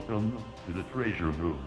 Welcome to the treasure room.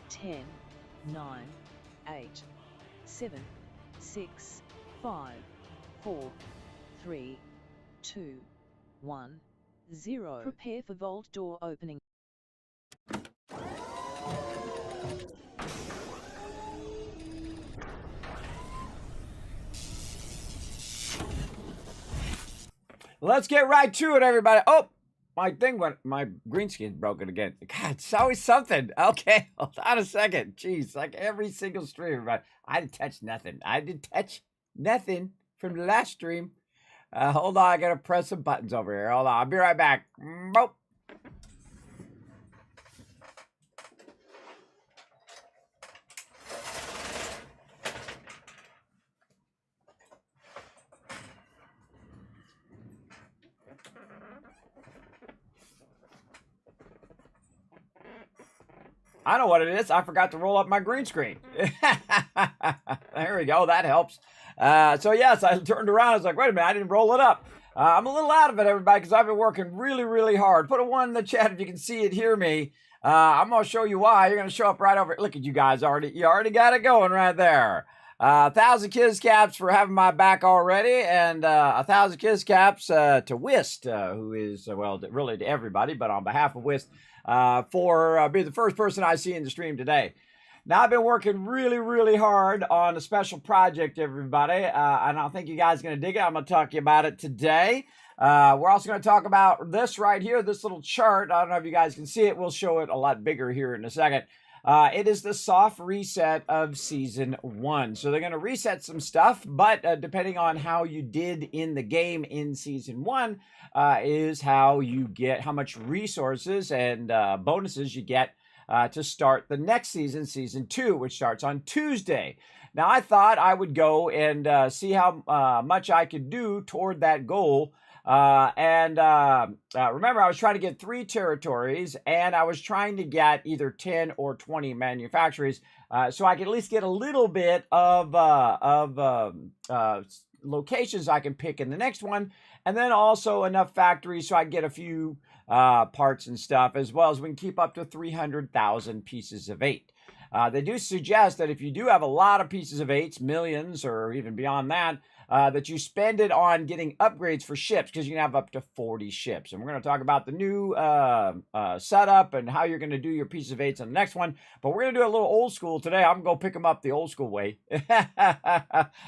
Ten, 9, 8, 7, 6, 5, 4, 3, 2, 1, 0. Prepare for vault door opening. Let's get right to it, everybody. Oh, my thing went, my green screen's broken again. God, it's always something. Okay, hold on a second. Jeez, like every single stream, everybody. I didn't touch nothing. I didn't touch nothing from the last stream. Hold on, I gotta press some buttons over here. Hold on, I'll be right back. Boop. I know what it is. I forgot to roll up my green screen. There we go. That helps. So yes, I turned around. I was like, wait a minute, I didn't roll it up. I'm a little out of it, everybody, because I've been working really, really hard. Put a 1 in the chat if you can see it, hear me. I'm going to show you why. You're going to show up right over. Look at you guys already. You already got it going right there. 1,000 kiss caps for having my back already, and 1,000 kiss caps to Wist, who is, well, really to everybody, but on behalf of Wist, for being the first person I see in the stream today. Now, I've been working really, really hard on a special project, everybody, and I think you guys are going to dig it. I'm going to talk to you about it today. We're also going to talk about this right here, this little chart. I don't know if you guys can see it. We'll show it a lot bigger here in a second. It is the soft reset of Season 1. So they're going to reset some stuff, but depending on how you did in the game in Season 1 is how you get, how much resources and bonuses you get to start the next season, Season 2, which starts on Tuesday. Now, I thought I would go and see how much I could do toward that goal. Remember, I was trying to get 3 territories, and I was trying to get either 10 or 20 manufactories, so I could at least get a little bit of locations I can pick in the next one, and then also enough factories so I can get a few parts and stuff, as well as we can keep up to 300,000 pieces of 8. They do suggest that if you do have a lot of pieces of 8s, millions, or even beyond that, that you spend it on getting upgrades for ships, because you can have up to 40 ships. And we're going to talk about the new setup and how you're going to do your pieces of 8s on the next one. But we're going to do a little old school today. I'm going to pick them up the old school way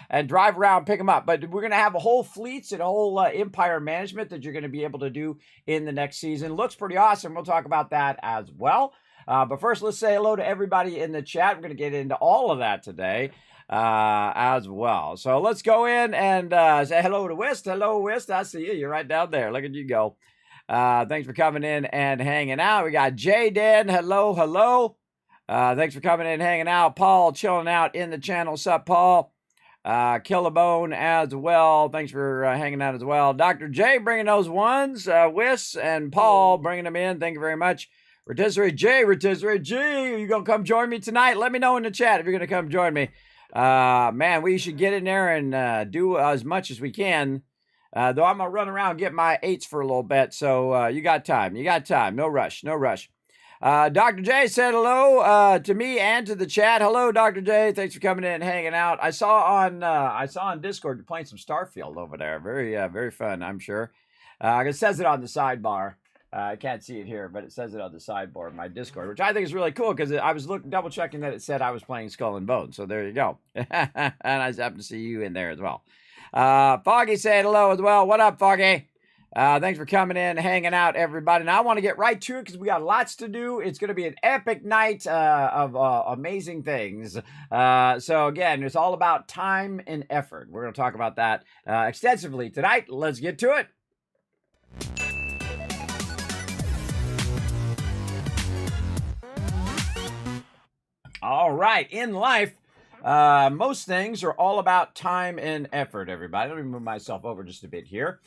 and drive around, pick them up. But we're going to have a whole fleets and a whole empire management that you're going to be able to do in the next season. Looks pretty awesome. We'll talk about that as well. But first, let's say hello to everybody in the chat. We're going to get into all of that today as well. So let's go in and say hello to Wist. Hello, Wist. I see you. You're right down there. Look at you go. Thanks for coming in and hanging out. We got Jaden. Hello, hello. Thanks for coming in and hanging out. Paul chilling out in the channel. What's up, Paul? Killabone as well. Thanks for hanging out as well. Dr. J bringing those ones. Wiss and Paul bringing them in. Thank you very much. Rotisserie J, are you going to come join me tonight? Let me know in the chat if you're going to come join me. Man, we should get in there and do as much as we can. Though I'm going to run around and get my 8s for a little bit. So you got time. You got time. No rush. No rush. Dr. J said hello to me and to the chat. Hello, Dr. J. Thanks for coming in and hanging out. I saw on Discord you're playing some Starfield over there. Very fun, I'm sure. It says it on the sidebar. I can't see it here, but it says it on the sidebar of my Discord, which I think is really cool because I was double checking that it said I was playing Skull and Bones. So there you go. And I just happen to see you in there as well. Foggy said hello as well. What up, Foggy? Thanks for coming in, hanging out, everybody. Now, I want to get right to it because we got lots to do. It's going to be an epic night of amazing things. So, again, it's all about time and effort. We're going to talk about that extensively tonight. Let's get to it. All right. In life, most things are all about time and effort, everybody. Let me move myself over just a bit here.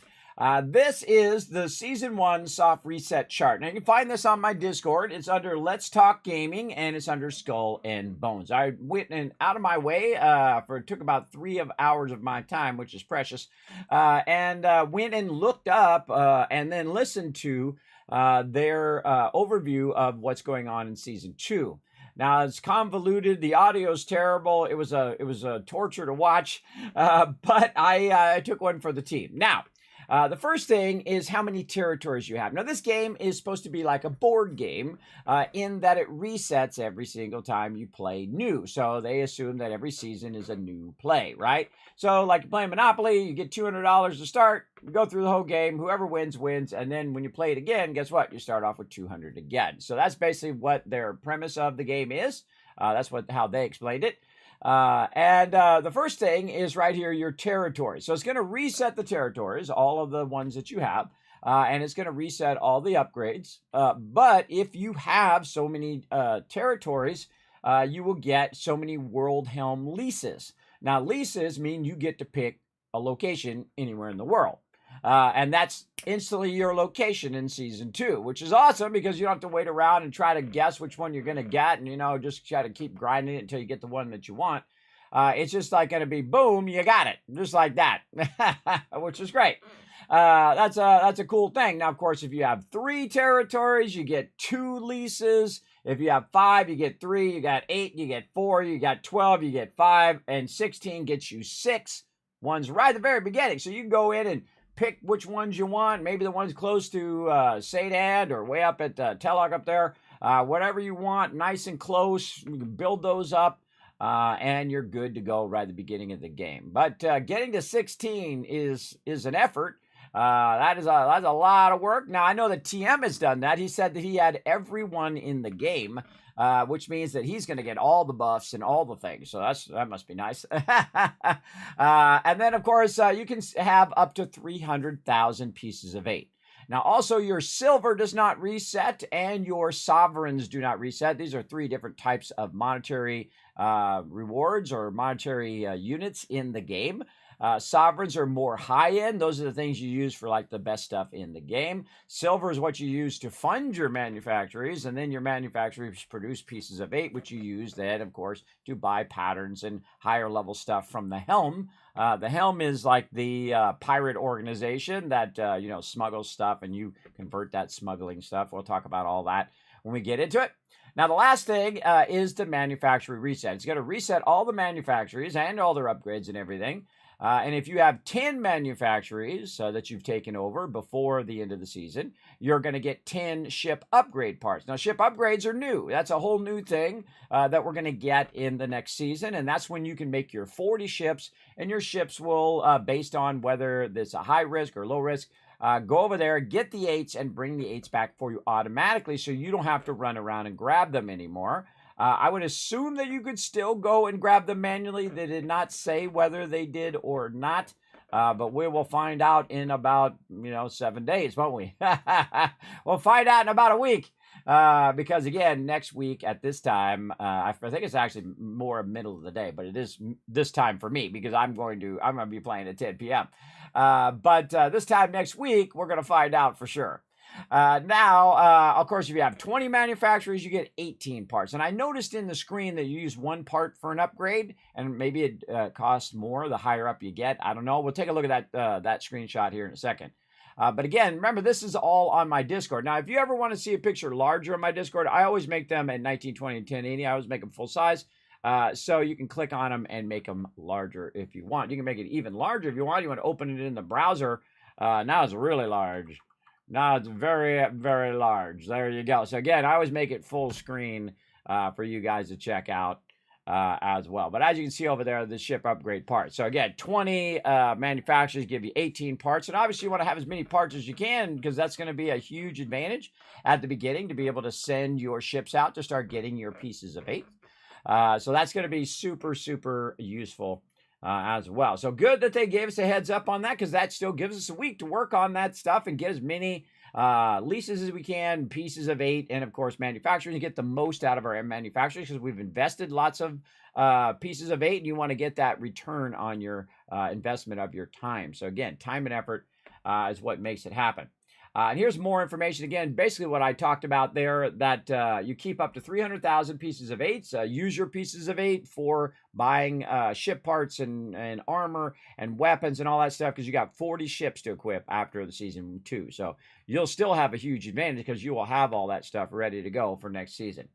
This is the Season 1 Soft Reset chart. Now, you can find this on my Discord. It's under Let's Talk Gaming, and it's under Skull and Bones. I went out of my way, it took about 3 hours of my time, which is precious, and went and looked up and then listened to their overview of what's going on in Season 2. Now, it's convoluted. The audio is terrible. It was a torture to watch, but I took one for the team. Now, the first thing is how many territories you have. Now, this game is supposed to be like a board game in that it resets every single time you play new. So they assume that every season is a new play, right? So like you play Monopoly, you get $200 to start, you go through the whole game, whoever wins, wins. And then when you play it again, guess what? You start off with 200 again. So that's basically what their premise of the game is. That's how they explained it. The first thing is right here, your territory. So it's going to reset the territories, all of the ones that you have, and it's going to reset all the upgrades. But if you have so many territories, you will get so many World Helm leases. Now, leases mean you get to pick a location anywhere in the world. And that's instantly your location in Season 2, which is awesome because you don't have to wait around and try to guess which one you're going to get and, just try to keep grinding it until you get the one that you want. It's just like going to be, boom, you got it. Just like that, which is great. That's a cool thing. Now, of course, if you have 3 territories, you get 2 leases. If you have 5, you get 3. You got 8, you get 4. You got 12, you get 5. And 16 gets you 6 ones right at the very beginning. So you can go in and pick which ones you want. Maybe the ones close to Sadad or way up at Telog up there. Whatever you want, nice and close. You can build those up. And you're good to go right at the beginning of the game. But getting to 16 is an effort. That's a lot of work. Now, I know that TM has done that. He said that he had everyone in the game, which means that he's going to get all the buffs and all the things. So that must be nice. And then, of course, you can have up to 300,000 pieces of 8. Now, also, your silver does not reset and your sovereigns do not reset. These are 3 different types of monetary rewards or monetary units in the game. Sovereigns are more high-end. Those are the things you use for like the best stuff in the game. Silver is what you use to fund your manufactories, and then your manufactories produce pieces of 8, which you use then, of course, to buy patterns and higher level stuff from the Helm. The Helm is like the pirate organization that, smuggles stuff, and you convert that smuggling stuff. We'll talk about all that when we get into it. Now, the last thing is the manufacturing reset. It's going to reset all the manufactories and all their upgrades and everything. And if you have 10 manufactories that you've taken over before the end of the season, you're going to get 10 ship upgrade parts. Now, ship upgrades are new. That's a whole new thing that we're going to get in the next season. And that's when you can make your 40 ships. And your ships will, based on whether it's a high risk or low risk, go over there, get the 8s, and bring the 8s back for you automatically so you don't have to run around and grab them anymore. I would assume that you could still go and grab them manually. They did not say whether they did or not. But we will find out in about 7 days, won't we? We'll find out in about a week. Because again, next week at this time, I think it's actually more middle of the day, but it is this time for me because I'm going to be playing at 10 p.m. But this time next week, we're going to find out for sure. Now, of course, if you have 20 manufacturers, you get 18 parts. And I noticed in the screen that you use one part for an upgrade, and maybe it costs more the higher up you get. I don't know. We'll take a look at that screenshot here in a second. But again, remember, this is all on my Discord. Now, if you ever want to see a picture larger on my Discord, I always make them at 1920 and 1080. I always make them full size. So you can click on them and make them larger if you want. You can make it even larger if you want. You want to open it in the browser. Now it's really large. Now it's very, very large. There you go. So again, I always make it full screen for you guys to check out as well. But as you can see over there, the ship upgrade parts. So again, 20 manufacturers give you 18 parts. And obviously you want to have as many parts as you can because that's going to be a huge advantage at the beginning to be able to send your ships out to start getting your pieces of 8. So that's going to be super, super useful as well. So good that they gave us a heads up on that because that still gives us a week to work on that stuff and get as many leases as we can, pieces of 8, and of course manufacturing to get the most out of our manufacturers because we've invested lots of pieces of 8 and you want to get that return on your investment of your time. So again, time and effort is what makes it happen. And here's more information. Again, basically what I talked about there, that you keep up to 300,000 pieces of 8s. Use your pieces of 8 for buying ship parts and armor and weapons and all that stuff because you got 40 ships to equip after the season 2. So you'll still have a huge advantage because you will have all that stuff ready to go for next season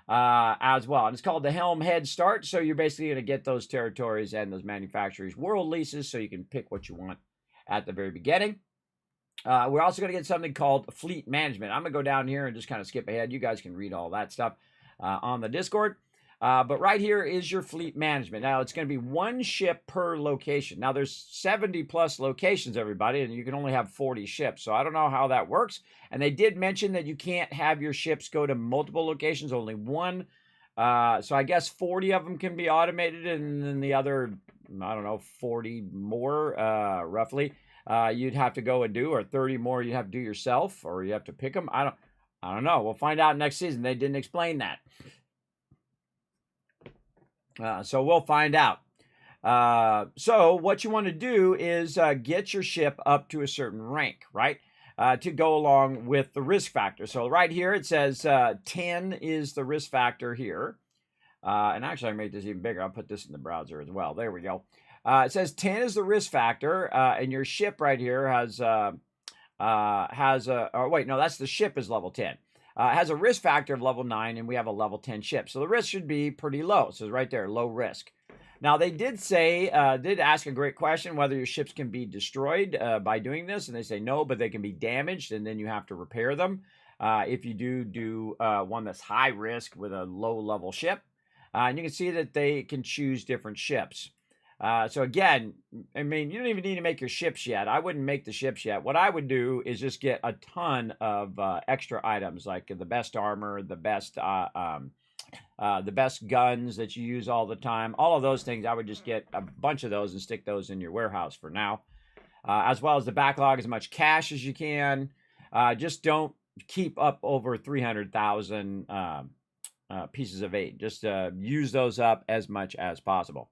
as well. And it's called the Helm Head Start. So you're basically going to get those territories and those manufacturers' world leases so you can pick what you want at the very beginning. We're also going to get something called fleet management. I'm going to go down here and just kind of skip ahead. You guys can read all that stuff on the Discord. But right here is your fleet management. Now, it's going to be 1 ship per location. Now, there's 70 plus locations, everybody, and you can only have 40 ships. So I don't know how that works. And they did mention that you can't have your ships go to multiple locations, only one. So I guess 40 of them can be automated, and then the other, I don't know, 40 more, roughly. You'd have to go and do, or 30 more you'd have to do yourself, or you have to pick them. I don't know. We'll find out next season. They didn't explain that. So we'll find out. So what you want to do is get your ship up to a certain rank, right? To go along with the risk factor. So right here it says 10 is the risk factor here. And actually I made this even bigger. I'll put this in the browser as well. There we go. It says 10 is the risk factor, and your ship right here has a, wait, no, that's the ship is level 10. Has a risk factor of level 9, and we have a level 10 ship. So the risk should be pretty low. So right there, low risk. Now, they did say, did ask a great question, whether your ships can be destroyed by doing this. And they say no, but they can be damaged, and then you have to repair them. If you do one that's high risk with a low level ship. And you can see that they can choose different ships. So again, I mean, you don't even need to make your ships yet. I wouldn't make the ships yet. What I would do is just get a ton of extra items, like the best armor, the best guns that you use all the time. All of those things, I would just get a bunch of those and stick those in your warehouse for now. As well as the backlog, as much cash as you can. Just don't keep up over 300,000 pieces of 8. Just use those up as much as possible.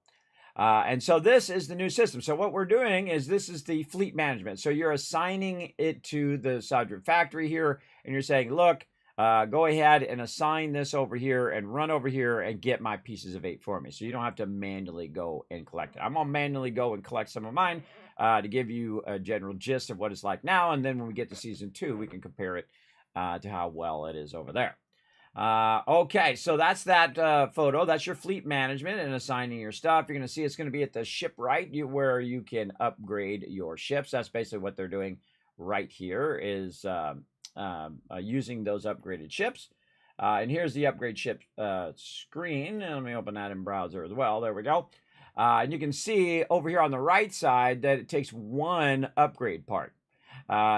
And so this is the new system. So what we're doing is this is the fleet management. So you're assigning it to the Subject Factory here, and you're saying, look, go ahead and assign this over here and run over here and get my pieces of 8 for me. So you don't have to manually go and collect it. I'm going to manually go and collect some of mine to give you a general gist of what it's like now. And then when we get to Season 2, we can compare it to how well it is over there. Okay, so that's that photo. That's your fleet management and assigning your stuff. You're going to see it's going to be at the ship right where you can upgrade your ships. That's basically what they're doing right here is using those upgraded ships. And here's the upgrade ship screen. Let me open that in browser as well. There we go. And you can see over here on the right side that it takes 1 upgrade part.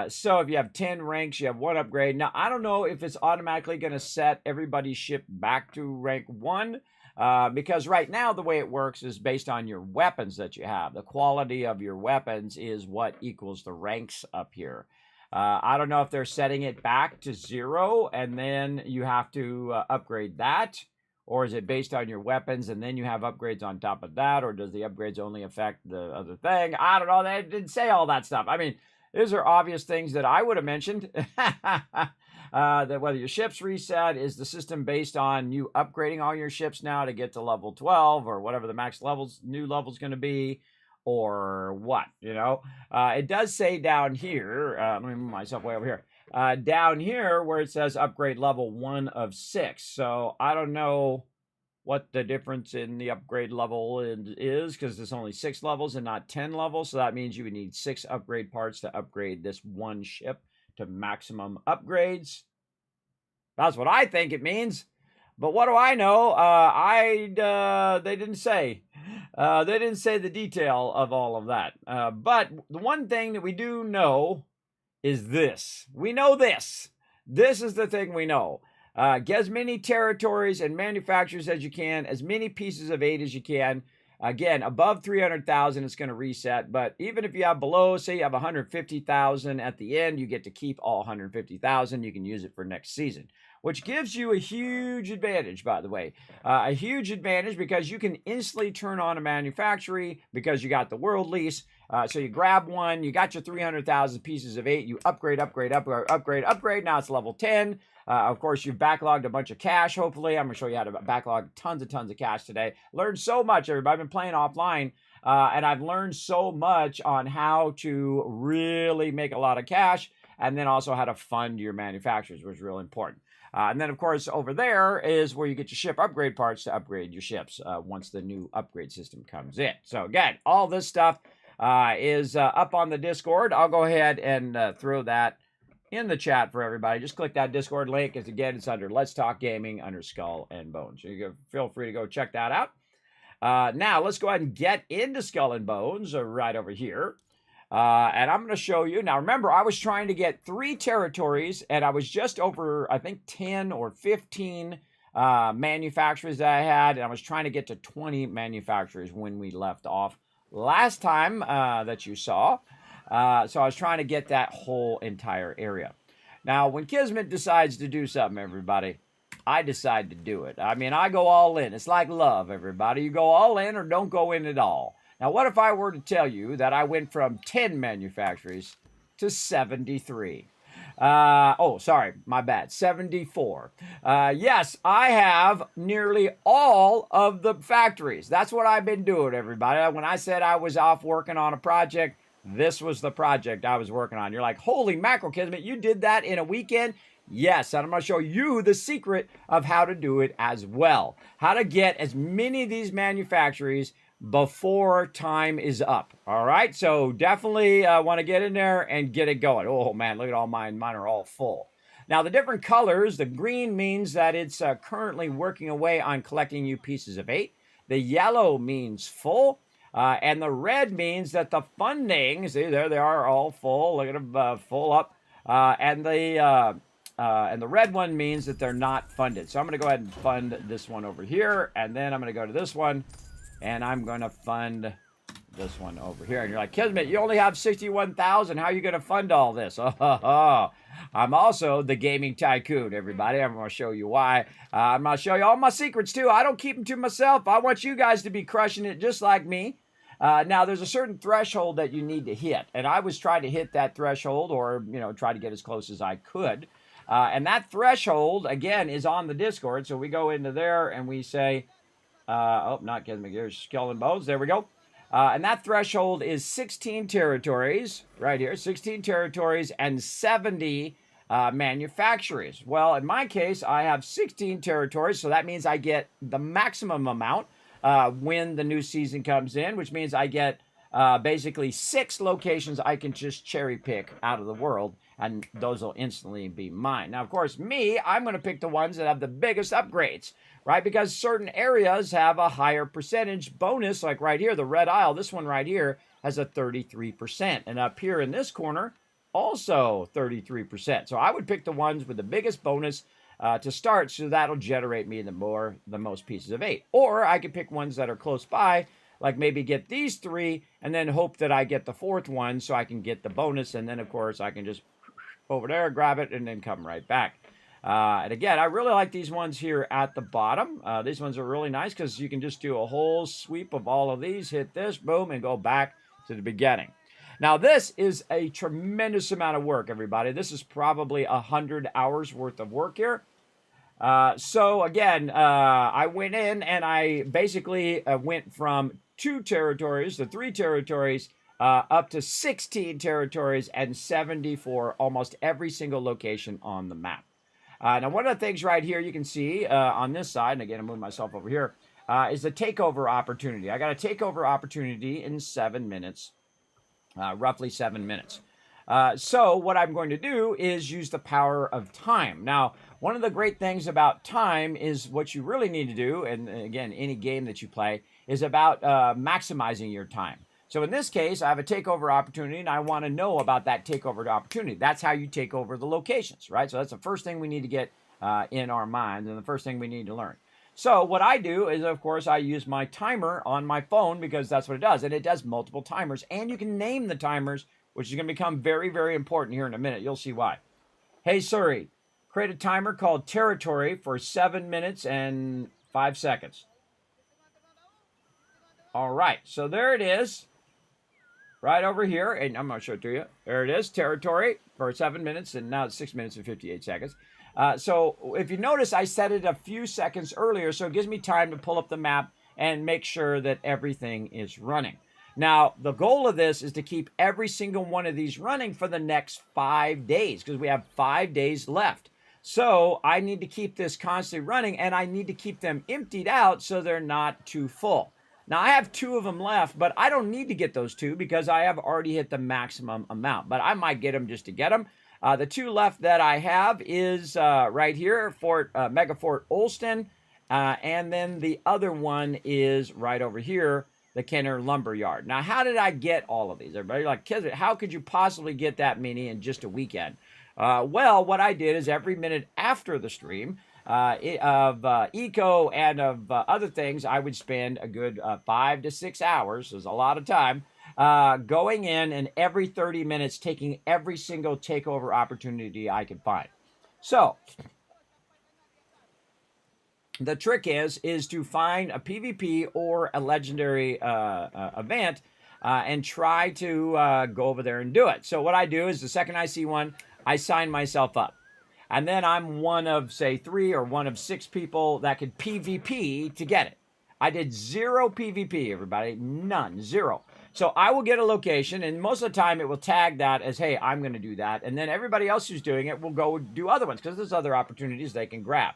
So if you have 10 ranks, you have 1 upgrade. Now, I don't know if it's automatically going to set everybody's ship back to rank 1. Because right now the way it works is based on your weapons that you have. The quality of your weapons is what equals the ranks up here. I don't know if they're setting it back to 0 and then you have to upgrade that, or is it based on your weapons and then you have upgrades on top of that, or does the upgrades only affect the other thing? I don't know. They didn't say all that stuff. I mean, these are obvious things that I would have mentioned. That whether your ships reset, is the system based on you upgrading all your ships now to get to level 12 or whatever the max new level's going to be, or what, you know? It does say down here, let me move myself way over here, down here where it says upgrade level 1 of 6. So I don't know what the difference in the upgrade level is, because there's only 6 levels and not 10 levels. So that means you would need 6 upgrade parts to upgrade this one ship to maximum upgrades. That's what I think it means. But what do I know? They didn't say. They didn't say the detail of all of that. But the one thing that we do know is this. We know this. This is the thing we know. Get as many territories and manufacturers as you can, as many pieces of 8 as you can. Again, above 300,000, it's going to reset. But even if you have below, say you have 150,000 at the end, you get to keep all 150,000. You can use it for next season, which gives you a huge advantage, by the way. A huge advantage because you can instantly turn on a manufactory because you got the world lease. So you grab one, you got your 300,000 pieces of 8, you upgrade. Now it's level 10. Of course, you've backlogged a bunch of cash, hopefully. I'm going to show you how to backlog tons of cash today. Learned so much, everybody. I've been playing offline, and I've learned so much on how to really make a lot of cash, and then also how to fund your manufacturers, which is really important. And then, of course, over there is where you get your ship upgrade parts to upgrade your ships once the new upgrade system comes in. So, again, all this stuff is up on the Discord. I'll go ahead and throw that in the chat for everybody. Just click that Discord link. As again, it's under Let's Talk Gaming under Skull and Bones. So you feel free to go check that out. Now, let's go ahead and get into Skull and Bones right over here. And I'm going to show you. Now, remember, I was trying to get 3 territories, and I was just over, I think, 10 or 15 manufacturers that I had, and I was trying to get to 20 manufacturers when we left off last time that you saw. So I was trying to get that whole entire area. Now, when Kismet decides to do something, everybody, I decide to do it. I mean, I go all in. It's like love, everybody. You go all in or don't go in at all. Now, what if I were to tell you that I went from 10 manufacturers to 73? Oh, sorry, my bad, 74. Yes, I have nearly all of the factories. That's what I've been doing, everybody. When I said I was off working on a project, this was the project I was working on. You're like, holy mackerel, Kismet, you did that in a weekend? Yes, and I'm going to show you the secret of how to do it as well. How to get as many of these manufacturers before time is up. All right, so definitely want to get in there and get it going. Oh, man, look at all mine. Mine are all full. Now, the different colors, the green means that it's currently working away on collecting you pieces of 8. The yellow means full. And the red means that the funding, see, there they are, all full. Look at them, full up. And the red one means that they're not funded. So I'm going to go ahead and fund this one over here. And then I'm going to go to this one. And I'm going to fund this one over here. And you're like, Kismet, you only have 61,000. How are you going to fund all this? I'm also the gaming tycoon, everybody. I'm going to show you why. I'm going to show you all my secrets, too. I don't keep them to myself. I want you guys to be crushing it just like me. Now, there's a certain threshold that you need to hit. And I was trying to hit that threshold or, try to get as close as I could. And that threshold, again, is on the Discord. So we go into there and we say, not Kismet, here's Skull and Bones. There we go. And that threshold is 16 territories, right here, 16 territories and 70 manufacturers. Well, in my case, I have 16 territories, so that means I get the maximum amount when the new season comes in, which means I get basically 6 locations I can just cherry pick out of the world, and those will instantly be mine. Now, of course, I'm going to pick the ones that have the biggest upgrades, right? Because certain areas have a higher percentage bonus, like right here, the Red Isle, this one right here has a 33%. And up here in this corner, also 33%. So I would pick the ones with the biggest bonus to start, so that'll generate me the most pieces of 8. Or I could pick ones that are close by, like maybe get these 3, and then hope that I get the 4th one so I can get the bonus, and then of course I can just over there, grab it, and then come right back. And again, I really like these ones here at the bottom. These ones are really nice because you can just do a whole sweep of all of these, hit this, boom, and go back to the beginning. Now, this is a tremendous amount of work, everybody. This is probably 100 hours worth of work here. So again, I went in and I basically went from 2 territories to 3 territories, up to 16 territories and 70 for almost every single location on the map. Now, one of the things right here you can see on this side, and again, I'm moving myself over here, is the takeover opportunity. I got a takeover opportunity in 7 minutes, roughly 7 minutes. So what I'm going to do is use the power of time. Now, one of the great things about time is what you really need to do, and again, any game that you play, is about maximizing your time. So in this case, I have a takeover opportunity, and I want to know about that takeover opportunity. That's how you take over the locations, right? So that's the first thing we need to get in our minds, and the first thing we need to learn. So what I do is, of course, I use my timer on my phone because that's what it does, and it does multiple timers, and you can name the timers, which is going to become very, very important here in a minute. You'll see why. Hey, Siri, create a timer called Territory for 7 minutes and 5 seconds. All right, so there it is. Right over here, and I'm going to show it to you. There it is, Territory for 7 minutes, and now it's 6 minutes and 58 seconds. So if you notice, I set it a few seconds earlier, so it gives me time to pull up the map and make sure that everything is running. Now, the goal of this is to keep every single one of these running for the next 5 days, because we have 5 days left. So I need to keep this constantly running, and I need to keep them emptied out so they're not too full. Now, I have 2 of them left, but I don't need to get those 2 because I have already hit the maximum amount. But I might get them just to get them. The 2 left that I have is right here, Mega Fort Olston. And then the other one is right over here, the Kenner Lumberyard. Now, how did I get all of these? Everybody like, Kismet, how could you possibly get that many in just a weekend? Well, what I did is every minute after the stream, of eco and of other things, I would spend a good 5 to 6 hours, there's a lot of time, going in and every 30 minutes taking every single takeover opportunity I could find. So, the trick is to find a PvP or a legendary event and try to go over there and do it. So what I do is the second I see one, I sign myself up. And then I'm one of, say, 3 or one of 6 people that could PvP to get it. I did 0 PvP, everybody. None. 0. So I will get a location, and most of the time it will tag that as, hey, I'm going to do that. And then everybody else who's doing it will go do other ones because there's other opportunities they can grab,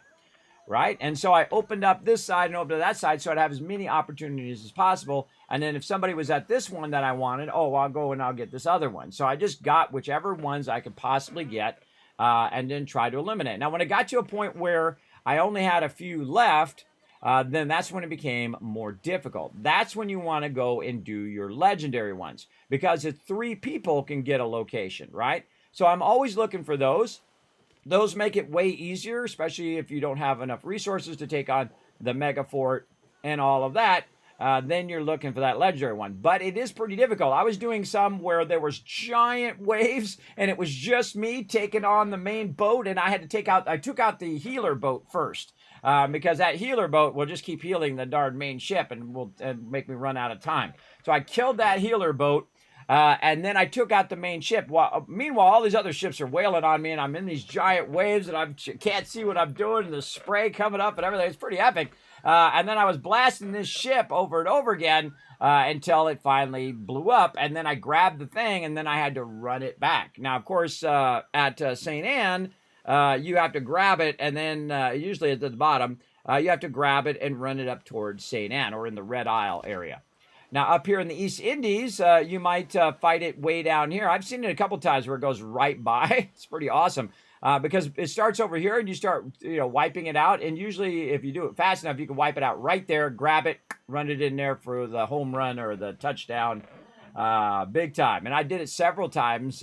right? And so I opened up this side and opened up that side so I'd have as many opportunities as possible. And then if somebody was at this one that I wanted, oh, I'll go and I'll get this other one. So I just got whichever ones I could possibly get. And then try to eliminate. Now, when it got to a point where I only had a few left, then that's when it became more difficult. That's when you want to go and do your legendary ones, because if 3 people can get a location, right? So I'm always looking for those. Those make it way easier, especially if you don't have enough resources to take on the Mega Fort and all of that. Then you're looking for that legendary one. But it is pretty difficult. I was doing some where there was giant waves, and it was just me taking on the main boat, and I took out the healer boat first, because that healer boat will just keep healing the darn main ship and will make me run out of time. So I killed that healer boat, and then I took out the main ship. Meanwhile, all these other ships are wailing on me, and I'm in these giant waves, and I can't see what I'm doing, and the spray coming up and everything. It's pretty epic. And then I was blasting this ship over and over again until it finally blew up. And then I grabbed the thing, and then I had to run it back. Now, of course, at St. Anne, you have to grab it, and then usually at the bottom, you have to grab it and run it up towards St. Anne or in the Red Isle area. Now, up here in the East Indies, you might fight it way down here. I've seen it a couple times where it goes right by. It's pretty awesome. Because it starts over here and you start, wiping it out. And usually if you do it fast enough, you can wipe it out right there, grab it, run it in there for the home run or the touchdown, big time. And I did it several times.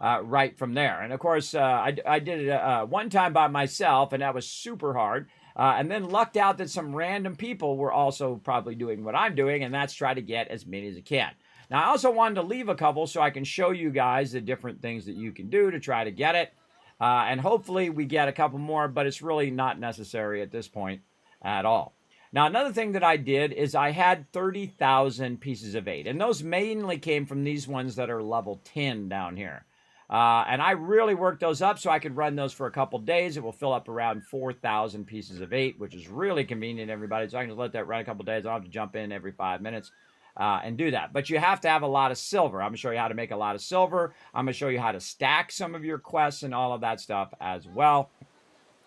right from there. And of course, I did it one time by myself, and that was super hard. And then lucked out that some random people were also probably doing what I'm doing, and that's try to get as many as I can. Now, I also wanted to leave a couple so I can show you guys the different things that you can do to try to get it. And hopefully we get a couple more, but it's really not necessary at this point at all. Now, another thing that I did is I had 30,000 pieces of 8, and those mainly came from these ones that are level 10 down here. And I really worked those up so I could run those for a couple days. It will fill up around 4,000 pieces of 8, which is really convenient, everybody. So I can just let that run a couple days. I don't have to jump in every 5 minutes and do that. But you have to have a lot of silver. I'm going to show you how to make a lot of silver. I'm going to show you how to stack some of your quests and all of that stuff as well.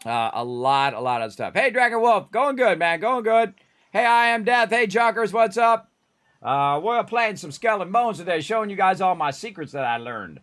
A lot of stuff. Hey, Dragon Wolf, going good, man, going good. Hey, I am Death. Hey, Junkers, what's up? We're playing some Skull and Bones today, showing you guys all my secrets that I learned.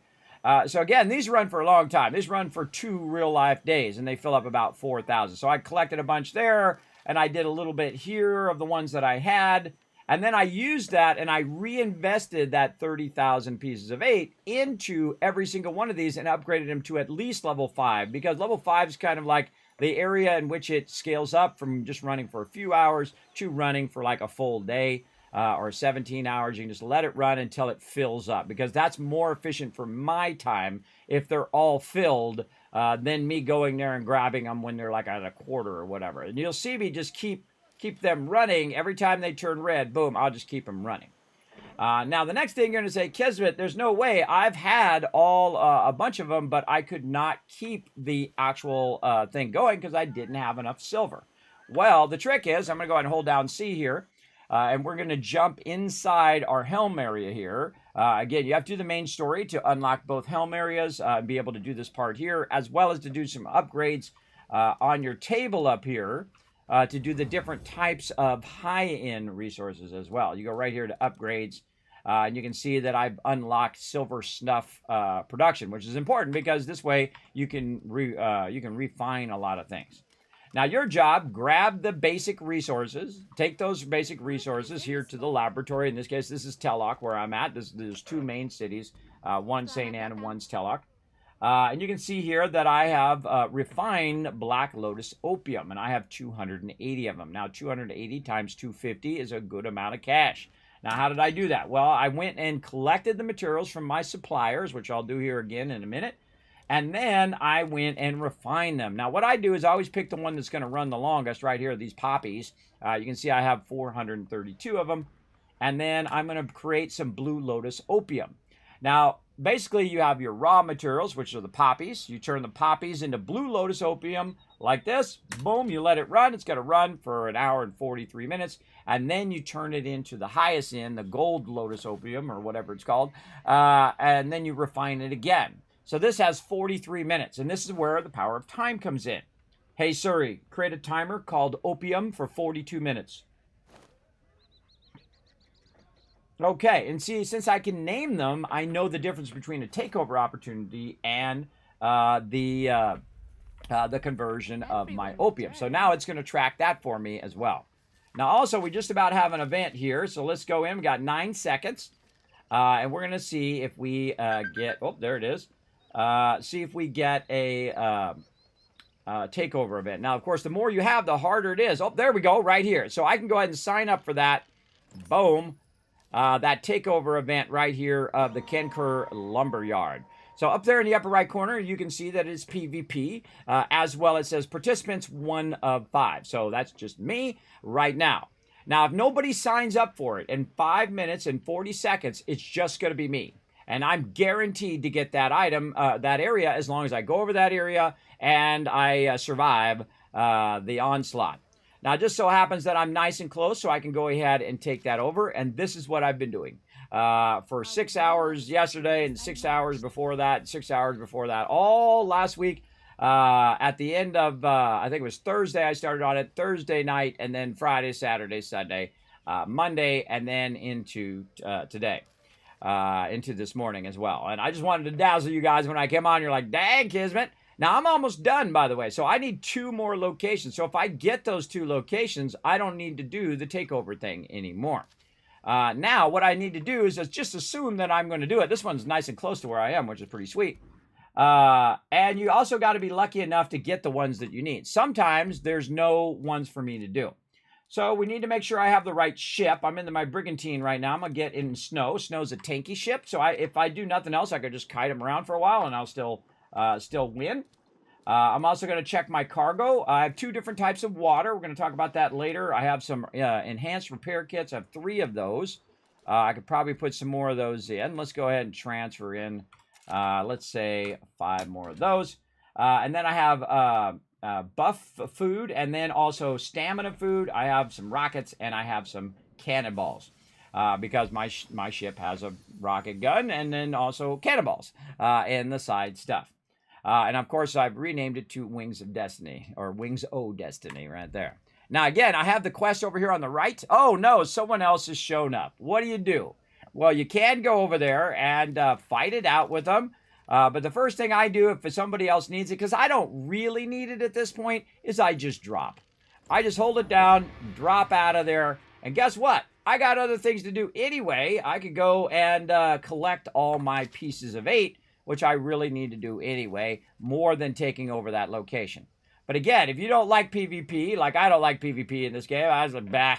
So again, these run for a long time. These run for 2 real-life days, and they fill up about 4,000. So I collected a bunch there, and I did a little bit here of the ones that I had. And then I used that, and I reinvested that 30,000 pieces of 8 into every single one of these and upgraded them to at least level 5. Because level 5 is kind of like the area in which it scales up from just running for a few hours to running for like a full day. Or 17 hours. You can just let it run until it fills up, because that's more efficient for my time if they're all filled than me going there and grabbing them when they're like at a quarter or whatever. And you'll see me just keep them running. Every time they turn red, boom, I'll just keep them running. Now, the next thing you're going to say, Kismet, there's no way. I've had a bunch of them, but I could not keep the actual thing going because I didn't have enough silver. Well, the trick is, I'm going to go ahead and hold down C here. And we're going to jump inside our helm area here. Again, you have to do the main story to unlock both helm areas and be able to do this part here, as well as to do some upgrades on your table up here to do the different types of high-end resources as well. You go right here to upgrades, and you can see that I've unlocked silver snuff production, which is important because this way you can refine a lot of things. Now, your job, grab the basic resources, take those basic resources here to the laboratory. In this case, this is Telloc, where I'm at. There's 2 main cities, one St. Anne and one's Telloc. And you can see here that I have refined Black Lotus opium, and I have 280 of them. Now, 280 times 250 is a good amount of cash. Now, how did I do that? Well, I went and collected the materials from my suppliers, which I'll do here again in a minute. And then I went and refined them. Now, what I do is I always pick the one that's going to run the longest right here, these poppies. You can see I have 432 of them. And then I'm going to create some Blue Lotus opium. Now, basically, you have your raw materials, which are the poppies. You turn the poppies into Blue Lotus opium like this. Boom, you let it run. It's going to run for 1 hour and 43 minutes. And then you turn it into the highest end, the Gold Lotus opium, or whatever it's called. And then you refine it again. So this has 43 minutes, and this is where the power of time comes in. Hey, Siri, create a timer called Opium for 42 minutes. Okay, and see, since I can name them, I know the difference between a takeover opportunity and the conversion of my opium. So now it's going to track that for me as well. Now, also, we just about have an event here, so let's go in. We got 9 seconds, and we're going to see if we get... Oh, there it is. See if we get a takeover event. Now, of course, the more you have, the harder it is. Oh, there we go, right here. So I can go ahead and sign up for that. Boom. That takeover event right here of the Kenkur Lumberyard. So up there in the upper right corner, you can see that it's PvP. As well, it says participants 1 of 5. So that's just me right now. Now, if nobody signs up for it in 5 minutes and 40 seconds, it's just going to be me. And I'm guaranteed to get that item, that area, as long as I go over that area and I survive the onslaught. Now, it just so happens that I'm nice and close, so I can go ahead and take that over. And this is what I've been doing. For 6 hours yesterday and 6 hours before that, 6 hours before that, all last week. At the end of, I think it was Thursday, I started on it, Thursday night, and then Friday, Saturday, Sunday, Monday, and then into today. Into this morning as well. And I just wanted to dazzle you guys when I came on. You're like, dang, Kismet. Now, I'm almost done, by the way. So I need 2 more locations. So if I get those 2 locations, I don't need to do the takeover thing anymore. Now, what I need to do is just assume that I'm going to do it. This one's nice and close to where I am, which is pretty sweet. And you also got to be lucky enough to get the ones that you need. Sometimes there's no ones for me to do. So we need to make sure I have the right ship. I'm into my brigantine right now. I'm going to get in snow. Snow's a tanky ship. So if I do nothing else, I could just kite them around for a while and I'll still win. I'm also going to check my cargo. I have 2 different types of water. We're going to talk about that later. I have some enhanced repair kits. I have 3 of those. I could probably put some more of those in. Let's go ahead and transfer in, let's say, 5 more of those. And then I have buff food and then also stamina food. I have some rockets and I have some cannonballs because my ship has a rocket gun and then also cannonballs and the side stuff. And of course, I've renamed it to Wings of Destiny, or Wings O Destiny right there. Now, again, I have the quest over here on the right. Oh, no, someone else has shown up. What do? Well, you can go over there and fight it out with them. But the first thing I do if somebody else needs it, because I don't really need it at this point, is I just drop. I just hold it down, drop out of there, and guess what? I got other things to do anyway. I could go and collect all my pieces of 8, which I really need to do anyway, more than taking over that location. But again, if you don't like PvP, like I don't like PvP in this game, I was like,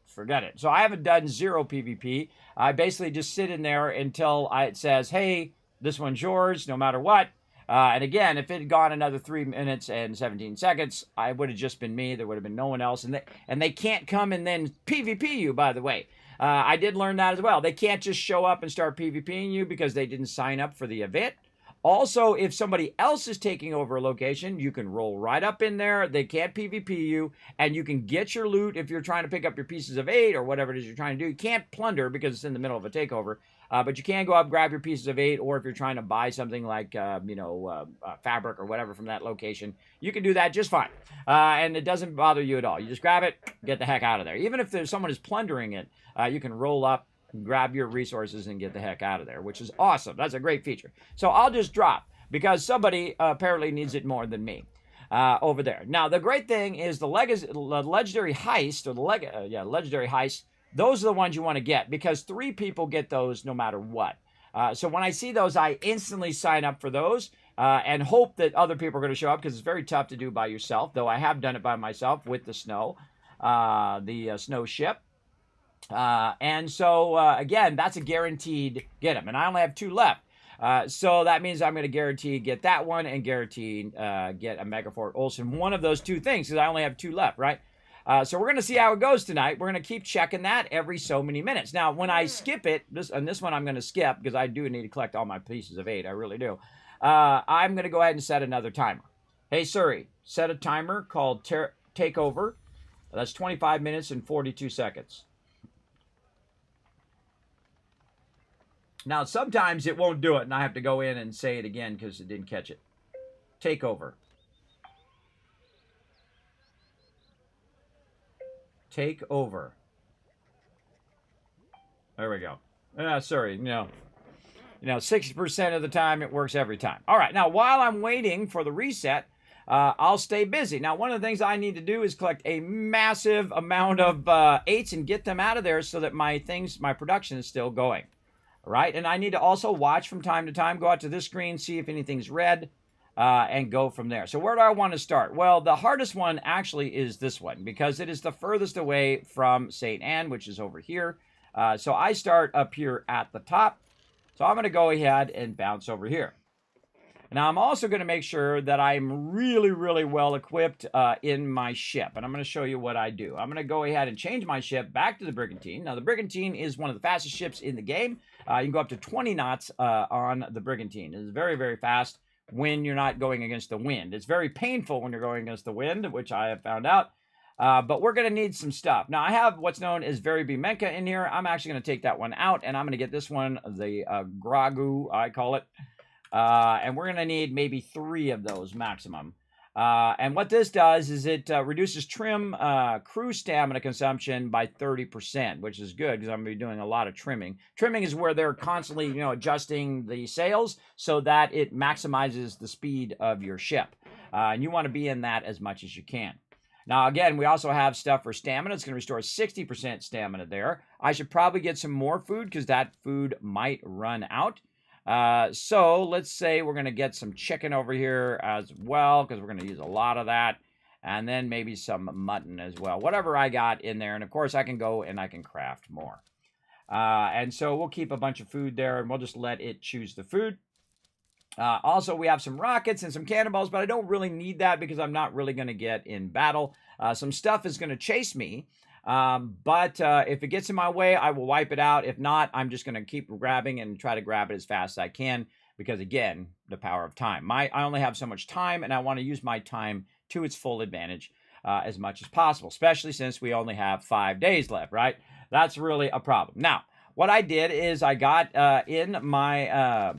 forget it. So I haven't done 0 PvP. I basically just sit in there until it says, hey, this one's yours, no matter what. And again, if it had gone another 3 minutes and 17 seconds, I would have just been me. There would have been no one else. And they can't come and then PvP you, by the way. I did learn that as well. They can't just show up and start PvPing you because they didn't sign up for the event. Also, if somebody else is taking over a location, you can roll right up in there. They can't PvP you, and you can get your loot if you're trying to pick up your pieces of 8 or whatever it is you're trying to do. You can't plunder because it's in the middle of a takeover, but you can go up, grab your pieces of 8, or if you're trying to buy something like, fabric or whatever from that location, you can do that just fine, and it doesn't bother you at all. You just grab it, get the heck out of there. Even if someone is plundering it, you can roll up, grab your resources and get the heck out of there, which is awesome. That's a great feature. So I'll just drop because somebody apparently needs it more than me over there. Now, the great thing is the legendary heist, or legendary heist, those are the ones you want to get because 3 people get those no matter what. So when I see those, I instantly sign up for those and hope that other people are going to show up because it's very tough to do by yourself, though I have done it by myself with the snow, the snow ship. And so, again, that's a guaranteed get them. And I only have 2 left. So that means I'm going to guarantee get that one and guarantee get a Megafort Olsen. One of those 2 things because I only have 2 left, right? So we're going to see how it goes tonight. We're going to keep checking that every so many minutes. Now, when I skip it, this one I'm going to skip because I do need to collect all my pieces of 8. I really do. I'm going to go ahead and set another timer. Hey, Siri, set a timer called Takeover. That's 25 minutes and 42 seconds. Now, sometimes it won't do it, and I have to go in and say it again because it didn't catch it. Takeover. Take over. There we go. Sorry, 60% of the time it works every time. All right, now while I'm waiting for the reset, I'll stay busy. Now, one of the things I need to do is collect a massive amount of 8s and get them out of there so that my production is still going. All right, and I need to also watch from time to time, go out to this screen, see if anything's red, and go from there. So where do I want to start? Well, the hardest one actually is this one because it is the furthest away from St. Anne, which is over here. So I start up here at the top. So I'm going to go ahead and bounce over here. Now, I'm also going to make sure that I'm really, really well equipped in my ship. And I'm going to show you what I do. I'm going to go ahead and change my ship back to the Brigantine. Now, the Brigantine is one of the fastest ships in the game. You can go up to 20 knots on the Brigantine. It's very, very fast when you're not going against the wind. It's very painful when you're going against the wind, which I have found out. But we're going to need some stuff. Now, I have what's known as Very Bimenka in here. I'm actually going to take that one out, and I'm going to get this one, the Gragu, I call it. And we're going to need maybe 3 of those maximum. And what this does is it reduces trim crew stamina consumption by 30%, which is good because I'm going to be doing a lot of trimming. Trimming is where they're constantly, adjusting the sails so that it maximizes the speed of your ship. And you want to be in that as much as you can. Now, again, we also have stuff for stamina. It's going to restore 60% stamina there. I should probably get some more food because that food might run out. So let's say we're going to get some chicken over here as well because we're going to use a lot of that. And then maybe some mutton as well. Whatever I got in there. And, of course, I can go and I can craft more. And so we'll keep a bunch of food there and we'll just let it choose the food. Also, we have some rockets and some cannonballs, but I don't really need that because I'm not really going to get in battle. Some stuff is going to chase me, but if it gets in my way, I will wipe it out. If not, I'm just going to keep grabbing and try to grab it as fast as I can because, again, the power of time. I only have so much time, and I want to use my time to its full advantage as much as possible, especially since we only have 5 days left, right? That's really a problem. Now, what I did is I got in my...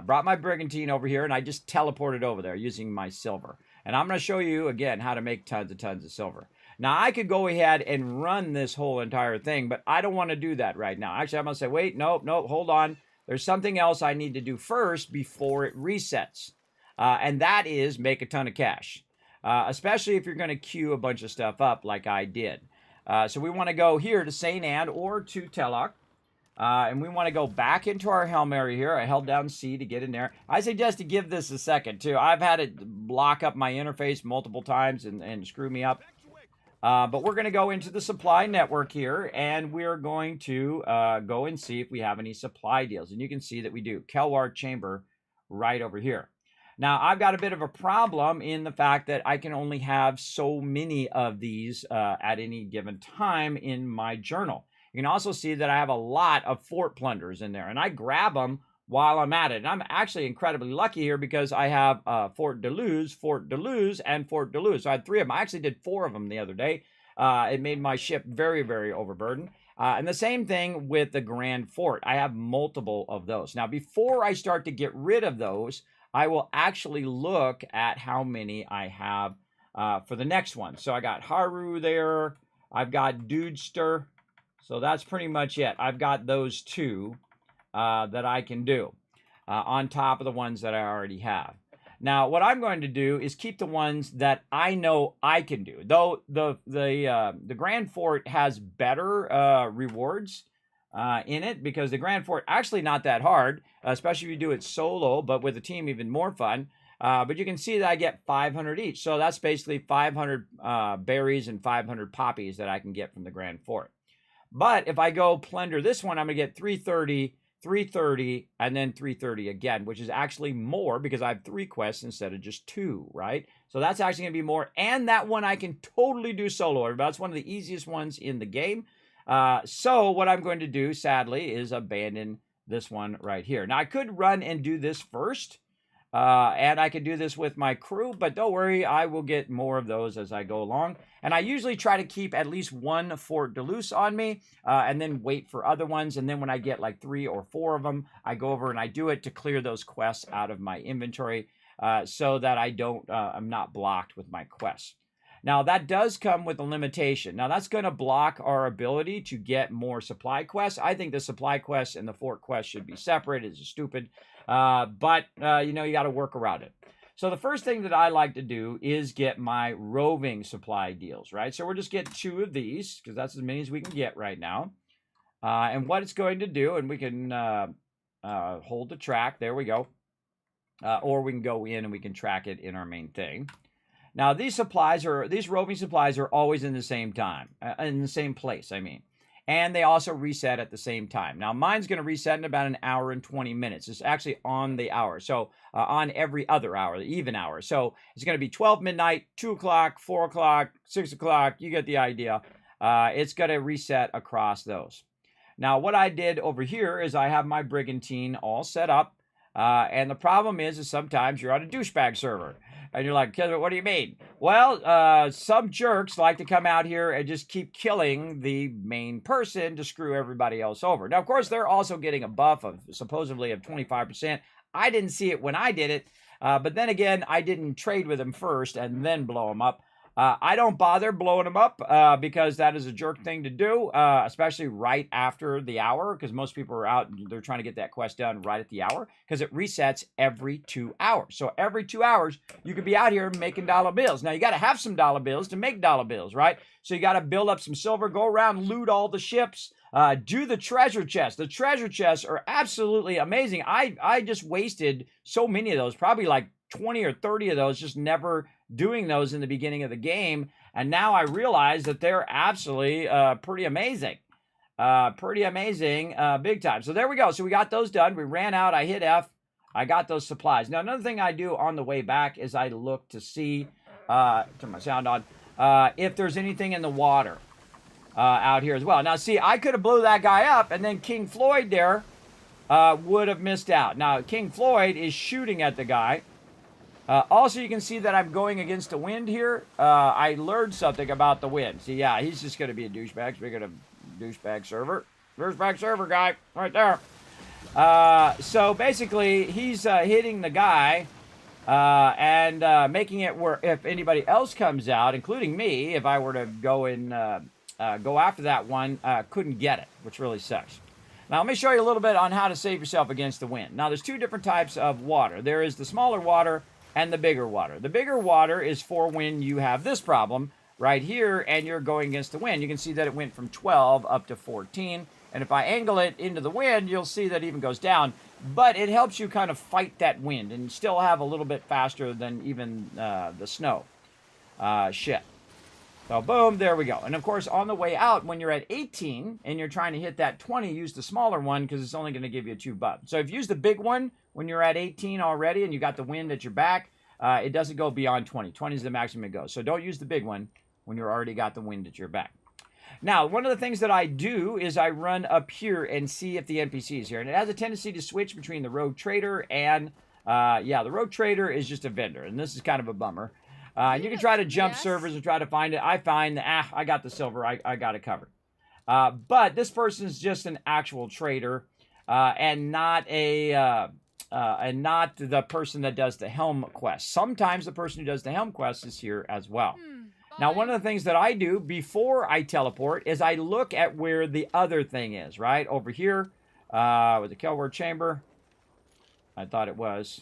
brought my brigantine over here, and I just teleported over there using my silver. And I'm going to show you, again, how to make tons of silver. Now, I could go ahead and run this whole entire thing, but I don't want to do that right now. Actually, I'm going to say, wait, nope, hold on. There's something else I need to do first before it resets. And that is make a ton of cash, especially if you're going to queue a bunch of stuff up like I did. So we want to go here to St. Anne or to Telloc. And we want to go back into our helm area here. I held down C to get in there. I suggest to give this a second, too. I've had it block up my interface multiple times and screw me up. But we're going to go into the supply network here, and we're going to go and see if we have any supply deals. And you can see that we do. Kelwar Chamber right over here. Now, I've got a bit of a problem in the fact that I can only have so many of these at any given time in my journal. You can also see that I have a lot of fort plunders in there, and I grab them while I'm at it. And I'm actually incredibly lucky here because I have Fort Deleuze, and Fort Deleuze. So I had 3 of them. I actually did 4 of them the other day. It made my ship very, very overburdened. And the same thing with the Grand Fort. I have multiple of those. Now, before I start to get rid of those, I will actually look at how many I have for the next one. So I got Haru there. I've got Dudester. So that's pretty much it. I've got those 2 that I can do on top of the ones that I already have. Now, what I'm going to do is keep the ones that I know I can do. Though the Grand Fort has better rewards in it because the Grand Fort actually not that hard, especially if you do it solo, but with a team even more fun. But you can see that I get 500 each. So that's basically 500 berries and 500 poppies that I can get from the Grand Fort. But if I go plunder this one, I'm going to get 330, 330, and then 330 again, which is actually more because I have 3 quests instead of just 2, right? So that's actually going to be more. And that one I can totally do solo. That's one of the easiest ones in the game. So what I'm going to do, sadly, is abandon this one right here. Now, I could run and do this first. And I could do this with my crew, but don't worry, I will get more of those as I go along. And I usually try to keep at least 1 Fort Deleuze on me, and then wait for other ones. And then when I get like 3 or 4 of them, I go over and I do it to clear those quests out of my inventory, so that I'm not blocked with my quests. Now, that does come with a limitation. Now, that's going to block our ability to get more supply quests. I think the supply quests and the fort quests should be separate. It's stupid. But you got to work around it. So the first thing that I like to do is get my roving supply deals, right? So we're just getting 2 of these because that's as many as we can get right now. And what it's going to do, and we can hold the track. There we go. Or we can go in and we can track it in our main thing. Now, these roving supplies are always in the same time, in the same place, I mean. And they also reset at the same time. Now, mine's going to reset in about 1 hour and 20 minutes. It's actually on the hour. So, on every other hour, the even hour. So, it's going to be 12 midnight, 2 o'clock, 4 o'clock, 6 o'clock. You get the idea. It's going to reset across those. Now, what I did over here is I have my brigantine all set up. And the problem is sometimes you're on a douchebag server. And you're like, Kismet, what do you mean? Well, some jerks like to come out here and just keep killing the main person to screw everybody else over. Now, of course, they're also getting a buff of supposedly of 25%. I didn't see it when I did it. But then again, I didn't trade with them first and then blow them up. I don't bother blowing them up because that is a jerk thing to do, especially right after the hour, because most people are out, they're trying to get that quest done right at the hour, because it resets every 2 hours. So every 2 hours, you could be out here making dollar bills. Now, you got to have some dollar bills to make dollar bills, right? So you got to build up some silver, go around, loot all the ships, do the treasure chests. The treasure chests are absolutely amazing. I just wasted so many of those, probably like 20 or 30 of those, just never doing those in the beginning of the game. And now I realize that they're absolutely pretty amazing. Big time. So there we go. So we got those done. We ran out. I hit F. I got those supplies. Now, another thing I do on the way back is I look to see, turn my sound on, if there's anything in the water out here as well. Now, see, I could have blew that guy up, and then King Floyd there would have missed out. Now, King Floyd is shooting at the guy. Also, you can see that I'm going against the wind here. I learned something about the wind. See, yeah, he's just going to be a douchebag. Speaking of douchebag server. Douchebag server guy right there. So basically, he's hitting the guy and making it where if anybody else comes out, including me, if I were to go and go after that one, couldn't get it, which really sucks. Now, let me show you a little bit on how to save yourself against the wind. Now, there's two different types of water. There is the smaller water and the bigger water. The bigger water is for when you have this problem right here and you're going against the wind. You can see that it went from 12 up to 14. And if I angle it into the wind, you'll see that it even goes down. But it helps you kind of fight that wind and still have a little bit faster than even the snow. Shit. So boom, there we go. And of course, on the way out, when you're at 18 and you're trying to hit that 20, use the smaller one because it's only going to give you 2 bucks. So if you use the big one when you're at 18 already and you got the wind at your back, it doesn't go beyond 20. 20 is the maximum it goes. So don't use the big one when you've already got the wind at your back. Now, one of the things that I do is I run up here and see if the NPC is here. And it has a tendency to switch between the rogue trader and, the rogue trader is just a vendor. And this is kind of a bummer. You can try to jump servers and try to find it. I find that, I got the silver. I got it covered. But this person is just an actual trader and not the person that does the helm quest. Sometimes the person who does the helm quest is here as well. Now, one of the things that I do before I teleport is I look at where the other thing is, right? Over here with the Kelward Chamber. I thought it was.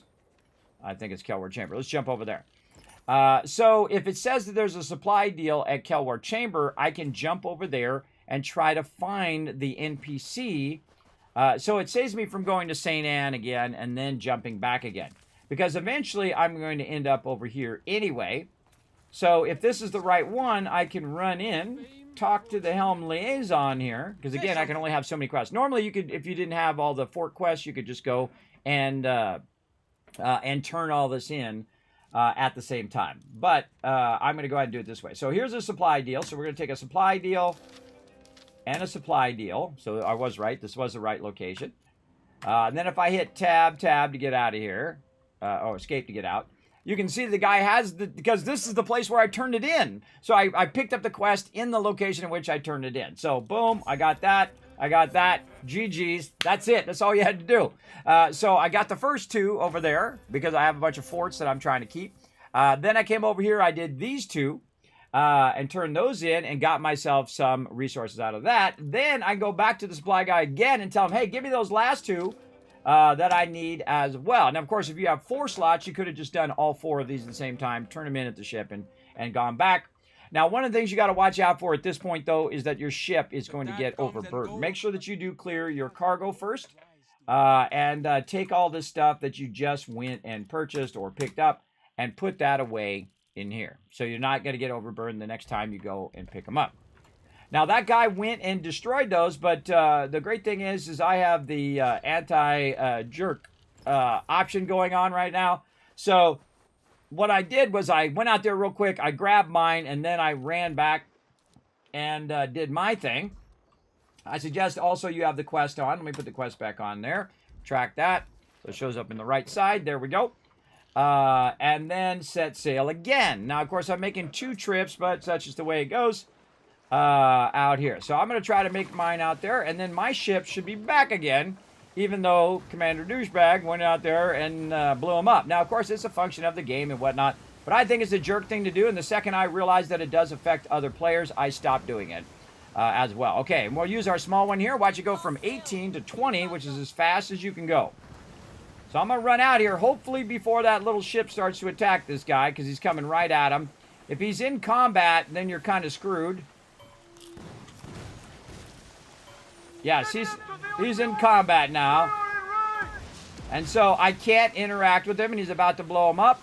I think it's Kelward Chamber. Let's jump over there. So if it says that there's a supply deal at Kelward Chamber, I can jump over there and try to find the NPC. So it saves me from going to St. Anne again and then jumping back again. Because eventually I'm going to end up over here anyway. So if this is the right one, I can run in, talk to the Helm Liaison here. Because again, I can only have so many quests. Normally, you could, if you didn't have all the fort quests, you could just go and turn all this in at the same time. But I'm going to go ahead and do it this way. So here's a supply deal. So we're going to take a supply deal and a supply deal. So I was right. This was the right location. And then if I hit tab to get out of here, or escape to get out, you can see the guy has because this is the place where I turned it in. So I picked up the quest in the location in which I turned it in. So boom, I got that. GG's. That's it. That's all you had to do. So I got the first 2 over there because I have a bunch of forts that I'm trying to keep. Then I came over here. I did these 2 and turned those in and got myself some resources out of that. Then I go back to the supply guy again and tell him, hey, give me those last 2 that I need as well. Now, of course, if you have 4 slots, you could have just done all 4 of these at the same time, turn them in at the ship and gone back. Now, one of the things you got to watch out for at this point, though, is that your ship is going to get overburdened. Make sure that you do clear your cargo first and take all this stuff that you just went and purchased or picked up and put that away in here. So you're not going to get overburdened the next time you go and pick them up. Now, that guy went and destroyed those, but the great thing is I have the anti-jerk option going on right now. So what I did was I went out there real quick, I grabbed mine, and then I ran back and did my thing. I suggest also you have the quest on. Let me put the quest back on there. Track that. So it shows up in the right side. There we go. And then set sail again. Now, of course, I'm making 2 trips, but such is the way it goes out here. So I'm going to try to make mine out there, and then my ship should be back again, even though Commander Douchebag went out there and blew him up. Now, of course, it's a function of the game and whatnot. But I think it's a jerk thing to do, and the second I realized that it does affect other players, I stopped doing it as well. Okay, and we'll use our small one here. Watch it go from 18 to 20, which is as fast as you can go. So I'm going to run out here, hopefully before that little ship starts to attack this guy, because he's coming right at him. If he's in combat, then you're kind of screwed. Yes, he's in combat now. And so I can't interact with him, and he's about to blow him up.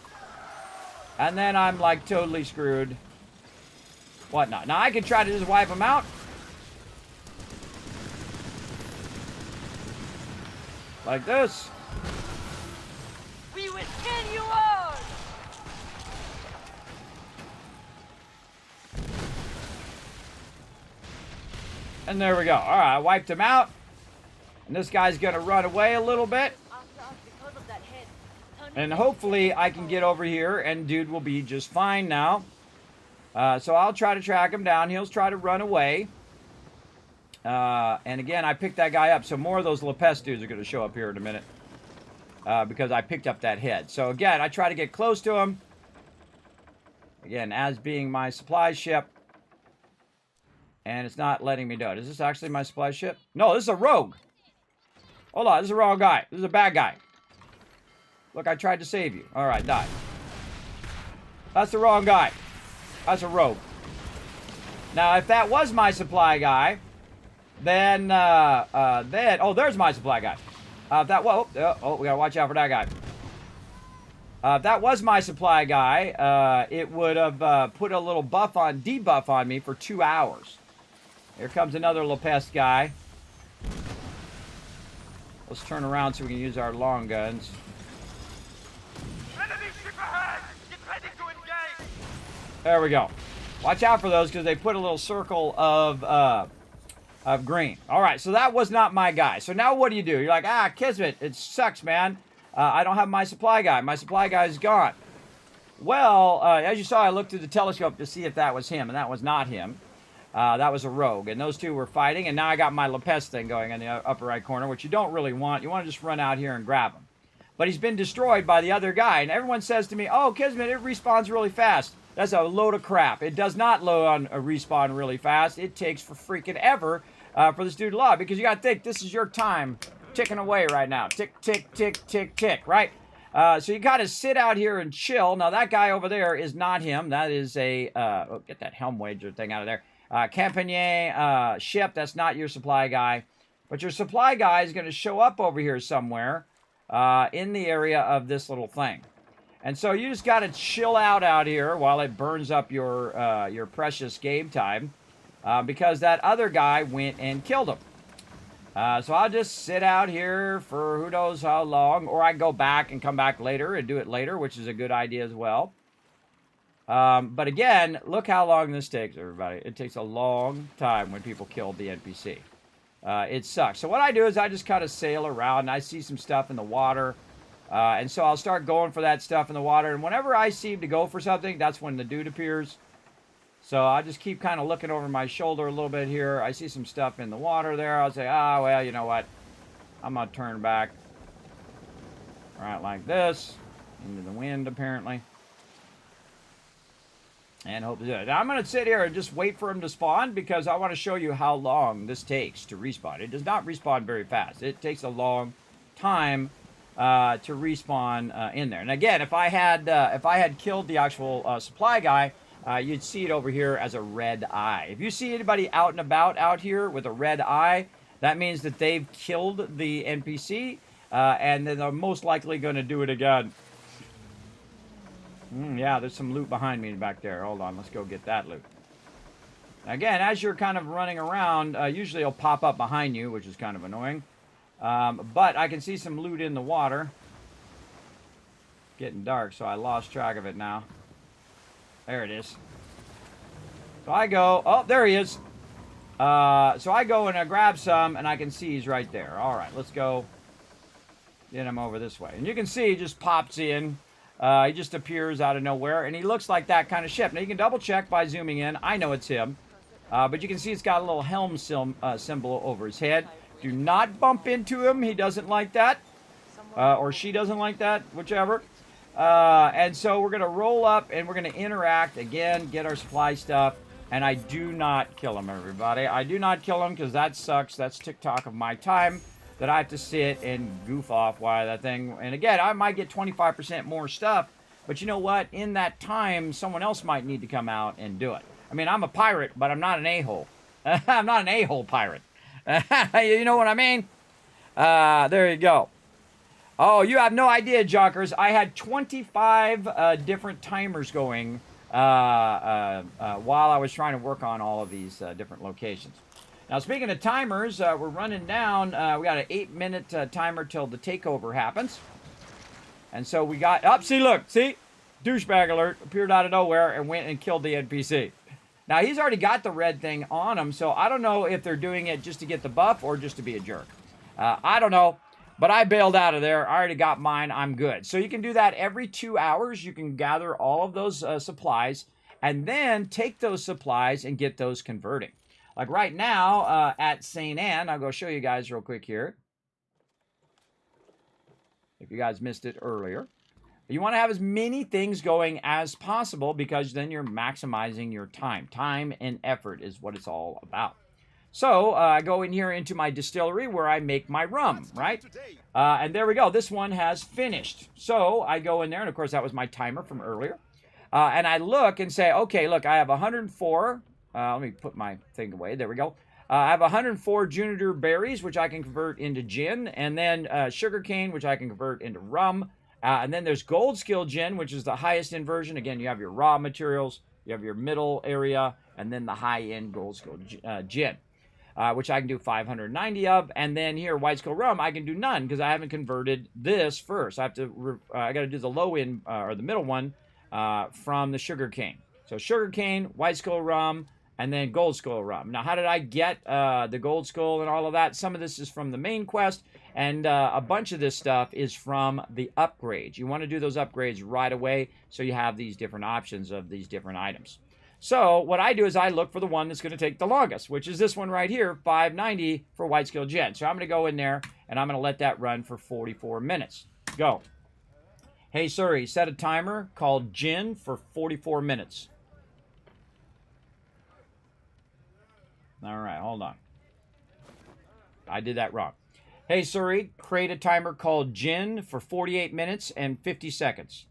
And then I'm, like, totally screwed. Whatnot. Now, I can try to just wipe him out. Like this. We will kill you all! And there we go. All right, I wiped him out. And this guy's going to run away a little bit. And hopefully I can get over here and dude will be just fine now. So I'll try to track him down. He'll try to run away. And again, I picked that guy up. So more of those Lopez dudes are going to show up here in a minute. Because I picked up that head. So again, I try to get close to him. Again, as being my supply ship. And it's not letting me do it. Is this actually my supply ship? No, this is a rogue. Hold on, this is the wrong guy. This is a bad guy. Look, I tried to save you. All right, die. That's the wrong guy. That's a rogue. Now, if that was my supply guy, then, oh, there's my supply guy. We gotta watch out for that guy. If that was my supply guy, it would have put a little debuff on me for 2 hours. Here comes another Lopez guy. Let's turn around so we can use our long guns. Enemy ship ahead! Get ready to engage! There we go. Watch out for those because they put a little circle of green. All right, so that was not my guy. So now what do? You're like, Kismet, it sucks, man. I don't have my supply guy. My supply guy is gone. Well, as you saw, I looked through the telescope to see if that was him, and that was not him. That was a rogue, and those two were fighting, and now I got my Lopez thing going in the upper right corner, which you don't really want. You want to just run out here and grab him. But he's been destroyed by the other guy, and everyone says to me, oh, Kismet, it respawns really fast. That's a load of crap. It does not load on a respawn really fast. It takes for freaking ever for this dude to log, because you got to think, this is your time ticking away right now. Tick, tick, tick, tick, tick, right? So you got to sit out here and chill. Now, that guy over there is not him. That is a, get that helm wager thing out of there. Campanier ship, that's not your supply guy. But your supply guy is going to show up over here somewhere in the area of this little thing. And so you just got to chill out here while it burns up your precious game time. Because that other guy went and killed him. So I'll just sit out here for who knows how long. Or I go back and come back later and do it later, which is a good idea as well. But again, look how long this takes, everybody. It takes a long time when people kill the NPC. It sucks. So what I do is I just kind of sail around and I see some stuff in the water. And so I'll start going for that stuff in the water. And whenever I seem to go for something, that's when the dude appears. So I just keep kind of looking over my shoulder a little bit here. I see some stuff in the water there. I'll say, well, you know what? I'm going to turn back. Right like this. Into the wind, apparently. And hope to do it. Now, I'm going to sit here and just wait for him to spawn because I want to show you how long this takes to respawn. It does not respawn very fast. It takes a long time to respawn in there. And again, if I had killed the actual supply guy, you'd see it over here as a red eye. If you see anybody out and about out here with a red eye, that means that they've killed the NPC, and then they're most likely going to do it again. Yeah, there's some loot behind me back there. Hold on, let's go get that loot. Again, as you're kind of running around, usually it'll pop up behind you, which is kind of annoying. But I can see some loot in the water. Getting dark, so I lost track of it now. There it is. So I go, oh, there he is. So I go and I grab some, and I can see he's right there. All right, let's go get him over this way. And you can see he just pops in. He just appears out of nowhere, and he looks like that kind of ship. Now, you can double check by zooming in. I know it's him. But you can see it's got a little helm symbol over his head. Do not bump into him. He doesn't like that. Or she doesn't like that, whichever. And so we're going to roll up and we're going to interact again, get our supply stuff. And I do not kill them, everybody. I do not kill them because that sucks. That's TikTok of my time that I have to sit and goof off while that thing. And again, I might get 25% more stuff. But you know what? In that time, someone else might need to come out and do it. I mean, I'm a pirate, but I'm not an a-hole. I'm not an a-hole pirate. You know what I mean? There you go. Oh, you have no idea, Jockers. I had 25 different timers going while I was trying to work on all of these different locations. Now, speaking of timers, we're running down. We got an 8-minute timer till the takeover happens. And so we got... Oh, see, look. See? Douchebag alert appeared out of nowhere and went and killed the NPC. Now, he's already got the red thing on him, so I don't know if they're doing it just to get the buff or just to be a jerk. I don't know. But I bailed out of there. I already got mine. I'm good. So you can do that every 2 hours. You can gather all of those supplies and then take those supplies and get those converting. Like right now at St. Anne, I'll go show you guys real quick here. If you guys missed it earlier. You want to have as many things going as possible because then you're maximizing your time. Time and effort is what it's all about. So I go in here into my distillery where I make my rum, right? And there we go. This one has finished. So I go in there, and of course that was my timer from earlier. And I look and say, okay, look, I have 104. Let me put my thing away. There we go. I have 104 juniper berries, which I can convert into gin, and then sugarcane, which I can convert into rum. And then there's gold skill gin, which is the highest in version. Again, you have your raw materials, you have your middle area, and then the high-end gold skill gin. Which I can do 590 of, and then here white skull rum I can do none because I haven't converted this first. I have to I got to do the low end or the middle one from the sugar cane. So sugar cane, white skull rum, and then gold skull rum. Now, how did I get the gold skull and all of that? Some of this is from the main quest, and a bunch of this stuff is from the upgrades. You want to do those upgrades right away so you have these different options of these different items. So what I do is I look for the one that's going to take the longest, which is this one right here, 590 for white skill gin. So I'm going to go in there and I'm going to let that run for 44 minutes. Go. Hey Siri, set a timer called gin for 44 minutes. All right, hold on. I did that wrong. Hey Siri, create a timer called gin for 48 minutes and 50 seconds.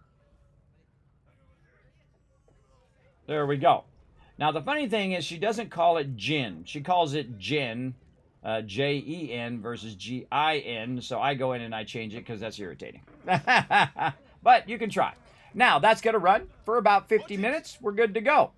There we go. Now, the funny thing is she doesn't call it gin. She calls it gin, J-E-N versus G-I-N. So I go in and I change it because that's irritating. But you can try. Now, that's going to run for about 50 minutes. We're good to go.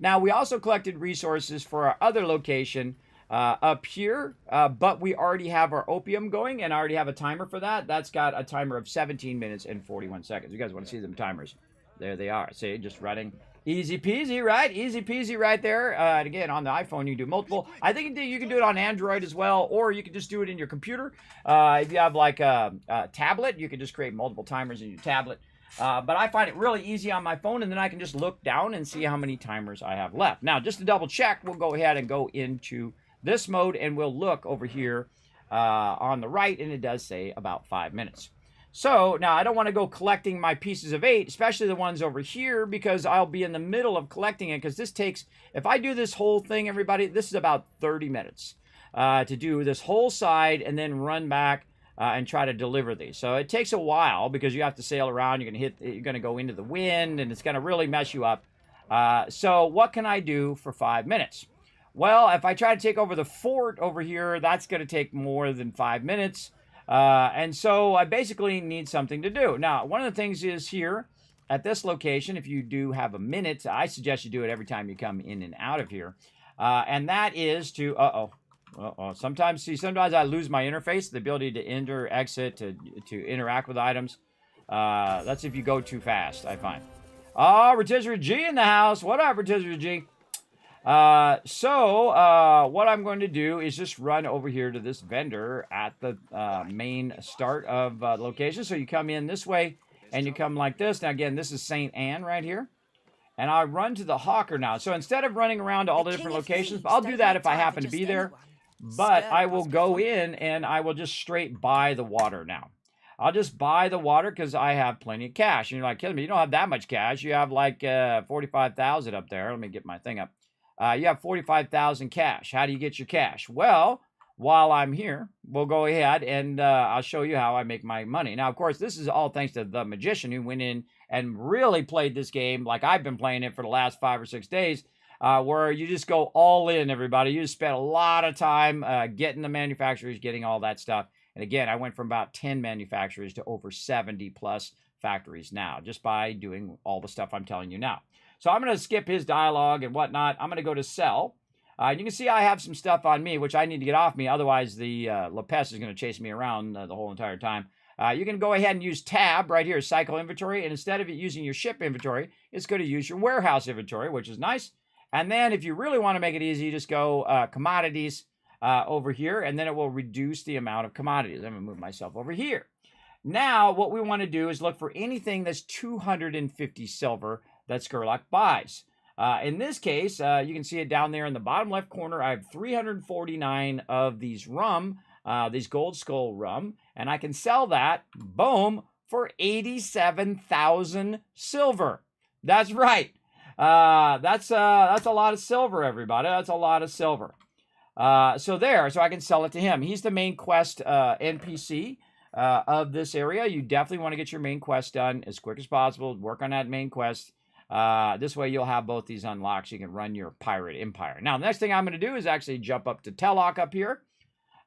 Now, we also collected resources for our other location up here. But we already have our opium going, and I already have a timer for that. That's got a timer of 17 minutes and 41 seconds. You guys want to see them timers? There they are. See, just running. Easy peasy, right? Easy peasy right there. And again, on the iPhone, you can do multiple. I think you can do it on Android as well, or you can just do it in your computer. If you have like a tablet, you can just create multiple timers in your tablet. But I find it really easy on my phone, and then I can just look down and see how many timers I have left. Now, just to double check, we'll go ahead and go into this mode, and we'll look over here on the right, and it does say about 5 minutes. So, now I don't want to go collecting my pieces of 8, especially the ones over here, because I'll be in the middle of collecting it, because this takes, if I do this whole thing, everybody, this is about 30 minutes to do this whole side and then run back and try to deliver these. So it takes a while, because you have to sail around, you're going to go into the wind, and it's going to really mess you up. So what can I do for 5 minutes? Well, if I try to take over the fort over here, that's going to take more than 5 minutes. And so I basically need something to do. Now, one of the things is here at this location, if you do have a minute, I suggest you do it every time you come in and out of here. And that is to, sometimes I lose my interface, the ability to enter, exit, to interact with items. That's if you go too fast, I find. Oh, Rotisserie G in the house. What up, Rotisserie G? What I'm going to do is just run over here to this vendor at the main start of the location. So you come in this way and you come like this. Now, again, this is St. Anne right here. And I run to the hawker now. So instead of running around to all the different locations, I'll do that if I happen to be there. But I will go in and I will just straight buy the water now. I'll just buy the water because I have plenty of cash. And you're like, Kismet, you don't have that much cash. You have like 45,000 up there. Let me get my thing up. You have 45,000 cash. How do you get your cash? Well, while I'm here, we'll go ahead and I'll show you how I make my money. Now, of course, this is all thanks to the magician who went in and really played this game like I've been playing it for the last 5 or 6 days, where you just go all in, everybody. You just spend a lot of time getting the manufacturers, getting all that stuff. And again, I went from about 10 manufacturers to over 70 plus factories now, just by doing all the stuff I'm telling you now. So I'm going to skip his dialogue and whatnot. I'm going to go to sell. You can see I have some stuff on me, which I need to get off me. Otherwise, the Lopez is going to chase me around the whole entire time. You can go ahead and use tab right here, cycle inventory. And instead of it using your ship inventory, it's going to use your warehouse inventory, which is nice. And then if you really want to make it easy, you just go commodities over here, and then it will reduce the amount of commodities. I'm going to move myself over here. Now, what we want to do is look for anything that's 250 silver that Skurlock buys. In this case, you can see it down there in the bottom left corner. I have 349 of these rum, these Gold Skull rum, and I can sell that, boom, for 87,000 silver. That's right. That's a lot of silver, everybody. That's a lot of silver. So I can sell it to him. He's the main quest NPC of this area. You definitely want to get your main quest done as quick as possible. Work on that main quest. This way you'll have both these unlocked so you can run your pirate empire. Now, the next thing I'm going to do is actually jump up to Tellock up here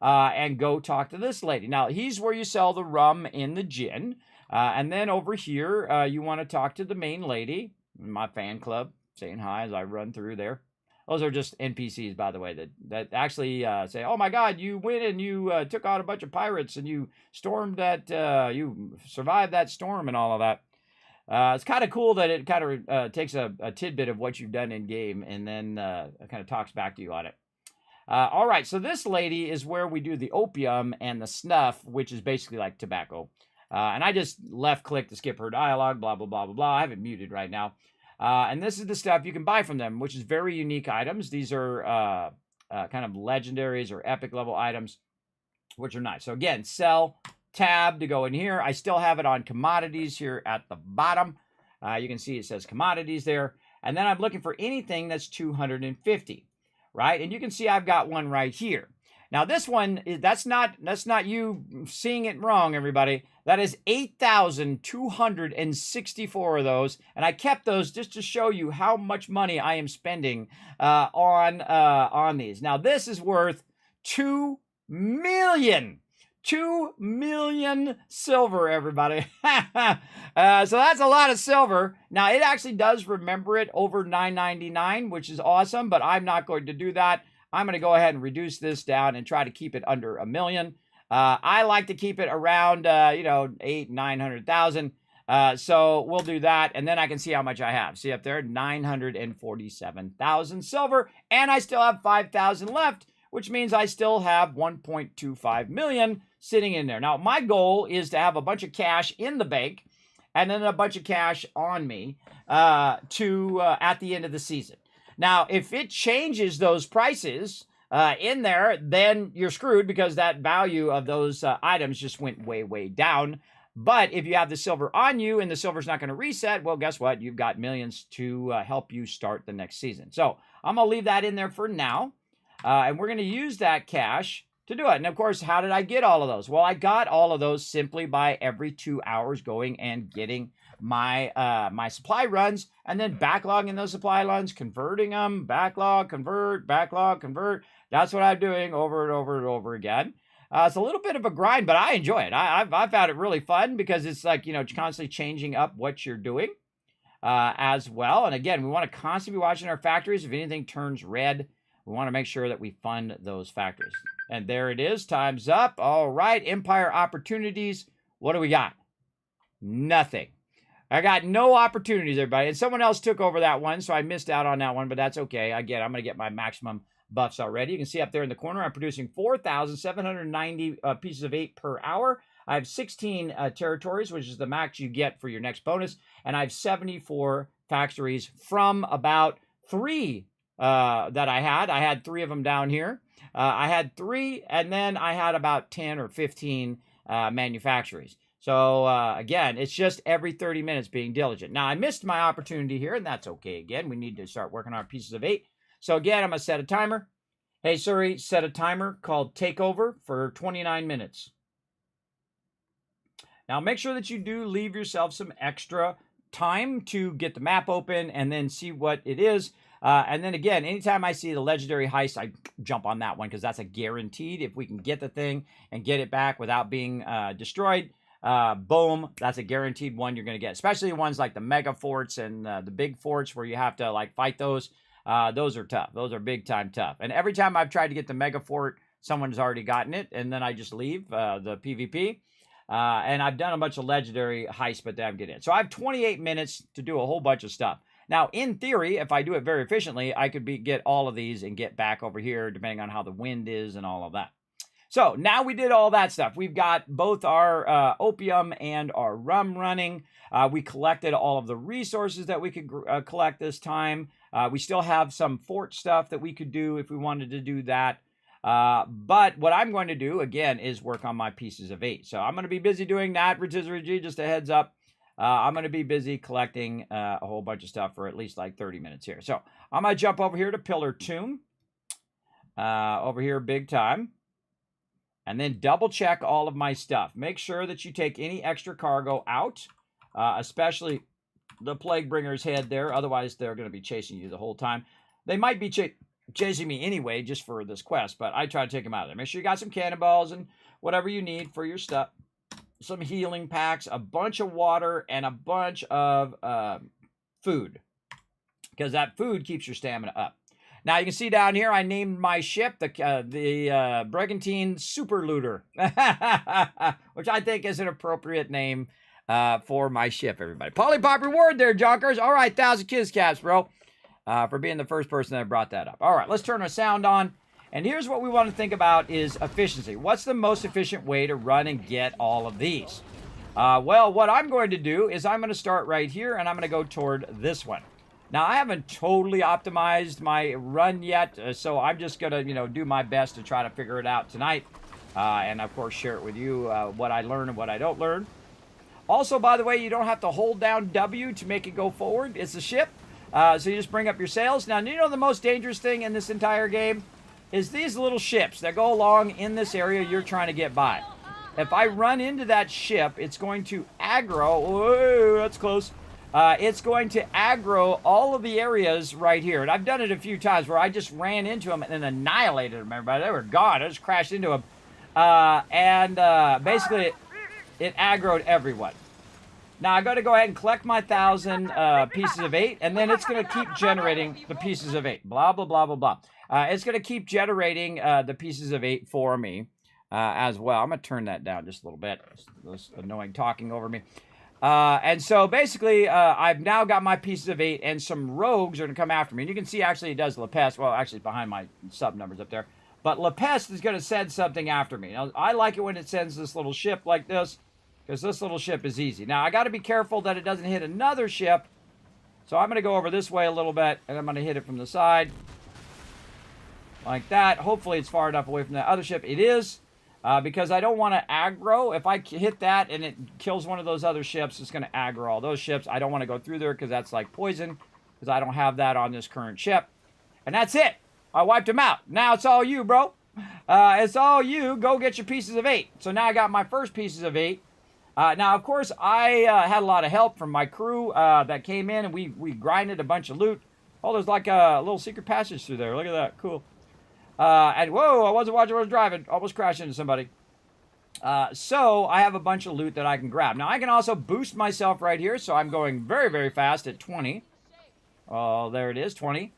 and go talk to this lady. Now, he's where you sell the rum and the gin. And then over here, you want to talk to the main lady, my fan club, saying hi as I run through there. Those are just NPCs, by the way, that actually say, oh my God, you went and you took out a bunch of pirates and you stormed that, you survived that storm and all of that. It's kind of cool that it kind of takes a tidbit of what you've done in game and then kind of talks back to you on it. All right, so this lady is where we do the opium and the snuff, which is basically like tobacco. And I just left click to skip her dialogue, blah, blah, blah, blah, blah. I have it muted right now. And this is the stuff you can buy from them, which is very unique items. These are kind of legendaries or epic level items, which are nice. So again, sell, tab to go in here. I still have it on commodities here at the bottom. You can see it says commodities there. And then I'm looking for anything that's 250, right? And you can see I've got one right here. Now this one, that's not you seeing it wrong, everybody. That is 8,264 of those. And I kept those just to show you how much money I am spending on these. Now this is worth 2 million. 2 million silver, everybody. So that's a lot of silver. Now, it actually does remember it over $9.99, which is awesome, but I'm not going to do that. I'm going to go ahead and reduce this down and try to keep it under $1 million. I like to keep it around, 900,000. So we'll do that, and then I can see how much I have. See up there, 947,000 silver, and I still have 5,000 left, which means I still have 1.25 million sitting in there. Now, my goal is to have a bunch of cash in the bank and then a bunch of cash on me at the end of the season. Now, if it changes those prices in there, then you're screwed because that value of those items just went way, way down. But if you have the silver on you and the silver's not going to reset, well, guess what? You've got millions to help you start the next season. So I'm going to leave that in there for now. And we're going to use that cash to do it. And of course, how did I get all of those? Well, I got all of those simply by every 2 hours going and getting my my supply runs and then backlogging those supply runs, converting them, backlog, convert, backlog, convert. That's what I'm doing over and over and over again. It's a little bit of a grind, but I enjoy it. I've found it really fun because it's like, constantly changing up what you're doing as well. And again, we want to constantly be watching our factories. If anything turns red, we want to make sure that we fund those factories. And there it is. Time's up. All right. Empire opportunities. What do we got? Nothing. I got no opportunities, everybody. And someone else took over that one, so I missed out on that one, but that's okay. Again, I'm going to get my maximum buffs already. You can see up there in the corner, I'm producing 4,790 pieces of 8 per hour. I have 16 territories, which is the max you get for your next bonus. And I have 74 factories from about 3 that I had. I had 3 of them down here. I had 3, and then I had about 10 or 15 manufactories. So, again, it's just every 30 minutes being diligent. Now, I missed my opportunity here, and that's okay. Again, we need to start working on our pieces of 8. So, again, I'm going to set a timer. Hey, Siri, set a timer called Takeover for 29 minutes. Now, make sure that you do leave yourself some extra time to get the map open and then see what it is. And then again, anytime I see the legendary heist, I jump on that one because that's a guaranteed. If we can get the thing and get it back without being destroyed, boom, that's a guaranteed one you're going to get. Especially ones like the mega forts and the big forts where you have to like fight those. Those are tough. Those are big time tough. And every time I've tried to get the mega fort, someone's already gotten it, and then I just leave the PvP. And I've done a bunch of legendary heists, but they haven't get in. So I have 28 minutes to do a whole bunch of stuff. Now, in theory, if I do it very efficiently, I could get all of these and get back over here, depending on how the wind is and all of that. So now we did all that stuff. We've got both our opium and our rum running. We collected all of the resources that we could collect this time. We still have some fort stuff that we could do if we wanted to do that. But what I'm going to do, again, is work on my pieces of 8. So I'm going to be busy doing that, Rotisserie G, just a heads up. I'm going to be busy collecting a whole bunch of stuff for at least like 30 minutes here. So I'm going to jump over here to Pillar Tomb. Over here, big time. And then double check all of my stuff. Make sure that you take any extra cargo out, especially the Plague Bringer's head there. Otherwise, they're going to be chasing you the whole time. They might be chasing me anyway, just for this quest, but I try to take them out of there. Make sure you got some cannonballs and whatever you need for your stuff. Some healing packs, a bunch of water, and a bunch of food. Because that food keeps your stamina up. Now, you can see down here, I named my ship the Brigantine Super Looter. Which I think is an appropriate name for my ship, everybody. Polypop reward there, Jonkers. All right, 1,000 kiss caps, bro. For being the first person that brought that up. All right, let's turn our sound on. And here's what we want to think about is efficiency. What's the most efficient way to run and get all of these? Well, what I'm going to do is I'm going to start right here, and I'm going to go toward this one. Now, I haven't totally optimized my run yet, so I'm just going to, do my best to try to figure it out tonight. And, of course, share it with you, what I learn and what I don't learn. Also, by the way, you don't have to hold down W to make it go forward. It's a ship. So you just bring up your sails. Now, you know the most dangerous thing in this entire game is these little ships that go along in this area you're trying to get by. If I run into that ship, it's going to aggro. Whoa, that's close. It's going to aggro all of the areas right here. And I've done it a few times where I just ran into them and annihilated them, everybody. They were gone. I just crashed into them. Basically, it aggroed everyone. Now, I got to go ahead and collect my 1,000 pieces of 8, and then it's going to keep generating the pieces of 8. Blah, blah, blah, blah, blah. It's going to keep generating the pieces of 8 for me as well. I'm going to turn that down just a little bit. This annoying talking over me. And so, basically, I've now got my pieces of 8, and some rogues are going to come after me. And you can see, actually, it does La Peste. Well, actually, it's behind my sub numbers up there. But La Peste is going to send something after me. Now, I like it when it sends this little ship like this, because this little ship is easy. Now, I got to be careful that it doesn't hit another ship. So I'm going to go over this way a little bit, and I'm going to hit it from the side. Like that. Hopefully, it's far enough away from that other ship. It is, because I don't want to aggro. If I hit that and it kills one of those other ships, it's going to aggro all those ships. I don't want to go through there because that's like poison, because I don't have that on this current ship. And that's it. I wiped them out. Now it's all you, bro. It's all you. Go get your pieces of 8. So now I got my first pieces of 8. Now, of course, I had a lot of help from my crew that came in, and we grinded a bunch of loot. Oh, there's like a little secret passage through there. Look at that. Cool. And whoa, I wasn't watching what I was driving. Almost crashed into somebody. So I have a bunch of loot that I can grab. Now, I can also boost myself right here, so I'm going very, very fast at 20. Oh, there it is, 20.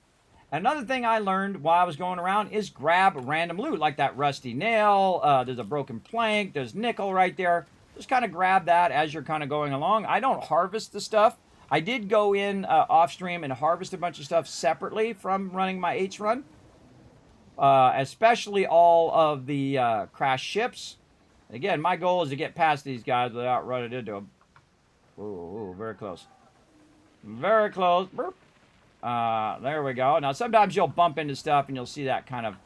Another thing I learned while I was going around is grab random loot, like that rusty nail. There's a broken plank. There's nickel right there. Just kind of grab that as you're kind of going along. I don't harvest the stuff. I did go in off stream and harvest a bunch of stuff separately from running my H run. Especially all of the crashed ships. Again, my goal is to get past these guys without running into them. Ooh, very close. Very close. Burp. There we go. Now, sometimes you'll bump into stuff and you'll see that kind of,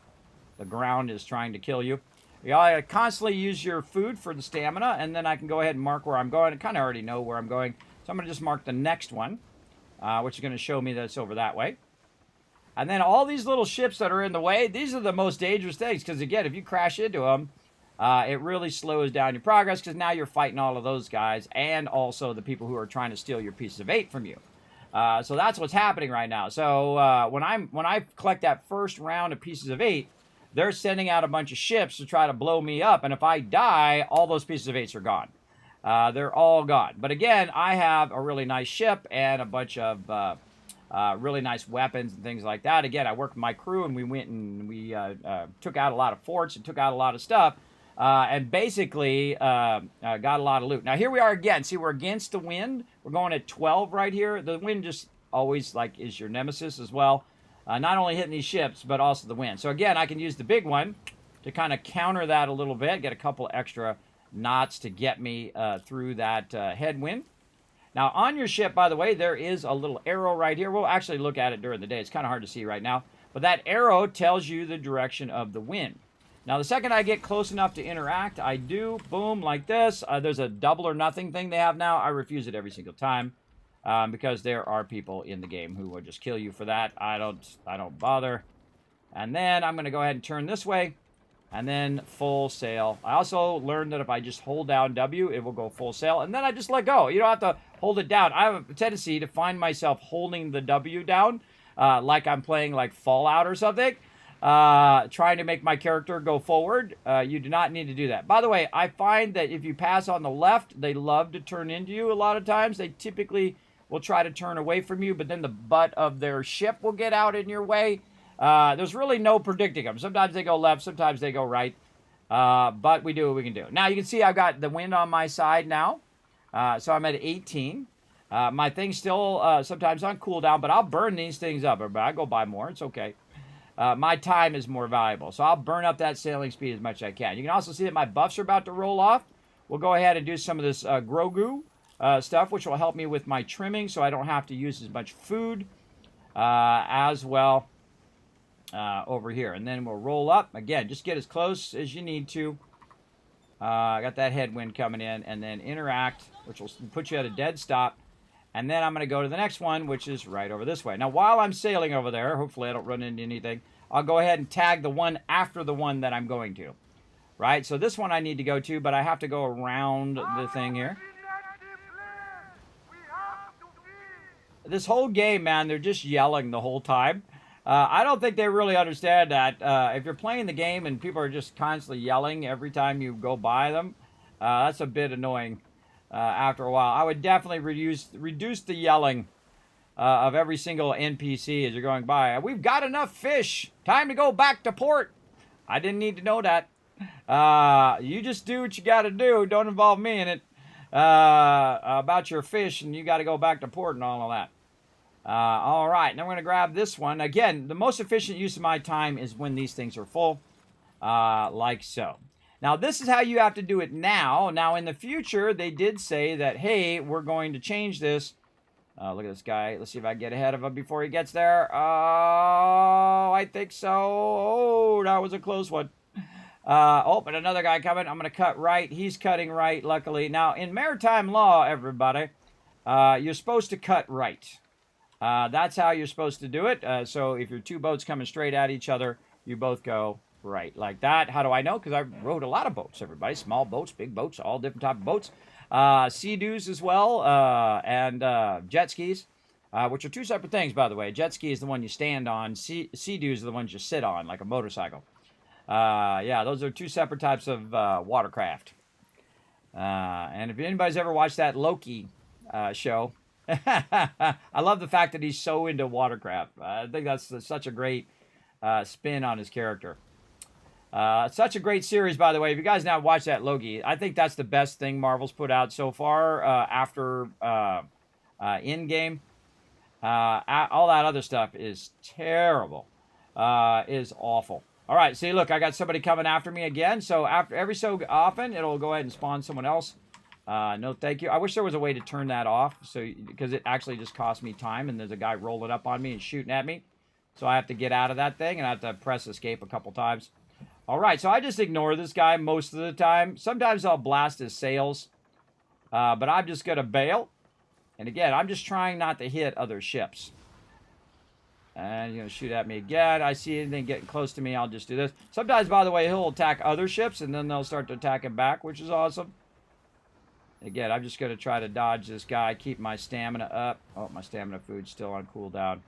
the ground is trying to kill you. You gotta constantly use your food for the stamina, and then I can go ahead and mark where I'm going. I kind of already know where I'm going, so I'm gonna just mark the next one, which is gonna show me that it's over that way. And then all these little ships that are in the way, these are the most dangerous things, because again, if you crash into them, it really slows down your progress, because now you're fighting all of those guys, and also the people who are trying to steal your pieces of 8 from you. So that's what's happening right now. So when I collect that first round of pieces of 8, they're sending out a bunch of ships to try to blow me up, and if I die, all those pieces of 8s are gone. They're all gone. But again, I have a really nice ship and a bunch of really nice weapons and things like that. Again, I worked with my crew, and we went and we took out a lot of forts and took out a lot of stuff, and basically got a lot of loot. Now here we are again. See, we're against the wind. We're going at 12 right here. The wind just always like is your nemesis as well. Not only hitting these ships, but also the wind. So again, I can use the big one to kind of counter that a little bit, get a couple extra knots to get me through that headwind. Now, on your ship, by the way, there is a little arrow right here. We'll actually look at it during the day. It's kind of hard to see right now. But that arrow tells you the direction of the wind. Now, the second I get close enough to interact, I do, boom, like this. There's a double or nothing thing they have now. I refuse it every single time because there are people in the game who will just kill you for that. I don't bother. And then I'm going to go ahead and turn this way. And then full sail. I also learned that if I just hold down W, it will go full sail. And then I just let go. You don't have to hold it down. I have a tendency to find myself holding the W down like I'm playing like Fallout or something. Trying to make my character go forward. You do not need to do that. By the way, I find that if you pass on the left, they love to turn into you a lot of times. They typically will try to turn away from you, but then the butt of their ship will get out in your way. There's really no predicting them. Sometimes they go left, sometimes they go right. But we do what we can do. Now, you can see I've got the wind on my side now. So I'm at 18. My thing's still sometimes on cooldown, but I'll burn these things up. I go buy more. It's okay. My time is more valuable. So I'll burn up that sailing speed as much as I can. You can also see that my buffs are about to roll off. We'll go ahead and do some of this Grogu stuff, which will help me with my trimming so I don't have to use as much food as well. Over here, and then we'll roll up again. Just get as close as you need to. I got that headwind coming in, and then interact, which will put you at a dead stop. And then I'm going to go to the next one, which is right over this way. Now, while I'm sailing over there, hopefully I don't run into anything. I'll go ahead and tag the one after the one that I'm going to. Right. So this one I need to go to, but I have to go around the thing here. This whole game, man, they're just yelling the whole time. I don't think they really understand that. If you're playing the game and people are just constantly yelling every time you go by them, that's a bit annoying after a while. I would definitely reduce the yelling of every single NPC as you're going by. We've got enough fish. Time to go back to port. I didn't need to know that. You just do what you got to do. Don't involve me in it about your fish, and you got to go back to port and all of that. All right, now we're going to grab this one. Again, the most efficient use of my time is when these things are full, like so. Now, this is how you have to do it now. Now, in the future, they did say that, hey, we're going to change this. Look at this guy. Let's see if I can get ahead of him before he gets there. Oh, I think so. Oh, that was a close one. Oh, but another guy coming. I'm going to cut right. He's cutting right, luckily. Now, in maritime law, everybody, you're supposed to cut right. That's how you're supposed to do it. So if your two boats coming straight at each other, you both go right like that. How do I know? Because I rode a lot of boats, everybody. Small boats, big boats, all different type of boats. Sea-doos as well, and jet skis, which are two separate things, by the way. Jet ski is the one you stand on. Sea-doos are the ones you sit on, like a motorcycle. Yeah, those are two separate types of watercraft. And if anybody's ever watched that Loki show, I love the fact that he's so into watercraft. I think that's such a great spin on his character. Such a great series, by the way. If you guys now watch that Loki, I think that's the best thing Marvel's put out so far after Endgame. All that other stuff is terrible, is awful. All right, see, look, I got somebody coming after me again. So after every so often, it'll go ahead and spawn someone else. No, thank you. I wish there was a way to turn that off, because it actually just costs me time, and there's a guy rolling up on me and shooting at me. So I have to get out of that thing, and I have to press escape a couple times. All right, so I just ignore this guy most of the time. Sometimes I'll blast his sails, but I'm just going to bail. And again, I'm just trying not to hit other ships. And he's going to shoot at me again. I see anything getting close to me, I'll just do this. Sometimes, by the way, he'll attack other ships, and then they'll start to attack him back, which is awesome. Again, I'm just going to try to dodge this guy, keep my stamina up. Oh, my stamina food's still on cooldown.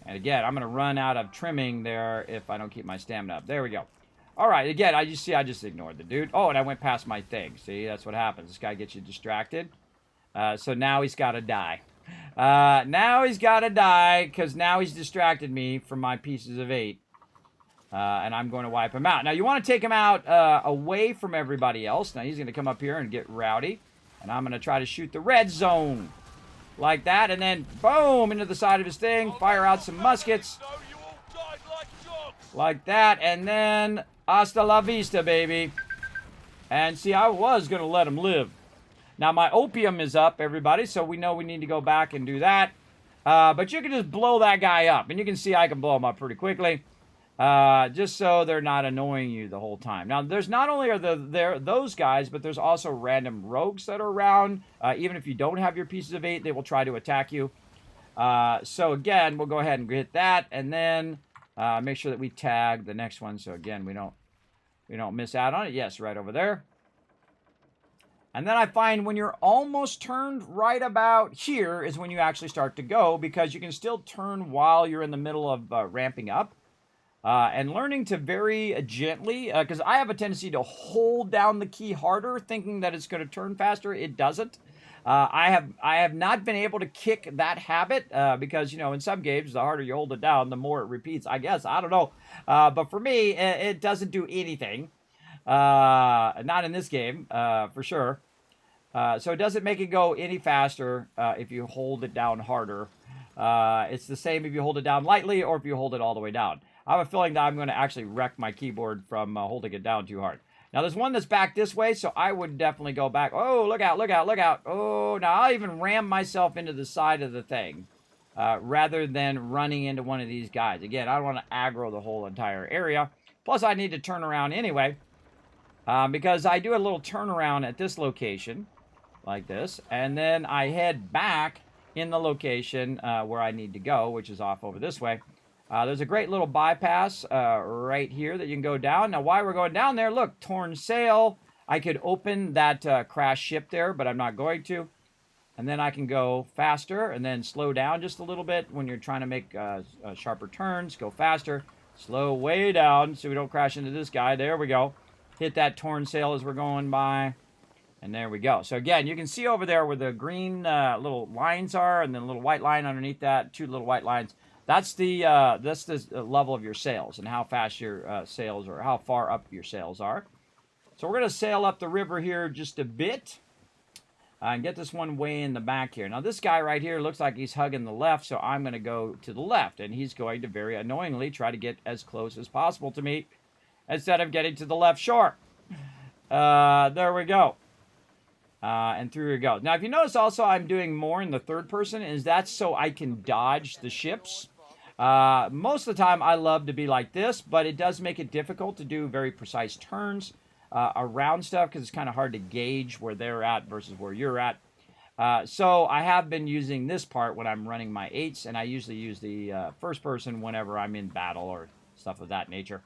And again, I'm going to run out of trimming there if I don't keep my stamina up. There we go. All right, again, I just ignored the dude. Oh, and I went past my thing. See, that's what happens. This guy gets you distracted. So now he's got to die. Now he's got to die because now he's distracted me from my pieces of 8. And I'm going to wipe him out. Now, you want to take him out away from everybody else. Now, he's going to come up here and get rowdy. And I'm going to try to shoot the red zone. Like that. And then, boom, into the side of his thing. Fire out some muskets. Like that. And then, hasta la vista, baby. And see, I was going to let him live. Now, my opium is up, everybody. So we know we need to go back and do that. But you can just blow that guy up. And you can see I can blow him up pretty quickly. Just so they're not annoying you the whole time. Now, there's not only are there those guys, but there's also random rogues that are around. Even if you don't have your pieces of 8, they will try to attack you. So again, we'll go ahead and hit that, and then make sure that we tag the next one. So again, we don't miss out on it. Yes, right over there. And then I find when you're almost turned right about here is when you actually start to go, because you can still turn while you're in the middle of ramping up. And learning to very gently, because I have a tendency to hold down the key harder, thinking that it's going to turn faster. It doesn't. I have not been able to kick that habit because, you know, in some games, the harder you hold it down, the more it repeats. I guess. I don't know. But for me, it doesn't do anything. Not in this game, for sure. So it doesn't make it go any faster if you hold it down harder. It's the same if you hold it down lightly or if you hold it all the way down. I have a feeling that I'm going to actually wreck my keyboard from holding it down too hard. Now, there's one that's back this way, so I would definitely go back. Oh, look out, look out, look out. Oh, now I'll even ram myself into the side of the thing rather than running into one of these guys. Again, I don't want to aggro the whole entire area. Plus, I need to turn around anyway because I do a little turnaround at this location like this, and then I head back in the location where I need to go, which is off over this way. There's a great little bypass right here that you can go down. Now, while we're going down there, look, torn sail. I could open that crash ship there, but I'm not going to. And then I can go faster and then slow down just a little bit when you're trying to make sharper turns. Go faster, slow way down so we don't crash into this guy. There we go. Hit that torn sail as we're going by. And there we go. So again, you can see over there where the green little lines are and then a little white line underneath that, 2 little white lines. That's the level of your sails and how fast your sails or how far up your sails are. So we're going to sail up the river here just a bit and get this one way in the back here. Now this guy right here looks like he's hugging the left, so I'm going to go to the left. And he's going to very annoyingly try to get as close as possible to me instead of getting to the left shore. There we go. And through we go. Now if you notice also I'm doing more in the third person, is that's so I can dodge the ships. Most of the time I love to be like this, but it does make it difficult to do very precise turns around stuff because it's kind of hard to gauge where they're at versus where you're at. So I have been using this part when I'm running my 8s, and I usually use the first person whenever I'm in battle or stuff of that nature.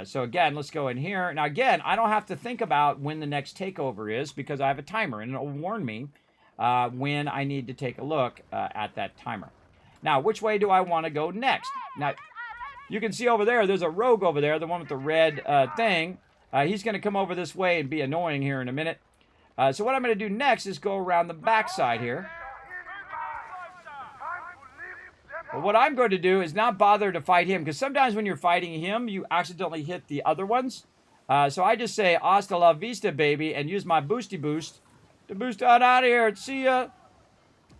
So again, let's go in here. Now again, I don't have to think about when the next takeover is because I have a timer, and it'll warn me when I need to take a look at that timer. Now, which way do I want to go next? Now, you can see over there, there's a rogue over there, the one with the red thing. He's going to come over this way and be annoying here in a minute. So what I'm going to do next is go around the backside here. But what I'm going to do is not bother to fight him, because sometimes when you're fighting him, you accidentally hit the other ones. So I just say, hasta la vista, baby, and use my boosty boost to boost on out of here. See ya.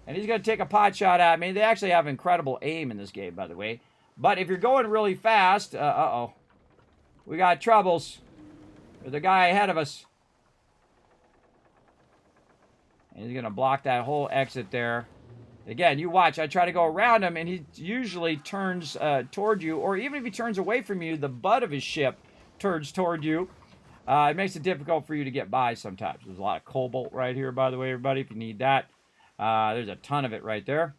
And he's going to take a pot shot at me. They actually have incredible aim in this game, by the way. But if you're going really fast, uh-oh. We got troubles. There's a guy ahead of us. And he's going to block that whole exit there. Again, you watch. I try to go around him, and he usually turns toward you. Or even if he turns away from you, the butt of his ship turns toward you. It makes it difficult for you to get by sometimes. There's a lot of cobalt right here, by the way, everybody, if you need that. There's a ton of it right there.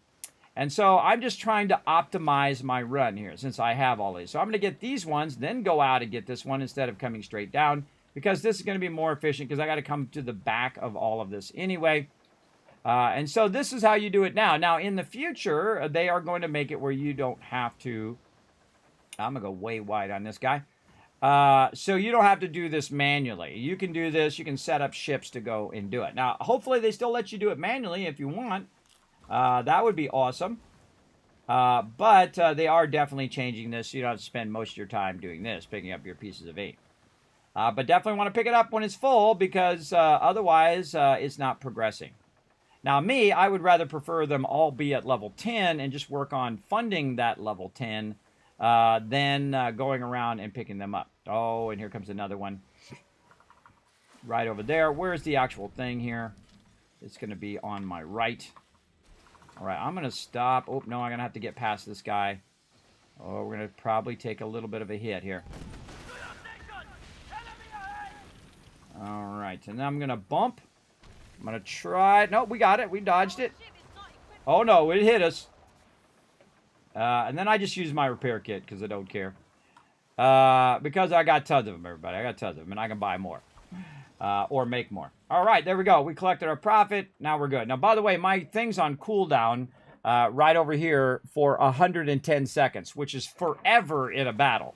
And so I'm just trying to optimize my run here since I have all these. So I'm going to get these ones, then go out and get this one instead of coming straight down, because this is going to be more efficient because I got to come to the back of all of this anyway. And so this is how you do it now. Now, in the future, they are going to make it where you don't have to... I'm going to go way wide on this guy. So you don't have to do this manually. You can do this. You can set up ships to go and do it. Now, hopefully they still let you do it manually if you want. That would be awesome. But they are definitely changing this. So you don't have to spend most of your time doing this, picking up your pieces of 8. But definitely want to pick it up when it's full because otherwise it's not progressing. Now, me, I would rather prefer them all be at level 10 and just work on funding that level 10 than going around and picking them up. Oh, and here comes another one. Right over there. Where's the actual thing here? It's going to be on my right. All right, I'm going to stop. Oh, no, I'm going to have to get past this guy. Oh, we're going to probably take a little bit of a hit here. All right, and then I'm going to bump. I'm going to try. Nope, we got it. We dodged it. Oh, no, it hit us. And then I just use my repair kit because I don't care. Because I got tons of them, everybody. I got tons of them, and I can buy more. Or make more. All right, there we go. We collected our profit. Now we're good. Now, by the way, my thing's on cooldown right over here for 110 seconds, which is forever in a battle.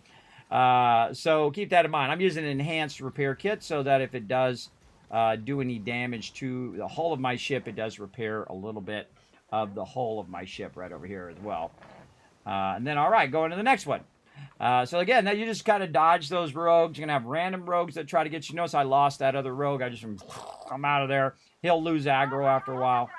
So keep that in mind. I'm using an enhanced repair kit so that if it does do any damage to the hull of my ship, it does repair a little bit of the hull of my ship right over here as well. And then, all right, going to the next one. So again, now you just kind of dodge those rogues. You're going to have random rogues that try to get you. Notice I lost that other rogue. I'm out of there. He'll lose aggro after a while.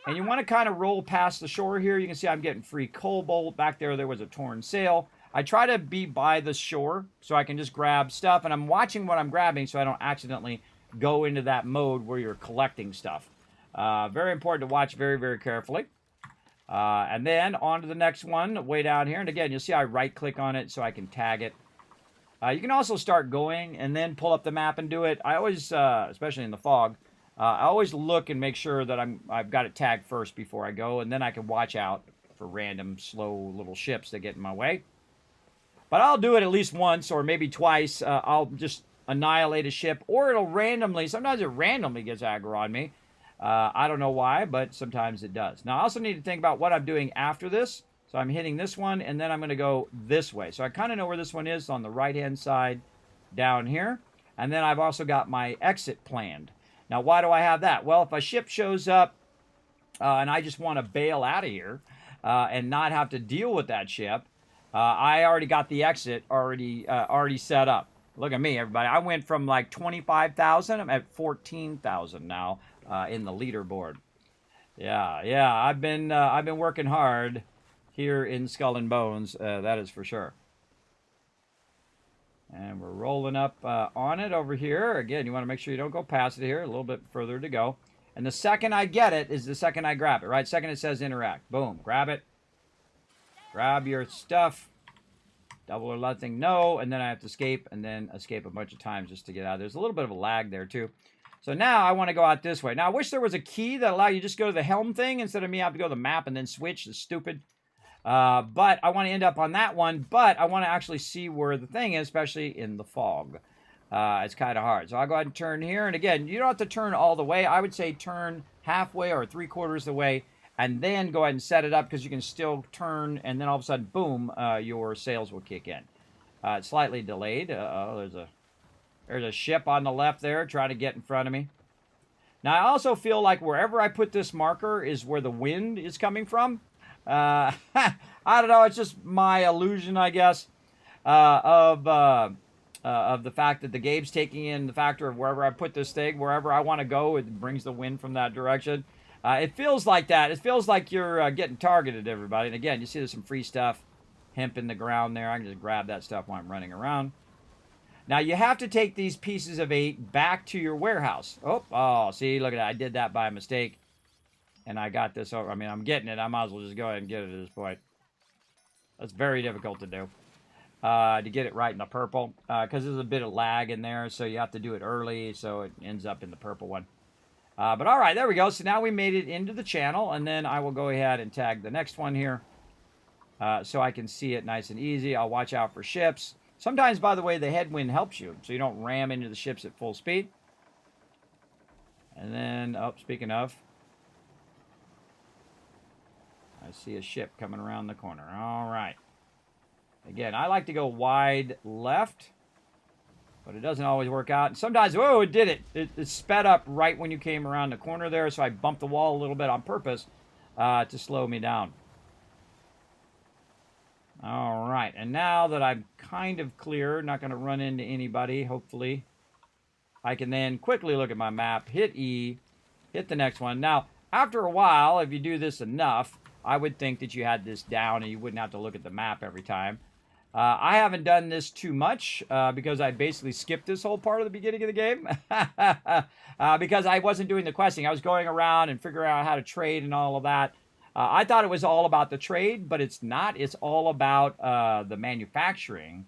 And you want to kind of roll past the shore here. You can see I'm getting free cobalt. Back there was a torn sail. I try to be by the shore so I can just grab stuff. And I'm watching what I'm grabbing so I don't accidentally go into that mode where you're collecting stuff. Very important to watch very, very carefully. And then on to the next one, way down here. And again, you'll see I right-click on it so I can tag it. You can also start going and then pull up the map and do it. I always, especially in the fog, I always look and make sure that I've got it tagged first before I go. And then I can watch out for random, slow little ships that get in my way. But I'll do it at least once or maybe twice. I'll just annihilate a ship. Or it'll randomly, sometimes it randomly gets aggro on me. I don't know why, but sometimes it does. Now, I also need to think about what I'm doing after this. So I'm hitting this one, and then I'm going to go this way. So I kind of know where this one is on the right-hand side down here. And then I've also got my exit planned. Now, why do I have that? Well, if a ship shows up and I just want to bail out of here and not have to deal with that ship, I already got the exit already set up. Look at me, everybody. I went from like 25,000. I'm at 14,000 now. In the leaderboard. Yeah, I've been working hard here in Skull and Bones, that is for sure. And we're rolling up on it over here. Again, you want to make sure you don't go past it here. A little bit further to go. And the second I get it is the second I grab it, right? Second it says interact. Boom, grab it. Grab your stuff. Double or nothing, no. And then I have to escape and then escape a bunch of times just to get out. There's a little bit of a lag there too. So now I want to go out this way. Now, I wish there was a key that allowed you to just go to the helm thing instead of me having to go to the map and then switch. It's stupid. But I want to end up on that one. But I want to actually see where the thing is, especially in the fog. It's kind of hard. So I'll go ahead and turn here. And again, you don't have to turn all the way. I would say turn halfway or 3/4 the way. And then go ahead and set it up because you can still turn. And then all of a sudden, boom, your sails will kick in. It's slightly delayed. There's a ship on the left there trying to get in front of me. Now, I also feel like wherever I put this marker is where the wind is coming from. I don't know. It's just my illusion, I guess, of the fact that the game's taking in the factor of wherever I put this thing, wherever I want to go, it brings the wind from that direction. It feels like that. It feels like you're getting targeted, everybody. And again, you see there's some free stuff. Hemp in the ground there. I can just grab that stuff while I'm running around. Now, you have to take these pieces of 8 back to your warehouse. Oh, see, look at that. I did that by mistake. And I got this over. I mean, I'm getting it. I might as well just go ahead and get it at this point. That's very difficult to do. To get it right in the purple. Because there's a bit of lag in there, so you have to do it early, so it ends up in the purple one. But all right, there we go. So now we made it into the channel, and then I will go ahead and tag the next one here. So I can see it nice and easy. I'll watch out for ships. Sometimes, by the way, the headwind helps you, so you don't ram into the ships at full speed. And then, oh, speaking of, I see a ship coming around the corner. All right. Again, I like to go wide left, but it doesn't always work out. And sometimes, oh, it did it. It sped up right when you came around the corner there, so I bumped the wall a little bit on purpose to slow me down. All right, and now that I'm kind of clear, not going to run into anybody, hopefully, I can then quickly look at my map, hit E, hit the next one. Now, after a while, if you do this enough, I would think that you had this down and you wouldn't have to look at the map every time. I haven't done this too much because I basically skipped this whole part of the beginning of the game because I wasn't doing the questing. I was going around and figuring out how to trade and all of that. I thought it was all about the trade, but it's not. It's all about the manufacturing,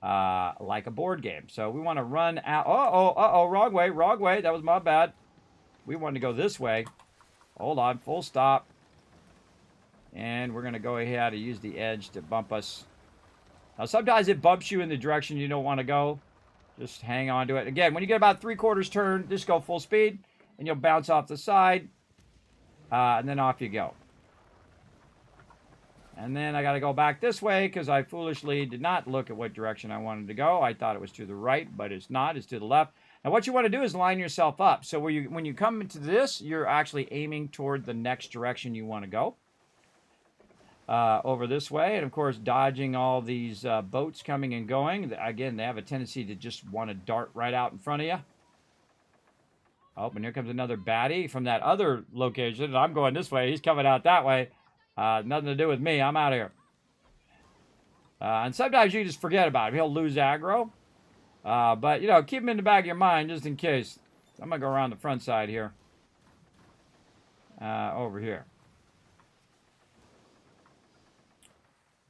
like a board game. So we want to run out. Uh-oh, wrong way. That was my bad. We wanted to go this way. Hold on, full stop. And we're going to go ahead and use the edge to bump us. Now, sometimes it bumps you in the direction you don't want to go. Just hang on to it. Again, when you get about 3/4 turn, just go full speed, and you'll bounce off the side, and then off you go. And then I got to go back this way because I foolishly did not look at what direction I wanted to go. I thought it was to the right, but it's not. It's to the left. Now, what you want to do is line yourself up. So when you come into this, you're actually aiming toward the next direction you want to go. Over this way, and of course dodging all these boats coming and going. Again, they have a tendency to just want to dart right out in front of you. Oh, and here comes another baddie from that other location, and I'm going this way. He's coming out that way. Nothing to do with me. I'm out of here. And sometimes you just forget about him. He'll lose aggro. But, you know, keep him in the back of your mind just in case. I'm going to go around the front side here. Over here.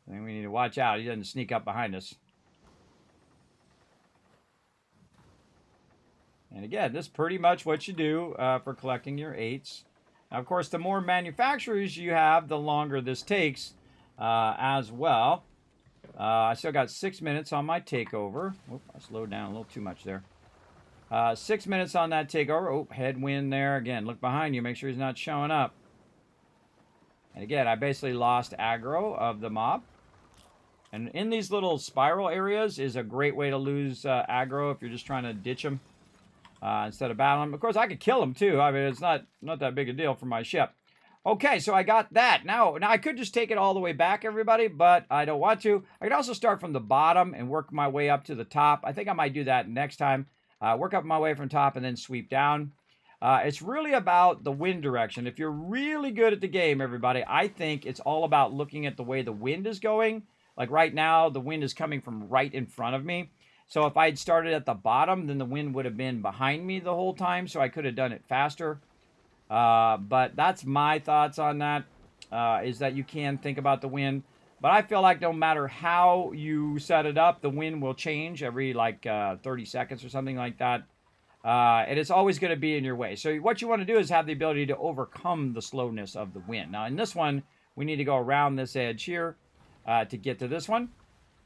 I think we need to watch out. He doesn't sneak up behind us. And again, this is pretty much what you do for collecting your 8s. Now, of course, the more manufacturers you have, the longer this takes as well. I still got 6 minutes on my takeover. Oop, I slowed down a little too much there. 6 minutes on that takeover. Oh, headwind there. Again, look behind you. Make sure he's not showing up. And again, I basically lost aggro of the mob. And in these little spiral areas is a great way to lose aggro if you're just trying to ditch them instead of battling them. Of course, I could kill them too. I mean, it's not that big a deal for my ship. Okay, so I got that. Now I could just take it all the way back, everybody, but I don't want to. I could also start from the bottom and work my way up to the top. I think I might do that next time. Work up my way from top and then sweep down. It's really about the wind direction. If you're really good at the game, everybody, I think it's all about looking at the way the wind is going. Like right now, the wind is coming from right in front of me. So if I had started at the bottom, then the wind would have been behind me the whole time, so I could have done it faster. But that's my thoughts on that, is that you can think about the wind. But I feel like no matter how you set it up, the wind will change every like 30 seconds or something like that. And it's always going to be in your way. So what you want to do is have the ability to overcome the slowness of the wind. Now in this one, we need to go around this edge here to get to this one.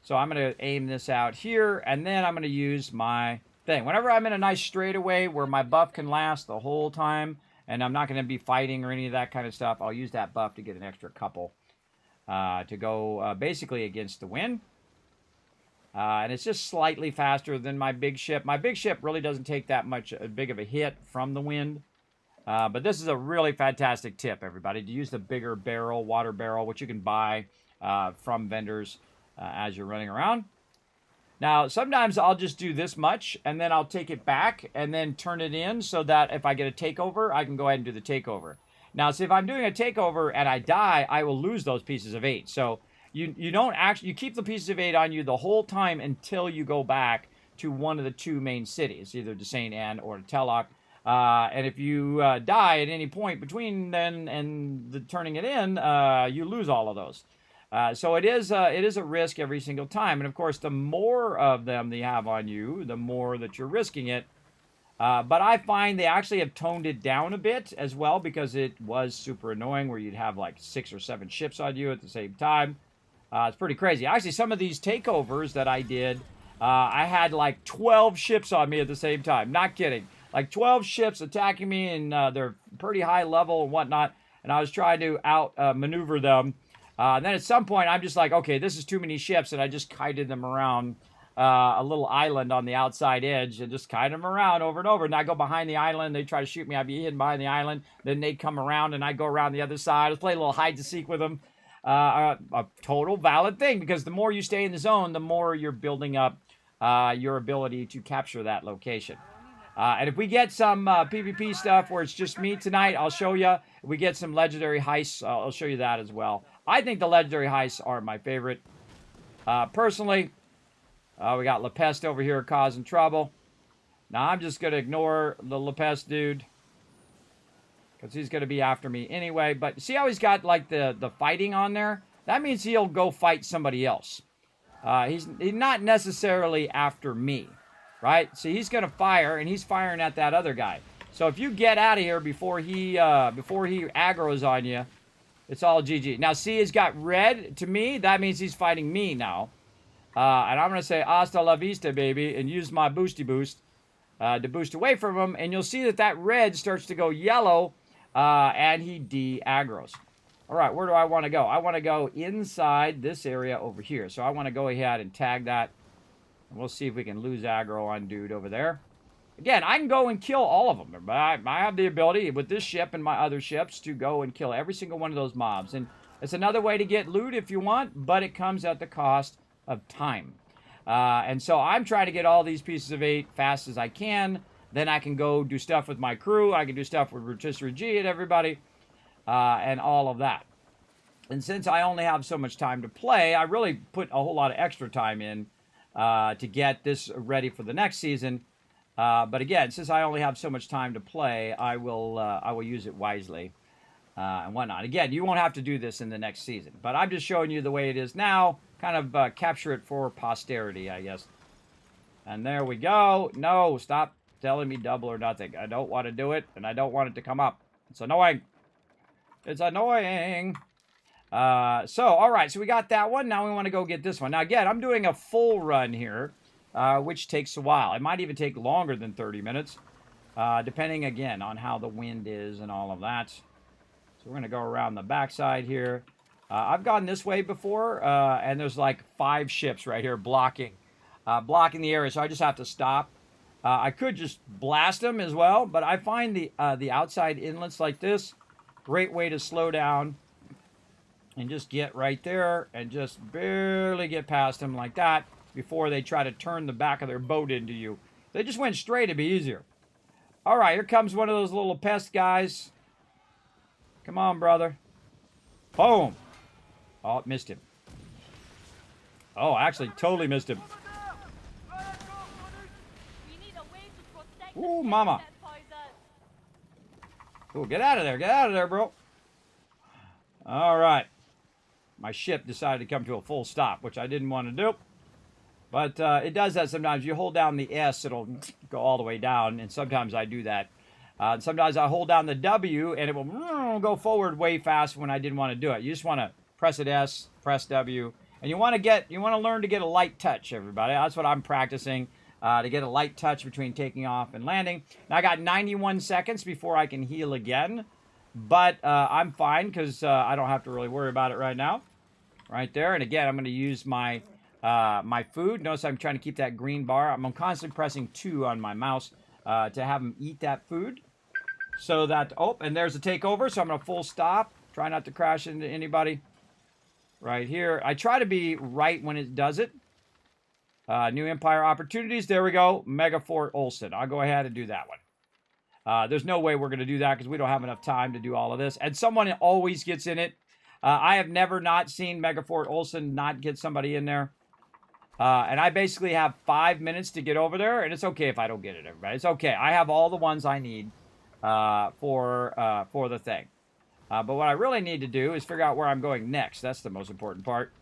So I'm going to aim this out here, and then I'm going to use my thing. Whenever I'm in a nice straightaway where my buff can last the whole time, and I'm not going to be fighting or any of that kind of stuff, I'll use that buff to get an extra couple to go basically against the wind. And it's just slightly faster than my big ship. My big ship really doesn't take that much big of a hit from the wind. But this is a really fantastic tip, everybody, to use the bigger barrel, water barrel, which you can buy from vendors as you're running around. Now, sometimes I'll just do this much, and then I'll take it back and then turn it in so that if I get a takeover, I can go ahead and do the takeover. Now, see, if I'm doing a takeover and I die, I will lose those pieces of 8. So you don't actually, you keep the pieces of 8 on you the whole time until you go back to one of the 2 main cities, either to St. Anne or to Telloc. And if you die at any point between then and the turning it in, you lose all of those. So it is a risk every single time. And of course, the more of them they have on you, the more that you're risking it. But I find they actually have toned it down a bit as well, because it was super annoying where you'd have like 6 or 7 ships on you at the same time. It's pretty crazy. Actually, some of these takeovers that I did, I had like 12 ships on me at the same time. Not kidding. Like 12 ships attacking me, and they're pretty high level and whatnot. And I was trying to maneuver them. And then at some point, I'm just like, okay, this is too many ships. And I just kited them around a little island on the outside edge and just kite them around over and over. And I go behind the island. They try to shoot me. I'd be hidden behind the island. Then they'd come around and I'd go around the other side. I'd play a little hide and seek with them. A total valid thing, because the more you stay in the zone, the more you're building up your ability to capture that location. And if we get some PvP stuff where it's just me tonight, I'll show you. If we get some legendary heists, I'll show you that as well. I think the legendary heists are my favorite. Personally, we got La Peste over here causing trouble. Now, I'm just going to ignore the La Peste dude, because he's going to be after me anyway. But see how he's got like the fighting on there? That means he'll go fight somebody else. He's not necessarily after me. Right? See, he's going to fire, and he's firing at that other guy. So if you get out of here before he aggroes on you, it's all GG. Now, see, he's got red to me. That means he's fighting me now. And I'm going to say hasta la vista, baby, and use my boosty boost to boost away from him. And you'll see that that red starts to go yellow, and he de-aggros. All right, where do I want to go? I want to go inside this area over here. So I want to go ahead and tag that. We'll see if we can lose aggro on dude over there. Again, I can go and kill all of them. But I have the ability with this ship and my other ships to go and kill every single one of those mobs. And it's another way to get loot if you want, but it comes at the cost of time. And so I'm trying to get all these pieces of 8 fast as I can. Then I can go do stuff with my crew. I can do stuff with Rotisserie G and everybody. And all of that. And since I only have so much time to play, I really put a whole lot of extra time in to get this ready for the next season. But again, since I only have so much time to play, I will use it wisely and whatnot. Again, you won't have to do this in the next season, but I'm just showing you the way it is now. Kind of capture it for posterity, I guess. And there we go. No, stop telling me double or nothing. I don't want to do it, and I don't want it to come up. It's annoying. It's annoying. All right, so we got that one. Now we want to go get this one. Now, again, I'm doing a full run here, which takes a while. It might even take longer than 30 minutes, depending, again, on how the wind is and all of that. So we're going to go around the backside here. I've gone this way before, and there's like 5 ships right here blocking the area, so I just have to stop. I could just blast them as well, but I find the outside inlets like this, great way to slow down. And just get right there and just barely get past them like that before they try to turn the back of their boat into you. If they just went straight, it'd be easier. All right, here comes one of those little pest guys. Come on, brother. Boom. Oh, missed him. Oh, actually, totally missed him. Ooh, mama. Ooh, get out of there. Get out of there, bro. All right. My ship decided to come to a full stop, which I didn't want to do. But it does that sometimes. You hold down the S, it'll go all the way down. And sometimes I do that. Sometimes I hold down the W, and it will go forward way fast when I didn't want to do it. You just want to press it S, press W. And you want to learn to get a light touch, everybody. That's what I'm practicing, to get a light touch between taking off and landing. Now, I got 91 seconds before I can heal again. But I'm fine because I don't have to really worry about it right now. Right there. And again, I'm going to use my my food. Notice I'm trying to keep that green bar. I'm constantly pressing 2 on my mouse to have them eat that food. So that, oh, and there's a takeover. So I'm going to full stop. Try not to crash into anybody. Right here. I try to be right when it does it. New Empire opportunities. There we go. Mega Fort Olsen. I'll go ahead and do that one. There's no way we're going to do that because we don't have enough time to do all of this. And someone always gets in it. I have never not seen Megafort Olsen not get somebody in there. And I basically have 5 minutes to get over there, and it's okay if I don't get it, everybody. It's okay. I have all the ones I need for the thing. But what I really need to do is figure out where I'm going next. That's the most important part.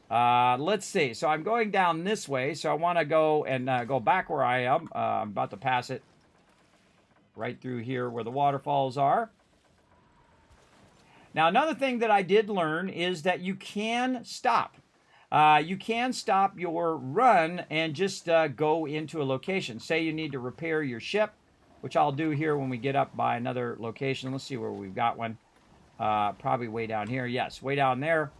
Let's see. So I'm going down this way, so I want to go and go back where I am. I'm about to pass it right through here where the waterfalls are. Now, another thing that I did learn is that you can stop. You can stop your run and just go into a location. Say you need to repair your ship, which I'll do here when we get up by another location. Let's see where we've got one. Probably way down here. Yes, way down there.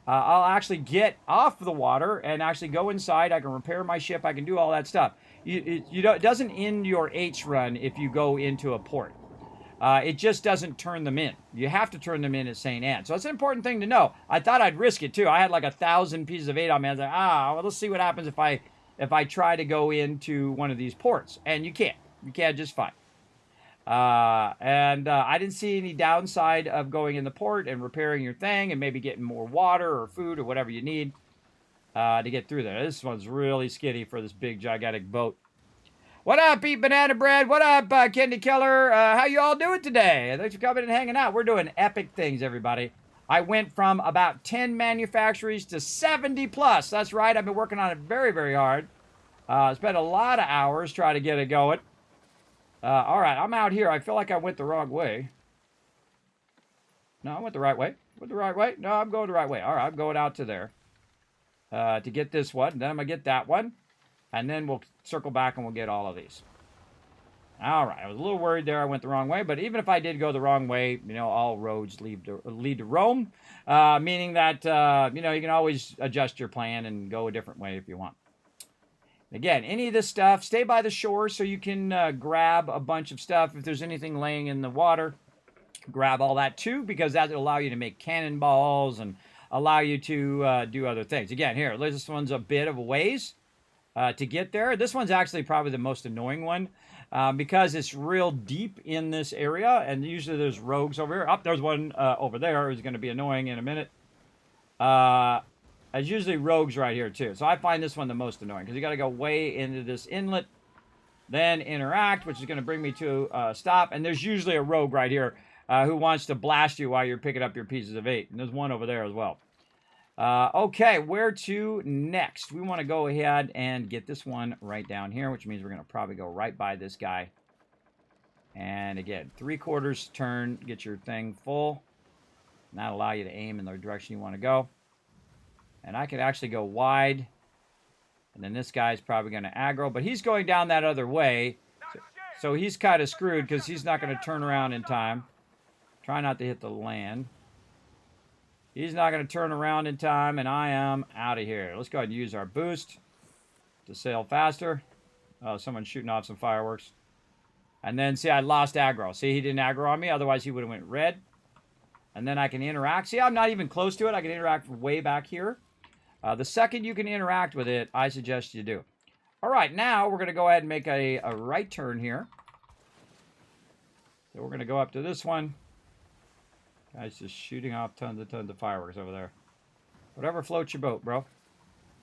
I'll actually get off the water and actually go inside. I can repair my ship. I can do all that stuff. It doesn't end your H run if you go into a port. It just doesn't turn them in. You have to turn them in at St. Anne. So it's an important thing to know. I thought I'd risk it too. I had like 1,000 pieces of 8 on me. I was like, well, let's see what happens if I try to go into one of these ports. And you can't. You can't just fine. I didn't see any downside of going in the port and repairing your thing and maybe getting more water or food or whatever you need to get through there. This one's really skitty for this big, gigantic boat. What up, Eat Banana Bread? What up, Candy Killer? How you all doing today? Thanks for coming and hanging out. We're doing epic things, everybody. I went from about 10 manufactories to 70 plus. That's right. I've been working on it very, very hard. Spent a lot of hours trying to get it going. All right, I'm out here. I feel like I went the wrong way. No, I went the right way. Went the right way? No, I'm going the right way. All right, I'm going out to there to get this one. Then I'm going to get that one. And then we'll circle back and we'll get all of these. All right, I was a little worried there I went the wrong way. But even if I did go the wrong way, you know, all roads lead to Rome. Meaning that, you know, you can always adjust your plan and go a different way if you want. Again, any of this stuff, stay by the shore so you can grab a bunch of stuff. If there's anything laying in the water, grab all that too, because that will allow you to make cannonballs and allow you to do other things. Again, here, this one's a bit of a ways to get there. This one's actually probably the most annoying one because it's real deep in this area, and usually there's rogues over here. There's one over there who's going to be annoying in a minute. There's usually rogues right here, too. So I find this one the most annoying, because you got to go way into this inlet, then interact, which is going to bring me to a stop. And there's usually a rogue right here who wants to blast you while you're picking up your pieces of 8. And there's one over there as well. Okay, where to next? We want to go ahead and get this one right down here, which means we're going to probably go right by this guy. And again, 3/4 turn, get your thing full. And that'll allow you to aim in the direction you want to go. And I could actually go wide. And then this guy's probably going to aggro. But he's going down that other way. So he's kind of screwed because he's not going to turn around in time. Try not to hit the land. He's not going to turn around in time. And I am out of here. Let's go ahead and use our boost to sail faster. Oh, someone's shooting off some fireworks. And then, see, I lost aggro. See, he didn't aggro on me. Otherwise, he would have went red. And then I can interact. See, I'm not even close to it. I can interact from way back here. The second you can interact with it, I suggest you do. All right, now we're going to go ahead and make a right turn here. So we're going to go up to this one. Guy's just shooting off tons of fireworks over there. Whatever floats your boat, bro.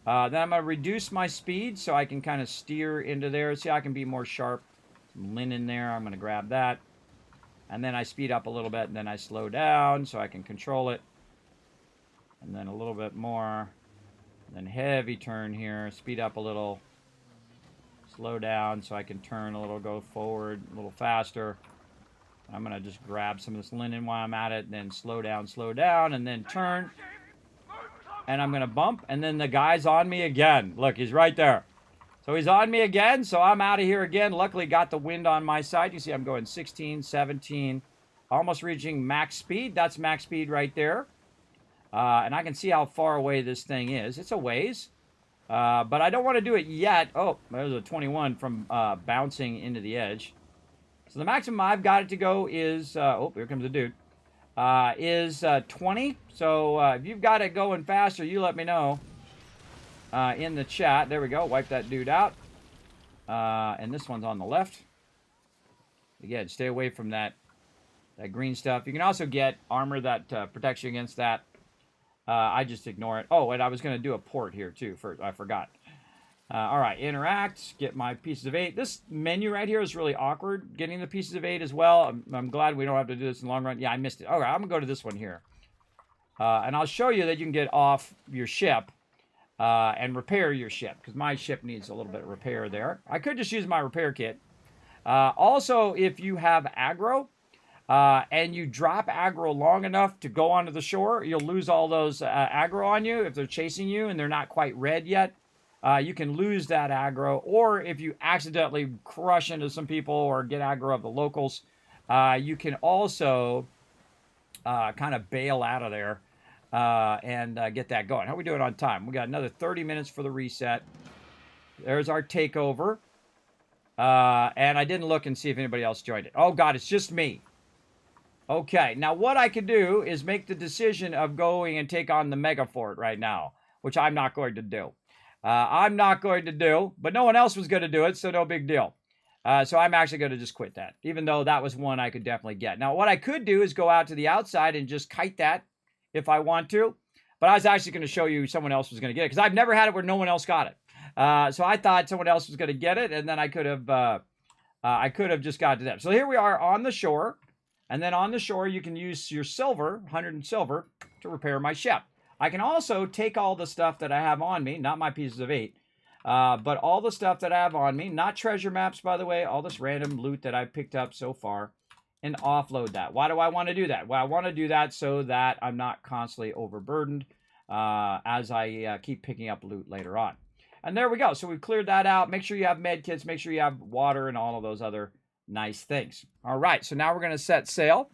Then I'm going to reduce my speed so I can kind of steer into there. See, I can be more sharp. Some linen there. I'm going to grab that. And then I speed up a little bit, and then I slow down so I can control it. And then a little bit more. And then heavy turn here. Speed up a little. Slow down so I can turn a little, go forward a little faster. I'm going to just grab some of this linen while I'm at it. And then slow down, and then turn. And I'm going to bump. And then the guy's on me again. Look, he's right there. So he's on me again, so I'm out of here again. Luckily, got the wind on my side. You see I'm going 16, 17, almost reaching max speed. That's max speed right there. And I can see how far away this thing is. It's a ways, but I don't want to do it yet. Oh, there's a 21 from bouncing into the edge. So the maximum I've got it to go is, oh, here comes a dude, is 20. So if you've got it going faster, you let me know. In the chat. There we go. Wipe that dude out. And this one's on the left. Again, stay away from that green stuff. You can also get armor that protects you against that. I just ignore it. Oh, and I was going to do a port here too first. I forgot. All right, interact, get my pieces of 8. This menu right here is really awkward, getting the pieces of 8 as well. I'm glad we don't have to do this in the long run. Yeah, I missed it. All right, I'm going to go to this one here. And I'll show you that you can get off your ship and repair your ship, because my ship needs a little bit of repair there. I could just use my repair kit. Also, if you have aggro, and you drop aggro long enough to go onto the shore, you'll lose all those aggro on you if they're chasing you and they're not quite red yet. You can lose that aggro, or if you accidentally crush into some people or get aggro of the locals, you can also kind of bail out of there and get that going. How are we doing on time? We got another 30 minutes for the reset. There's our takeover. And I didn't look and see if anybody else joined it. Oh, God, it's just me. Okay, now what I could do is make the decision of going and take on the mega fort right now, which I'm not going to do. But no one else was going to do it, so no big deal. So I'm actually going to just quit that, even though that was one I could definitely get. Now, what I could do is go out to the outside and just kite that if I want to. But I was actually going to show you someone else was going to get it, because I've never had it where no one else got it. So I thought someone else was going to get it, and then I could have just got to them. So here we are on the shore. And then on the shore, you can use your silver, 100 silver, to repair my ship. I can also take all the stuff that I have on me, not my pieces of 8, but all the stuff that I have on me, not treasure maps, by the way, all this random loot that I've picked up so far, and offload that. Why do I want to do that? Well, I want to do that so that I'm not constantly overburdened as I keep picking up loot later on. And there we go. So we've cleared that out. Make sure you have med kits. Make sure you have water and all of those other nice things. All right, so now we're going to set sail.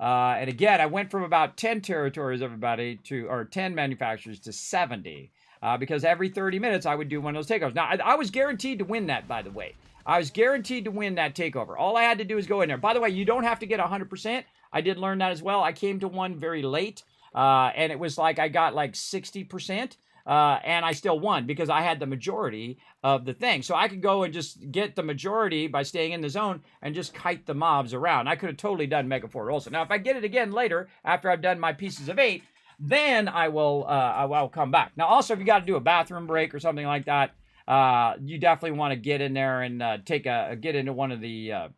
And again, I went from about 10 territories, everybody, or 10 manufacturers to 70. Because every 30 minutes I would do one of those takeovers. Now, I was guaranteed to win that, by the way. I was guaranteed to win that takeover. All I had to do is go in there. By the way, you don't have to get 100%. I did learn that as well. I came to one very late. And it was like I got like 60%. And I still won because I had the majority of the thing. So I could go and just get the majority by staying in the zone and just kite the mobs around. I could have totally done Mega Fort also. Now, if I get it again later, after I've done my pieces of 8, then I will come back. Now, also, if you got to do a bathroom break or something like that, you definitely want to get in there and get into one of the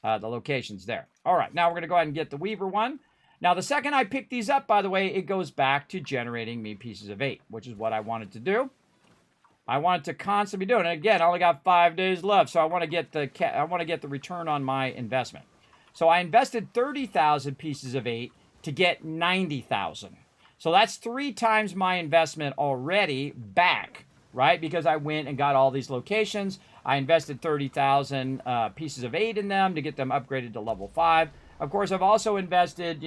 locations there. All right, now we're going to go ahead and get the Weaver one. Now, the second I pick these up, by the way, it goes back to generating me pieces of 8, which is what I wanted to do. I wanted to constantly be doing it. Again, I only got 5 days left, so I want to get the return on my investment. So I invested 30,000 pieces of 8 to get 90,000. So that's 3 times my investment already back, right? Because I went and got all these locations. I invested 30,000 pieces of 8 in them to get them upgraded to level 5. Of course, I've also invested,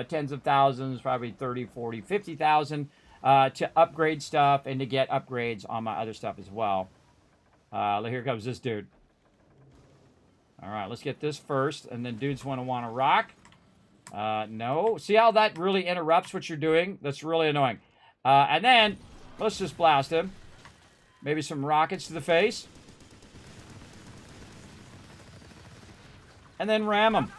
tens of thousands, probably 30, 40, 50,000 to upgrade stuff and to get upgrades on my other stuff as well. Here comes this dude. All right, let's get this first, and then dudes want to rock. No. See how that really interrupts what you're doing? That's really annoying. And then, let's just blast him. Maybe some rockets to the face. And then ram him.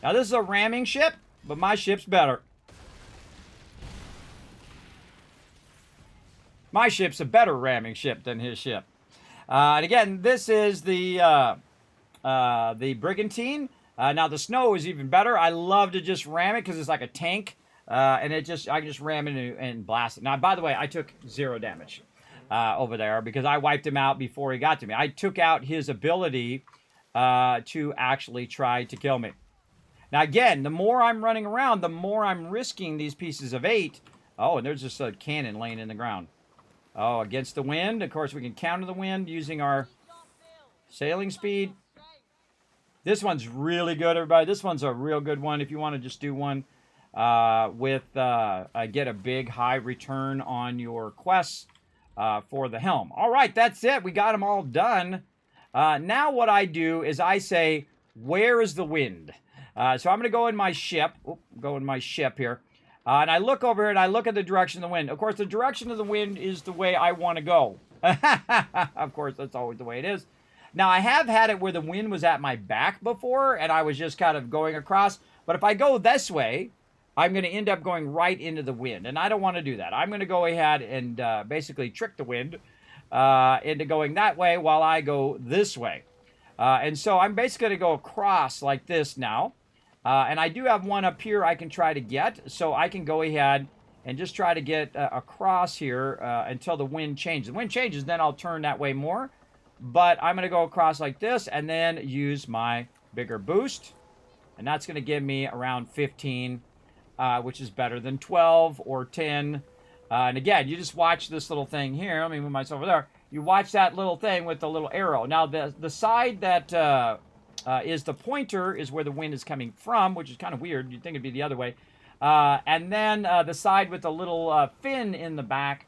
Now, this is a ramming ship, but my ship's better. My ship's a better ramming ship than his ship. And again, this is the Brigantine. Now, the Snow is even better. I love to just ram it because it's like a tank. And I can just ram it and blast it. Now, by the way, I took 0 damage over there because I wiped him out before he got to me. I took out his ability to actually try to kill me. Now, again, the more I'm running around, the more I'm risking these pieces of 8. Oh, and there's just a cannon laying in the ground. Oh, against the wind. Of course, we can counter the wind using our sailing speed. This one's really good, everybody. This one's a real good one if you want to just do one get a big high return on your quests for the helm. All right, that's it. We got them all done. Now what I do is I say, where is the wind? So I'm going to go in my ship. Here. And I look over here and I look at the direction of the wind. Of course, the direction of the wind is the way I want to go. Of course, that's always the way it is. Now, I have had it where the wind was at my back before, and I was just kind of going across. But if I go this way, I'm going to end up going right into the wind. And I don't want to do that. I'm going to go ahead and basically trick the wind into going that way while I go this way. And so I'm basically going to go across like this now. And I do have one up here I can try to get. So I can go ahead and just try to get across here until the wind changes. The wind changes, then I'll turn that way more. But I'm going to go across like this and then use my bigger boost. And that's going to give me around 15, which is better than 12 or 10. And again, you just watch this little thing here. Let me move myself over there. You watch that little thing with the little arrow. Now, the side that is the pointer is where the wind is coming from, which is kind of weird. You'd think it'd be the other way. And then the side with the little fin in the back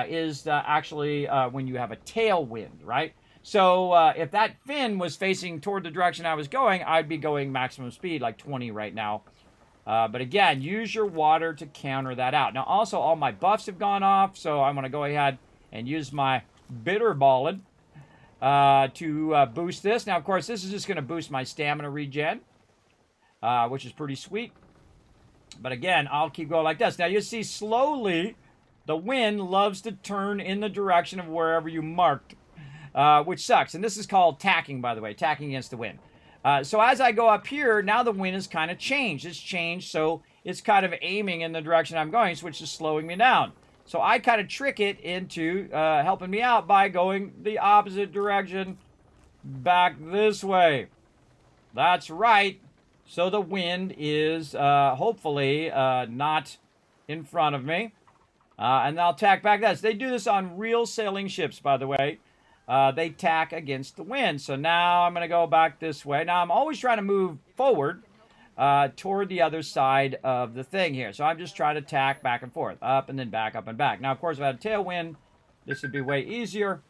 is actually when you have a tailwind, right? So if that fin was facing toward the direction I was going, I'd be going maximum speed, like 20 right now. But again, use your water to counter that out. Now, also, all my buffs have gone off, so I'm going to go ahead and use my bitter ballad to boost this. Now, of course, this is just going to boost my stamina regen, which is pretty sweet. But again, I'll keep going like this. Now, you see slowly the wind loves to turn in the direction of wherever you marked, which sucks. And this is called tacking, by the way, tacking against the wind. So as I go up here, now the wind has kind of changed. It's changed, so it's kind of aiming in the direction I'm going, which is slowing me down. So I kind of trick it into helping me out by going the opposite direction, back this way. That's right. So the wind is hopefully not in front of me. And I'll tack back. They do this on real sailing ships, by the way. They tack against the wind. So now I'm going to go back this way. Now I'm always trying to move forward toward the other side of the thing here. So I'm just trying to tack back and forth, up and then back, up and back. Now, of course, if I had a tailwind, this would be way easier.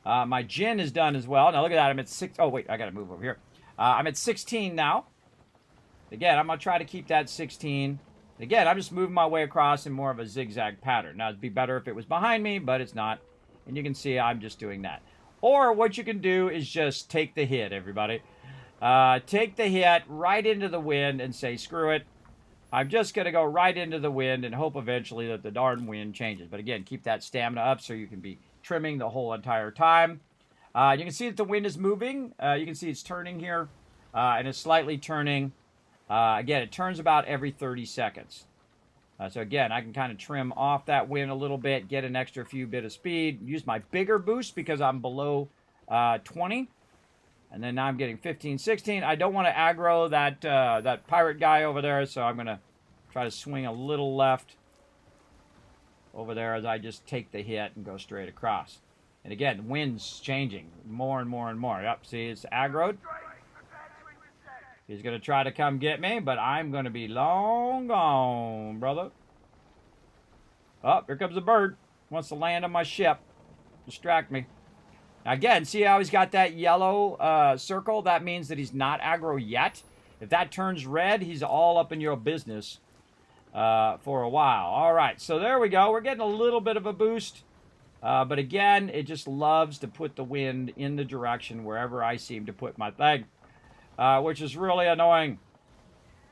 My gin is done as well. Now look at that. I'm at 6. Oh, wait, I got to move over here. I'm at 16 now. Again, I'm going to try to keep that 16. Again, I'm just moving my way across in more of a zigzag pattern. Now, it'd be better if it was behind me, but it's not. And you can see I'm just doing that. Or what you can do is just take the hit, everybody. Take the hit right into the wind and say, screw it. I'm just going to go right into the wind and hope eventually that the darn wind changes. But again, keep that stamina up so you can be trimming the whole entire time. You can see that the wind is moving. You can see it's turning here. And it's slightly turning. Again, it turns about every 30 seconds. So again, I can kind of trim off that wind a little bit, get an extra few bit of speed, use my bigger boost because I'm below 20. And then now I'm getting 15, 16. I don't want to aggro that pirate guy over there, so I'm going to try to swing a little left over there as I just take the hit and go straight across. And again, the wind's changing more and more and more. Yep, see, it's aggroed. He's going to try to come get me, but I'm going to be long gone, brother. Oh, here comes a bird. Wants to land on my ship. Distract me. Now again, see how he's got that yellow circle? That means that he's not aggro yet. If that turns red, he's all up in your business for a while. All right, so there we go. We're getting a little bit of a boost. But again, it just loves to put the wind in the direction wherever I seem to put my thing. Which is really annoying.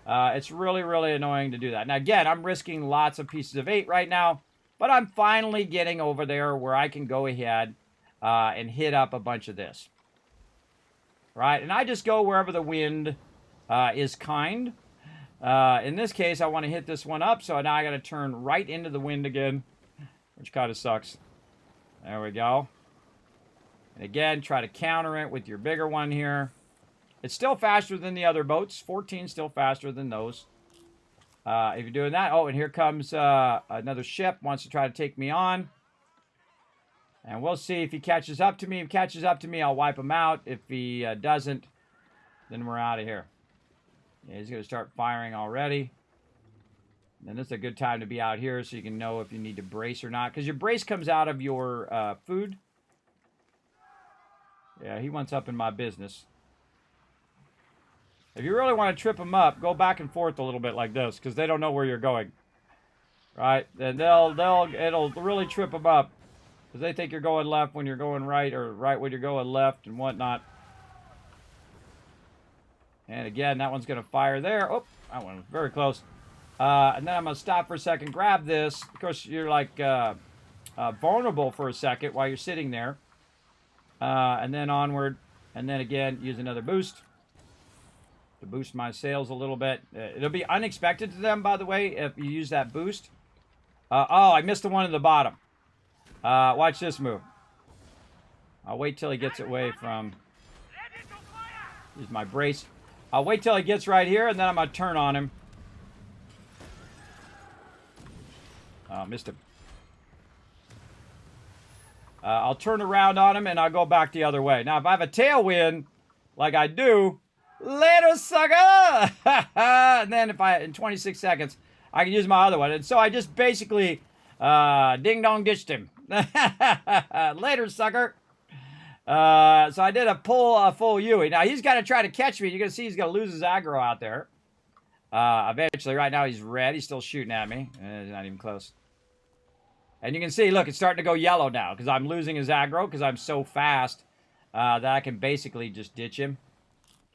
It's really, really annoying to do that. Now, again, I'm risking lots of pieces of 8 right now, but I'm finally getting over there where I can go ahead and hit up a bunch of this. Right? And I just go wherever the wind is kind. In this case, I want to hit this one up, so now I got to turn right into the wind again, which kind of sucks. There we go. And again, try to counter it with your bigger one here. It's still faster than the other boats. 14 still faster than those. If you're doing that. Oh, and here comes another ship. Wants to try to take me on. And we'll see if he catches up to me. If he catches up to me, I'll wipe him out. If he doesn't, then we're out of here. Yeah, he's going to start firing already. And this is a good time to be out here so you can know if you need to brace or not. Because your brace comes out of your food. Yeah, he wants up in my business. If you really want to trip them up, go back and forth a little bit like this, because they don't know where you're going, right? And it'll really trip them up, because they think you're going left when you're going right, or right when you're going left, and whatnot. And again, that one's going to fire there. Oh, that one was very close. And then I'm going to stop for a second, grab this. Of course, you're like vulnerable for a second while you're sitting there. And then onward. And then again, use another boost to boost my sales a little bit. It'll be unexpected to them, by the way, if you use that boost. Oh, I missed the one at the bottom. Watch this move. I'll wait till he gets away from... Use my brace. I'll wait till he gets right here, and then I'm going to turn on him. Missed him. I'll turn around on him, and I'll go back the other way. Now, if I have a tailwind, like I do, later, sucker! And then if in 26 seconds, I can use my other one. And so I just basically ding-dong ditched him. Later, sucker! So I did a full Yui. Now, he's got to try to catch me. You're going to see he's going to lose his aggro out there. Eventually, right now, he's red. He's still shooting at me. He's not even close. And you can see, look, it's starting to go yellow now because I'm losing his aggro because I'm so fast that I can basically just ditch him.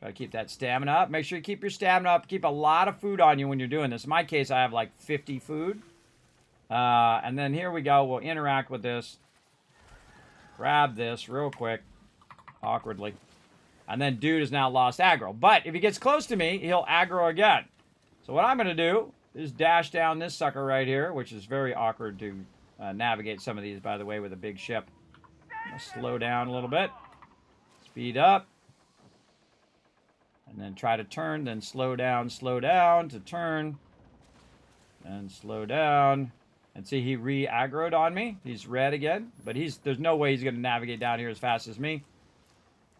Try to keep that stamina up. Make sure you keep your stamina up. Keep a lot of food on you when you're doing this. In my case, I have like 50 food. And then here we go. We'll interact with this. Grab this real quick. Awkwardly. And then dude has now lost aggro. But if he gets close to me, he'll aggro again. So what I'm going to do is dash down this sucker right here, which is very awkward to navigate some of these, by the way, with a big ship. I'm going to slow down a little bit. Speed up. And then try to turn, then slow down to turn. And slow down. And see, he re-aggroed on me. He's red again. But there's no way he's going to navigate down here as fast as me.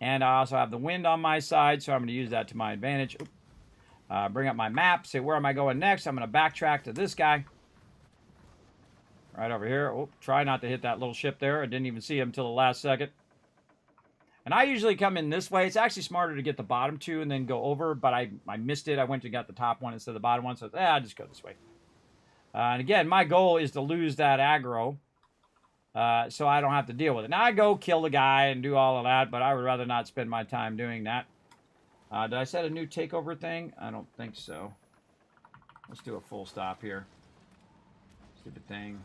And I also have the wind on my side, so I'm going to use that to my advantage. Bring up my map, say, where am I going next? I'm going to backtrack to this guy. Right over here. Oh, try not to hit that little ship there. I didn't even see him until the last second. And I usually come in this way. It's actually smarter to get the bottom two and then go over, but I missed it. I went and got the top one instead of the bottom one, so I'll just go this way. And again, my goal is to lose that aggro so I don't have to deal with it. Now, I go kill the guy and do all of that, but I would rather not spend my time doing that. Did I set a new takeover thing? I don't think so. Let's do a full stop here. Stupid thing.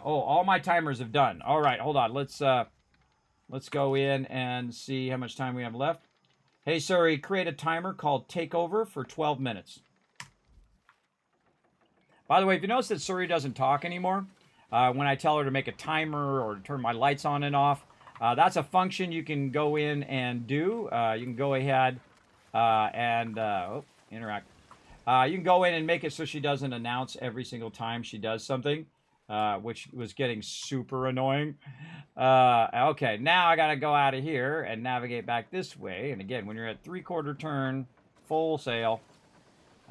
Oh, all my timers have done. All right, hold on. Let's go in and see how much time we have left. Hey, Suri, create a timer called Takeover for 12 minutes. By the way, if you notice that Suri doesn't talk anymore, when I tell her to make a timer or turn my lights on and off, that's a function you can go in and do. You can go ahead and interact. You can go in and make it so she doesn't announce every single time she does something, which was getting super annoying. Okay, now I got to go out of here and navigate back this way. And again, when you're at 3/4 turn, full sail,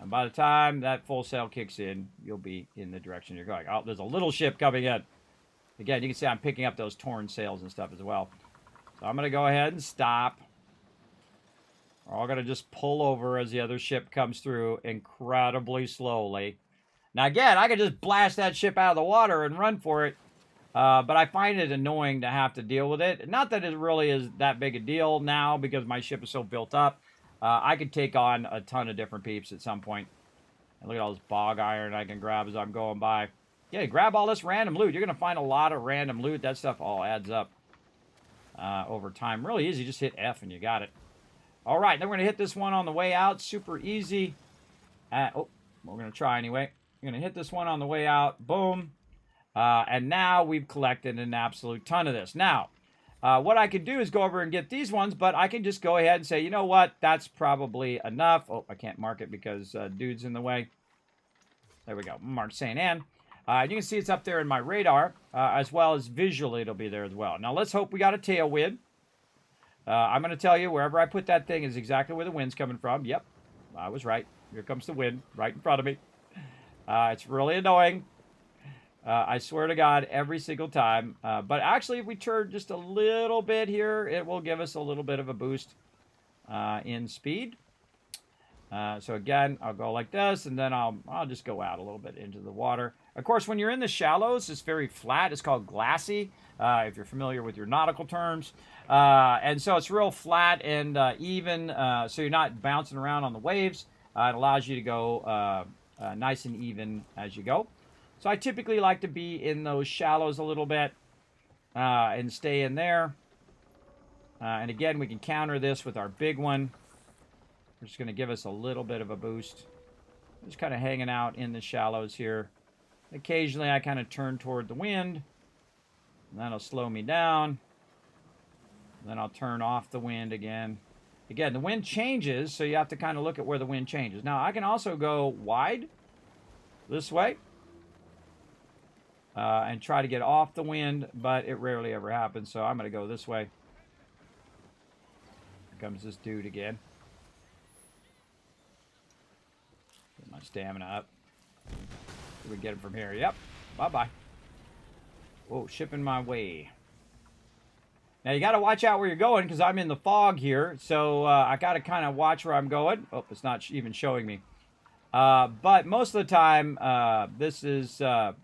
and by the time that full sail kicks in, you'll be in the direction you're going. Oh, there's a little ship coming in. Again, you can see I'm picking up those torn sails and stuff as well. So I'm going to go ahead and stop. We're all going to just pull over as the other ship comes through incredibly slowly. Now, again, I could just blast that ship out of the water and run for it. But I find it annoying to have to deal with it. Not that it really is that big a deal now because my ship is so built up. I could take on a ton of different peeps at some point. And look at all this bog iron I can grab as I'm going by. Yeah, grab all this random loot. You're going to find a lot of random loot. That stuff all adds up over time. Really easy. Just hit F and you got it. All right, then we're going to hit this one on the way out. Super easy. We're going to try anyway. We're going to hit this one on the way out. Boom. And now we've collected an absolute ton of this. Now, what I could do is go over and get these ones, but I can just go ahead and say, you know what? That's probably enough. Oh, I can't mark it because dude's in the way. There we go. Mark St. Anne. You can see it's up there in my radar, as well as visually it'll be there as well. Now, let's hope we got a tailwind. I'm going to tell you, wherever I put that thing is exactly where the wind's coming from. Yep, I was right. Here comes the wind right in front of me. It's really annoying. I swear to God, every single time. But actually, if we turn just a little bit here, it will give us a little bit of a boost in speed. So again, I'll go like this, and then I'll just go out a little bit into the water. Of course, when you're in the shallows, it's very flat. It's called glassy, if you're familiar with your nautical terms. And so it's real flat and even, so you're not bouncing around on the waves. It allows you to go nice and even as you go. So I typically like to be in those shallows a little bit and stay in there. And again, we can counter this with our big one. We're just going to give us a little bit of a boost. Just kind of hanging out in the shallows here. Occasionally, I kind of turn toward the wind. And that'll slow me down. Then I'll turn off the wind again. Again, the wind changes, so you have to kind of look at where the wind changes. Now, I can also go wide this way and try to get off the wind, but it rarely ever happens, so I'm going to go this way. Here comes this dude again. Get my stamina up. We can get him from here. Yep. Bye-bye. Whoa, shipping my way. Now, you got to watch out where you're going because I'm in the fog here. So, I got to kind of watch where I'm going. Oh, it's not even showing me. But most of the time, this is... you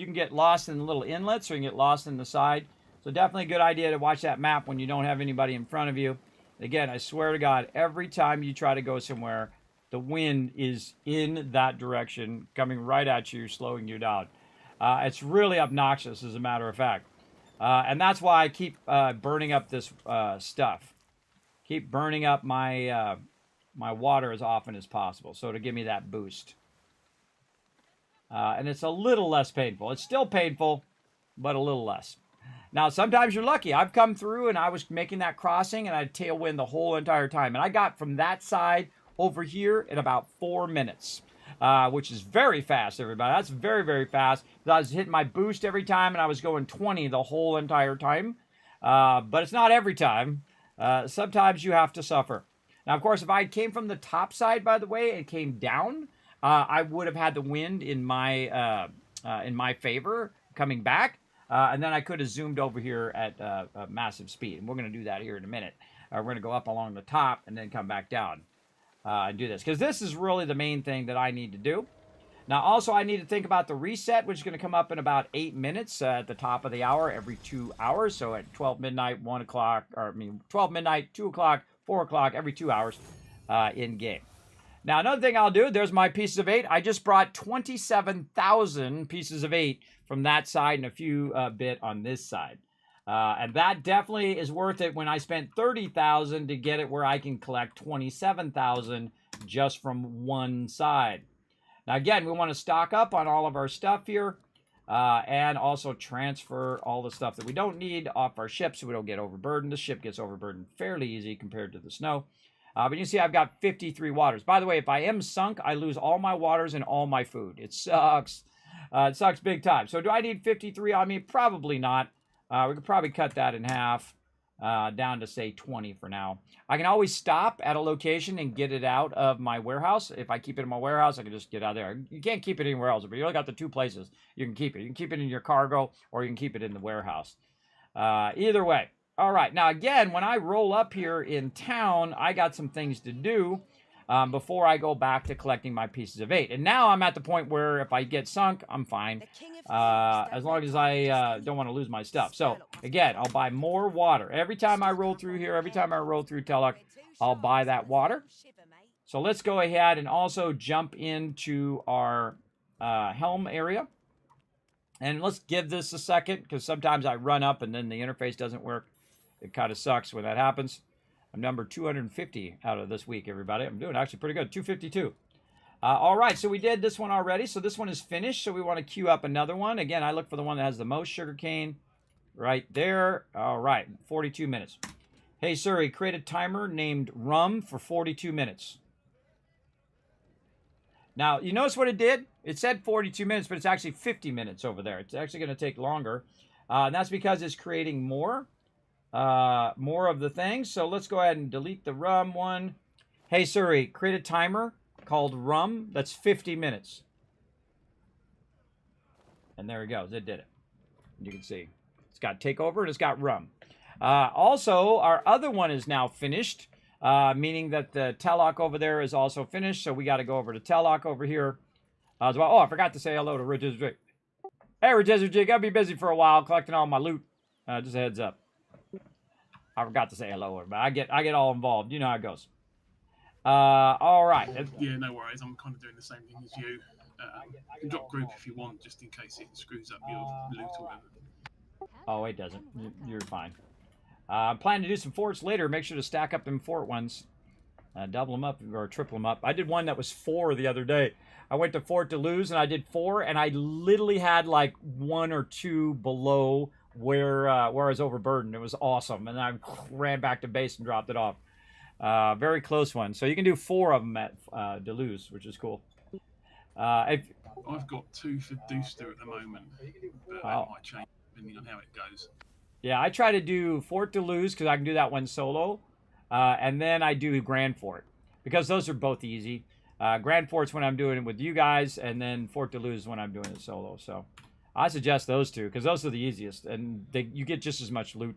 can get lost in the little inlets or you can get lost in the side. So, definitely a good idea to watch that map when you don't have anybody in front of you. Again, I swear to God, every time you try to go somewhere, the wind is in that direction, coming right at you, slowing you down. It's really obnoxious, as a matter of fact. And that's why I keep burning up this stuff. Keep burning up my my water as often as possible, so to give me that boost. And it's a little less painful. It's still painful, but a little less. Now, sometimes you're lucky. I've come through, and I was making that crossing, and I had tailwind the whole entire time. And I got from that side over here in about 4 minutes. Which is very fast, everybody. That's very, very fast. I was hitting my boost every time, and I was going 20 the whole entire time. But it's not every time. Sometimes you have to suffer. Now, of course, if I came from the top side, by the way, and came down, I would have had the wind in my favor coming back. And then I could have zoomed over here at a massive speed. And we're going to do that here in a minute. We're going to go up along the top and then come back down. And do this because this is really the main thing that I need to do. Now, also, I need to think about the reset, which is going to come up in about 8 minutes at the top of the hour every 2 hours. So at 12 midnight, 1 o'clock, or I mean, 12 midnight, 2 o'clock, 4 o'clock, every 2 hours in game. Now, another thing I'll do, there's my pieces of 8. I just brought 27,000 pieces of 8 from that side and a few bit on this side. And that definitely is worth it when I spent 30,000 to get it where I can collect 27,000 just from one side. Now, again, we want to stock up on all of our stuff here and also transfer all the stuff that we don't need off our ship so we don't get overburdened. The ship gets overburdened fairly easy compared to the snow. But you can see I've got 53 waters. By the way, if I am sunk, I lose all my waters and all my food. It sucks. It sucks big time. So do I need 53 on me? Probably not. We could probably cut that in half down to, say, 20 for now. I can always stop at a location and get it out of my warehouse. If I keep it in my warehouse, I can just get out of there. You can't keep it anywhere else, but you only got the 2 places you can keep it. You can keep it in your cargo or you can keep it in the warehouse. Either way. All right. Now, again, when I roll up here in town, I got some things to do before I go back to collecting my pieces of 8. And now I'm at the point where if I get sunk, I'm fine. As long as I don't want to lose my stuff. So, again, I'll buy more water. Every time I roll through here, every time I roll through Teluk, I'll buy that water. So let's go ahead and also jump into our helm area. And let's give this a second, because sometimes I run up and then the interface doesn't work. It kind of sucks when that happens. I'm number 250 out of this week, everybody. I'm doing actually pretty good, 252. All right, so we did this one already. So this one is finished. So we want to queue up another one. Again, I look for the one that has the most sugarcane right there. All right, 42 minutes. Hey, Siri, create a timer named Rum for 42 minutes. Now, you notice what it did? It said 42 minutes, but it's actually 50 minutes over there. It's actually going to take longer. And that's because it's creating more of the things. So let's go ahead and delete the rum one. Hey, Siri, create a timer called Rum. That's 50 minutes. And there it goes. It did it. You can see it's got takeover and it's got rum. Also, our other one is now finished, meaning that the Telok over there is also finished. So we got to go over to Telok over here as well. Oh, I forgot to say hello to Rotisserie Jig. Hey, Rotisserie Jig, I'll be busy for a while collecting all my loot. Just a heads up. I forgot to say hello, but I get all involved. You know how it goes. All right. Yeah, no worries. I'm kind of doing the same thing as you. You can drop group if you want, just in case it screws up your loot or whatever. Oh, it doesn't. You're fine. I'm planning to do some forts later. Make sure to stack up them fort ones. Double them up or triple them up. I did one that was 4 the other day. I went to Fort de Luz and I did 4, and I literally had like 1 or 2 below where I was overburdened. It was awesome, and I ran back to base and dropped it off. Very close one. So you can do 4 of them at de Luz, which is cool. I've got 2 for Dooster at the moment, but that might change depending on how it goes. Yeah, I try to do Fort de Luz because I can do that one solo. And then I do Grand Fort because those are both easy. Grand Fort's when I'm doing it with you guys, and then Fort de Luz when I'm doing it solo. So I suggest those 2 because those are the easiest, and you get just as much loot.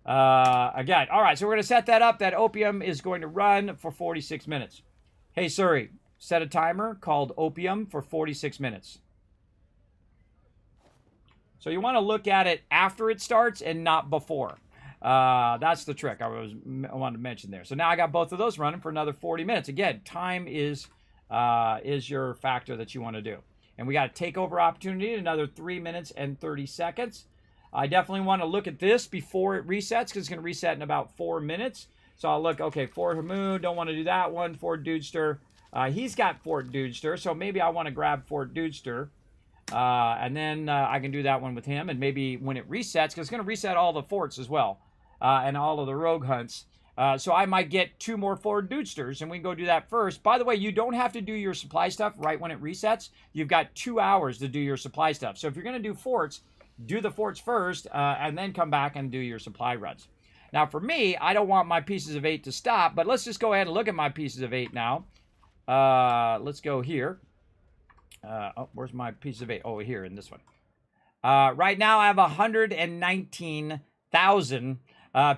Again, all right, so we're going to set that up. That opium is going to run for 46 minutes. Hey, Suri, set a timer called opium for 46 minutes. So you want to look at it after it starts and not before. That's the trick I wanted to mention there. So now I got both of those running for another 40 minutes. Again, time is your factor that you want to do. And we got a takeover opportunity in another 3 minutes and 30 seconds. I definitely want to look at this before it resets because it's going to reset in about 4 minutes. So I'll look, okay, Fort Hamoon, don't want to do that one. Fort Dudester. He's got Fort Dudester, so maybe I want to grab Fort Dudester. And then I can do that one with him. And maybe when it resets, because it's going to reset all the forts as well. And all of the rogue hunts. So I might get 2 more Fort Dudesters, and we can go do that first. By the way, you don't have to do your supply stuff right when it resets. You've got 2 hours to do your supply stuff. So if you're going to do forts, do the forts first, and then come back and do your supply runs. Now, for me, I don't want my pieces of 8 to stop, but let's just go ahead and look at my pieces of 8 now. Let's go here. Where's my piece of 8? Oh, here in this one. Right now, I have 119,000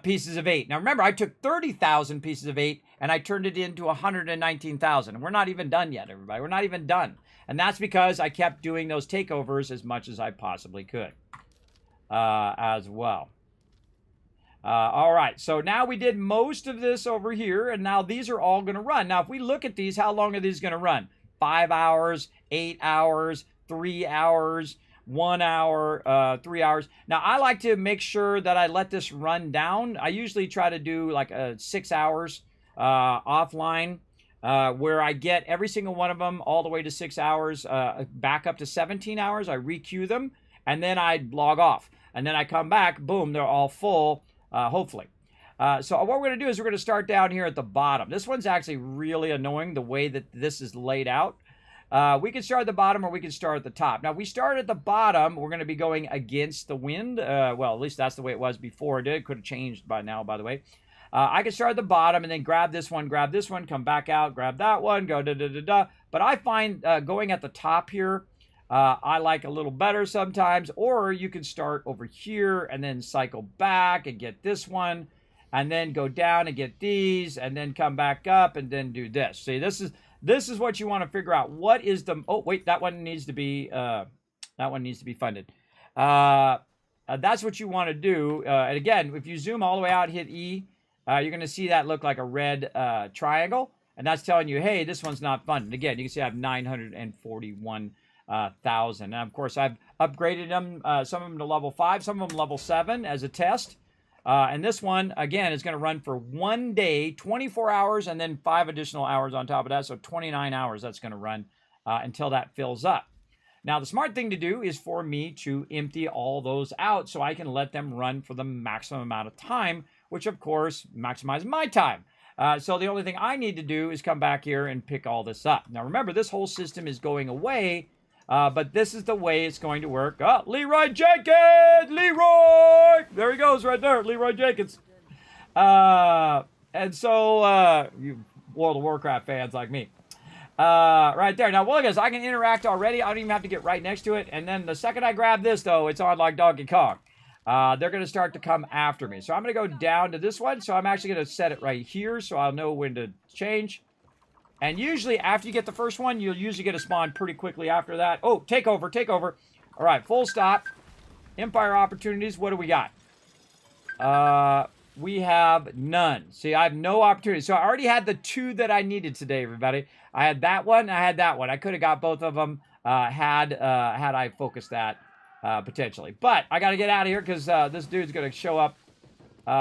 pieces of 8. Now, remember, I took 30,000 pieces of 8, and I turned it into 119,000. We're not even done yet, everybody. We're not even done. And that's because I kept doing those takeovers as much as I possibly could as well. All right, so now we did most of this over here, and now these are all going to run. Now, if we look at these, how long are these going to run? 5 hours, 8 hours, 3 hours, 1 hour, 3 hours. Now, I like to make sure that I let this run down. I usually try to do like 6 hours offline, where I get every single one of them all the way to 6 hours, back up to 17 hours. I requeue them, and then I log off. And then I come back, boom, they're all full, hopefully. So what we're going to do is we're going to start down here at the bottom. This one's actually really annoying, the way that this is laid out. We can start at the bottom or we can start at the top. Now, we start at the bottom. We're going to be going against the wind. Well, at least that's the way it was before. It could have changed by now, by the way. I can start at the bottom and then grab this one, come back out, grab that one, go da-da-da-da. But I find going at the top here, I like a little better sometimes. Or you can start over here and then cycle back and get this one. And then go down and get these, and then come back up and then do this. See, this is what you want to figure out. What is the... Oh, wait, that one needs to be funded. That's what you want to do. And again, if you zoom all the way out, hit E, you're going to see that look like a red triangle. And that's telling you, hey, this one's not funded. Again, you can see I have 941,000. And, of course, I've upgraded them, some of them to level 5, some of them level 7 as a test. And this one, again, is going to run for 1 day, 24 hours, and then 5 additional hours on top of that. So 29 hours that's going to run until that fills up. Now, the smart thing to do is for me to empty all those out so I can let them run for the maximum amount of time, which, of course, maximizes my time. So the only thing I need to do is come back here and pick all this up. Now, remember, this whole system is going away. But this is the way it's going to work. Oh, Leroy Jenkins! Leroy! There he goes right there, Leroy Jenkins. And so, you World of Warcraft fans like me. Right there. Now, look at this. I can interact already. I don't even have to get right next to it. And then the second I grab this, though, it's on like Donkey Kong. They're going to start to come after me. So I'm going to go down to this one. So I'm actually going to set it right here so I'll know when to change. And usually, after you get the first one, you'll usually get a spawn pretty quickly after that. Oh, take over, take over. All right, full stop. Empire opportunities, what do we got? we have none. See, I have no opportunity. So I already had the 2 that I needed today, everybody. I had that one, I had that one. I could have got both of them had I focused that potentially. But I got to get out of here because this dude's going to show up,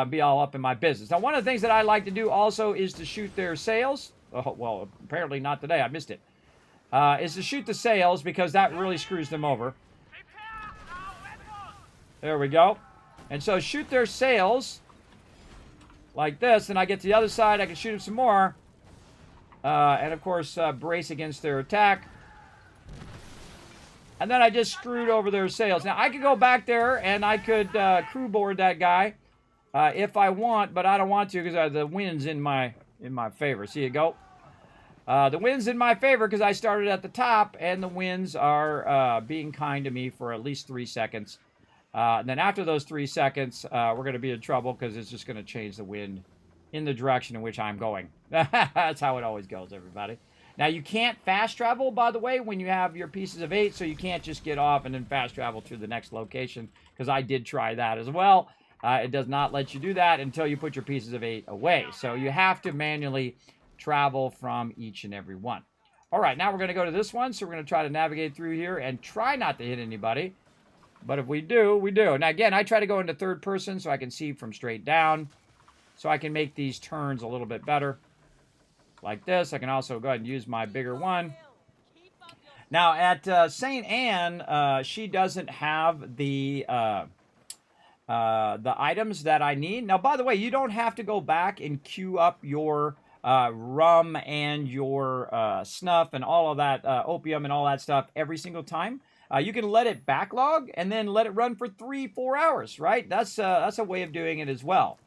be all up in my business. Now, one of the things that I like to do also is to shoot their sails. Oh, well, apparently not today. I missed it. Is to shoot the sails because that really screws them over. There we go. And so shoot their sails like this, and I get to the other side, I can shoot them some more. And of course, brace against their attack. And then I just screwed over their sails. Now, I could go back there, and I could crew board that guy if I want, but I don't want to because the wind's in my favor. See it go? The wind's in my favor because I started at the top, and the winds are being kind to me for at least 3 seconds. And then after those 3 seconds, we're going to be in trouble because it's just going to change the wind in the direction in which I'm going. That's how it always goes, everybody. Now, you can't fast travel, by the way, when you have your pieces of 8, so you can't just get off and then fast travel to the next location, because I did try that as well. It does not let you do that until you put your pieces of 8 away. So you have to manually travel from each and every one. All right, now we're going to go to this one, so we're going to try to navigate through here and try not to hit anybody. But if we do, we do. Now, again, I try to go into third person so I can see from straight down, so I can make these turns a little bit better. Like this. I can also go ahead and use my bigger one. Now, at St. Anne, she doesn't have the items that I need. Now, by the way, you don't have to go back and queue up your rum and your snuff and all of that, opium and all that stuff every single time. You can let it backlog and then let it run for 3-4 hours, right? That's a way of doing it as well.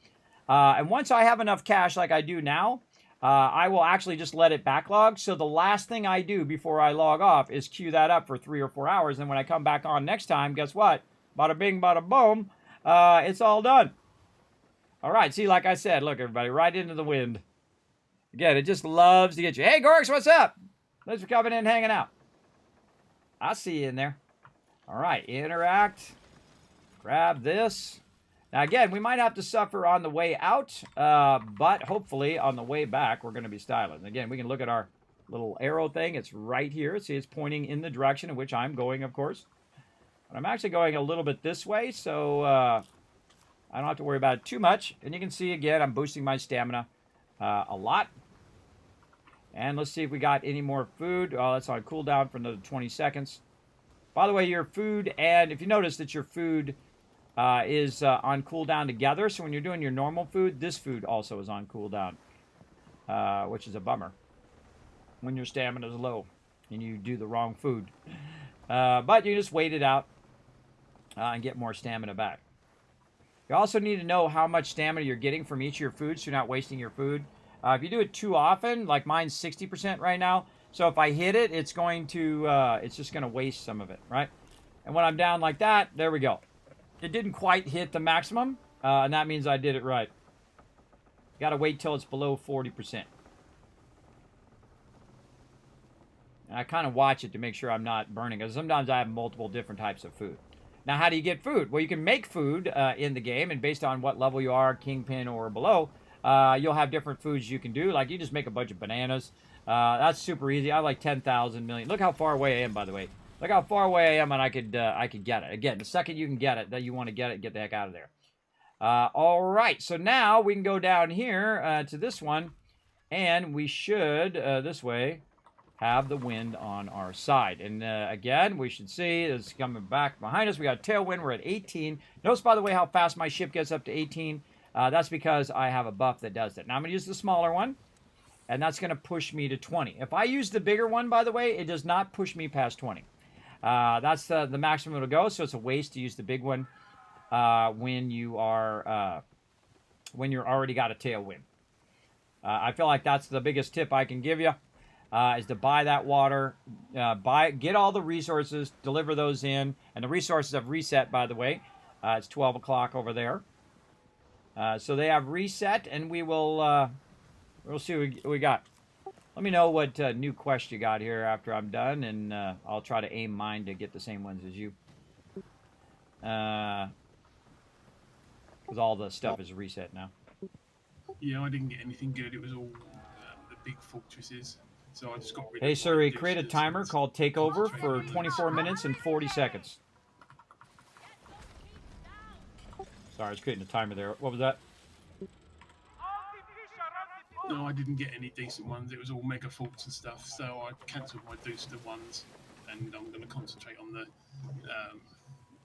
And once I have enough cash like I do now, I will actually just let it backlog. So the last thing I do before I log off is queue that up for 3 or 4 hours. And when I come back on next time, guess what? Bada bing, bada boom. It's all done. All right. See, like I said, look, everybody, right into the wind. Again, it just loves to get you. Hey, Gorks, what's up? Thanks for coming in and hanging out. I see you in there. All right. Interact. Grab this. Now, again, we might have to suffer on the way out, but hopefully on the way back, we're going to be styling. Again, we can look at our little arrow thing. It's right here. See, it's pointing in the direction in which I'm going, of course. But I'm actually going a little bit this way, so I don't have to worry about it too much. And you can see, again, I'm boosting my stamina a lot. And let's see if we got any more food. Oh, that's on cooldown for another 20 seconds. By the way, your food, and if you notice that your food is on cooldown together. So when you're doing your normal food, this food also is on cooldown, which is a bummer when your stamina is low and you do the wrong food. But you just wait it out and get more stamina back. You also need to know how much stamina you're getting from each of your foods so you're not wasting your food. If you do it too often, like mine's 60% right now, so if I hit it, it's going to, it's just going to waste some of it, right? And when I'm down like that, there we go. It didn't quite hit the maximum, and that means I did it right. You got to wait till it's below 40%. And I kind of watch it to make sure I'm not burning, because sometimes I have multiple different types of food. Now, how do you get food? Well, you can make food in the game, and based on what level you are, Kingpin or below, you'll have different foods you can do. Like, you just make a bunch of bananas. That's super easy. I have like 10,000 million. Look how far away I am, by the way. Look how far away I am, and I could get it. Again, the second you can get it, that you want to get it, get the heck out of there. All right, so now we can go down here to this one, and we should, this way, have the wind on our side. And again, we should see it's coming back behind us. We got tailwind. We're at 18. Notice, by the way, how fast my ship gets up to 18. That's because I have a buff that does that. Now I'm going to use the smaller one, and that's going to push me to 20. If I use the bigger one, by the way, it does not push me past 20. That's the maximum it'll go, so it's a waste to use the big one when you are when you're already got a tailwind. I feel like that's the biggest tip I can give you, is to buy that water, get all the resources, deliver those in, and the resources have reset, by the way. It's 12 o'clock over there. So they have reset, and we'll see what we got. Let me know what new quest you got here after I'm done, and I'll try to aim mine to get the same ones as you. Because all the stuff is reset now. Yeah, I didn't get anything good. It was all the big fortresses. So I just got rid Hey of Siri, my create a boosters timer and called Takeover concentrated for on those. 24 minutes and 40 seconds. Sorry, I was creating a timer there. What was that? No, I didn't get any decent ones. It was all mega faults and stuff. So I cancelled my booster ones, and I'm going to concentrate on the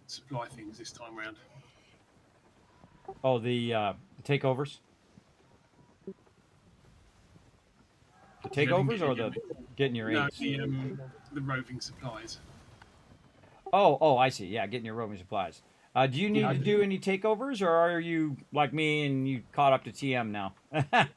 supply things this time round. Oh, the takeovers? The takeovers or the getting your No, aids? the roving supplies. Oh, I see. Yeah, getting your roving supplies. Do you need to do any takeovers, or are you like me and you caught up to TM now? I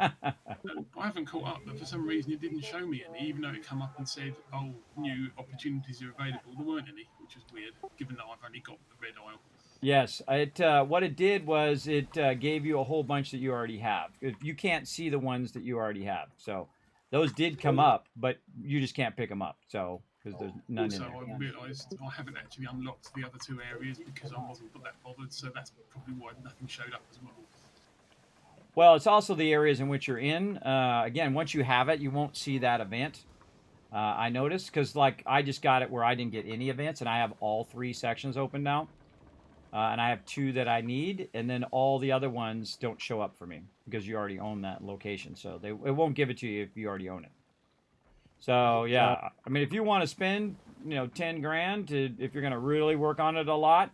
haven't caught up, but for some reason it didn't show me any, even though it come up and said, "Oh, new opportunities are available." There weren't any, which was weird, given that I've only got the red oil. Yes, what it did was it gave you a whole bunch that you already have. You can't see the ones that you already have, so those did come up, but you just can't pick them up. So because there's none in Also, there. I realised I haven't actually unlocked the other two areas because I wasn't that bothered, so that's probably why nothing showed up as well. Well, it's also the areas in which you're in. Again, once you have it, you won't see that event. I noticed because like I just got it where I didn't get any events, and I have all 3 sections open now. And I have 2 that I need, and then all the other ones don't show up for me because you already own that location. So it won't give it to you if you already own it. So yeah, I mean, if you want to spend 10 grand if you're going to really work on it a lot,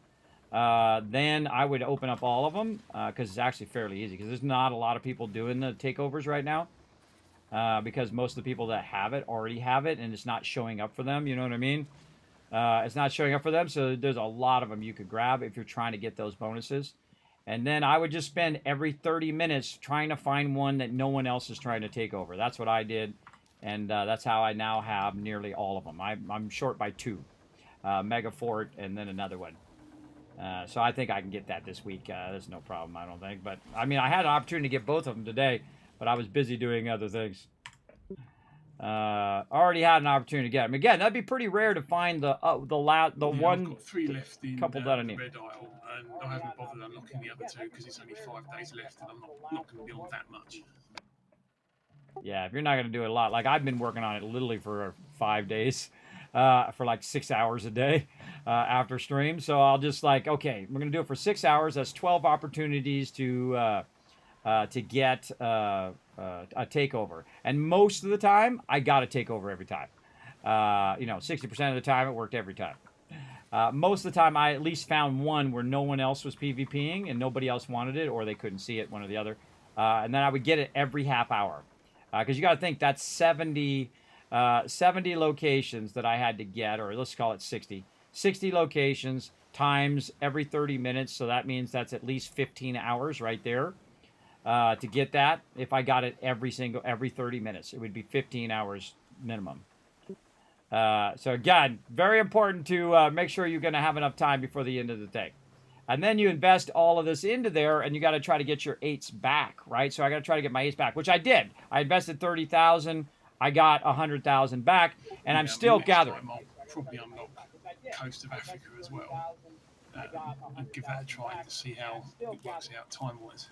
then I would open up all of them because it's actually fairly easy because there's not a lot of people doing the takeovers right now because most of the people that have it already have it and it's not showing up for them. You know what I mean? It's not showing up for them, so there's a lot of them you could grab if you're trying to get those bonuses. And then I would just spend every 30 minutes trying to find one that no one else is trying to take over. That's what I did, and that's how I now have nearly all of them. I'm short by 2, Mega Fort and then another one. So I think I can get that this week. There's no problem, I don't think. But, I mean, I had an opportunity to get both of them today, but I was busy doing other things. Already had an opportunity to get them. Again, that'd be pretty rare to find the one. I've got 3 left in couple that I need. Red Isle, and I haven't bothered unlocking the other 2 because it's only 5 days left, and I'm not going to be on that much. Yeah, if you're not going to do it a lot, like I've been working on it literally for 5 days, for like 6 hours a day after stream. So I'll just like, okay, we're going to do it for 6 hours. That's 12 opportunities to get a takeover, and most of the time I got a takeover every time. 60% of the time it worked every time. Most of the time I at least found one where no one else was PvPing and nobody else wanted it, or they couldn't see it, one or the other. And then I would get it every half hour, because you got to think that's 70 locations that I had to get, or let's call it 60 locations times every 30 minutes. So that means that's at least 15 hours right there. To get that, if I got it every 30 minutes, it would be 15 hours minimum. So again, very important to make sure you're going to have enough time before the end of the day. And then you invest all of this into there, and you got to try to get your 8s back, right? So I got to try to get my 8s back, which I did. I invested 30,000. I got 100,000 back, and I'm still gathering. I'll probably unlock Coast of Africa as well, and give that a try to see how it works out time-wise.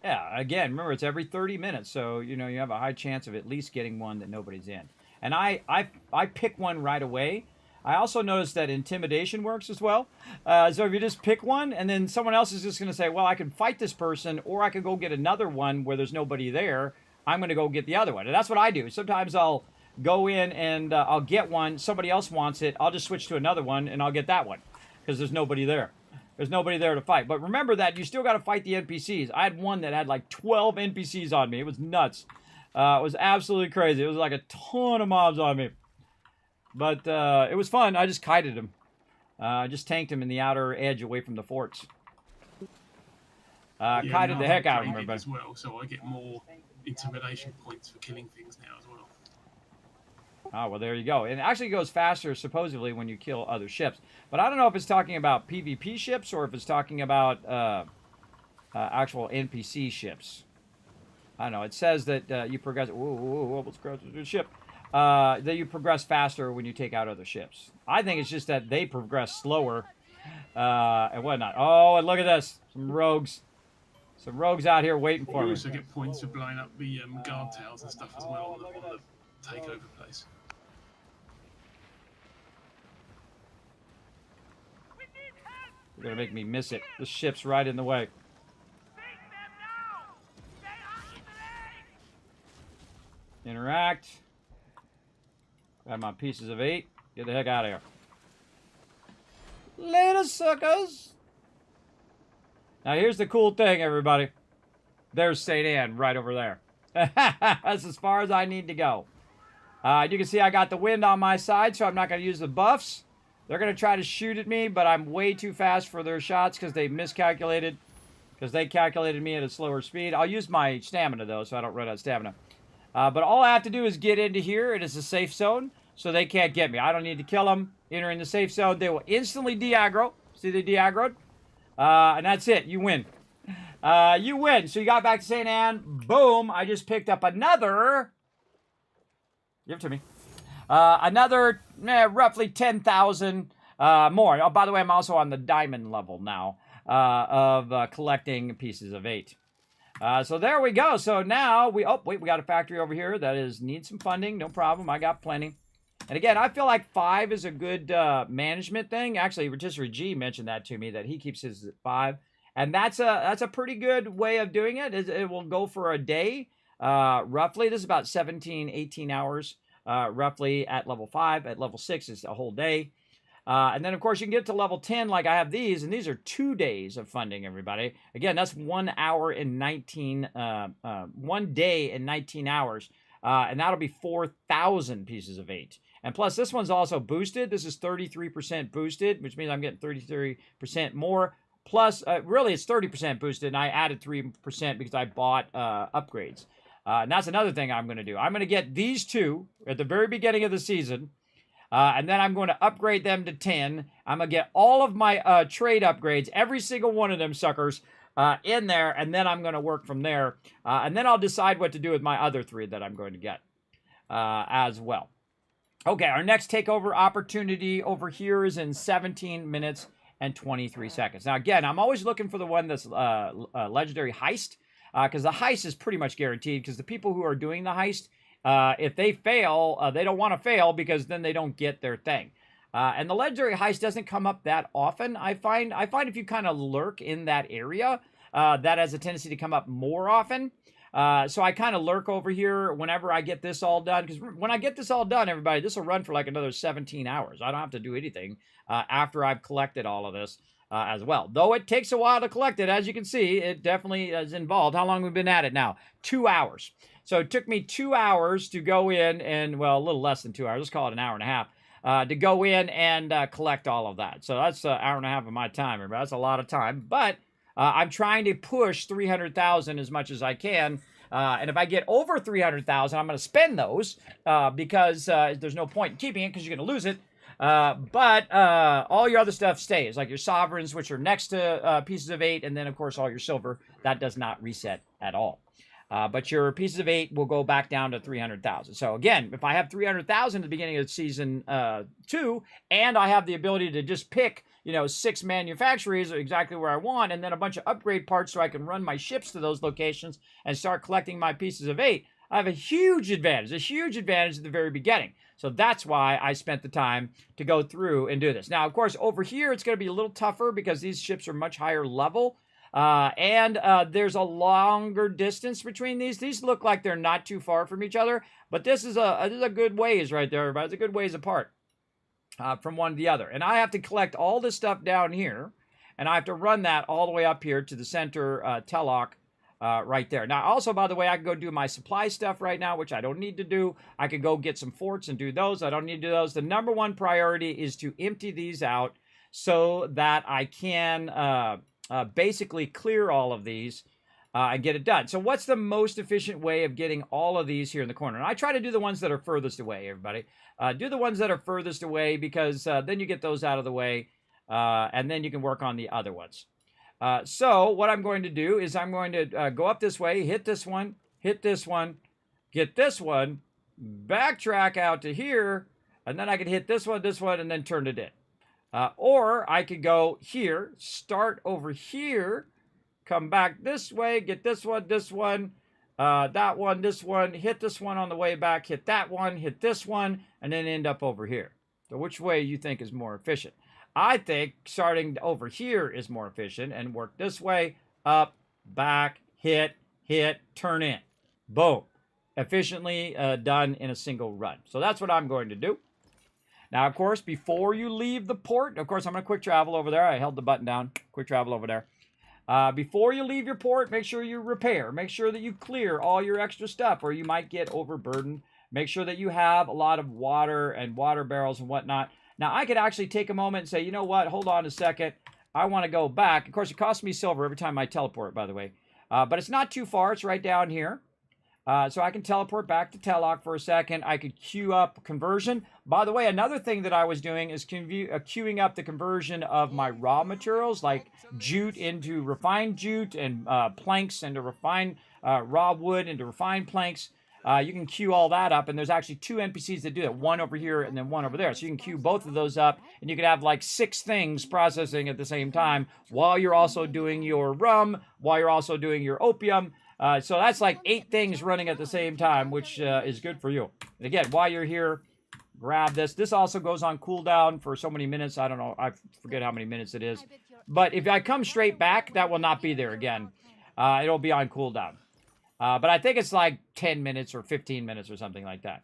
Yeah, again, remember, it's every 30 minutes, so, you have a high chance of at least getting one that nobody's in. And I pick one right away. I also noticed that intimidation works as well. So if you just pick one, and then someone else is just going to say, well, I can fight this person, or I can go get another one where there's nobody there. I'm going to go get the other one. And that's what I do. Sometimes I'll go in and I'll get one. Somebody else wants it. I'll just switch to another one, and I'll get that one because there's nobody there. There's nobody there to fight. But remember that you still got to fight the NPCs. I had one that had like 12 NPCs on me. It was nuts. It was absolutely crazy. It was like a ton of mobs on me. But it was fun. I just kited him. I just tanked him in the outer edge away from the forts. Kited the heck out of him, everybody. As well, so I get more intimidation points for killing things now as well. Oh, well, there you go. And it actually goes faster, supposedly, when you kill other ships. But I don't know if it's talking about PvP ships or if it's talking about actual NPC ships. I don't know. It says that you progress... Whoa, let's cross the ship. That you progress faster when you take out other ships. I think it's just that they progress slower and whatnot. Oh, and look at this. Some rogues. Some rogues out here waiting for You me. also get points for blowing up the guard towers and stuff as well on the takeover place. You're going to make me miss it. The ship's right in the way. Interact. Grab my pieces of 8. Get the heck out of here. Later, suckers. Now, here's the cool thing, everybody. There's St. Anne right over there. That's as far as I need to go. You can see I got the wind on my side, so I'm not going to use the buffs. They're going to try to shoot at me, but I'm way too fast for their shots because they miscalculated. Because they calculated me at a slower speed. I'll use my stamina, though, so I don't run out of stamina. But all I have to do is get into here. It is a safe zone, so they can't get me. I don't need to kill them. Entering the safe zone, they will instantly de-aggro. See, they de-aggroed? And that's it. You win. You win. So you got back to St. Anne. Boom. I just picked up another... Give it to me. Another roughly 10,000 more. Oh, by the way, I'm also on the diamond level now of collecting pieces of 8. So there we go. So now we... Oh, wait. We got a factory over here that needs some funding. No problem. I got plenty. And again, I feel like 5 is a good management thing. Actually, Rotisserie G mentioned that to me, that he keeps his at 5. And that's a pretty good way of doing it. It will go for a day, roughly. This is about 17, 18 hours, roughly at level 5. At level 6 is a whole day. And then, of course, you can get to level 10 like I have these. And these are 2 days of funding, everybody. Again, that's 1 hour and 19, 1 day and 19 hours. And that'll be 4,000 pieces of 8. And plus, this one's also boosted. This is 33% boosted, which means I'm getting 33% more. Plus, really, it's 30% boosted, and I added 3% because I bought upgrades. And that's another thing I'm going to do. I'm going to get these 2 at the very beginning of the season, and then I'm going to upgrade them to 10. I'm going to get all of my trade upgrades, every single one of them suckers, in there, and then I'm going to work from there. And then I'll decide what to do with my other 3 that I'm going to get as well. Okay, our next takeover opportunity over here is in 17 minutes and 23 seconds. Now, again, I'm always looking for the one that's legendary heist, because the heist is pretty much guaranteed, because the people who are doing the heist, if they fail, they don't want to fail, because then they don't get their thing. And the legendary heist doesn't come up that often. I find if you kind of lurk in that area, that has a tendency to come up more often. So I kind of lurk over here whenever I get this all done. Because when I get this all done, everybody, this will run for like another 17 hours. I don't have to do anything after I've collected all of this as well. Though it takes a while to collect it. As you can see, it definitely is involved. How long have we been at it now? 2 hours. So it took me 2 hours to go in and, well, a little less than 2 hours. Let's call it an hour and a half. To go in and collect all of that. So that's an hour and a half of my time, everybody. That's a lot of time. But... I'm trying to push 300,000 as much as I can. And if I get over 300,000, I'm going to spend those because there's no point in keeping it because you're going to lose it. But all your other stuff stays, like your sovereigns, which are next to pieces of 8. And then, of course, all your silver. That does not reset at all. But your pieces of 8 will go back down to 300,000. So again, if I have 300,000 at the beginning of season 2, and I have the ability to just pick, 6 manufacturers exactly where I want, and then a bunch of upgrade parts so I can run my ships to those locations and start collecting my pieces of 8, I have a huge advantage at the very beginning. So that's why I spent the time to go through and do this. Now, of course, over here, it's going to be a little tougher because these ships are much higher level. And there's a longer distance between these. These look like they're not too far from each other, but this is a good ways right there, everybody. It's a good ways apart from one to the other. And I have to collect all this stuff down here, and I have to run that all the way up here to the center Tellock right there. Now, also, by the way, I can go do my supply stuff right now, which I don't need to do. I could go get some forts and do those. I don't need to do those. The number one priority is to empty these out so that I can... basically clear all of these and get it done. So what's the most efficient way of getting all of these here in the corner? And I try to do the ones that are furthest away, everybody. Do the ones that are furthest away because then you get those out of the way and then you can work on the other ones. So what I'm going to do is I'm going to go up this way, hit this one, get this one, backtrack out to here, and then I can hit this one, and then turn it in. Or I could go here, start over here, come back this way, get this one, that one, this one, hit this one on the way back, hit that one, hit this one, and then end up over here. So which way you think is more efficient? I think starting over here is more efficient and work this way, up, back, hit, turn in. Boom. Efficiently done in a single run. So that's what I'm going to do. Now, of course, before you leave the port, of course, I'm going to quick travel over there. I held the button down. Quick travel over there. Before you leave your port, make sure you repair. Make sure that you clear all your extra stuff or you might get overburdened. Make sure that you have a lot of water and water barrels and whatnot. Now, I could actually take a moment and say, you know what? Hold on a second. I want to go back. Of course, it costs me silver every time I teleport, by the way. But it's not too far. It's right down here. So I can teleport back to Telok for a second. I could queue up conversion. By the way, another thing that I was doing is queuing up the conversion of my raw materials, like jute into refined jute and planks into refined raw wood into refined planks. You can queue all that up, and there's actually 2 NPCs that do it, one over here and then one over there. So you can queue both of those up, and you can have like 6 things processing at the same time while you're also doing your rum, while you're also doing your opium. So that's like 8 things running at the same time, which is good for you. And again, while you're here, grab this. This also goes on cooldown for so many minutes. I don't know. I forget how many minutes it is. But if I come straight back, that will not be there again. It'll be on cooldown. But I think it's like 10 minutes or 15 minutes or something like that.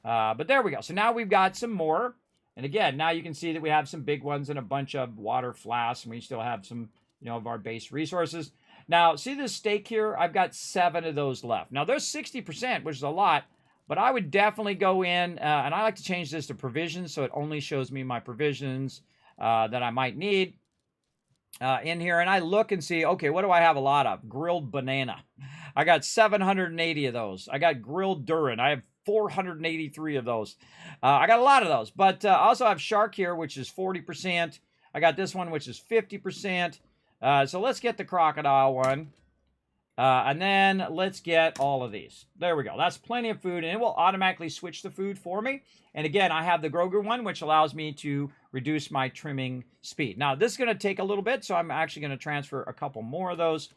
But there we go. So now we've got some more. And again, now you can see that we have some big ones and a bunch of water flasks. And we still have some, of our base resources. Now, see this steak here? I've got 7 of those left. Now, there's 60%, which is a lot. But I would definitely go in, and I like to change this to provisions, so it only shows me my provisions that I might need in here. And I look and see, okay, what do I have a lot of? Grilled banana. I got 780 of those. I got grilled durian. I have 483 of those. I got a lot of those. But I also have shark here, which is 40%. I got this one, which is 50%. So let's get the crocodile one. And then let's get all of these. There we go. That's plenty of food, and it will automatically switch the food for me. And again, I have the Grogu one, which allows me to reduce my trimming speed. Now, this is going to take a little bit, so I'm actually going to transfer a couple more of those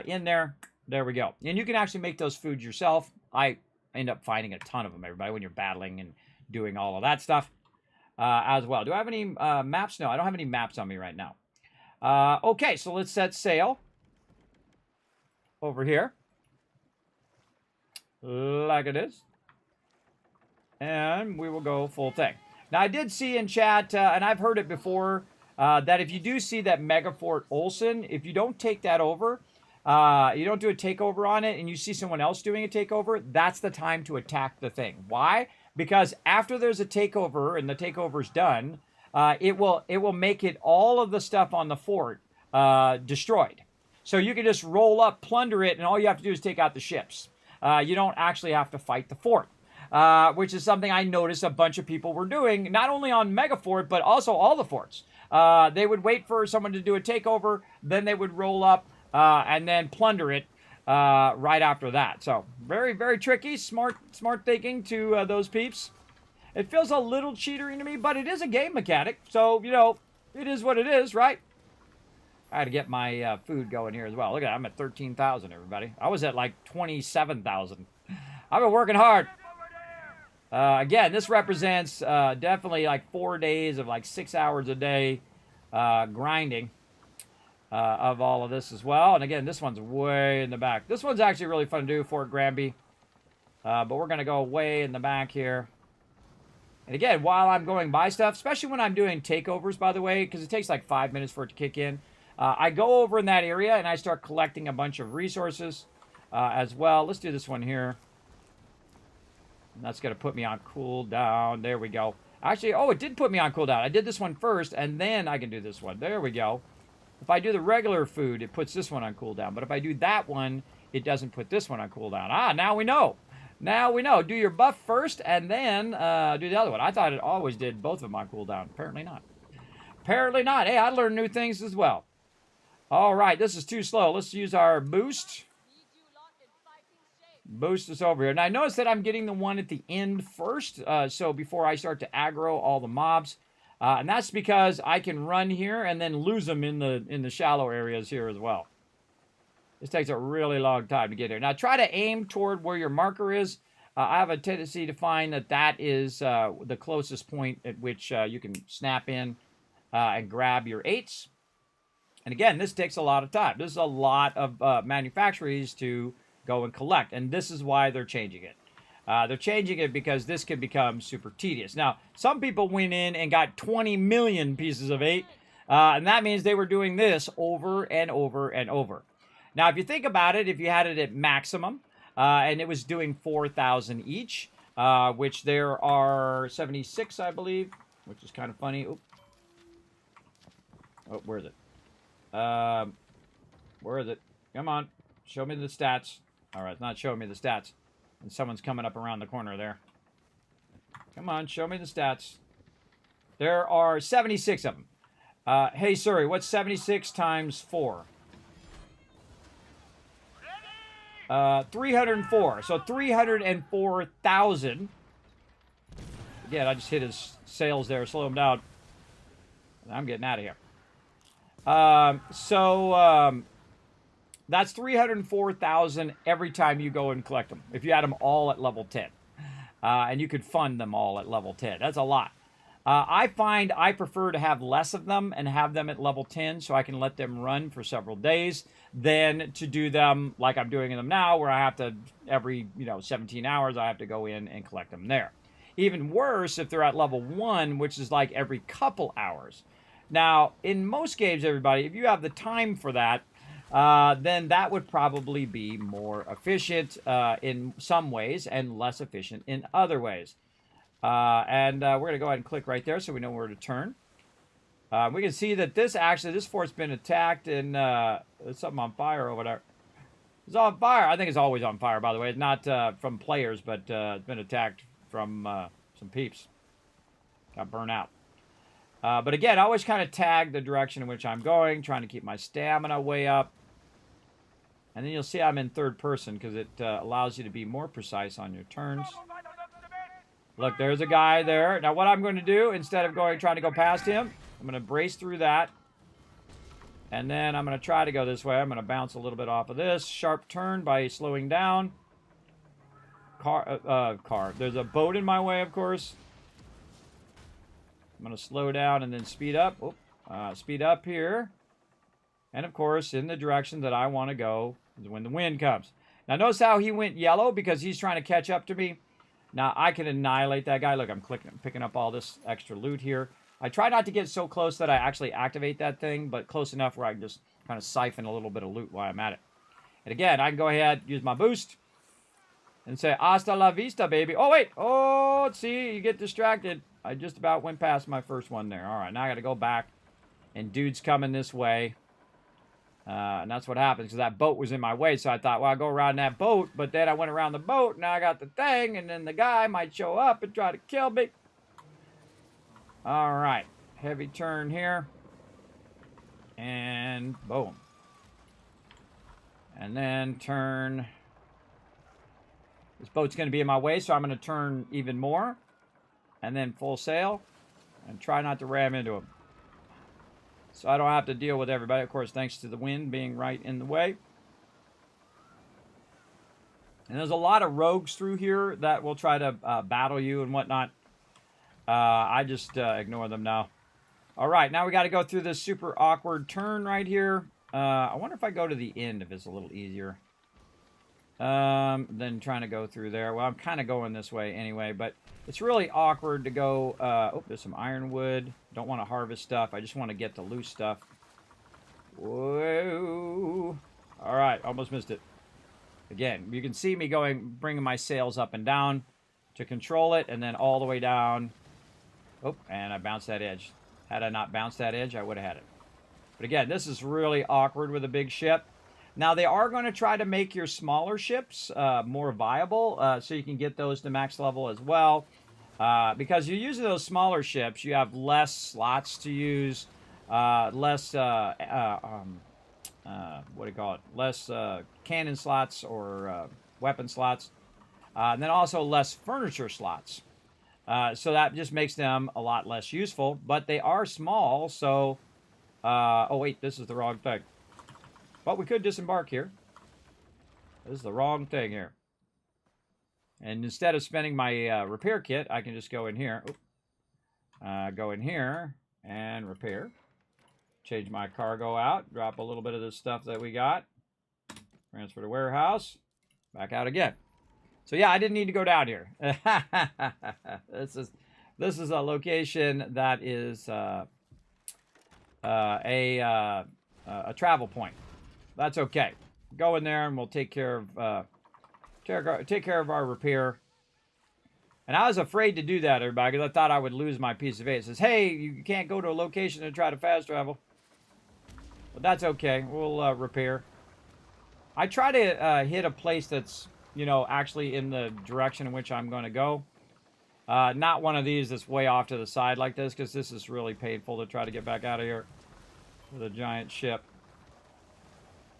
in there. There we go. And you can actually make those foods yourself. I end up finding a ton of them, everybody, when you're battling and doing all of that stuff as well. Do I have any maps? No, I don't have any maps on me right now. Okay, so let's set sail over here, like it is, and we will go full thing. Now, I did see in chat, and I've heard it before, that if you do see that Megafort Olsen, if you don't take that over, you don't do a takeover on it, and you see someone else doing a takeover, that's the time to attack the thing. Why? Because after there's a takeover and the takeover's done, it will make it all of the stuff on the fort destroyed. So you can just roll up, plunder it, and all you have to do is take out the ships. You don't actually have to fight the fort, which is something I noticed a bunch of people were doing, not only on Megafort, but also all the forts. They would wait for someone to do a takeover, then they would roll up and then plunder it right after that. So very, very tricky, smart thinking to those peeps. It feels a little cheatery to me, but it is a game mechanic. So, it is what it is, right? I had to get my food going here as well. Look at that, I'm at 13,000, everybody. I was at like 27,000. I've been working hard. Again, this represents definitely like 4 days of like 6 hours a day grinding of all of this as well. And again, this one's way in the back. This one's actually really fun to do, Fort Granby. But we're going to go way in the back here. And again, while I'm going by stuff, especially when I'm doing takeovers, by the way, because it takes like 5 minutes for it to kick in, I go over in that area and I start collecting a bunch of resources as well. Let's do this one here. And that's going to put me on cooldown. There we go. Actually, it did put me on cooldown. I did this one first, and then I can do this one. There we go. If I do the regular food, it puts this one on cooldown. But if I do that one, it doesn't put this one on cooldown. Now we know. Now we know. Do your buff first, and then do the other one. I thought it always did both of them on cooldown. Apparently not. Apparently not. Hey, I learned new things as well. All right, this is too slow. Let's use our boost. Boost us over here. Now, I notice that I'm getting the one at the end first, so before I start to aggro all the mobs. And that's because I can run here and then lose them in the shallow areas here as well. This takes a really long time to get here. Now try to aim toward where your marker is. I have a tendency to find that that is the closest point at which you can snap in and grab your 8s. And again, this takes a lot of time. This is a lot of manufacturers to go and collect. And this is why they're changing it. They're changing it because this can become super tedious. Now, some people went in and got 20 million pieces of 8. And that means they were doing this over and over and over. Now, if you think about it, if you had it at maximum, and it was doing 4,000 each, which there are 76, I believe, which is kind of funny. Oop. Oh, where is it? Where is it? Come on. Show me the stats. All right, it's not showing me the stats. And someone's coming up around the corner there. Come on, show me the stats. There are 76 of them. Hey, sorry, what's 76 times 4? 304. So 304,000. Again, I just hit his sails there, slow him down. I'm getting out of here. That's 304,000 every time you go and collect them. If you had them all at level 10. And you could fund them all at level 10. That's a lot. I find I prefer to have less of them and have them at level 10 so I can let them run for several days than to do them like I'm doing them now, where I have to, every 17 hours, I have to go in and collect them there. Even worse if they're at level 1, which is like every couple hours. Now, in most games, everybody, if you have the time for that, then that would probably be more efficient in some ways and less efficient in other ways. We're going to go ahead and click right there so we know where to turn. We can see that this fort's been attacked and there's something on fire over there. It's on fire. I think it's always on fire, by the way. It's not from players, but it's been attacked from some peeps. Got burnt out. But again, I always kind of tag the direction in which I'm going, trying to keep my stamina way up. And then you'll see I'm in third person because it allows you to be more precise on your turns. Look, there's a guy there. Now what I'm going to do, instead of trying to go past him, I'm going to brace through that. And then I'm going to try to go this way. I'm going to bounce a little bit off of this. Sharp turn by slowing down. Car. There's a boat in my way, of course. I'm going to slow down and then speed up. Speed up here. And, of course, in the direction that I want to go is when the wind comes. Now, notice how he went yellow because he's trying to catch up to me. Now, I can annihilate that guy. Look, I'm picking up all this extra loot here. I try not to get so close that I actually activate that thing, but close enough where I can just kind of siphon a little bit of loot while I'm at it. And again, I can go ahead, use my boost, and say, hasta la vista, baby. Oh, wait. Oh, see, you get distracted. I just about went past my first one there. All right, now I got to go back, and dude's coming this way. And that's what happens, because that boat was in my way, so I thought, well, I'll go around that boat, but then I went around the boat, now I got the thing, and then the guy might show up and try to kill me. All right, heavy turn here, and boom. And then turn. This boat's going to be in my way, so I'm going to turn even more, and then full sail, and try not to ram into him. So I don't have to deal with everybody, of course, thanks to the wind being right in the way. And there's a lot of rogues through here that will try to battle you and whatnot. I just ignore them now. All right, now we got to go through this super awkward turn right here. I wonder if I go to the end if it's a little easier. Than trying to go through there. Well, I'm kind of going this way anyway, but it's really awkward to go. Oh, there's some ironwood. Don't want to harvest stuff. I just want to get the loose stuff. Whoa. All right, almost missed it. Again, you can see me bringing my sails up and down to control it, and then all the way down. Oh, and I bounced that edge. Had I not bounced that edge, I would have had it. But again, this is really awkward with a big ship. Now, they are going to try to make your smaller ships more viable, so you can get those to max level as well. Because you're using those smaller ships, you have less slots to use, less, what do you call it? Less cannon slots or weapon slots, and then also less furniture slots. So that just makes them a lot less useful, but they are small, so... oh, wait, this is the wrong thing. But we could disembark here. This is the wrong thing here. And instead of spending my repair kit, I can just go in here. Go in here and repair. Change my cargo out. Drop a little bit of this stuff that we got. Transfer to warehouse. Back out again. So yeah, I didn't need to go down here. This is a location that is a travel point. That's okay. Go in there and we'll take care of our repair. And I was afraid to do that, everybody, because I thought I would lose my piece of 8. It says, hey, you can't go to a location and try to fast travel. But that's okay. We'll repair. I try to hit a place that's, you know, actually in the direction in which I'm going to go. Not one of these that's way off to the side like this, because this is really painful to try to get back out of here with a giant ship.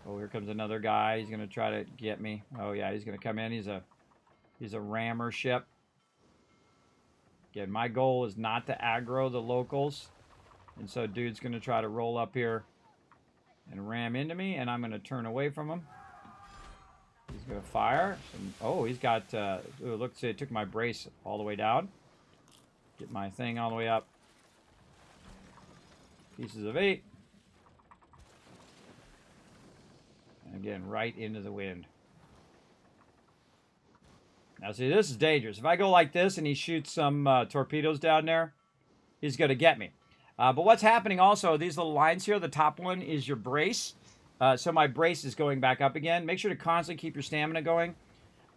Oh, here comes another guy. He's going to try to get me. Oh, yeah, he's going to come in. He's a rammer ship. Again, my goal is not to aggro the locals. And so dude's going to try to roll up here and ram into me, and I'm going to turn away from him. He's going to fire. Oh, he's got... ooh, look, see, it took my brace all the way down. Get my thing all the way up. Pieces of 8. And again, right into the wind. Now, see, this is dangerous. If I go like this and he shoots some torpedoes down there, he's going to get me. But what's happening also, these little lines here, the top one is your brace. So my brace is going back up again. Make sure to constantly keep your stamina going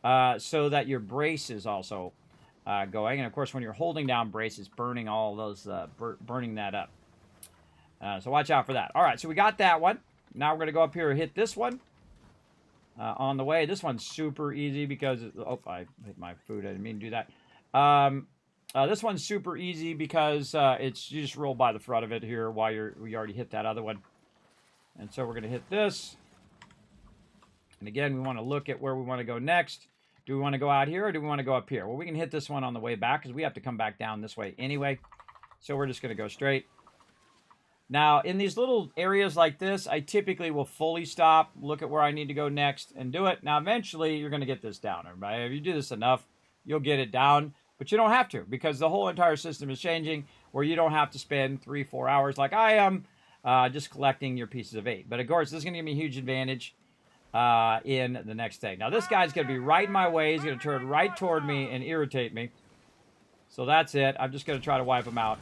so that your brace is also going. And, of course, when you're holding down brace, it's burning all those, burning that up. So watch out for that. All right, so we got that one. Now we're going to go up here and hit this one on the way. This one's super easy because... Oh, I hit my food. I didn't mean to do that. This one's super easy because you just roll by the front of it here while we already hit that other one. And so we're going to hit this. And again, we want to look at where we want to go next. Do we want to go out here or do we want to go up here? Well, we can hit this one on the way back because we have to come back down this way anyway. So we're just going to go straight. Now, in these little areas like this, I typically will fully stop, look at where I need to go next, and do it. Now, eventually, you're going to get this down, everybody. If you do this enough, you'll get it down. But you don't have to, because the whole entire system is changing, where you don't have to spend 3-4 hours like I am just collecting your pieces of 8. But, of course, this is going to give me a huge advantage in the next thing. Now, this guy's going to be right in my way. He's going to turn right toward me and irritate me. So that's it. I'm just going to try to wipe him out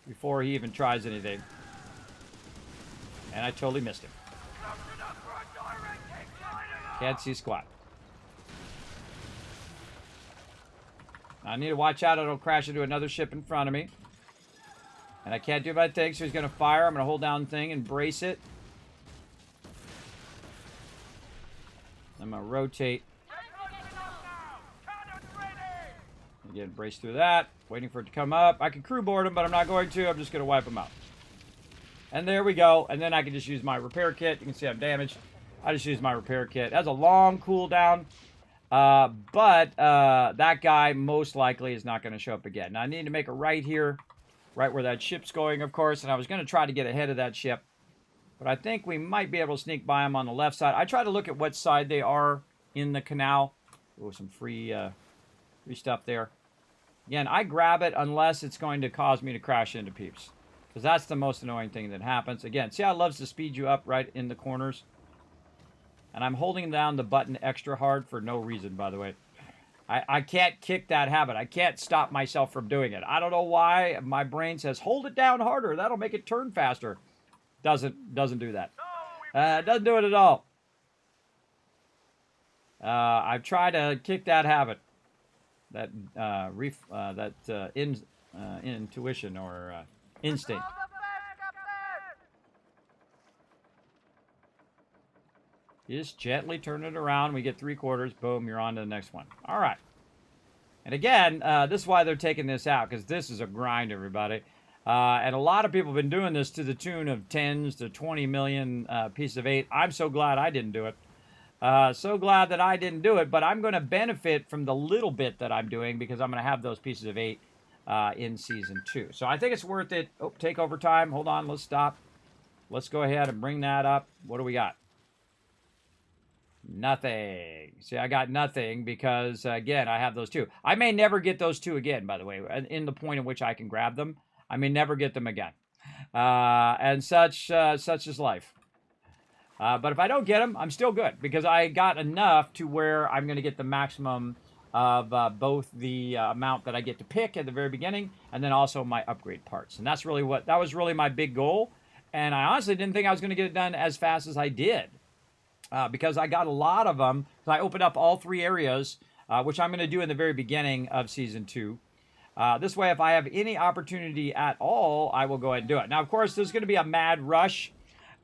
before he even tries anything. And I totally missed him. Can't see squat. I need to watch out. I don't crash into another ship in front of me. And I can't do my thing, so he's going to fire. I'm going to hold down the thing and brace it. I'm going to rotate. Again, brace through that. Waiting for it to come up. I can crew board him, but I'm not going to. I'm just going to wipe him out. And there we go. And then I can just use my repair kit. You can see I'm damaged. I just use my repair kit. It has a long cooldown. But that guy most likely is not going to show up again. Now, I need to make a right here. Right where that ship's going, of course. And I was going to try to get ahead of that ship. But I think we might be able to sneak by them on the left side. I try to look at what side they are in the canal. Oh, some free stuff there. Again, I grab it unless it's going to cause me to crash into peeps. Because that's the most annoying thing that happens. Again, see how it loves to speed you up right in the corners? And I'm holding down the button extra hard for no reason, by the way. I can't kick that habit. I can't stop myself from doing it. I don't know why. My brain says, hold it down harder. That'll make it turn faster. Doesn't do that. Doesn't do it at all. I've tried to kick that habit. That intuition or instinct. You just gently turn it around. We get 3/4. Boom, you're on to the next one. All right. And again, this is why they're taking this out, because this is a grind, everybody. And a lot of people have been doing this to the tune of 10s to 20 million pieces of 8. I'm so glad I didn't do it. So glad that I didn't do it, but I'm going to benefit from the little bit that I'm doing because I'm going to have those pieces of 8 in Season 2. So I think it's worth it. Oh, take over time. Hold on. Let's stop. Let's go ahead and bring that up. What do we got? Nothing. See, I got nothing because, again, I have those 2. I may never get those 2 again, by the way, in the point in which I can grab them. I may never get them again. And such is life. But if I don't get them, I'm still good because I got enough to where I'm going to get the maximum of both the amount that I get to pick at the very beginning and then also my upgrade parts. And that was really my big goal. And I honestly didn't think I was going to get it done as fast as I did because I got a lot of them. So I opened up all 3 areas, which I'm going to do in the very beginning of Season 2. This way, if I have any opportunity at all, I will go ahead and do it. Now, of course, there's going to be a mad rush,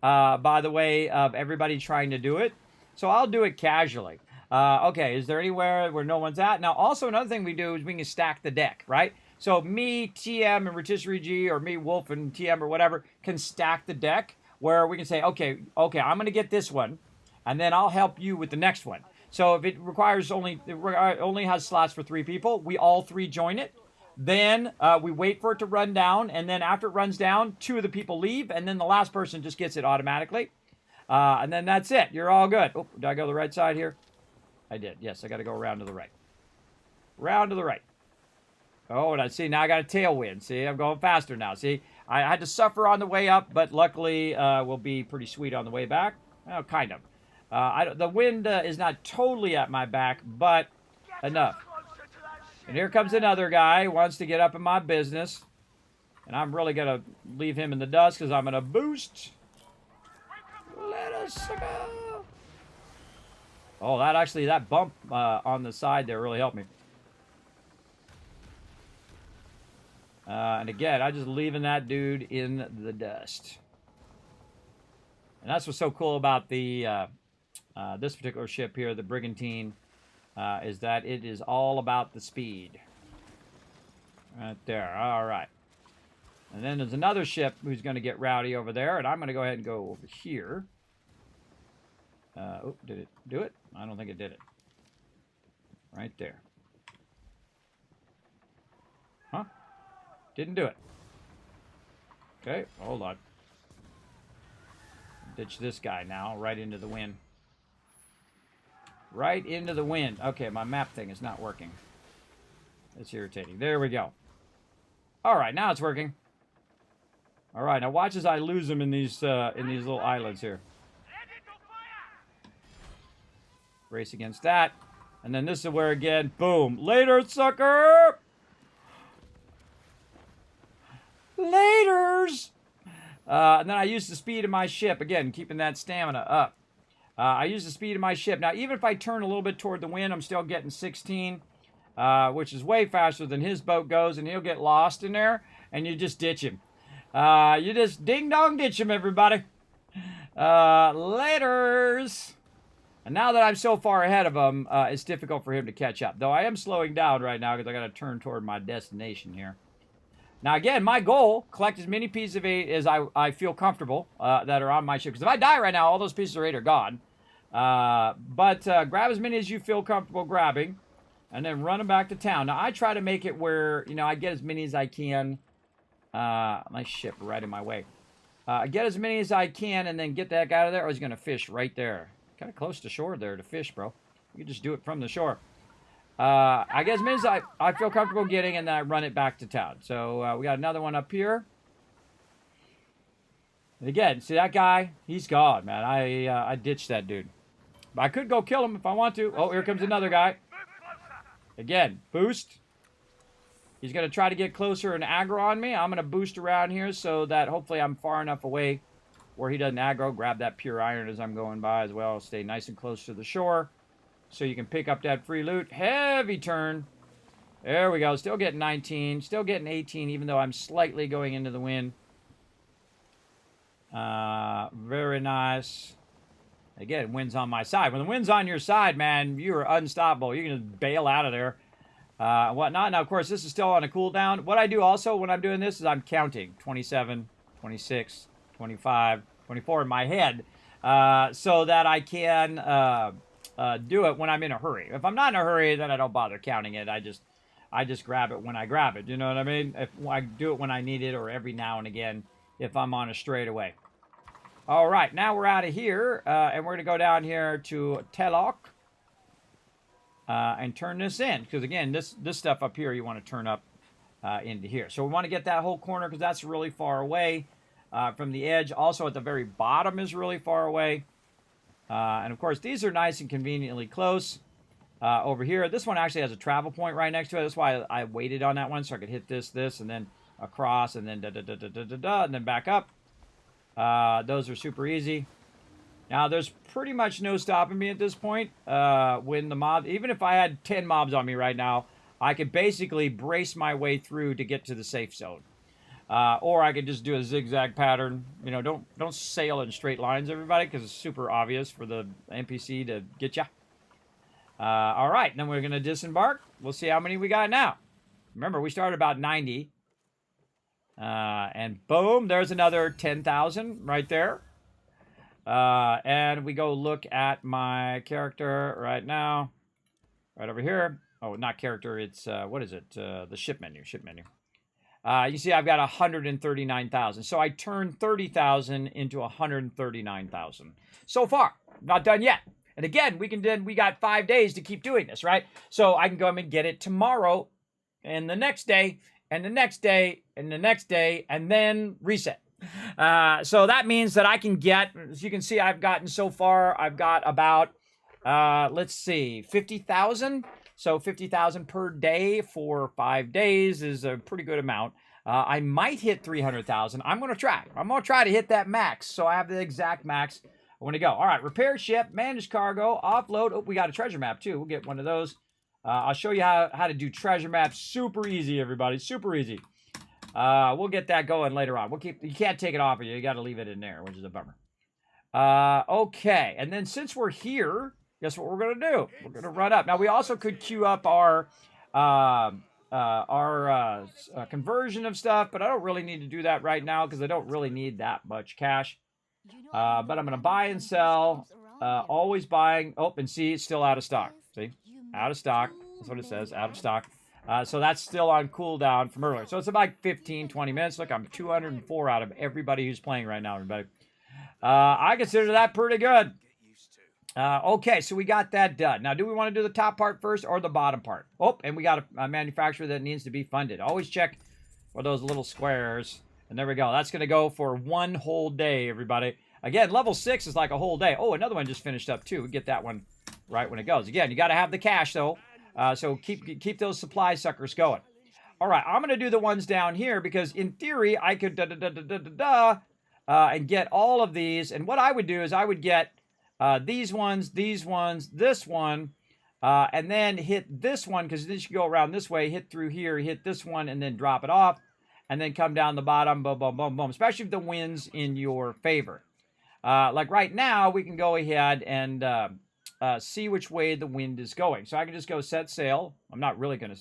by the way, of everybody trying to do it. So I'll do it casually. Okay, is there anywhere where no one's at? Now, also another thing we do is we can stack the deck, right? So me, TM, and Rotisserie G, or me, Wolf, and TM, or whatever, can stack the deck where we can say, okay, I'm going to get this one, and then I'll help you with the next one. So if it only has slots for 3 people, we all 3 join it. Then we wait for it to run down, and then after it runs down, 2 of the people leave, and then the last person just gets it automatically. And then that's it. You're all good. Oh, did I go the right side here? I did. Yes, I got to go around to the right. Round to the right. Oh, and I see, now I got a tailwind. See, I'm going faster now. See, I had to suffer on the way up, but luckily we'll be pretty sweet on the way back. Well, kind of. The wind is not totally at my back, but enough. And here comes another guy who wants to get up in my business. And I'm really going to leave him in the dust because I'm going to boost. Let us go. Oh, that bump on the side there really helped me. And again, I'm just leaving that dude in the dust. And that's what's so cool about the this particular ship here, the Brigantine. Is that it is all about the speed. Right there. All right. And then there's another ship who's going to get rowdy over there, and I'm going to go ahead and go over here. Oh, did it do it? I don't think it did it. Right there. Huh? Didn't do it. Okay, hold on. Ditch this guy now, right into the wind. Right into the wind. Okay, my map thing is not working. It's irritating. There we go. All right, now it's working. All right, now watch as I lose them in these little islands here. Race against that. And then this is where, again, boom. Later, sucker! Laters! And then I use the speed of my ship. Again, keeping that stamina up. I use the speed of my ship. Now, even if I turn a little bit toward the wind, I'm still getting 16, which is way faster than his boat goes, and he'll get lost in there, and you just ditch him. You just ding-dong ditch him, everybody. Laters! And now that I'm so far ahead of him, it's difficult for him to catch up. Though I am slowing down right now because I got to turn toward my destination here. Now, again, my goal, collect as many pieces of 8 as I feel comfortable that are on my ship. Because if I die right now, all those pieces of 8 are gone. But grab as many as you feel comfortable grabbing. And then run them back to town. Now, I try to make it where, I get as many as I can. My ship right in my way. Get as many as I can and then get that guy out of there. Or he's going to fish right there. Kind of close to shore there to fish, bro. You can just do it from the shore. I get as many as I feel comfortable getting, and then I run it back to town. So we got another one up here. And again, see that guy? He's gone, man. I ditched that dude. But I could go kill him if I want to. Oh, here comes another guy. Again, boost. He's going to try to get closer and aggro on me. I'm going to boost around here so that hopefully I'm far enough away where he doesn't aggro. Grab that pure iron as I'm going by as well. Stay nice and close to the shore so you can pick up that free loot. Heavy turn. There we go. Still getting 19. Still getting 18 even though I'm slightly going into the wind. Very nice. Again, wind's on my side. When the wind's on your side, man, you are unstoppable. You can just bail out of there. Whatnot. Now, of course, this is still on a cooldown. What I do also when I'm doing this is I'm counting. 27, 26, 25, 24 in my head. so that I can do it when I'm in a hurry. If I'm not in a hurry, then I don't bother counting it. I just grab it when I grab it. You know what I mean? If I do it when I need it, or every now and again if I'm on a straightaway. All right, now we're out of here, and we're going to go down here to Telok and turn this in. Because, again, this stuff up here you want to turn up into here. So we want to get that whole corner because that's really far away from the edge. Also, at the very bottom is really far away. And, of course, these are nice and conveniently close over here. This one actually has a travel point right next to it. That's why I waited on that one, so I could hit this, and then across, and then and then back up. Those are super easy. Now, there's pretty much no stopping me at this point. When the mob, even if I had 10 mobs on me right now, I could basically brace my way through to get to the safe zone. Or I could just do a zigzag pattern. You know, don't sail in straight lines, everybody, because it's super obvious for the NPC to get you. All right, then we're going to disembark. We'll see how many we got now. Remember, we started about 90. And boom, there's another 10,000 right there. And we go look at my character right now. Right over here. Oh, not character, it's, what is it? The ship menu, you see I've got 139,000. So I turned 30,000 into 139,000. So far, not done yet. And again, we got 5 days to keep doing this, right? So I can go and get it tomorrow, and the next day, and the next day, and the next day, and then reset. So that means that I can get, as you can see, I've gotten so far, I've got about, let's see, 50,000. So 50,000 per day for 5 days is a pretty good amount. I might hit 300,000. I'm going to try. I'm going to try to hit that max. So I have the exact max. I want to go. All right, repair ship, manage cargo, offload. Oh, we got a treasure map too. We'll get one of those. I'll show you how to do treasure maps. Super easy, everybody. Super easy. We'll get that going later on. You can't take it off of you. You got to leave it in there, which is a bummer. Okay, and then since we're here, guess what we're going to do? We're going to run up. Now, we also could queue up our conversion of stuff, but I don't really need to do that right now because I don't really need that much cash. But I'm going to buy and sell. Always buying. Oh, and see, it's still out of stock. See? Out of stock. That's what it says, out of stock. So that's still on cooldown from earlier. So it's about 15, 20 minutes. Look, I'm 204 out of everybody who's playing right now, everybody. I consider that pretty good. Okay, so we got that done. Now, do we want to do the top part first or the bottom part? Oh, and we got a manufacturer that needs to be funded. Always check for those little squares. And there we go. That's going to go for 1 whole day, everybody. Again, level 6 is like a whole day. Oh, another one just finished up, too. We get that one right when it goes. Again, you got to have the cash, though. So keep those supply suckers going. All right, I'm going to do the ones down here because, in theory, I could and get all of these. And what I would do is I would get these ones, this one, and then hit this one because this should go around this way, hit through here, hit this one, and then drop it off, and then come down the bottom, boom, boom, boom, boom, especially if the wind's in your favor. Like right now, we can go ahead and see which way the wind is going. So I can just go set sail. I'm not really gonna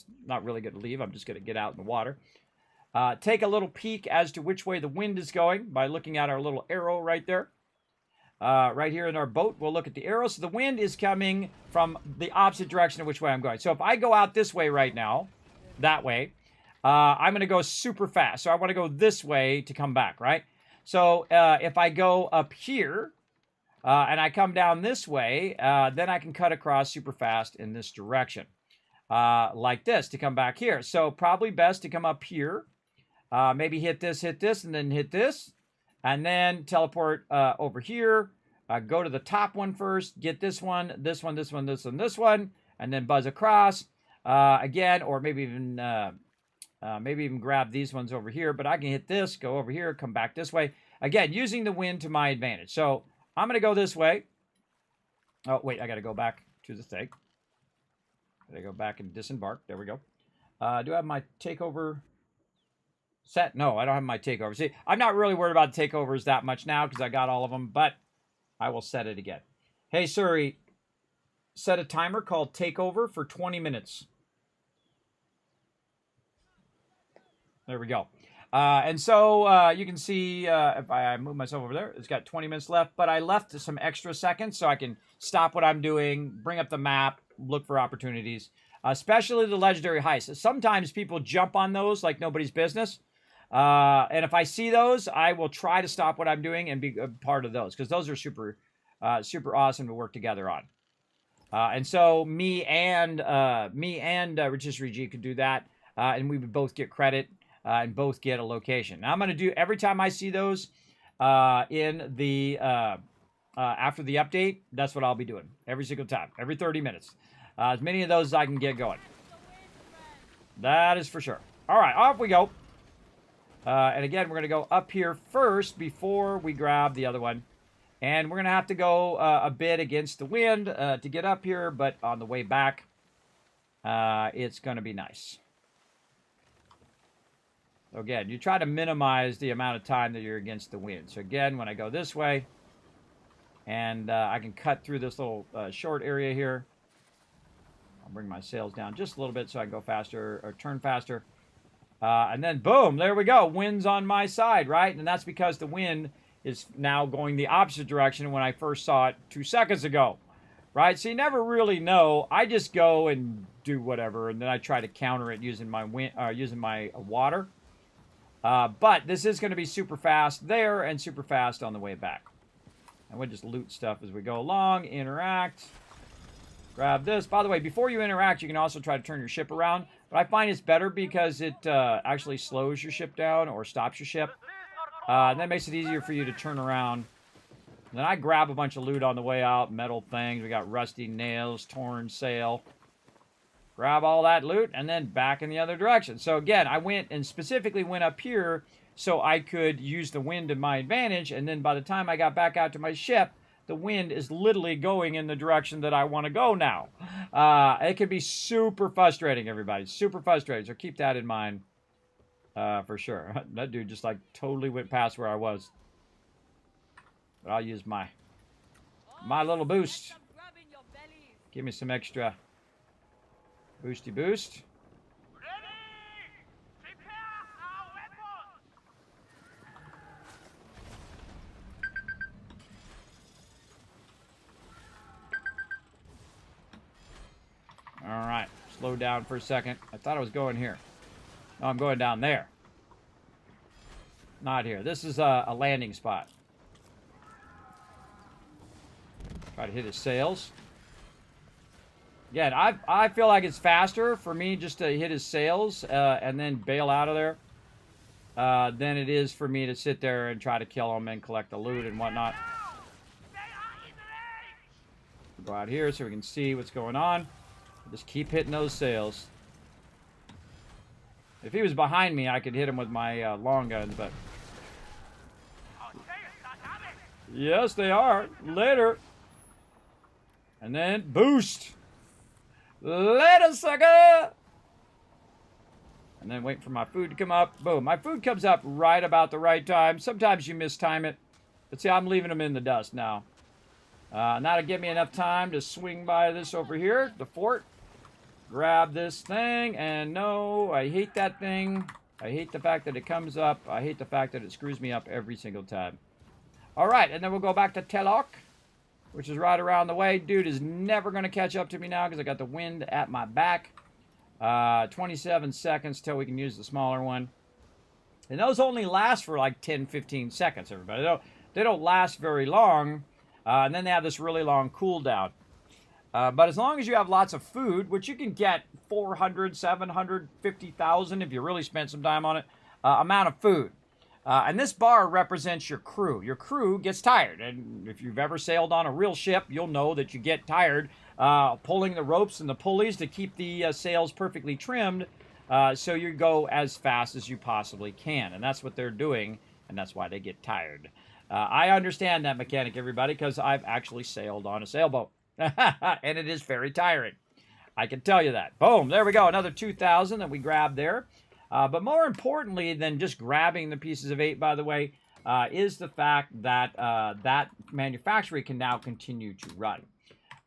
leave. I'm just gonna get out in the water. Take a little peek as to which way the wind is going by looking at our little arrow right there. Right here in our boat, we'll look at the arrow. So the wind is coming from the opposite direction of which way I'm going. So if I go out this way right now, that way, I'm going to go super fast. So I want to go this way to come back, right? So if I go up here and I come down this way, then I can cut across super fast in this direction. Like this to come back here. So probably best to come up here. Maybe hit this, and then hit this. And then teleport over here. Go to the top one first. Get this one, this one. And then buzz across again. Or maybe even grab these ones over here. But I can hit this, go over here, come back this way. Again, using the wind to my advantage. So I'm going to go this way. Oh, wait, I got to go back to the thing. Got to go back and disembark. There we go. Do I have my takeover set? No, I don't have my takeover. See, I'm not really worried about takeovers that much now because I got all of them, but I will set it again. Hey, Suri, set a timer called takeover for 20 minutes. There we go. And so you can see if I move myself over there, it's got 20 minutes left, but I left some extra seconds so I can stop what I'm doing, bring up the map, look for opportunities, especially the legendary heists. Sometimes people jump on those like nobody's business. And if I see those, I will try to stop what I'm doing and be a part of those because those are super, super awesome to work together on. And so me and Rotisserie G could do that, and we would both get credit and both get a location. Now I'm going to do every time I see those in the after the update. That's what I'll be doing every single time, every 30 minutes. As many of those as I can get going. That is for sure. All right, off we go. And again, we're going to go up here first before we grab the other one. And we're going to have to go a bit against the wind to get up here, but on the way back, it's going to be nice. So again, you try to minimize the amount of time that you're against the wind. So again, when I go this way, and I can cut through this little short area here. I'll bring my sails down just a little bit so I can go faster or turn faster. And then boom, there we go. Wind's on my side, right? And that's because the wind is now going the opposite direction when I first saw it 2 seconds ago, right? So you never really know. I just go and do whatever, and then I try to counter it using my water. But this is going to be super fast there and super fast on the way back. And we'll just loot stuff as we go along, interact, grab this. By the way, before you interact, you can also try to turn your ship around. But I find it's better because it actually slows your ship down or stops your ship. And that makes it easier for you to turn around. And then I grab a bunch of loot on the way out, metal things. We got rusty nails, torn sail. Grab all that loot and then back in the other direction. So again, I went and specifically went up here so I could use the wind to my advantage. And then by the time I got back out to my ship, the wind is literally going in the direction that I want to go now. It can be super frustrating, everybody. Super frustrating. So keep that in mind for sure. That dude just like totally went past where I was. But I'll use my little boost. Give me some extra boosty boost. All right, slow down for a second. I thought I was going here. No, I'm going down there. Not here. This is a landing spot. Try to hit his sails. Again, I feel like it's faster for me just to hit his sails and then bail out of there than it is for me to sit there and try to kill him and collect the loot and whatnot. Go out here so we can see what's going on. Just keep hitting those sails. If he was behind me, I could hit him with my long guns, but... Yes, they are. Later. And then, boost. Later, sucker. And then wait for my food to come up. Boom. My food comes up right about the right time. Sometimes you mistime it. But see, I'm leaving them in the dust now. That'll give me enough time to swing by this over here, the fort. Grab this thing, and no, I hate that thing. I hate the fact that it comes up. I hate the fact that it screws me up every single time. All right, and then we'll go back to Telok, which is right around the way. Dude is never going to catch up to me now because I got the wind at my back. 27 seconds till we can use the smaller one. And those only last for like 10, 15 seconds, everybody. They don't last very long. And then they have this really long cooldown. But as long as you have lots of food, which you can get 400, 750,000 if you really spent some time on it, amount of food. And this bar represents your crew. Your crew gets tired. And if you've ever sailed on a real ship, you'll know that you get tired pulling the ropes and the pulleys to keep the sails perfectly trimmed so you go as fast as you possibly can. And that's what they're doing, and that's why they get tired. I understand that mechanic, everybody, because I've actually sailed on a sailboat. And it is very tiring. I can tell you that. Boom, there we go. Another 2,000 that we grabbed there. But more importantly than just grabbing the pieces of 8, by the way, is the fact that that manufacturing can now continue to run.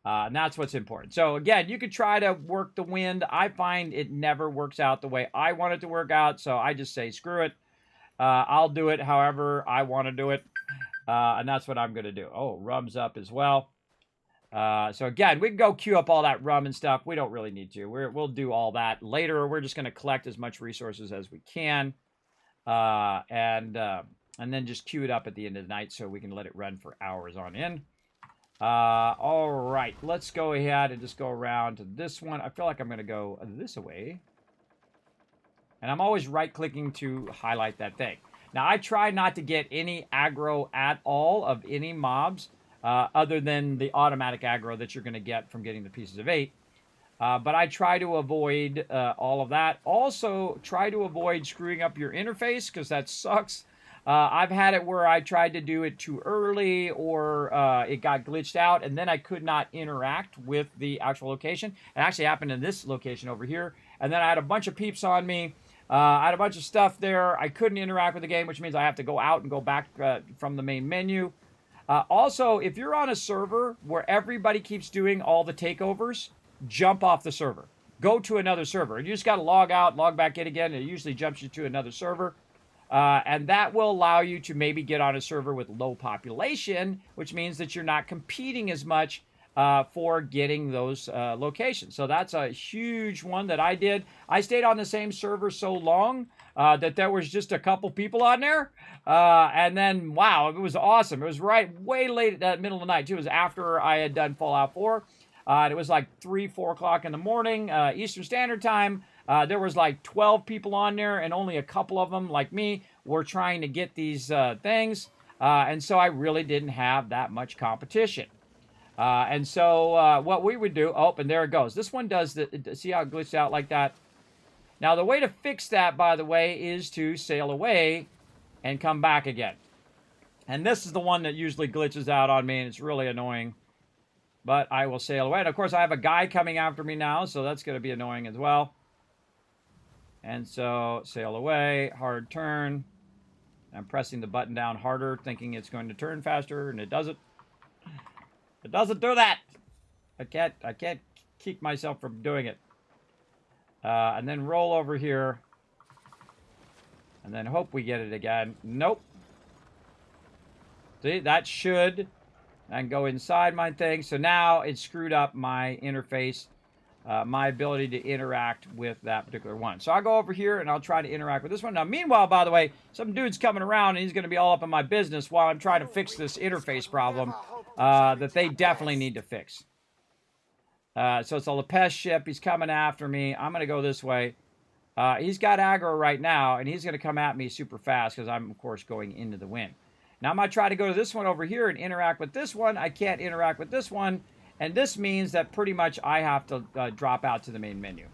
And that's what's important. So again, you could try to work the wind. I find it never works out the way I want it to work out. So I just say, screw it. I'll do it however I want to do it. And that's what I'm going to do. Oh, rum's up as well. So again, we can go queue up all that rum and stuff. We don't really need to. We'll do all that later. We're just going to collect as much resources as we can. And then just queue it up at the end of the night so we can let it run for hours on end. All right, let's go ahead and just go around to this one. I feel like I'm going to go this way. And I'm always right-clicking to highlight that thing. Now, I try not to get any aggro at all of any mobs, other than the automatic aggro that you're going to get from getting the pieces of 8. But I try to avoid all of that. Also, try to avoid screwing up your interface, because that sucks. I've had it where I tried to do it too early, or it got glitched out, and then I could not interact with the actual location. It actually happened in this location over here. And then I had a bunch of peeps on me. I had a bunch of stuff there. I couldn't interact with the game, which means I have to go out and go back from the main menu. Also, if you're on a server where everybody keeps doing all the takeovers, jump off the server. Go to another server. You just got to log out, log back in again. It usually jumps you to another server. And that will allow you to maybe get on a server with low population, which means that you're not competing as much for getting those locations. So that's a huge one that I did. I stayed on the same server so long that there was just a couple people on there. And then, wow, it was awesome. It was way late at the middle of the night, too. It was after I had done Fallout 4. And it was like 3, 4 o'clock in the morning, Eastern Standard Time. There was like 12 people on there, and only a couple of them, like me, were trying to get these things. And so I really didn't have that much competition. And so what we would do, oh, and there it goes. This one does, see how it glitched out like that? Now, the way to fix that, by the way, is to sail away and come back again. And this is the one that usually glitches out on me, and it's really annoying. But I will sail away. And, of course, I have a guy coming after me now, so that's going to be annoying as well. And so, sail away, hard turn. I'm pressing the button down harder, thinking it's going to turn faster, and it doesn't. It doesn't do that. I can't keep myself from doing it. And then roll over here. And then hope we get it again. Nope. See, that should. And go inside my thing. So now it screwed up my interface. My ability to interact with that particular one. So I'll go over here and I'll try to interact with this one. Now, meanwhile, by the way, some dude's coming around and he's going to be all up in my business while I'm trying to fix this interface problem that they definitely need to fix. So it's a Lepes ship. He's coming after me. I'm going to go this way. He's got aggro right now, and he's going to come at me super fast because I'm, of course, going into the wind. Now, I'm going to try to go to this one over here and interact with this one. I can't interact with this one. And this means that pretty much I have to drop out to the main menu.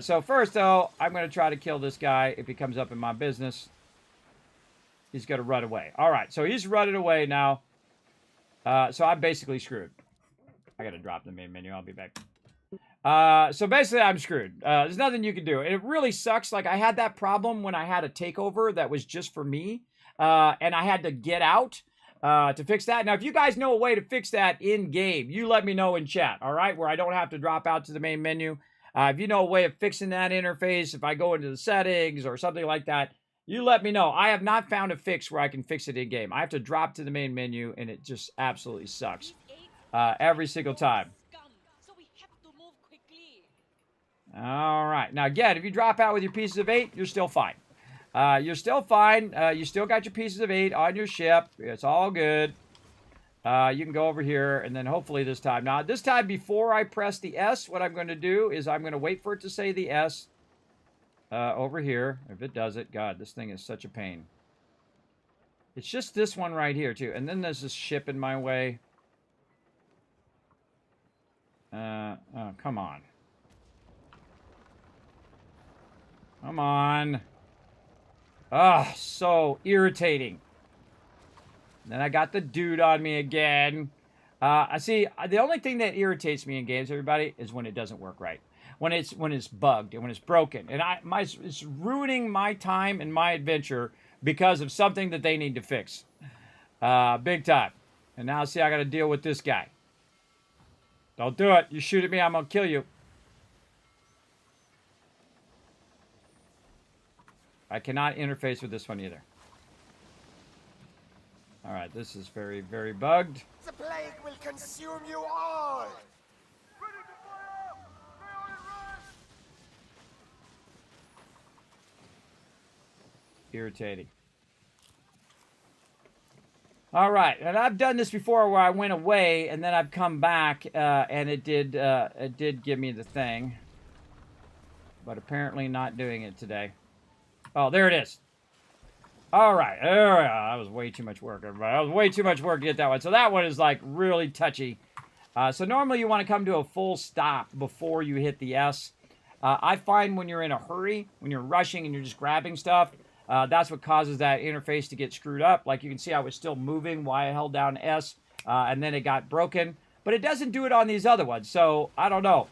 So first, though, I'm going to try to kill this guy if he comes up in my business. He's going to run away. All right, so he's running away now. So I'm basically screwed. I got to drop the main menu. I'll be back. So basically, I'm screwed. There's nothing you can do. And it really sucks. Like, I had that problem when I had a takeover that was just for me. And I had to get out. To fix that. Now, if you guys know a way to fix that in-game, you let me know in chat, all right? Where I don't have to drop out to the main menu. If you know a way of fixing that interface, if I go into the settings or something like that, you let me know. I have not found a fix where I can fix it in-game. I have to drop to the main menu, and it just absolutely sucks. Every single time. All right. Now, again, if you drop out with your pieces of 8, you're still fine. You're still fine. You still got your pieces of 8 on your ship. It's all good. You can go over here, and then hopefully this time. Now, this time before I press the S, what I'm going to do is I'm going to wait for it to say the S over here. If it does it, God, this thing is such a pain. It's just this one right here, too. And then there's this ship in my way. Oh, come on. Come on. Ah, so irritating. Then I got the dude on me again. I see. The only thing that irritates me in games, everybody, is when it doesn't work right. When it's bugged and when it's broken, and it's ruining my time and my adventure because of something that they need to fix. Big time. And now see, I got to deal with this guy. Don't do it. You shoot at me, I'm gonna kill you. I cannot interface with this one either. All right, this is very, very bugged. The plague will consume you all! Irritating. All right, and I've done this before where I went away and then I've come back and it did give me the thing, but apparently not doing it today. Oh, there it is. All right, that was way too much work, everybody. That was way too much work to get that one. So that one is like really touchy. So normally you want to come to a full stop before you hit the S. I find when you're in a hurry, when you're rushing and you're just grabbing stuff, that's what causes that interface to get screwed up. Like you can see I was still moving while I held down S, and then it got broken. But it doesn't do it on these other ones, so I don't know.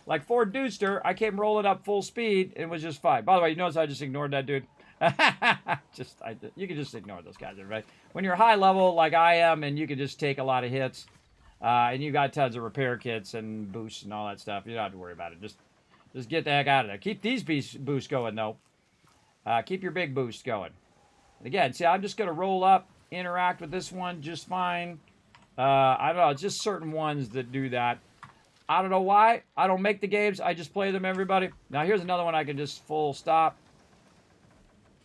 Like Ford Deuster, I came rolling up full speed, and it was just fine. By the way, you notice I just ignored that dude? You can just ignore those guys, right? When you're high level like I am, and you can just take a lot of hits, and you got tons of repair kits and boosts and all that stuff, you don't have to worry about it. Just get the heck out of there. Keep these boosts going, though. Keep your big boost going. And again, see, I'm just going to roll up, interact with this one just fine. I don't know. It's just certain ones that do that. I don't know why. I don't make the games. I just play them, everybody. Now, here's another one I can just full stop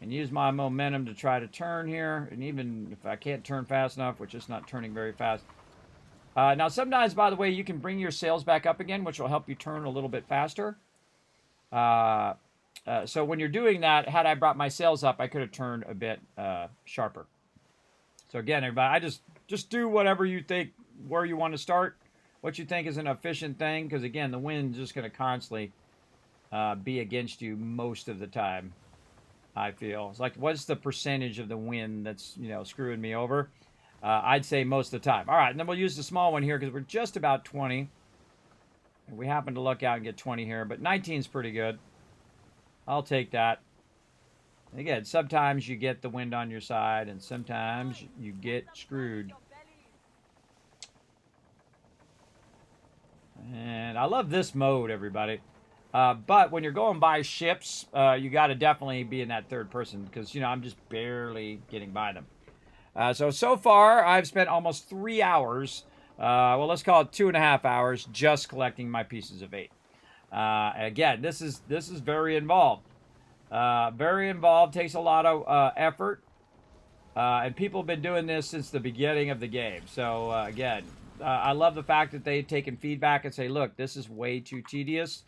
and use my momentum to try to turn here. And even if I can't turn fast enough, which is not turning very fast. Now, sometimes, by the way, you can bring your sails back up again, which will help you turn a little bit faster. So when you're doing that, had I brought my sails up, I could have turned a bit sharper. So again, everybody, I just do whatever you think, where you want to start, what you think is an efficient thing, because again, the wind's just going to constantly be against you most of the time, I feel. It's like, what's the percentage of the wind that's, screwing me over? I'd say most of the time. All right, and then we'll use the small one here because we're just about 20. We happen to look out and get 20 here, but 19 is pretty good. I'll take that. Again, sometimes you get the wind on your side, and sometimes you get screwed. And I love this mode, everybody. But when you're going by ships, you got to definitely be in that third person because, I'm just barely getting by them. So far, I've spent almost 3 hours, well, let's call it 2.5 hours, just collecting my pieces of 8. Again, this is very involved. Very involved, takes a lot of effort. And people have been doing this since the beginning of the game. So, again, I love the fact that they've taken feedback and say, look, this is way too tedious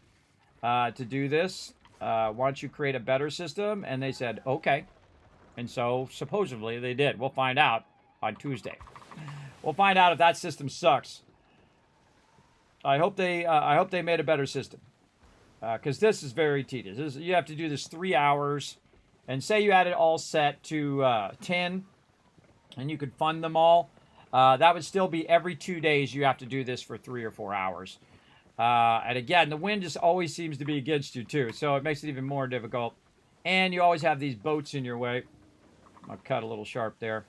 to do this. Why don't you create a better system? And they said, okay. And so, supposedly, they did. We'll find out on Tuesday. We'll find out if that system sucks. I hope they made a better system. Because this is very tedious. You have to do this 3 hours. And say you had it all set to 10. And you could fund them all. That would still be every 2 days you have to do this for 3 or 4 hours. And again, the wind just always seems to be against you too. So it makes it even more difficult. And you always have these boats in your way. I'll cut a little sharp there.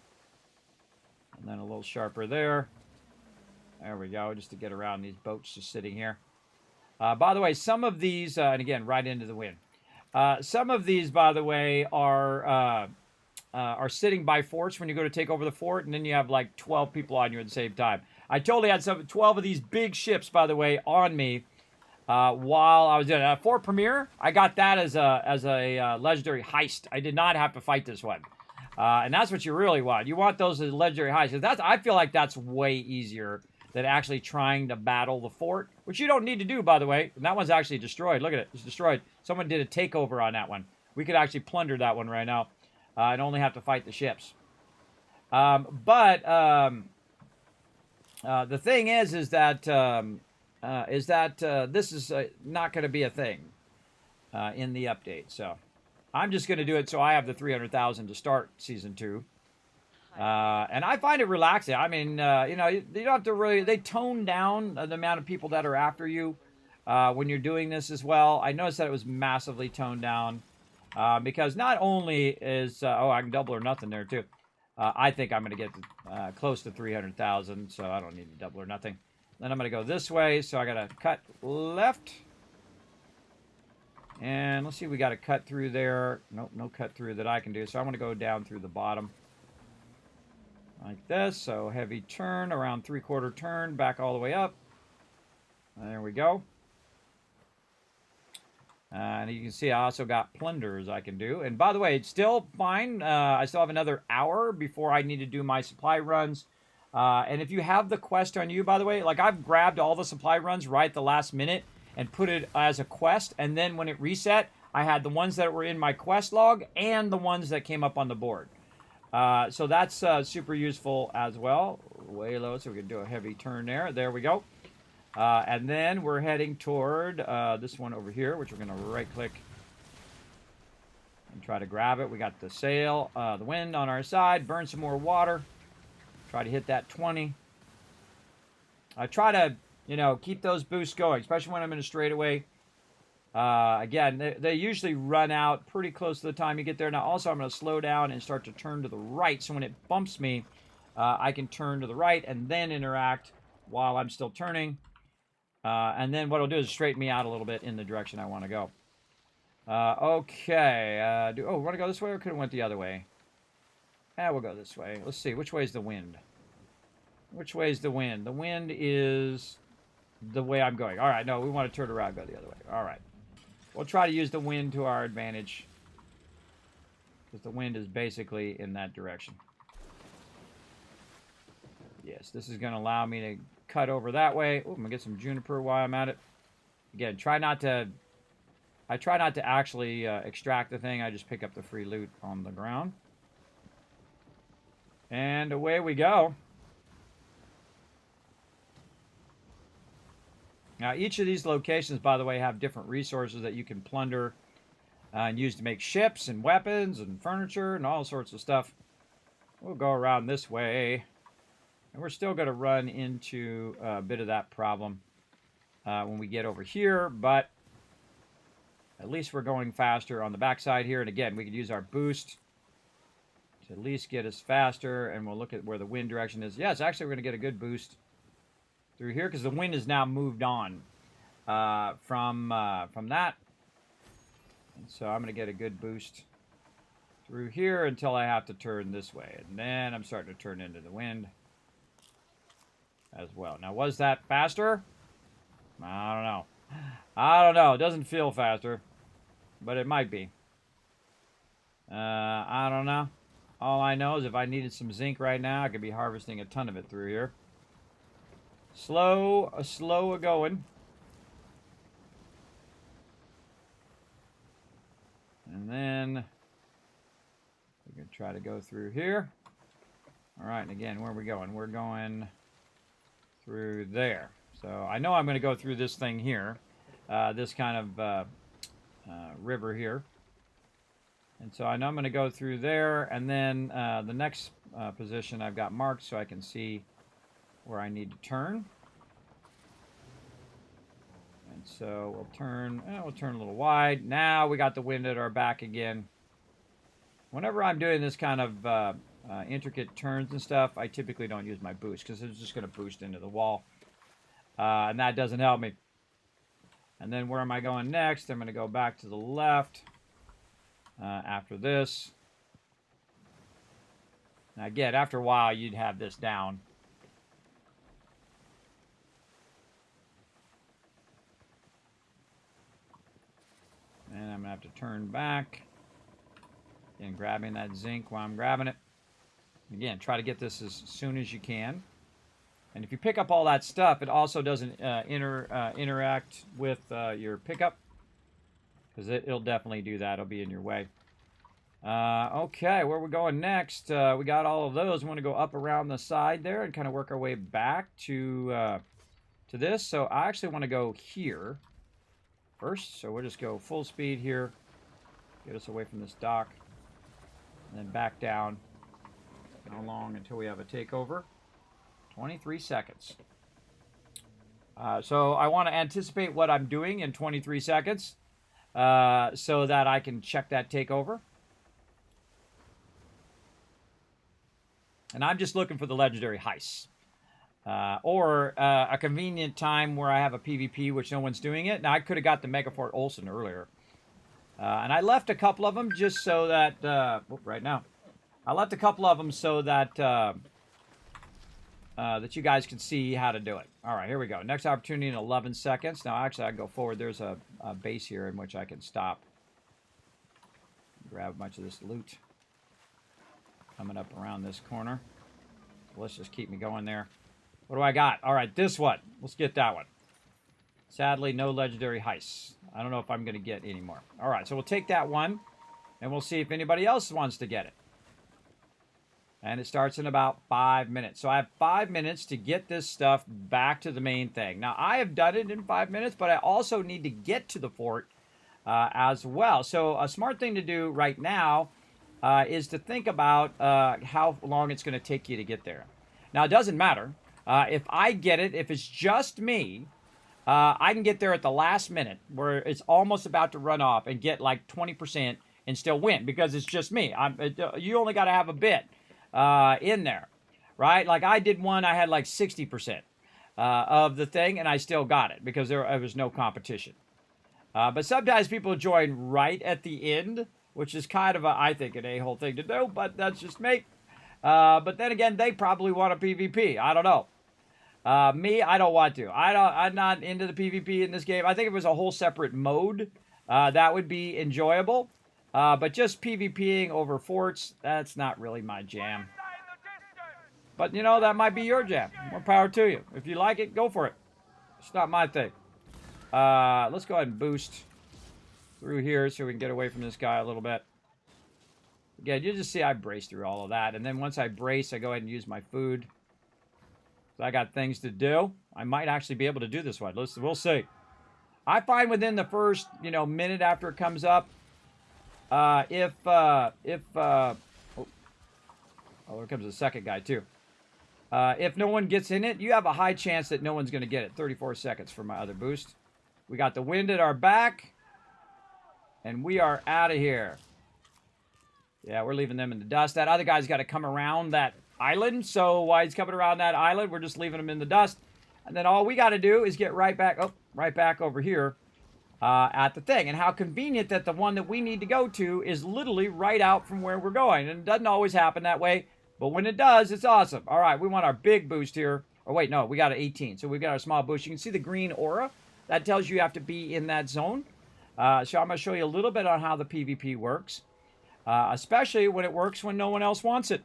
And then a little sharper there. There we go, just to get around these boats just sitting here. By the way, some of these, and again, right into the wind. Some of these, by the way, are sitting by forts when you go to take over the fort, and then you have like 12 people on you at the same time. I totally had 12 of these big ships, by the way, on me while I was doing it. Fort Premier, I got that as a legendary heist. I did not have to fight this one. And that's what you really want. You want those as legendary heists. I feel like that's way easier than actually trying to battle the fort, which you don't need to do, by the way. And that one's actually destroyed. Look at it. It's destroyed. Someone did a takeover on that one. We could actually plunder that one right now and only have to fight the ships. But the thing is that this is not going to be a thing in the update. So I'm just going to do it so I have the 300,000 to start Season 2. And I find it relaxing. I mean, you don't have to really... They tone down the amount of people that are after you when you're doing this as well. I noticed that it was massively toned down because not only is... I can double or nothing there, too. I think I'm going to get close to 300,000, so I don't need to double or nothing. Then I'm going to go this way, so I got to cut left. And let's see, we got a cut through there. Nope, no cut through that I can do. So I'm going to go down through the bottom like this. So heavy turn, around 3/4 turn, back all the way up. There we go. And you can see I also got plunders I can do. And by the way, it's still fine. I still have another hour before I need to do my supply runs. And if you have the quest on you, by the way, like I've grabbed all the supply runs right at the last minute and put it as a quest. And then when it reset, I had the ones that were in my quest log and the ones that came up on the board. So that's super useful as well. Way low, so we can do a heavy turn there. There we go. And then we're heading toward this one over here, which we're going to right-click and try to grab it. We got the sail, the wind on our side, burn some more water. Try to hit that 20. I try to, you know, keep those boosts going, especially when I'm in a straightaway. Again, they usually run out pretty close to the time you get there. Now, also, I'm going to slow down and start to turn to the right. So when it bumps me, I can turn to the right and then interact while I'm still turning. And then what it'll do is straighten me out a little bit in the direction I want to go. Okay. We want to go this way or could have went the other way? We'll go this way. Let's see. Which way is the wind? Which way is the wind? The wind is the way I'm going. All right. No, we want to turn around and go the other way. All right. We'll try to use the wind to our advantage. Because the wind is basically in that direction. Yes, this is going to allow me to cut over that way. Ooh, I'm going to get some juniper while I'm at it. Again, I try not to actually extract the thing. I just pick up the free loot on the ground. And away we go. Now, each of these locations, by the way, have different resources that you can plunder and use to make ships and weapons and furniture and all sorts of stuff. We'll go around this way. And we're still going to run into a bit of that problem when we get over here, but at least we're going faster on the backside here. And again, we could use our boost to at least get us faster, and we'll look at where the wind direction is. Yes, actually, we're going to get a good boost through here because the wind has now moved on from that. And so I'm going to get a good boost through here until I have to turn this way. And then I'm starting to turn into the wind as well. Now, was that faster? I don't know. I don't know. It doesn't feel faster, but it might be. I don't know. All I know is if I needed some zinc right now, I could be harvesting a ton of it through here. Slow going. And then we can try to go through here. All right, and again, where are we going? We're going through there. So I know I'm going to go through this thing here, this kind of river here. And so I know I'm going to go through there, and then the next position I've got marked so I can see where I need to turn. And so we'll turn a little wide. Now we got the wind at our back again. Whenever I'm doing this kind of intricate turns and stuff, I typically don't use my boost because it's just going to boost into the wall. And that doesn't help me. And then where am I going next? I'm going to go back to the left after this. Now again, after a while, you'd have this down. And I'm going to have to turn back. And grabbing that zinc while I'm grabbing it. Again, try to get this as soon as you can. And if you pick up all that stuff, it also doesn't interact with your pickup. Because it'll definitely do that. It'll be in your way. Okay, where are we going next? We got all of those. We want to go up around the side there and kind of work our way back to this. So I actually want to go here first. So we'll just go full speed here. Get us away from this dock. And then back down. Go along until we have a takeover. 23 seconds. So I want to anticipate what I'm doing in 23 seconds so that I can check that takeover. And I'm just looking for the legendary heists. Or a convenient time where I have a PvP, which no one's doing it. Now, I could have got the Megafort Olsen earlier. And I left a couple of them just so that, right now. I left a couple of them so that, that you guys can see how to do it. All right, here we go. Next opportunity in 11 seconds. Now, actually, I can go forward. There's a base here in which I can stop. Grab a bunch of this loot. Coming up around this corner. Let's just keep me going there. What do I got? All right, this one. Let's get that one. Sadly, no legendary heists. I don't know if I'm going to get any more. All right, so we'll take that one, and we'll see if anybody else wants to get it. And it starts in about 5 minutes. So I have 5 minutes to get this stuff back to the main thing. Now, I have done it in 5 minutes, but I also need to get to the fort as well. So a smart thing to do right now is to think about how long it's going to take you to get there. Now, it doesn't matter. If I get it, if it's just me, I can get there at the last minute where it's almost about to run off and get like 20% and still win because it's just me. You only got to have a bit in there, right? Like I did one, I had like 60% of the thing, and I still got it because there was no competition. But sometimes people join right at the end, which is kind of, I think, an a-hole thing to do, but that's just me. But then again, they probably want a PvP. I don't know. Me, I don't want to. I'm not into the PvP in this game. I think if it was a whole separate mode, that would be enjoyable. But just PvPing over forts, that's not really my jam. But, you know, that might be your jam. More power to you. If you like it, go for it. It's not my thing. Let's go ahead and boost through here so we can get away from this guy a little bit. Again, you just see I brace through all of that. And then once I brace, I go ahead and use my food. So I got things to do. I might actually be able to do this one. We'll see. I find within the first, minute after it comes up, oh, there comes the second guy too. If no one gets in it, you have a high chance that no one's going to get it. 34 seconds for my other boost. We got the wind at our back. And we are out of here. Yeah, we're leaving them in the dust. That other guy's got to come around that island. So while he's coming around that island, we're just leaving him in the dust. And then all we got to do is get right back over here at the thing. And how convenient that the one that we need to go to is literally right out from where we're going. And it doesn't always happen that way. But when it does, it's awesome. All right, we want our big boost here. Oh, wait, no, we got an 18. So we've got our small boost. You can see the green aura. That tells you have to be in that zone. So I'm going to show you a little bit on how the PvP works. Especially when it works when no one else wants it.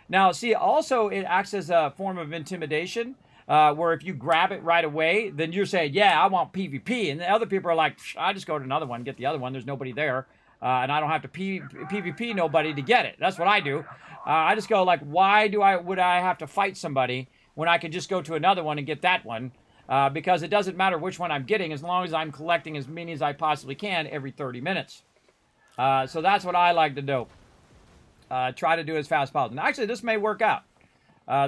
Now, see, also it acts as a form of intimidation. Where if you grab it right away, then you're saying, yeah, I want PvP. And the other people are like, I just go to another one, get the other one. There's nobody there. And I don't have to PvP nobody to get it. That's what I do. I just go like, why would I have to fight somebody when I could just go to another one and get that one? Because it doesn't matter which one I'm getting as long as I'm collecting as many as I possibly can every 30 minutes. So that's what I like to do. Try to do as fast as possible. Now, actually, this may work out.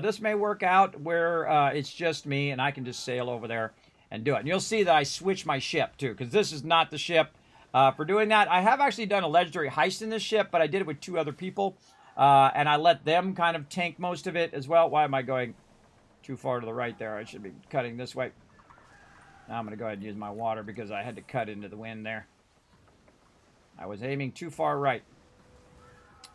This may work out where it's just me and I can just sail over there and do it. And you'll see that I switch my ship too, because this is not the ship for doing that. I have actually done a legendary heist in this ship, but I did it with 2 other people. And I let them kind of tank most of it as well. Why am I going too far to the right there? I should be cutting this way. Now I'm going to go ahead and use my water because I had to cut into the wind there. I was aiming too far right.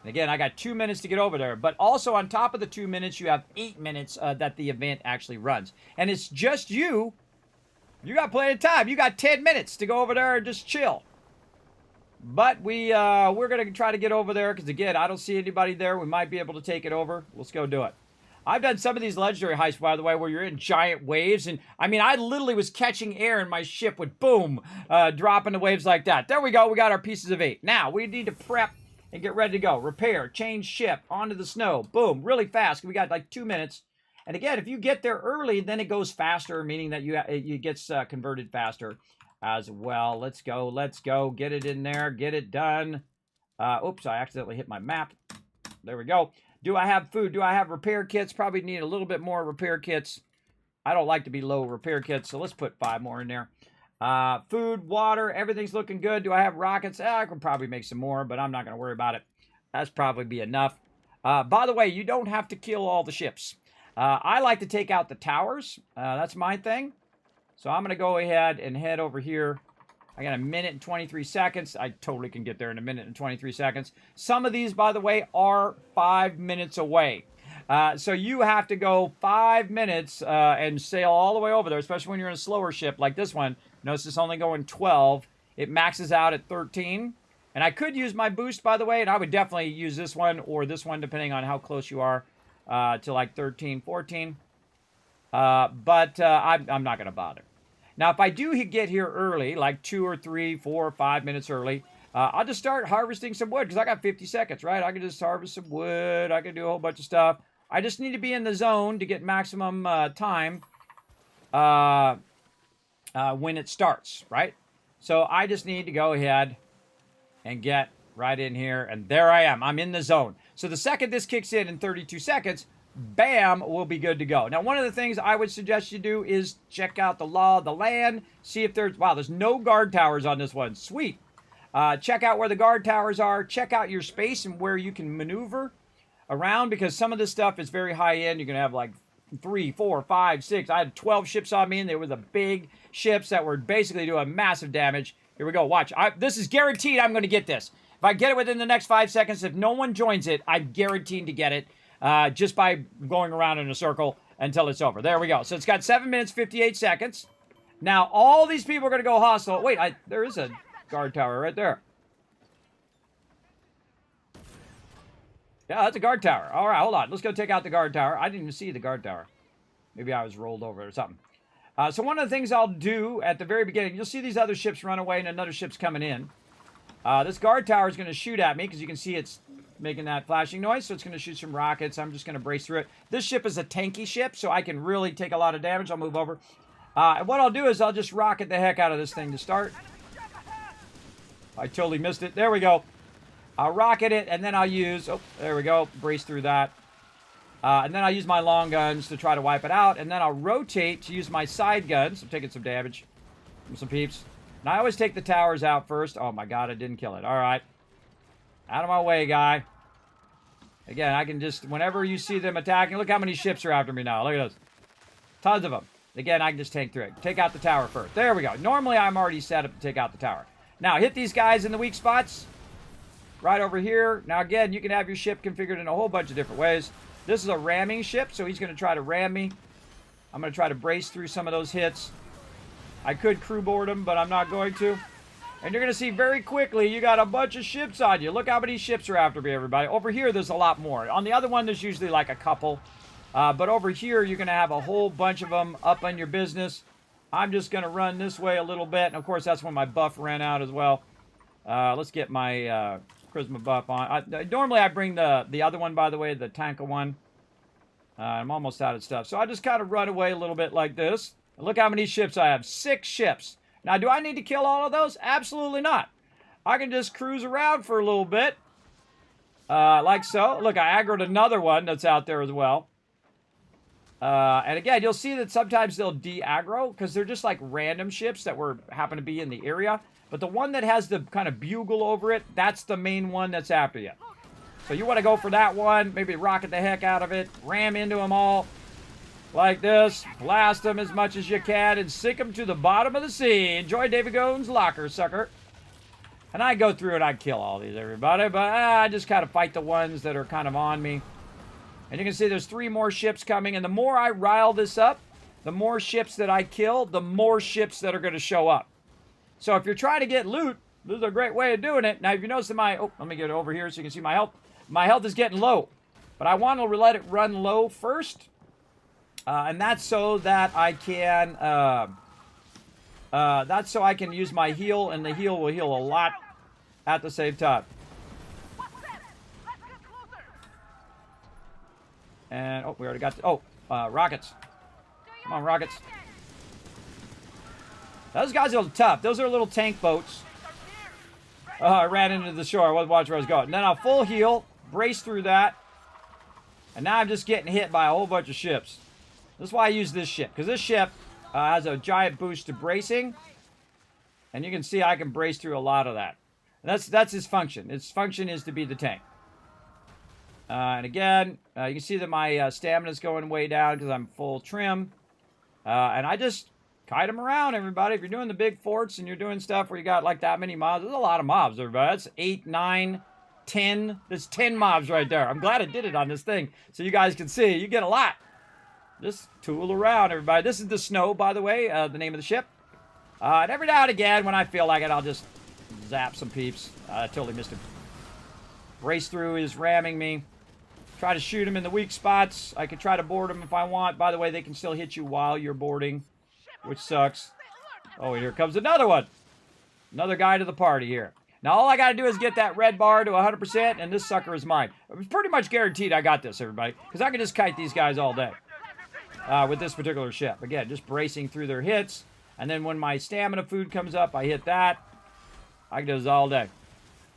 And again, I got 2 minutes to get over there. But also on top of the 2 minutes, you have 8 minutes that the event actually runs. And it's just you. You got plenty of time. You got 10 minutes to go over there and just chill. But we're going to try to get over there because, again, I don't see anybody there. We might be able to take it over. Let's go do it. I've done some of these legendary heists, by the way, where you're in giant waves. And, I mean, I literally was catching air and my ship would, boom, drop into waves like that. There we go. We got our pieces of 8. Now, we need to prep and get ready to go. Repair, change ship, onto the snow. Boom, really fast. We got like 2 minutes. And, again, if you get there early, then it goes faster, meaning that it gets converted faster as well. Let's go. Let's go. Get it in there. Get it done. Oops, I accidentally hit my map. There we go. Do I have food? Do I have repair kits? Probably need a little bit more repair kits. I don't like to be low repair kits, so let's put 5 more in there. Food, water, everything's looking good. Do I have rockets? I could probably make some more, but I'm not going to worry about it. That's probably be enough. By the way, you don't have to kill all the ships. I like to take out the towers. That's my thing. So I'm going to go ahead and head over here I got a minute and 23 seconds. I totally can get there in a minute and 23 seconds. Some of these, by the way, are 5 minutes away. So you have to go 5 minutes and sail all the way over there, especially when you're in a slower ship like this one. Notice it's only going 12. It maxes out at 13. And I could use my boost, by the way, and I would definitely use this one or this one, depending on how close you are to like 13, 14. But I'm not going to bother. Now, if I do get here early, like 2 or 3, 4 or 5 minutes early, I'll just start harvesting some wood because I got 50 seconds, right? I can just harvest some wood. I can do a whole bunch of stuff. I just need to be in the zone to get maximum time when it starts, right? So I just need to go ahead and get right in here, and there I am. I'm in the zone. So the second this kicks in 32 seconds, bam, we'll be good to go. Now, one of the things I would suggest you do is check out the law of the land, see if there's no guard towers on this one. Sweet. Check out where the guard towers are. Check out your space and where you can maneuver around, because some of this stuff is very high end. You're going to have like 3, 4, 5, 6. I had 12 ships on me, and they were the big ships that were basically doing massive damage. Here we go. Watch. This is guaranteed I'm going to get this. If I get it within the next 5 seconds, if no one joins it, I'm guaranteed to get it just by going around in a circle until it's over. There we go. So it's got 7 minutes, 58 seconds. Now, all these people are going to go hostile. Wait, there is a guard tower right there. Yeah, that's a guard tower. All right, hold on. Let's go take out the guard tower. I didn't even see the guard tower. Maybe I was rolled over or something. So one of the things I'll do at the very beginning, you'll see these other ships run away and another ship's coming in. This guard tower is going to shoot at me because you can see it's making that flashing noise, so it's going to shoot some rockets. I'm just going to brace through it. This ship is a tanky ship, so I can really take a lot of damage. I'll move over. And what I'll do is I'll just rocket the heck out of this thing to start. I totally missed it. There we go. I'll rocket it, and then I'll use... Oh, there we go. Brace through that. And then I'll use my long guns to try to wipe it out. And then I'll rotate to use my side guns. I'm taking some damage from some peeps. And I always take the towers out first. Oh, my God. I didn't kill it. All right. Out of my way, guy. Again, I can just... Whenever you see them attacking... Look how many ships are after me now. Look at this. Tons of them. Again, I can just tank through it. Take out the tower first. There we go. Normally, I'm already set up to take out the tower. Now, hit these guys in the weak spots. Right over here. Now, again, you can have your ship configured in a whole bunch of different ways. This is a ramming ship, so he's going to try to ram me. I'm going to try to brace through some of those hits. I could crew board him, but I'm not going to. And you're going to see very quickly, you got a bunch of ships on you. Look how many ships are after me, everybody. Over here, there's a lot more. On the other one, there's usually like a couple. But over here, you're going to have a whole bunch of them up on your business. I'm just going to run this way a little bit. And, of course, that's when my buff ran out as well. Let's get my... Charisma buff on. Normally I bring the other one, by the way, the tanker one. I'm almost out of stuff. So I just kind of run away a little bit like this. And look how many ships I have. 6 ships. Now, do I need to kill all of those? Absolutely not. I can just cruise around for a little bit. Like so. Look, I aggroed another one that's out there as well. And again, you'll see that sometimes they'll de-aggro because they're just like random ships that happen to be in the area. But the one that has the kind of bugle over it, that's the main one that's after you. So you want to go for that one. Maybe rocket the heck out of it. Ram into them all. Like this. Blast them as much as you can and sink them to the bottom of the sea. Enjoy David Gone's locker, sucker. And I go through and I kill all these, everybody. But I just kind of fight the ones that are kind of on me. And you can see there's 3 more ships coming. And the more I rile this up, the more ships that I kill, the more ships that are going to show up. So if you're trying to get loot, this is a great way of doing it. Now, if you notice that let me get over here so you can see my health. My health is getting low. But I want to let it run low first. And that's so that I can, use my heal, and the heal will heal a lot at the same time. And, we already got, rockets. Come on, rockets. Those guys are tough. Those are little tank boats. I ran into the shore. I wasn't watching where I was going. And then I'll full heal, brace through that. And now I'm just getting hit by a whole bunch of ships. This is why I use this ship. Because this ship has a giant boost to bracing. And you can see I can brace through a lot of that. And that's his function. Its function is to be the tank. And again, you can see that my stamina is going way down because I'm full trim. And I just... Kite them around, everybody. If you're doing the big forts and you're doing stuff where you got like that many mobs, there's a lot of mobs, everybody. That's 8, 9, 10. There's 10 mobs right there. I'm glad I did it on this thing so you guys can see. You get a lot. Just tool around, everybody. This is the Snow, by the way, the name of the ship. And every now and again, when I feel like it, I'll just zap some peeps. I totally missed him. Race through is ramming me. Try to shoot him in the weak spots. I could try to board him if I want. By the way, they can still hit you while you're boarding, which sucks. Oh, here comes another one. Another guy to the party here. Now, all I got to do is get that red bar to 100%, and this sucker is mine. I'm pretty much guaranteed I got this, everybody, because I can just kite these guys all day with this particular ship. Again, just bracing through their hits, and then when my stamina food comes up, I hit that. I can do this all day.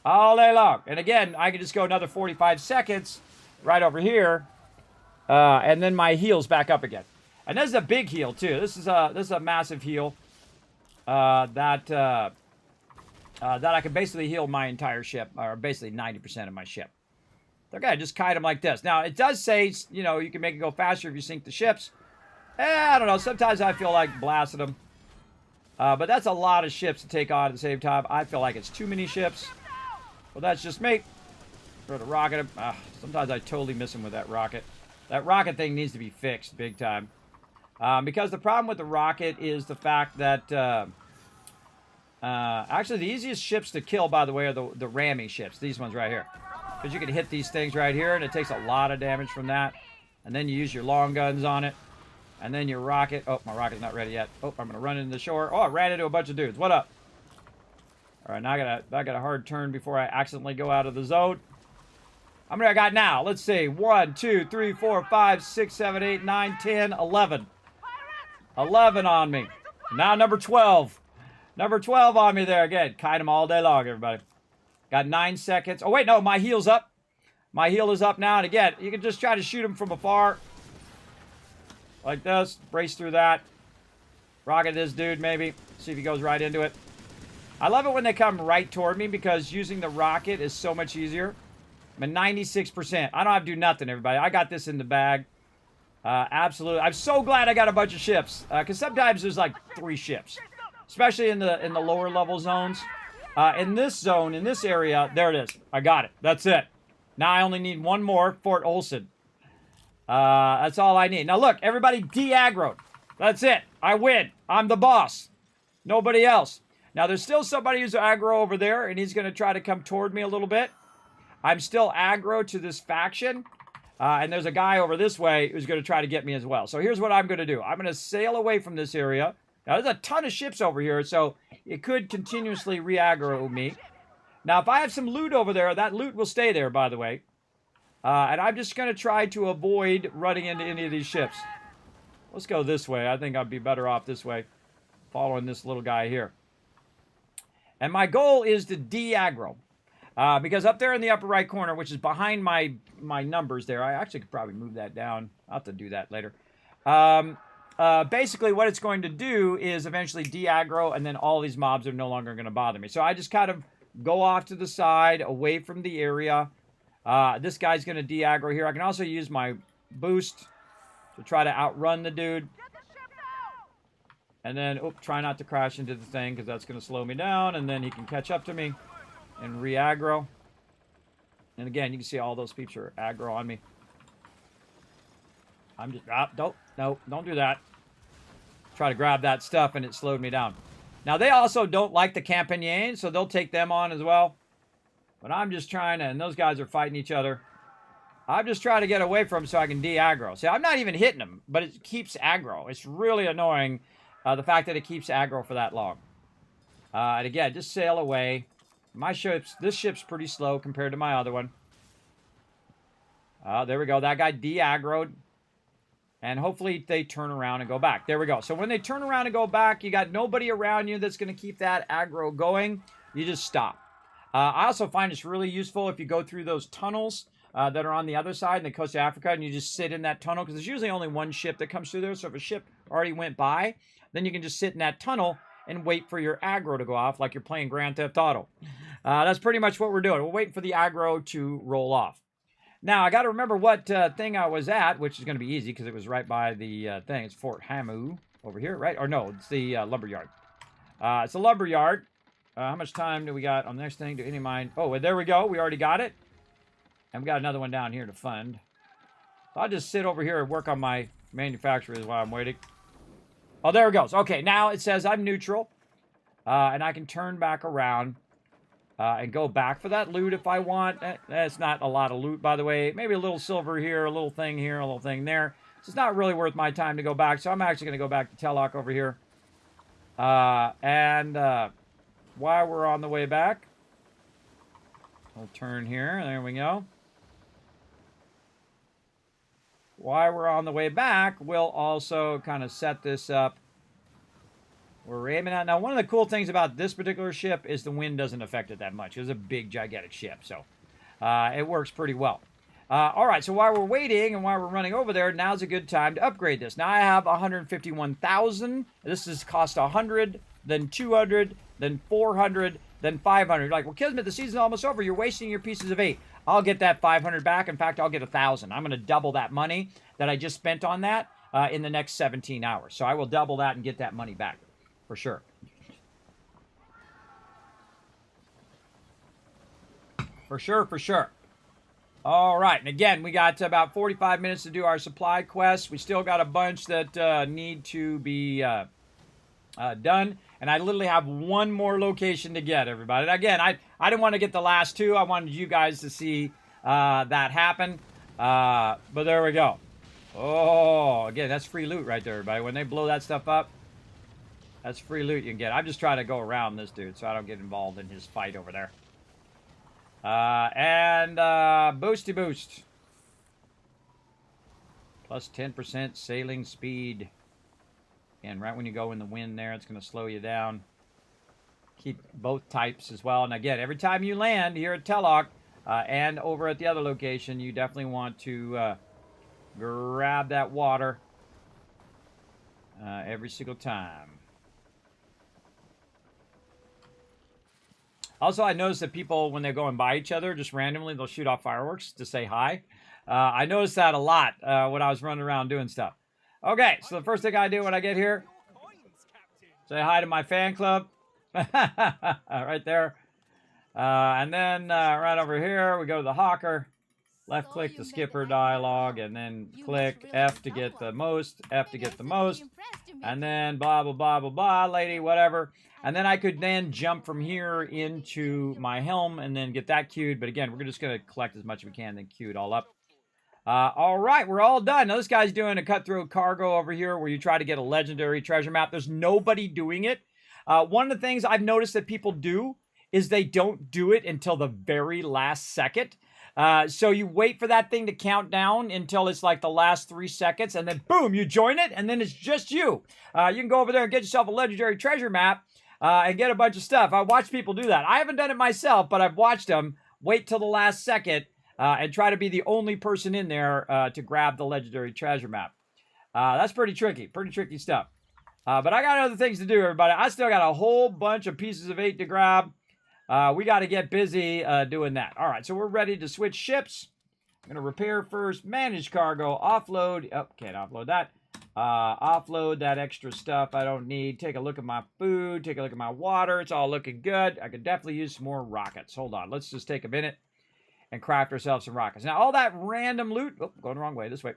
All day long. And again, I can just go another 45 seconds right over here, and then my heal's back up again. And this is a big heal, too. This is a massive heal that I can basically heal my entire ship, or basically 90% of my ship. Okay, just kite them like this. Now, it does say, you know, you can make it go faster if you sink the ships. I don't know. Sometimes I feel like blasting them. But that's a lot of ships to take on at the same time. I feel like it's too many ships. Well, that's just me. Throw the rocket. Sometimes I totally miss him with that rocket. That rocket thing needs to be fixed big time. Because the problem with the rocket is the fact that... actually, the easiest ships to kill, by the way, are the ramming ships. These ones right here. Because you can hit these things right here, and it takes a lot of damage from that. And then you use your long guns on it. And then your rocket. Oh, my rocket's not ready yet. Oh, I'm going to run into the shore. Oh, I ran into a bunch of dudes. What up? All right, now I got a hard turn before I accidentally go out of the zone. How many I got now? Let's see. 1, 2, 3, 4, 5, 6, 7, 8, 9, 10, 11. 11 on me. Now number 12. Number 12 on me there. Again, kite them all day long, everybody. Got 9 seconds. Oh, wait, no, my heel's up. My heel is up now. And again, you can just try to shoot them from afar. Like this. Brace through that. Rocket this dude, maybe. See if he goes right into it. I love it when they come right toward me because using the rocket is so much easier. I'm at 96%. I don't have to do nothing, everybody. I got this in the bag. Absolutely. I'm so glad I got a bunch of ships. Because sometimes there's like 3 ships. Especially in the lower level zones. In this zone, in this area, there it is. I got it. That's it. Now I only need one more, Fort Olson. That's all I need. Now look, everybody de-aggroed. That's it. I win. I'm the boss. Nobody else. Now there's still somebody who's aggro over there, and he's going to try to come toward me a little bit. I'm still aggro to this faction. And there's a guy over this way who's going to try to get me as well. So here's what I'm going to do. I'm going to sail away from this area. Now, there's a ton of ships over here, so it could continuously re-aggro me. Now, if I have some loot over there, that loot will stay there, by the way. And I'm just going to try to avoid running into any of these ships. Let's go this way. I think I'd be better off this way, following this little guy here. And my goal is to de-aggro. Because up there in the upper right corner, which is behind my numbers there, I actually could probably move that down. I'll have to do that later. Basically, what it's going to do is eventually de-aggro, and then all these mobs are no longer going to bother me. So I just kind of go off to the side, away from the area. This guy's going to de-aggro here. I can also use my boost to try to outrun the dude. And then, try not to crash into the thing, because that's going to slow me down, and then he can catch up to me and re-aggro. And again, you can see all those peeps are aggro on me. I'm just, don't do that. Try to grab that stuff and it slowed me down. Now, they also don't like the Campanians, so they'll take them on as well. But I'm just trying to, and those guys are fighting each other. I'm just trying to get away from them so I can de-aggro. See, I'm not even hitting them, but it keeps aggro. It's really annoying, the fact that it keeps aggro for that long. And again, just sail away. This ship's pretty slow compared to my other one. There we go. That guy de-aggroed. And hopefully they turn around and go back. There we go. So when they turn around and go back, you got nobody around you that's going to keep that aggro going. You just stop. I also find it's really useful if you go through those tunnels that are on the other side in the coast of Africa, and you just sit in that tunnel, because there's usually only one ship that comes through there. So if a ship already went by, then you can just sit in that tunnel and wait for your aggro to go off like you're playing Grand Theft Auto. That's pretty much what we're doing. We're waiting for the aggro to roll off. Now, I got to remember what thing I was at, which is going to be easy because it was right by the thing. It's Fort Hamu. over here, right? Or no, it's the lumber yard. It's a lumber yard. How much time do we got on the next thing? Do any mind? Oh, there we go. We already got it. And we got another one down here to fund. So I'll just sit over here and work on my manufacturers while I'm waiting. Oh, there it goes. Okay, now it says I'm neutral. And I can turn back around and go back for that loot if I want. That's not a lot of loot, by the way. Maybe a little silver here, a little thing here, a little thing there. So it's not really worth my time to go back. So I'm actually going to go back to Telok over here. While we're on the way back, we'll turn here. There we go. While we're on the way back, we'll also kind of set this up. We're aiming at. Now, one of the cool things about this particular ship is the wind doesn't affect it that much. It's a big, gigantic ship, so it works pretty well. All right, so while we're waiting and while we're running over there, now's a good time to upgrade this. Now, I have 151,000. This is cost 100, then 200, then 400, then 500. You're like, well, Kismet, the season's almost over. You're wasting your pieces of 8. I'll get that 500 back. In fact, I'll get 1,000. I'm going to double that money that I just spent on that in the next 17 hours. So I will double that and get that money back for sure. For sure, for sure. All right, and again, we got about 45 minutes to do our supply quests. We still got a bunch that need to be done, and I literally have one more location to get, everybody. And again, I didn't want to get the last 2. I wanted you guys to see that happen, but there we go. Oh, again, that's free loot right there, everybody. When they blow that stuff up, that's free loot you can get. I'm just trying to go around this dude so I don't get involved in his fight over there. Boosty boost. Plus 10% sailing speed. And right when you go in the wind there, it's going to slow you down. Keep both types as well. And again, every time you land here at Telok and over at the other location, you definitely want to grab that water every single time. Also, I noticed that people, when they're going by each other, just randomly, they'll shoot off fireworks to say hi. I noticed that a lot when I was running around doing stuff. Okay, so the first thing I do when I get here, say hi to my fan club. Right there. And then right over here, we go to the hawker. Left click the skipper dialogue, and then click F to get the most, F to get the most. And then blah, blah, blah, blah, blah, lady, whatever. And then I could then jump from here into my helm and then get that queued. But again, we're just going to collect as much as we can, then queue it all up. All right, we're all done. Now, this guy's doing a cutthroat cargo over here where you try to get a legendary treasure map. There's nobody doing it. One of the things I've noticed that people do is they don't do it until the very last second. So you wait for that thing to count down until it's like the last 3 seconds, and then boom, you join it, and then it's just you. You can go over there and get yourself a legendary treasure map and get a bunch of stuff. I watch people do that. I haven't done it myself, but I've watched them wait till the last second and try to be the only person in there to grab the legendary treasure map. That's pretty tricky stuff. But I got other things to do, everybody. I still got a whole bunch of pieces of 8 to grab. We got to get busy doing that. All right, so we're ready to switch ships. I'm going to repair first, manage cargo, offload. Oh, can't offload that. Offload that extra stuff I don't need. Take a look at my food. Take a look at my water. It's all looking good. I could definitely use some more rockets. Hold on. Let's just take a minute and craft ourselves some rockets. Now, all that random loot. Oh, going the wrong way. This way.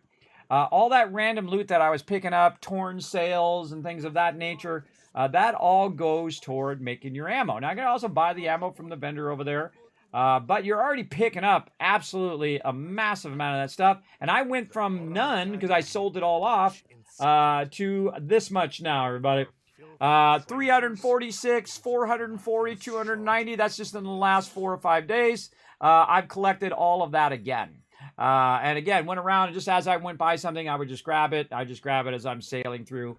All that random loot that I was picking up, torn sails and things of that nature, that all goes toward making your ammo. Now, I can also buy the ammo from the vendor over there, but you're already picking up absolutely a massive amount of that stuff. And I went from none, because I sold it all off, to this much now, everybody. 346, 440, 290. That's just in the last 4 or 5 days. I've collected all of that again. And again, went around and just as I went by something, I would just grab it. I just grab it as I'm sailing through,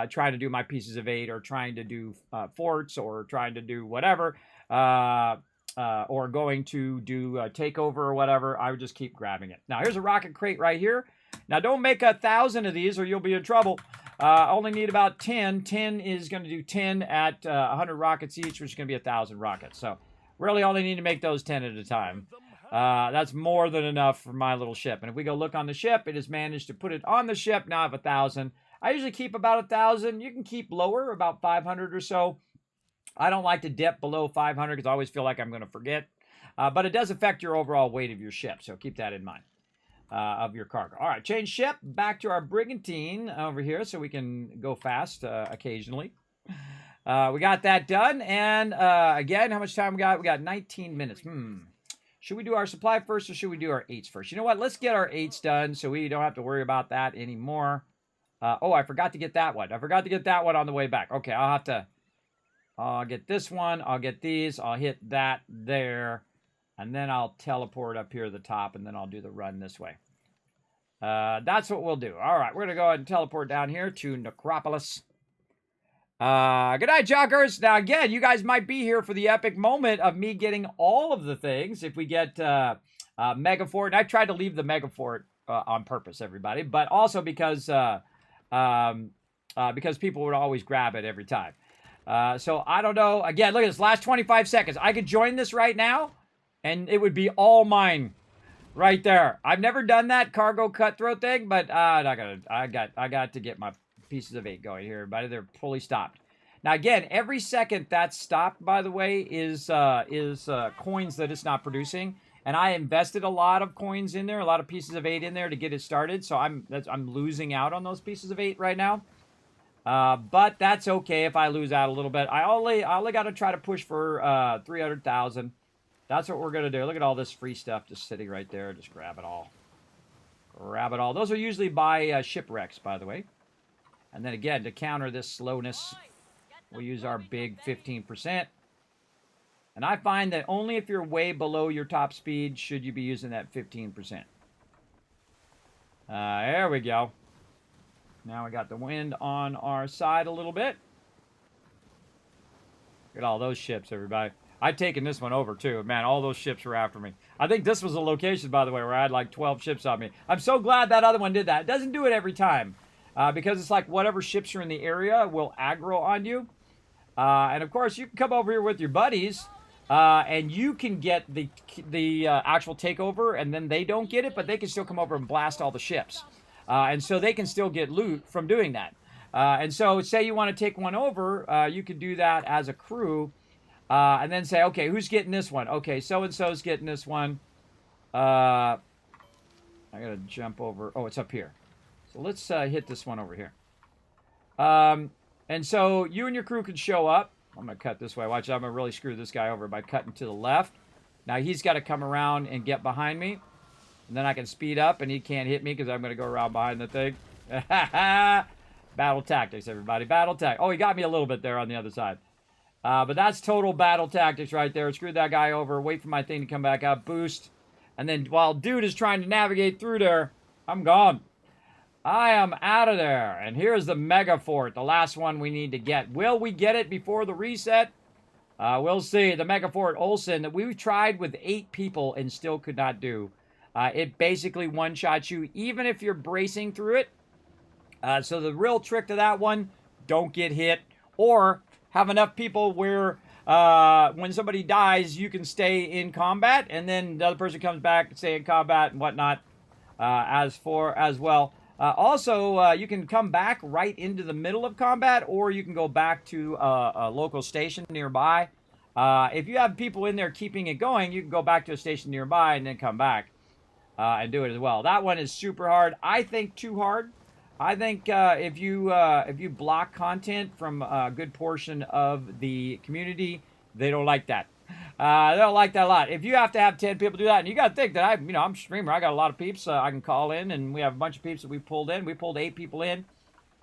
trying to do my pieces of 8 or trying to do forts or trying to do whatever, or going to do takeover or whatever. I would just keep grabbing it. Now, here's a rocket crate right here. Now, don't make 1,000 of these or you'll be in trouble. Only need about 10. 10 is going to do 10 at 100 rockets each, which is going to be 1,000 rockets. So really only need to make those 10 at a time. That's more than enough for my little ship. And if we go look on the ship, it has managed to put it on the ship. Now I have 1,000. I usually keep about 1,000. You can keep lower, about 500 or so. I don't like to dip below 500 because I always feel like I'm going to forget. But it does affect your overall weight of your ship, so keep that in mind. Of your cargo. All right, change ship back to our brigantine over here so we can go fast occasionally. We got that done. And again, how much time we got? We got 19 minutes. Should we do our supply first or should we do our 8s first? You know what? Let's get our 8s done so we don't have to worry about that anymore. Oh, I forgot to get that one. I forgot to get that one on the way back. Okay, I'll get this one. I'll get these. I'll hit that there. And then I'll teleport up here to the top, and then I'll do the run this way. That's what we'll do. All right, we're going to go ahead and teleport down here to Necropolis. Good night, Joggers. Now, again, you guys might be here for the epic moment of me getting all of the things. If we get Megafort, and I tried to leave the Megafort on purpose, everybody, but also because people would always grab it every time. So I don't know. Again, look at this. Last 25 seconds. I could join this right now. And it would be all mine right there. I've never done that cargo cutthroat thing, but I got to get my pieces of 8 going here, everybody. They're fully stopped. Now, again, every second that's stopped, by the way, is coins that it's not producing. And I invested a lot of coins in there, a lot of pieces of 8 in there to get it started. So I'm losing out on those pieces of 8 right now. But that's okay if I lose out a little bit. I only got to try to push for 300,000. That's what we're going to do. Look at all this free stuff just sitting right there. Just grab it all. Grab it all. Those are usually by shipwrecks, by the way. And then again, to counter this slowness, we'll use our big 15%. And I find that only if you're way below your top speed should you be using that 15%. There we go. Now we got the wind on our side a little bit. Look at all those ships, everybody. I'd taken this one over, too. Man, all those ships were after me. I think this was a location, by the way, where I had like 12 ships on me. I'm so glad that other one did that. It doesn't do it every time. Because it's like whatever ships are in the area will aggro on you. And, of course, you can come over here with your buddies. And you can get the actual takeover, and then they don't get it. But they can still come over and blast all the ships. And so they can still get loot from doing that. And so say you want to take one over, you can do that as a crew. And then say, okay, who's getting this one? Okay, so-and-so's getting this one. I got to jump over. Oh, it's up here. So let's hit this one over here. And so you and your crew can show up. I'm going to cut this way. Watch, I'm going to really screw this guy over by cutting to the left. Now he's got to come around and get behind me. And then I can speed up, and he can't hit me because I'm going to go around behind the thing. Battle tactics, everybody. Battle tactics. Oh, he got me a little bit there on the other side. But that's total battle tactics right there. Screw that guy over. Wait for my thing to come back up. Boost. And then while dude is trying to navigate through there, I'm gone. I am out of there. And here's the Mega Fort, the last one we need to get. Will we get it before the reset? We'll see. The Mega Fort Olsen that we tried with 8 people and still could not do. It basically one-shots you even if you're bracing through it. So the real trick to that one, don't get hit. Or have enough people where when somebody dies, you can stay in combat. And then the other person comes back and stay in combat and whatnot as well. Also, you can come back right into the middle of combat, or you can go back to a local station nearby. If you have people in there keeping it going, you can go back to a station nearby and then come back and do it as well. That one is super hard. I think too hard. I think if you block content from a good portion of the community, they don't like that. They don't like that a lot. If you have to have 10 people do that, and you got to think that I'm a streamer. I got a lot of peeps I can call in, and we have a bunch of peeps that we pulled in. We pulled 8 people in.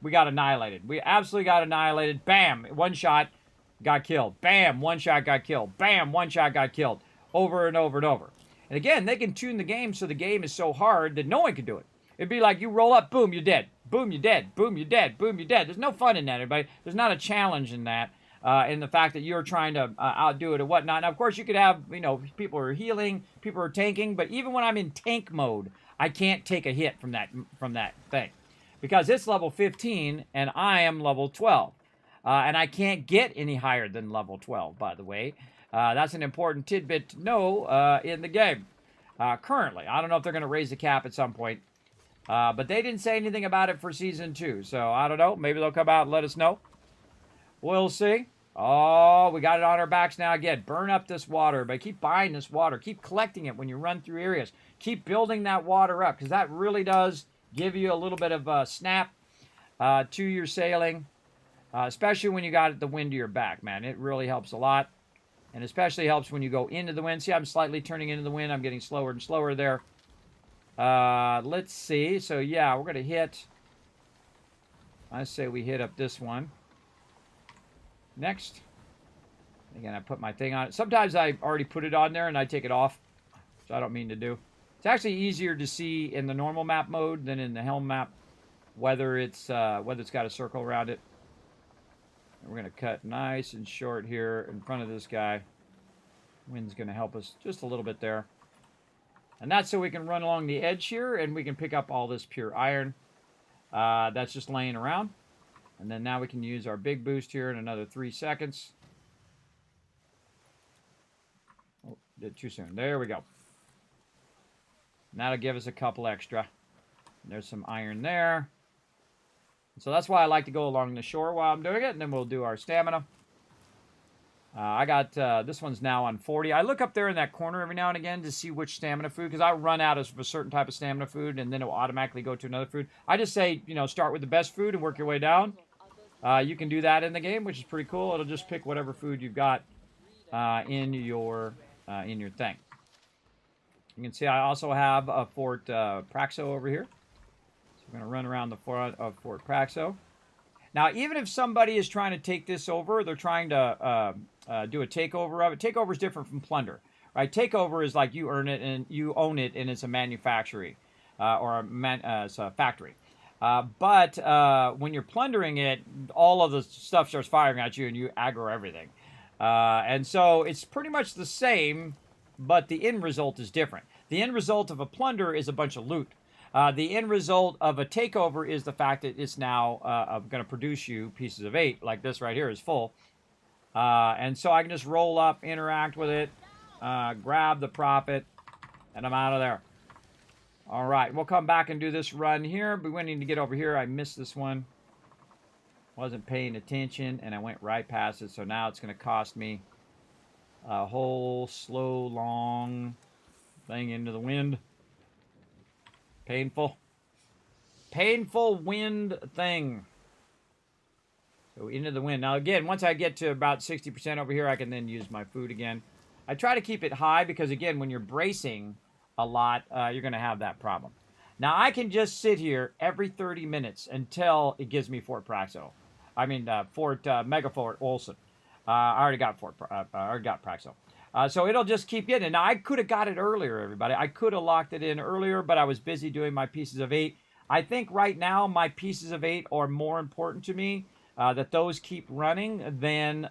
We got annihilated. We absolutely got annihilated. Bam, one shot, got killed. Bam, one shot, got killed. Bam, one shot, got killed. Over and over and over. And again, they can tune the game so the game is so hard that no one can do it. It'd be like you roll up, boom, you're dead. Boom, you're dead. Boom, you're dead. Boom, you're dead. There's no fun in that, everybody. There's not a challenge in that. In the fact that you're trying to outdo it or whatnot. Now, of course, you could have, people are healing, people are tanking, but even when I'm in tank mode, I can't take a hit from that thing. Because it's level 15, and I am level 12. And I can't get any higher than level 12, by the way. That's an important tidbit to know in the game. Currently. I don't know if they're going to raise the cap at some point. But they didn't say anything about it for Season 2. So, I don't know. Maybe they'll come out and let us know. We'll see. Oh, we got it on our backs now again. Burn up this water. But keep buying this water. Keep collecting it when you run through areas. Keep building that water up. Because that really does give you a little bit of a snap to your sailing. Especially when you got the wind to your back, man. It really helps a lot. And especially helps when you go into the wind. See, I'm slightly turning into the wind. I'm getting slower and slower there. Let's see. So, yeah, we're going to hit... I say we hit up this one. Next. Again, I put my thing on it. Sometimes I already put it on there and I take it off. So I don't mean to do. It's actually easier to see in the normal map mode than in the helm map. Whether it's got a circle around it. And we're going to cut nice and short here in front of this guy. Wind's going to help us just a little bit there. And that's so we can run along the edge here and we can pick up all this pure iron. That's just laying around. And then now we can use our big boost here in another 3 seconds. Oh, did too soon. There we go. And that'll give us a couple extra. There's some iron there. So that's why I like to go along the shore while I'm doing it. And then we'll do our stamina. I got, this one's now on 40. I look up there in that corner every now and again to see which stamina food. Because I run out of a certain type of stamina food. And then it will automatically go to another food. I just say, you know, start with the best food and work your way down. You can do that in the game, which is pretty cool. It'll just pick whatever food you've got in your thing. You can see I also have a Fort Praxo over here. So we're going to run around the front of Fort Praxo. Now, even if somebody is trying to take this over, they're trying to do a takeover of it. Takeover is different from plunder, right? Takeover is like you earn it and you own it, and it's a manufacturing or it's a factory. But when you're plundering it, all of the stuff starts firing at you and you aggro everything. And so it's pretty much the same, but the end result is different. The end result of a plunder is a bunch of loot. The end result of a takeover is the fact that it's now going to produce you pieces of 8, like this right here is full. And so I can just roll up, interact with it, grab the profit, and I'm out of there. All right, we'll come back and do this run here. But we need to get over here. I missed this one. Wasn't paying attention, and I went right past it. So now it's going to cost me a whole slow, long thing into the wind. Painful. Painful wind thing. So into the wind. Now, again, once I get to about 60% over here, I can then use my food again. I try to keep it high because, again, when you're bracing a lot, you're going to have that problem. Now, I can just sit here every 30 minutes until it gives me Fort Praxo. I mean, Mega Fort Olsen. I already got Praxo. So it'll just keep getting. Now, I could have got it earlier, everybody. I could have locked it in earlier, but I was busy doing my pieces of 8. I think right now my pieces of 8 are more important to me, that those keep running than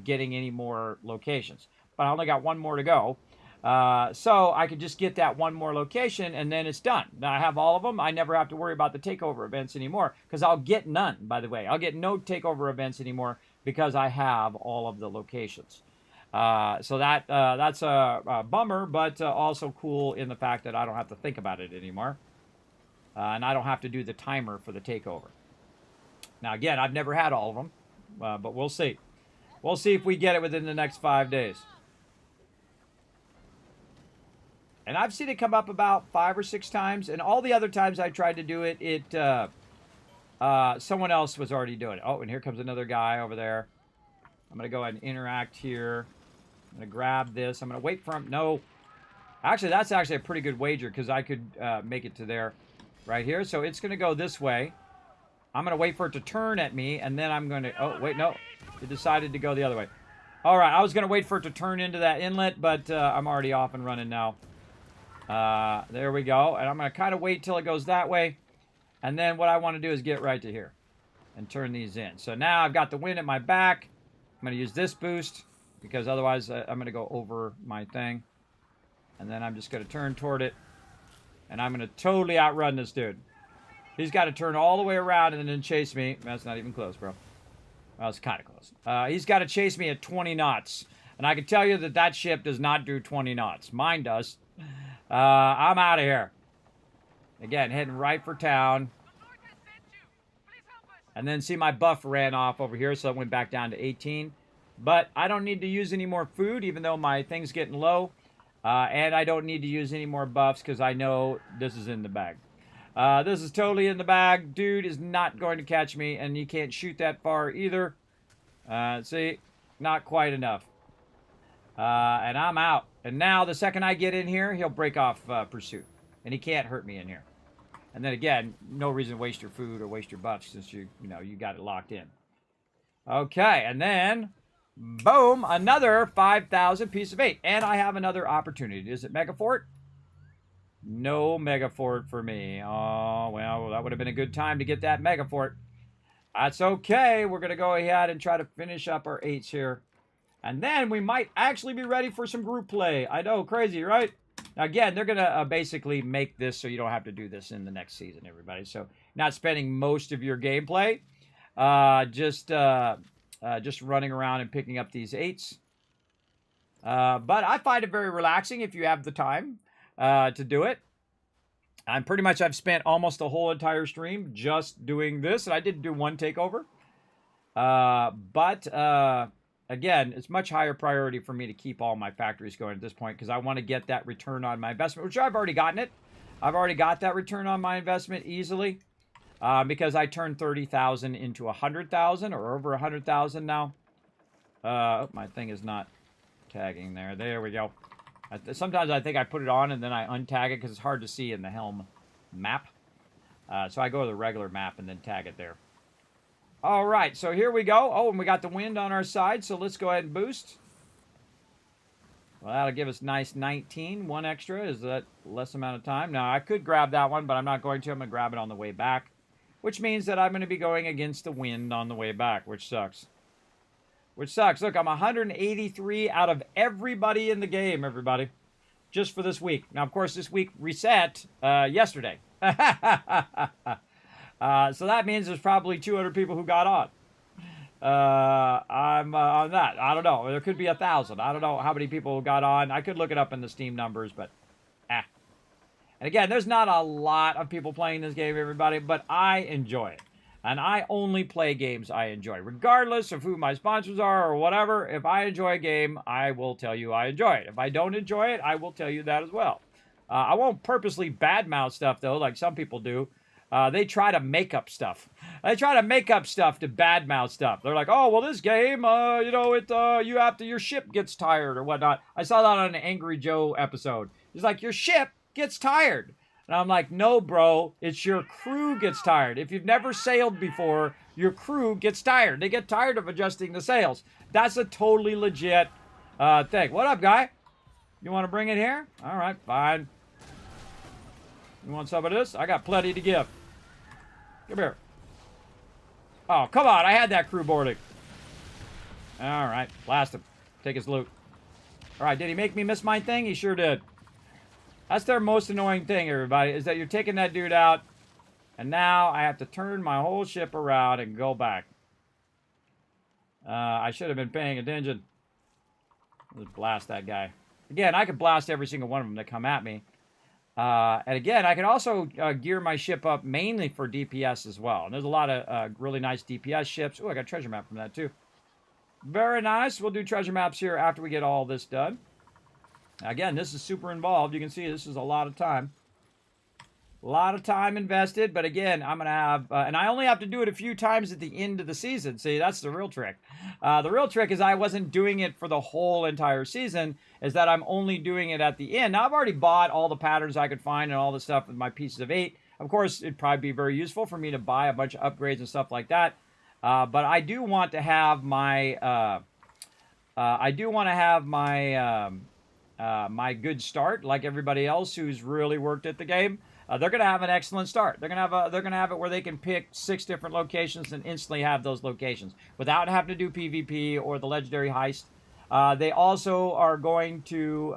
getting any more locations. But I only got one more to go. So I could just get that one more location and then it's done. Now I have all of them. I never have to worry about the takeover events anymore because I'll get none, by the way. I'll get no takeover events anymore because I have all of the locations. So that's a bummer, but also cool in the fact that I don't have to think about it anymore. And I don't have to do the timer for the takeover. Now, again, I've never had all of them, but we'll see. We'll see if we get it within the next 5 days. And I've seen it come up about 5 or 6 times, and all the other times I tried to do it, someone else was already doing it. Oh, and here comes another guy over there. I'm going to go ahead and interact here. I'm going to grab this. I'm going to wait for him. No. Actually, that's actually a pretty good wager because I could make it to there right here. So it's going to go this way. I'm going to wait for it to turn at me, and then I'm going to... Oh, wait, no. It decided to go the other way. All right, I was going to wait for it to turn into that inlet, but I'm already off and running now. There we go. And I'm going to kind of wait till it goes that way. And then what I want to do is get right to here and turn these in. So now I've got the wind at my back. I'm going to use this boost because otherwise I'm going to go over my thing. And then I'm just going to turn toward it. And I'm going to totally outrun this dude. He's got to turn all the way around and then chase me. That's not even close, bro. Well, it's kind of close. He's got to chase me at 20 knots. And I can tell you that that ship does not do 20 knots. Mine does. I'm out of here. Again, heading right for town. And then see my buff ran off over here, so it went back down to 18. But I don't need to use any more food, even though my thing's getting low. And I don't need to use any more buffs because I know this is in the bag. This is totally in the bag. Dude is not going to catch me, and you can't shoot that far either. See, not quite enough. And I'm out. And now, the second I get in here, he'll break off pursuit. And he can't hurt me in here. And then again, no reason to waste your food or waste your buffs since you got it locked in. Okay, and then, boom, another 5,000 piece of 8. And I have another opportunity. Is it Mega Fort? No Mega Fort for me. Oh, well, that would have been a good time to get that Mega Fort. That's okay. We're going to go ahead and try to finish up our 8s here. And then we might actually be ready for some group play. I know, crazy, right? Now, again, they're going to basically make this so you don't have to do this in the next season, everybody. So, not spending most of your gameplay. Just running around and picking up these 8s. But I find it very relaxing if you have the time to do it. I've spent almost the whole entire stream just doing this. And I did do one takeover. Again, it's much higher priority for me to keep all my factories going at this point because I want to get that return on my investment, which I've already gotten it. I've already got that return on my investment easily because I turned 30,000 into 100,000 or over 100,000 now. My thing is not tagging there. There we go. Sometimes I think I put it on and then I untag it because it's hard to see in the helm map. So I go to the regular map and then tag it there. All right, so here we go. Oh, and we got the wind on our side, so let's go ahead and boost. Well, that'll give us nice 19. One extra. Is that less amount of time? Now, I could grab that one, but I'm not going to. I'm going to grab it on the way back, which means that I'm going to be going against the wind on the way back, which sucks. Which sucks. Look, I'm 183 out of everybody in the game, everybody, just for this week. Now, of course, this week reset yesterday. So that means there's probably 200 people who got on. I'm on that. I don't know. There could be 1,000. I don't know how many people got on. I could look it up in the Steam numbers, but And again, there's not a lot of people playing this game, everybody, but I enjoy it. And I only play games I enjoy, regardless of who my sponsors are or whatever. If I enjoy a game, I will tell you I enjoy it. If I don't enjoy it, I will tell you that as well. I won't purposely badmouth stuff, though, like some people do. They try to make up stuff. They try to make up stuff to badmouth stuff. They're like, oh, well, this game, you have to, your ship gets tired or whatnot. I saw that on an Angry Joe episode. He's like, your ship gets tired. And I'm like, no, bro, it's your crew gets tired. If you've never sailed before, your crew gets tired. They get tired of adjusting the sails. That's a totally legit thing. What up, guy? You want to bring it here? All right, fine. You want some of this? I got plenty to give. Come here. Oh, come on. I had that crew boarding. All right. Blast him. Take his loot. All right. Did he make me miss my thing? He sure did. That's their most annoying thing, everybody, is that you're taking that dude out, and now I have to turn my whole ship around and go back. I should have been paying attention. Let's blast that guy. Again, I could blast every single one of them that come at me. And again, I can also gear my ship up mainly for DPS as well. And there's a lot of really nice DPS ships. Oh, I got a treasure map from that too. Very nice. We'll do treasure maps here after we get all this done. Again, this is super involved. You can see this is a lot of time. A lot of time invested. But again, I'm going to have... and I only have to do it a few times at the end of the season. See, that's the real trick. The real trick is I wasn't doing it for the whole entire season. Is that I'm only doing it at the end. Now, I've already bought all the patterns I could find and all the stuff with my pieces of 8. Of course, it'd probably be very useful for me to buy a bunch of upgrades and stuff like that. But I do want to have my... my good start, like everybody else who's really worked at the game. They're going to have an excellent start. They're going to have it where they can pick 6 different locations and instantly have those locations without having to do PvP or the legendary heist. They also are going to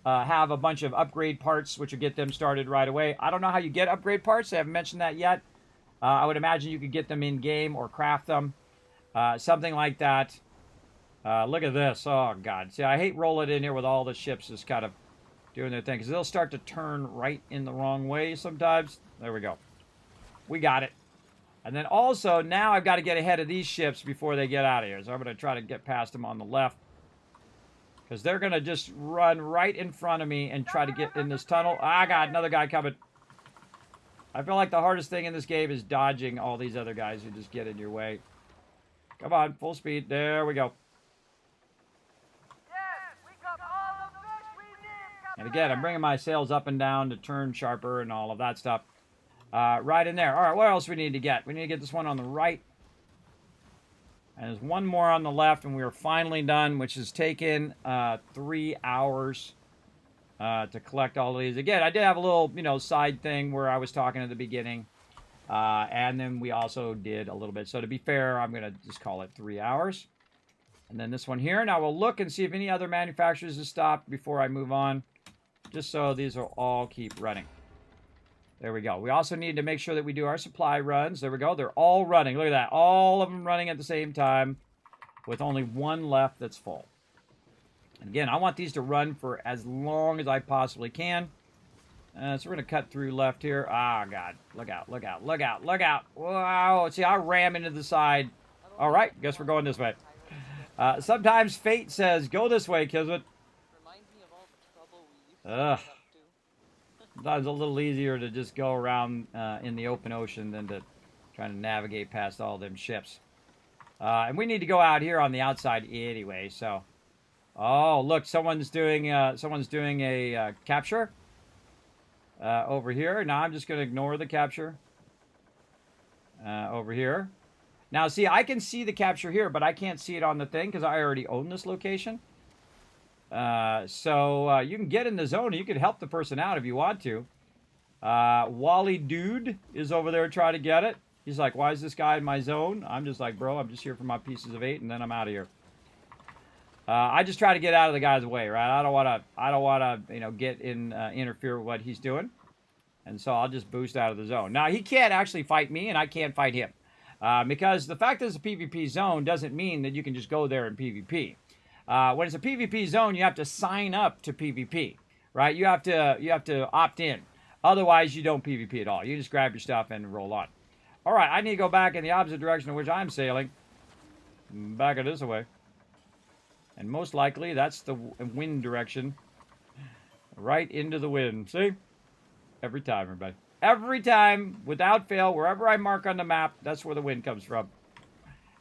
have a bunch of upgrade parts, which will get them started right away. I don't know how you get upgrade parts. They haven't mentioned that yet. I would imagine you could get them in game or craft them, something like that. Look at this. Oh, God. See, I hate rolling in here with all the ships just kind of doing their thing. Because they'll start to turn right in the wrong way sometimes. There we go. We got it. And then also, now I've got to get ahead of these ships before they get out of here. So I'm going to try to get past them on the left. Because they're going to just run right in front of me and try to get in this tunnel. I got another guy coming. I feel like the hardest thing in this game is dodging all these other guys who just get in your way. Come on, full speed. There we go. And again, I'm bringing my sails up and down to turn sharper and all of that stuff. Right in there. All right, what else we need to get? We need to get this one on the right. And there's one more on the left, and we are finally done, which has taken 3 hours to collect all of these. Again, I did have a little, side thing where I was talking at the beginning. And then we also did a little bit. So to be fair, I'm going to just call it 3 hours. And then this one here. Now we'll look and see if any other manufacturers have stopped before I move on. Just so these will all keep running. There we go. We also need to make sure that we do our supply runs. There we go. They're all running. Look at that. All of them running at the same time with only one left that's full. And again, I want these to run for as long as I possibly can. So we're going to cut through left here. Ah, God. Look out, look out, look out, look out. Wow. See, I ram into the side. All right. Guess we're going this way. Sometimes fate says, go this way, Kismet. Ugh. Sometimes a little easier to just go around in the open ocean than to try to navigate past all them ships. And we need to go out here on the outside anyway, so. Oh, look, someone's doing a capture over here. Now I'm just going to ignore the capture over here. Now, see, I can see the capture here, but I can't see it on the thing because I already own this location. So you can get in the zone. You can help the person out if you want to. Wally Dude is over there trying to get it. He's like, why is this guy in my zone? I'm just like, bro, I'm just here for my pieces of 8, and then I'm out of here. I just try to get out of the guy's way, right? I don't want to, get in, interfere with what he's doing. And so I'll just boost out of the zone. Now, he can't actually fight me, and I can't fight him. Because the fact that it's a PvP zone doesn't mean that you can just go there and PvP. When it's a PvP zone, you have to sign up to PvP, right? You have to opt in. Otherwise, you don't PvP at all. You just grab your stuff and roll on. All right, I need to go back in the opposite direction in which I'm sailing. Back it this way. And most likely, that's the wind direction. Right into the wind. See? Every time, everybody. Every time, without fail, wherever I mark on the map, that's where the wind comes from.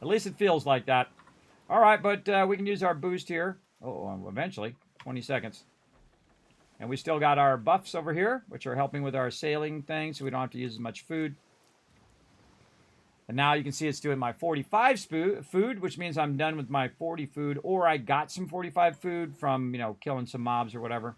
At least it feels like that. All right, but we can use our boost here. Oh, eventually. 20 seconds. And we still got our buffs over here, which are helping with our sailing thing, so we don't have to use as much food. And now you can see it's doing my 45 food, which means I'm done with my 40 food, or I got some 45 food from, killing some mobs or whatever.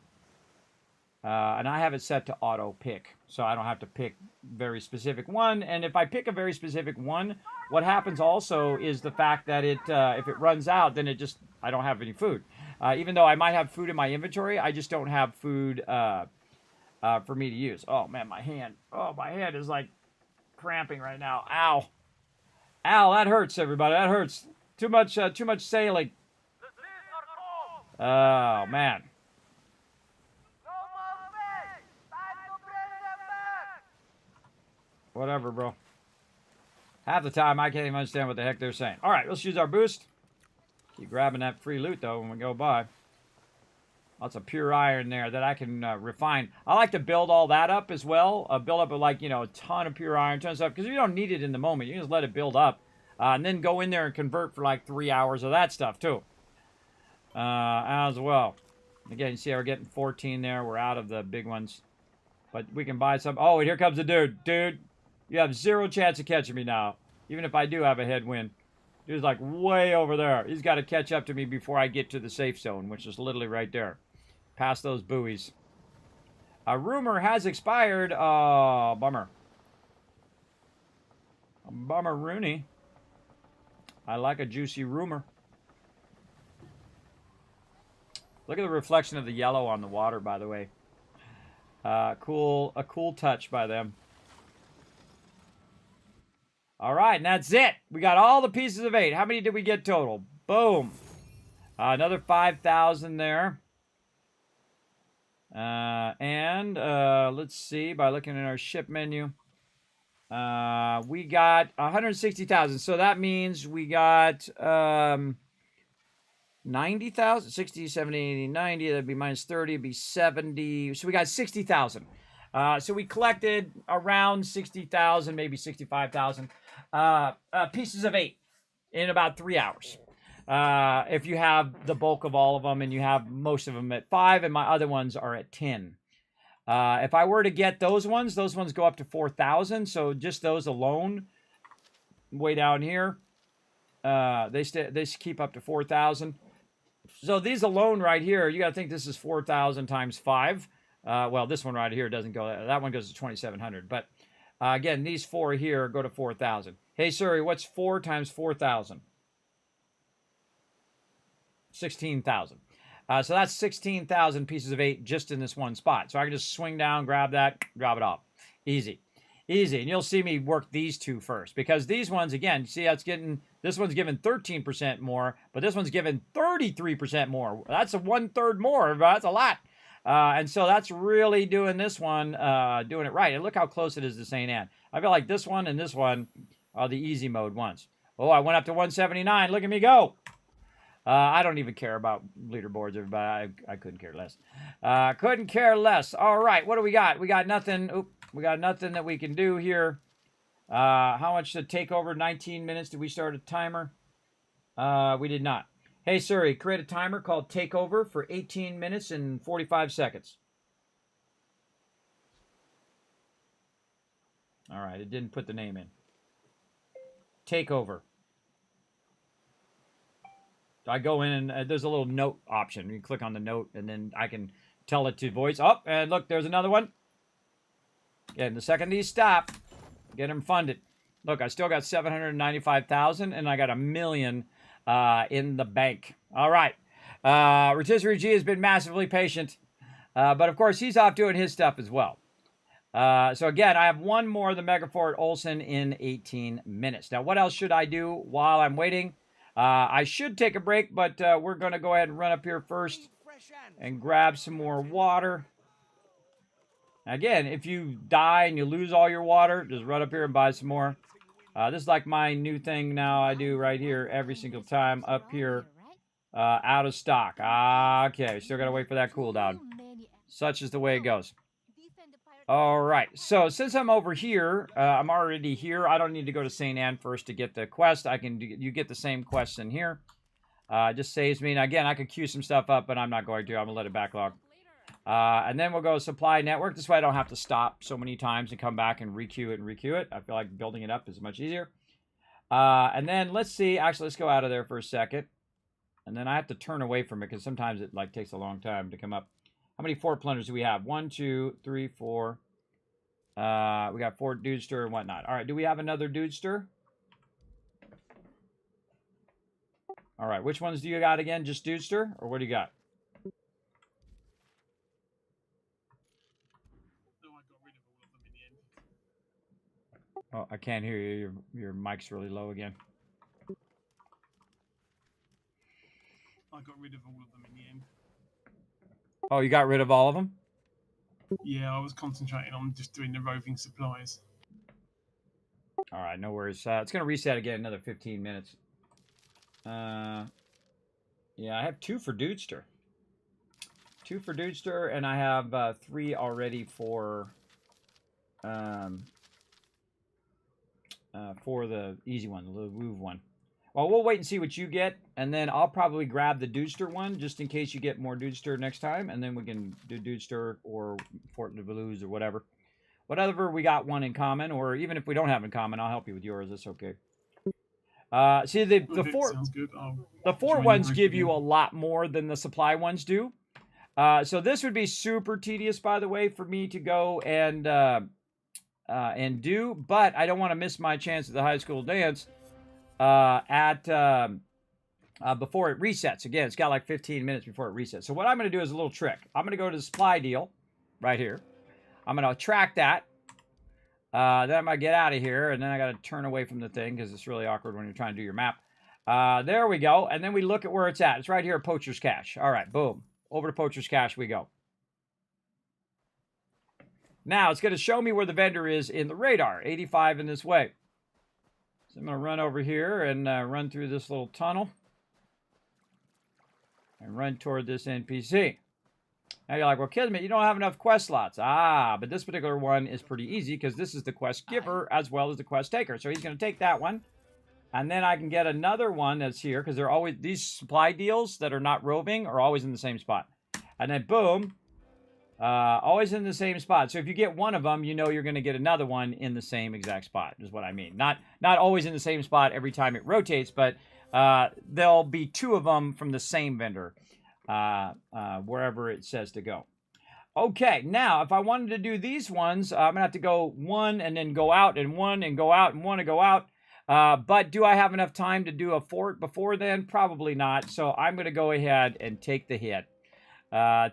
And I have it set to auto pick, so I don't have to pick very specific one. And if I pick a very specific one, what happens also is the fact that if it runs out, then I don't have any food. Even though I might have food in my inventory, I just don't have food for me to use. Oh man, my hand. Oh, my hand is like cramping right now. Ow. Ow, that hurts, everybody. That hurts. Too much sailing. Oh, man. Whatever, bro. Half the time, I can't even understand what the heck they're saying. All right, let's use our boost. Keep grabbing that free loot, though, when we go by. Lots of pure iron there that I can refine. I like to build all that up as well. Build up, a ton of pure iron, ton of stuff. Because you don't need it in the moment. You can just let it build up. And then go in there and convert for like 3 hours of that stuff, too. As well. Again, you see how we're getting 14 there. We're out of the big ones. But we can buy some. Oh, and here comes the dude. Dude, you have 0 chance of catching me now. Even if I do have a headwind. Dude's like way over there. He's got to catch up to me before I get to the safe zone, which is literally right there. Past those buoys. A rumor has expired. Oh, bummer. Bummer Rooney. I like a juicy rumor. Look at the reflection of the yellow on the water, by the way. A cool touch by them. All right, and that's it. We got all the pieces of 8. How many did we get total? Boom. Another 5,000 there. Let's see, by looking at our ship menu, we got 160,000. So that means we got 90,000, 60, 70, 80, 90. That'd be minus 30. It'd be 70. So we got 60,000. So we collected around 60,000, maybe 65,000 pieces of 8 in about 3 hours. If you have the bulk of all of them and you have most of them at 5 and my other ones are at 10. If I were to get those ones go up to 4,000. So just those alone, way down here, they keep up to 4,000. So these alone right here, you got to think this is 4,000 times 5. Well, this one right here doesn't go. That one goes to 2,700. But again, these 4 here go to 4,000. Hey, Suri, what's 4 times 4,000? 16,000. So that's 16,000 pieces of 8 just in this one spot. So I can just swing down, grab that, drop it off. Easy. Easy. And you'll see me work these 2 first. Because these ones, again, see how it's getting... This one's given 13% more, but this one's given 33% more. That's a 1/3 more. That's a lot. And so that's really doing this one, doing it right. And look how close it is to St. Anne. I feel like this one and this one are the easy mode ones. Oh, I went up to 179. Look at me go. I don't even care about leaderboards, everybody. I couldn't care less. Couldn't care less. All right, what do we got? We got nothing. Oop, we got nothing that we can do here. How much to take over? 19 minutes. Did we start a timer? We did not. Hey, Suri, create a timer called Takeover for 18 minutes and 45 seconds. All right, it didn't put the name in. Takeover. I go in and there's a little note option. You click on the note and then I can tell it to voice. Oh, and look, there's another one. And the second these stop, get them funded. Look, I still got 795,000 and I got $1 million in the bank. All right. Rotisserie G has been massively patient. But of course, he's off doing his stuff as well. So again, I have one more of the Megafort Olsen in 18 minutes. Now, what else should I do while I'm waiting? I should take a break, but we're going to go ahead and run up here first and grab some more water. Again, if you die and you lose all your water, just run up here and buy some more. This is like my new thing now I do right here every single time up here. Out of stock. Okay, still got to wait for that cooldown. Such is the way it goes. All right, so since I'm over here, I'm already here. I don't need to go to St. Anne first to get the quest. You get the same quest in here. Just saves me. And again, I could queue some stuff up, but I'm not going to. I'm going to let it backlog. And then we'll go supply network. This way I don't have to stop so many times and come back and requeue it and requeue it. I feel like building it up is much easier. And then let's see. Actually, let's go out of there for a second. And then I have to turn away from it because sometimes it takes a long time to come up. How many fort plunders do we have? 1, 2, 3, 4. We got Fort Dudester and whatnot. All right, do we have another Dudester? All right, which ones do you got again? Just Dudester, or what do you got? No, I got rid of all of them in the end. Oh, I can't hear you. Your mic's really low again. I got rid of all of them in the end. Oh, you got rid of all of them? Yeah, I was concentrating on just doing the roving supplies. All right, no worries. It's going to reset again another 15 minutes. Yeah, I have 2 for Dudester. 2 for Dudester, and I have 3 already for the easy one, the little move one. Well, we'll wait and see what you get, and then I'll probably grab the Dudester one, just in case you get more Dudester next time, and then we can do Dudester or Fort de Valouz or whatever. Whatever we got one in common, or even if we don't have in common, I'll help you with yours. That's okay. See, the fort ones give you a lot more than the supply ones do. So this would be super tedious, by the way, for me to go and do, but I don't want to miss my chance at the high school dance. Before it resets. Again, it's got like 15 minutes before it resets. So what I'm going to do is a little trick. I'm going to go to the supply deal right here. I'm going to track that. Then I'm going to get out of here, and then I got to turn away from the thing because it's really awkward when you're trying to do your map. There we go. And then we look at where it's at. It's right here at Poacher's Cache. All right, boom. Over to Poacher's Cache we go. Now, it's going to show me where the vendor is in the radar, 85 in this way. So I'm going to run over here and run through this little tunnel. And run toward this NPC. Now you're like, well, Kismet, you don't have enough quest slots. Ah, but this particular one is pretty easy because this is the quest giver as well as the quest taker. So he's going to take that one. And then I can get another one that's here because they're always, these supply deals that are not roving are always in the same spot. And then boom, always in the same spot. So if you get one of them, you know you're going to get another one in the same exact spot is what I mean. Not always in the same spot every time it rotates, but there'll be two of them from the same vendor wherever it says to go. Okay, now if I wanted to do these ones, I'm going to have to go one and then go out and one and go out and one and go out. But do I have enough time to do a fort before then? Probably not. So I'm going to go ahead and take the hit.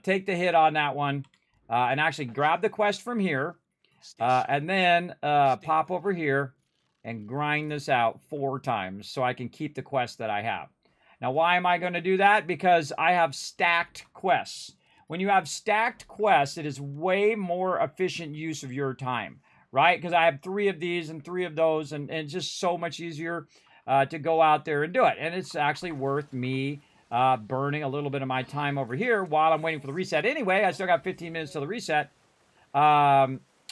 Take the hit on that one and actually grab the quest from here and then pop over here and grind this out 4 times so I can keep the quest that I have. Now, why am I going to do that? Because I have stacked quests. When you have stacked quests, it is way more efficient use of your time, right? Because I have 3 of these and 3 of those, and it's just so much easier to go out there and do it. And it's actually worth me burning a little bit of my time over here while I'm waiting for the reset. Anyway, I still got 15 minutes till the reset.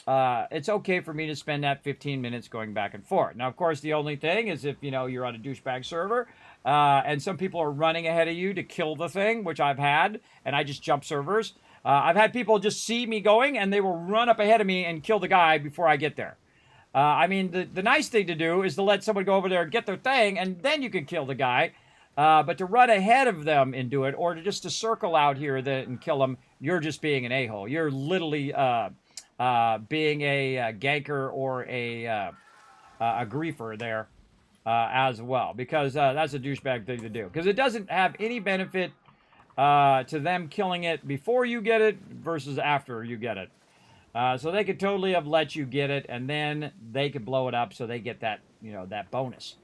It's okay for me to spend that 15 minutes going back and forth. Now, of course, the only thing is if, you know, you're on a douchebag server and some people are running ahead of you to kill the thing, which I've had, and I just jump servers. I've had people just see me going and they will run up ahead of me and kill the guy before I get there. I mean, the nice thing to do is to let someone go over there and get their thing, and then you can kill the guy. But to run ahead of them and do it, or to just to circle out here and kill them, you're just being an a-hole. You're literally being a ganker or a griefer there as well, because that's a douchebag thing to do. Because it doesn't have any benefit to them killing it before you get it versus after you get it. So they could totally have let you get it, and then they could blow it up so they get that, you know, that bonus.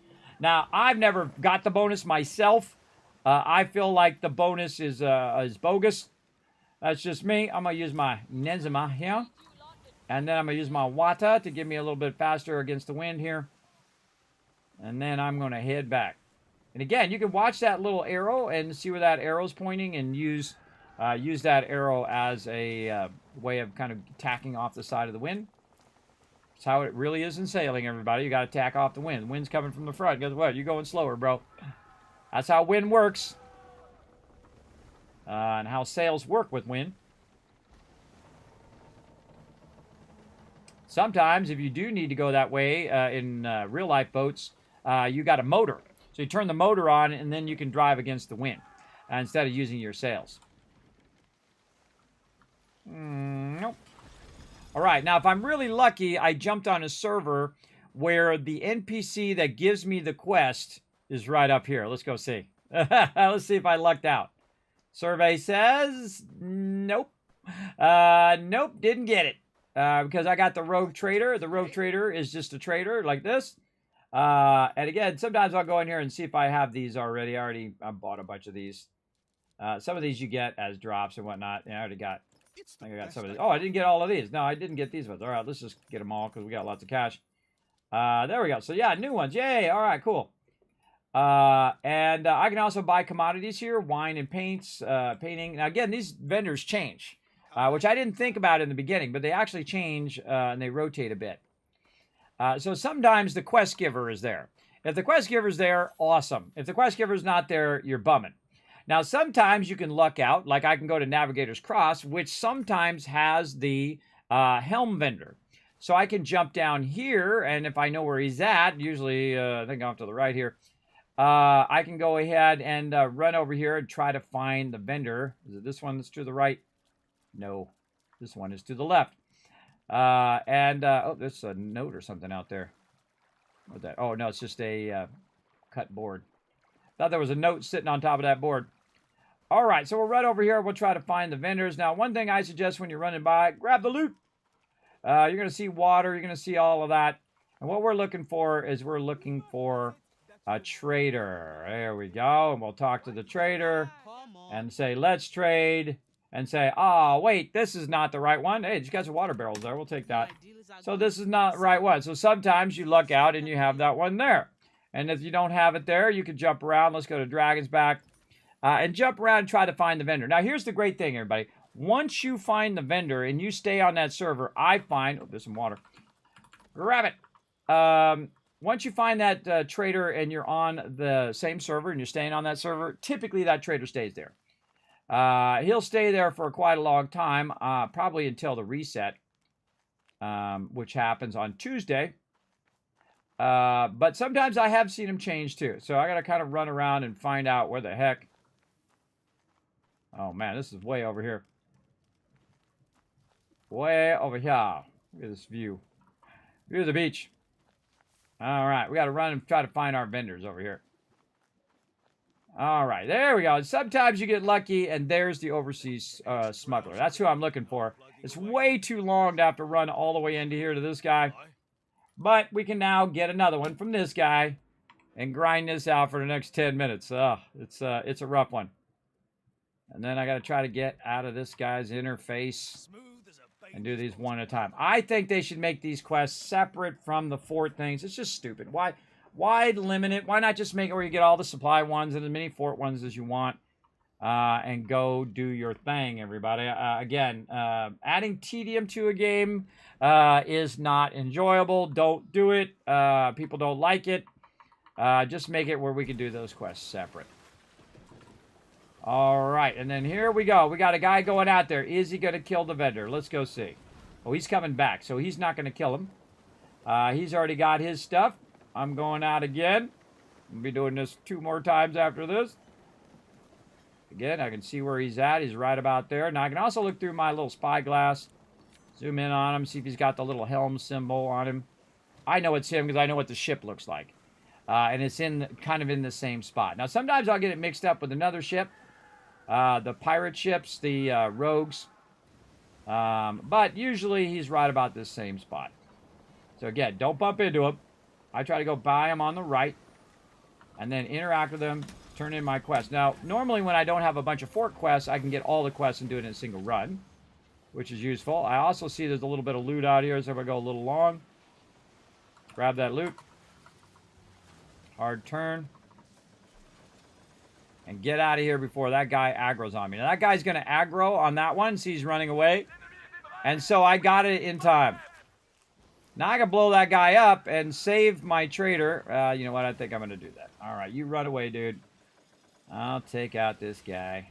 Now, I've never got the bonus myself. I feel like the bonus is bogus. That's just me. I'm going to use my Nenzima here. And then I'm going to use my Wata to give me a little bit faster against the wind here. And then I'm going to head back. And again, you can watch that little arrow and see where that arrow's pointing and use that arrow as a way of kind of tacking off the side of the wind. That's how it really is in sailing, everybody. You got to tack off the wind. The wind's coming from the front. Guess what? You're going slower, bro. That's how wind works. And how sails work with wind. Sometimes, if you do need to go that way in real-life boats, you got a motor. So you turn the motor on, and then you can drive against the wind instead of using your sails. Nope. All right, now if I'm really lucky, I jumped on a server where the NPC that gives me the quest is right up here. Let's go see. Let's see if I lucked out. Survey says nope. Nope, didn't get it. Because I got the rogue trader. The rogue trader is just a trader like this. And again, sometimes I'll go in here and see if I have these already. I bought a bunch of these. Some of these you get as drops and whatnot. Yeah, I got some of these. Oh, I didn't get all of these. No, I didn't get these ones. All right, let's just get them all because we got lots of cash. There we go. So yeah, new ones. Yay. All right, cool. And I can also buy commodities here. Wine and paints, painting. Now again, these vendors change. Which I didn't think about in the beginning, but they actually change and they rotate a bit. So sometimes the quest giver is there. If the quest giver is there, awesome. If the quest giver is not there, you're bumming. Now, sometimes you can luck out, like I can go to Navigator's Cross, which sometimes has the helm vendor. So I can jump down here, and if I know where he's at, usually I think I'm to the right here, I can go ahead and run over here and try to find the vendor. Is it this one that's to the right? No, this one is to the left. Oh, there's a note or something out there. What's that? Oh, no, it's just a cut board. Thought there was a note sitting on top of that board. All right, so we'll run over here. We'll try to find the vendors. Now, one thing I suggest when you're running by, grab the loot. You're going to see water. You're going to see all of that. And what we're looking for is we're looking for a trader. There we go. And we'll talk to the trader and say, let's trade. and say, oh, wait, this is not the right one. Hey, you got some water barrels there. We'll take that. So this is not the right one. So sometimes you luck out and you have that one there. And if you don't have it there, you can jump around. Let's go to Dragon's Back and jump around and try to find the vendor. Now, here's the great thing, everybody. Once you find the vendor and you stay on that server, I find... Oh, there's some water. Grab it. Once you find that trader and you're on the same server and you're staying on that server, typically that trader stays there. He'll stay there for quite a long time, probably until the reset, which happens on Tuesday. But sometimes I have seen him change too. So I got to kind of run around and find out where the heck. Oh man, this is way over here. Way over here. Look at this view. View of the beach. All right, we got to run and try to find our vendors over here. All right, there we go. Sometimes you get lucky, and there's the overseas smuggler. That's who I'm looking for. It's way too long to have to run all the way into here to this guy. But we can now get another one from this guy and grind this out for the next 10 minutes. It's a rough one. And then I got to try to get out of this guy's interface and do these one at a time. I think they should make these quests separate from the fort things. It's just stupid. Why limit it? Why not just make it where you get all the supply ones and as many fort ones as you want and go do your thing, everybody? Again, adding tedium to a game is not enjoyable. Don't do it. People don't like it. Just make it where we can do those quests separate. All right, and then here we go. We got a guy going out there. Is he going to kill the vendor? Let's go see. Oh, he's coming back, so he's not going to kill him. He's already got his stuff. I'm going out again. I'll be doing this 2 more times after this. Again, I can see where he's at. He's right about there. Now, I can also look through my little spyglass. Zoom in on him, see if he's got the little helm symbol on him. I know it's him because I know what the ship looks like. And it's kind of in the same spot. Now, sometimes I'll get it mixed up with another ship. The pirate ships, the rogues. But usually he's right about this same spot. So again, don't bump into him. I try to go by him on the right. And then interact with him, turn in my quest. Now, normally when I don't have a bunch of fort quests, I can get all the quests and do it in a single run, which is useful. I also see there's a little bit of loot out here, so if I go a little long, grab that loot. Hard turn. And get out of here before that guy aggroes on me. Now, that guy's going to aggro on that one. See, he's running away. And so I got it in time. Now I can blow that guy up and save my trader. You know what? I think I'm going to do that. All right, you run away, dude. I'll take out this guy.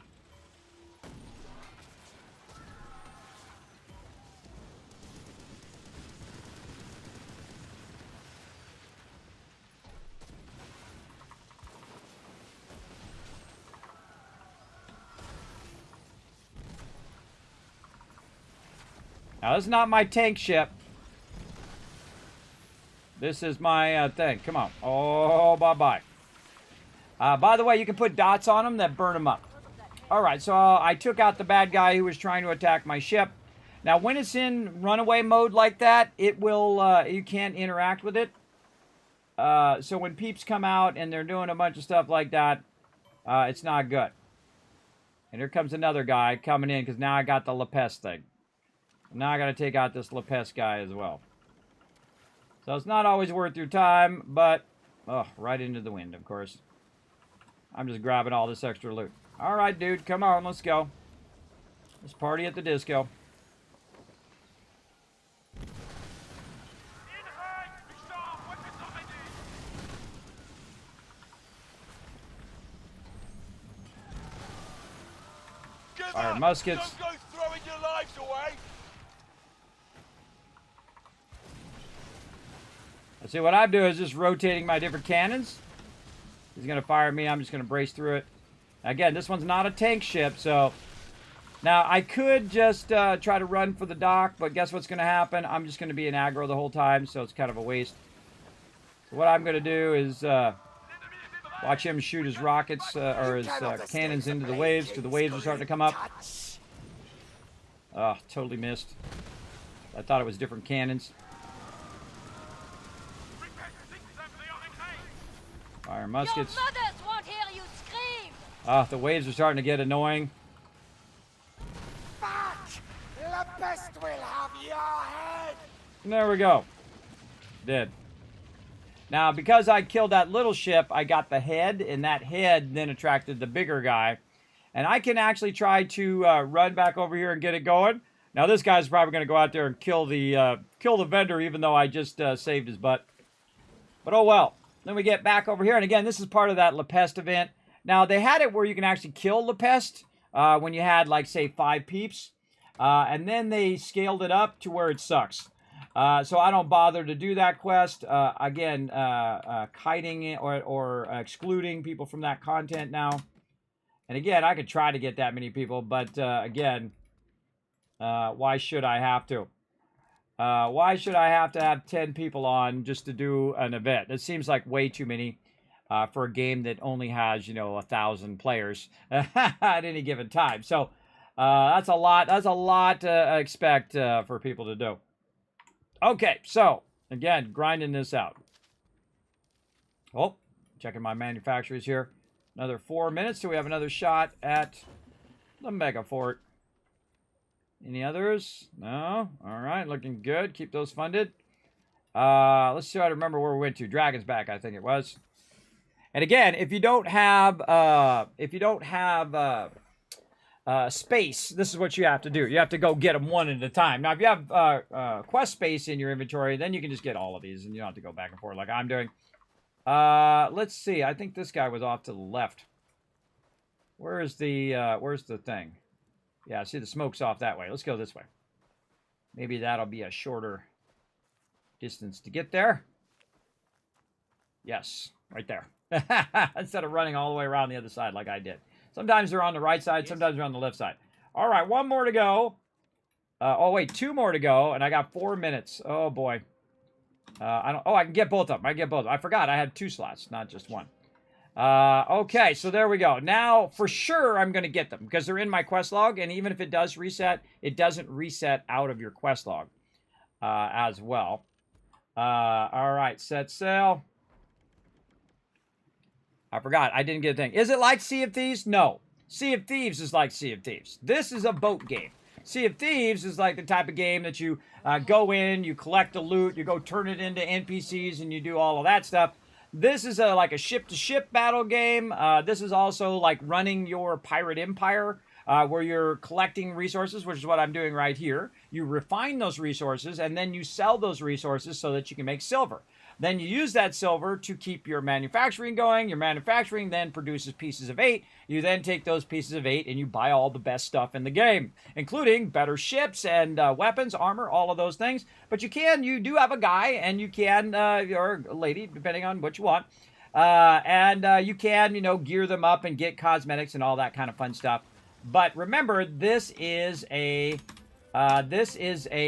Now, this is not my tank ship. This is my thing. Come on. Oh, bye-bye. By the way, you can put dots on them that burn them up. All right, so I took out the bad guy who was trying to attack my ship. Now, when it's in runaway mode like that, it will, you can't interact with it. So when peeps come out and they're doing a bunch of stuff like that, it's not good. And here comes another guy coming in because now I got the Lepes thing. Now I got to take out this Lepes guy as well. So it's not always worth your time, but... Oh, right into the wind, of course. I'm just grabbing all this extra loot. All right, dude, come on, let's go. Let's party at the disco. Fire muskets. Don't go throwing your lives away. See, what I'm doing is just rotating my different cannons. He's going to fire at me. I'm just going to brace through it. Again, this one's not a tank ship, so... Now, I could just try to run for the dock, but guess what's going to happen? I'm just going to be in aggro the whole time, so it's kind of a waste. So what I'm going to do is watch him shoot his rockets, or his cannons into the waves, because the waves are starting to come up. Oh, totally missed. I thought it was different cannons. Fire muskets. Your mothers won't hear you scream. Ah, the waves are starting to get annoying. beast will have your head! There we go. Dead. Now, because I killed that little ship, I got the head, and that head then attracted the bigger guy. And I can actually try to run back over here and get it going. Now, this guy's probably going to go out there and kill the vendor, even though I just saved his butt. But oh well. Then we get back over here. And again, this is part of that La Peste event. Now, they had it where you can actually kill La Peste when you had, like, say, 5 peeps. And then they scaled it up to where it sucks. So I don't bother to do that quest. Again, kiting or excluding people from that content now. And again, I could try to get that many people, but again, why should I have to? Why should I have to have 10 people on just to do an event? It seems like way too many for a game that only has, 1,000 players at any given time. So that's a lot. That's a lot to expect for people to do. Okay, so again, grinding this out. Oh, checking my manufacturers here. Another 4 minutes till we have another shot at the Mega Fort. Any others? No? All right, looking good. Keep those funded. Let's see. I remember where we went to. Dragon's Back, I think it was. And again, if you don't have space, this is what you have to do. You have to go get them one at a time. Now, if you have quest space in your inventory, then you can just get all of these, and you don't have to go back and forth like I'm doing. Let's see. I think this guy was off to the left. Where's the thing? Yeah, see the smoke's off that way. Let's go this way. Maybe that'll be a shorter distance to get there. Yes, right there. Instead of running all the way around the other side like I did. Sometimes they're on the right side, sometimes they're on the left side. All right, 1 more to go. Oh, wait, 2 more to go, and I got 4 minutes. Oh, boy. I can get both of them. I forgot I had 2 slots, not just 1. Okay, so there we go. Now, for sure, I'm going to get them because they're in my quest log, and even if it does reset, it doesn't reset out of your quest log as well. All right, set sail. I forgot. I didn't get a thing. Is it like Sea of Thieves? No. Sea of Thieves is like Sea of Thieves. This is a boat game. Sea of Thieves is like the type of game that you go in, you collect the loot, you go turn it into NPCs, and you do all of that stuff. This is like a ship-to-ship battle game. This is also like running your pirate empire, where you're collecting resources, which is what I'm doing right here. You refine those resources, and then you sell those resources so that you can make silver. Then you use that silver to keep your manufacturing going. Your manufacturing then produces pieces of 8. You then take those pieces of 8 and you buy all the best stuff in the game, including better ships and weapons, armor, all of those things. But you do have a guy, and you can, or a lady, depending on what you want. You can, gear them up and get cosmetics and all that kind of fun stuff. But remember, this is a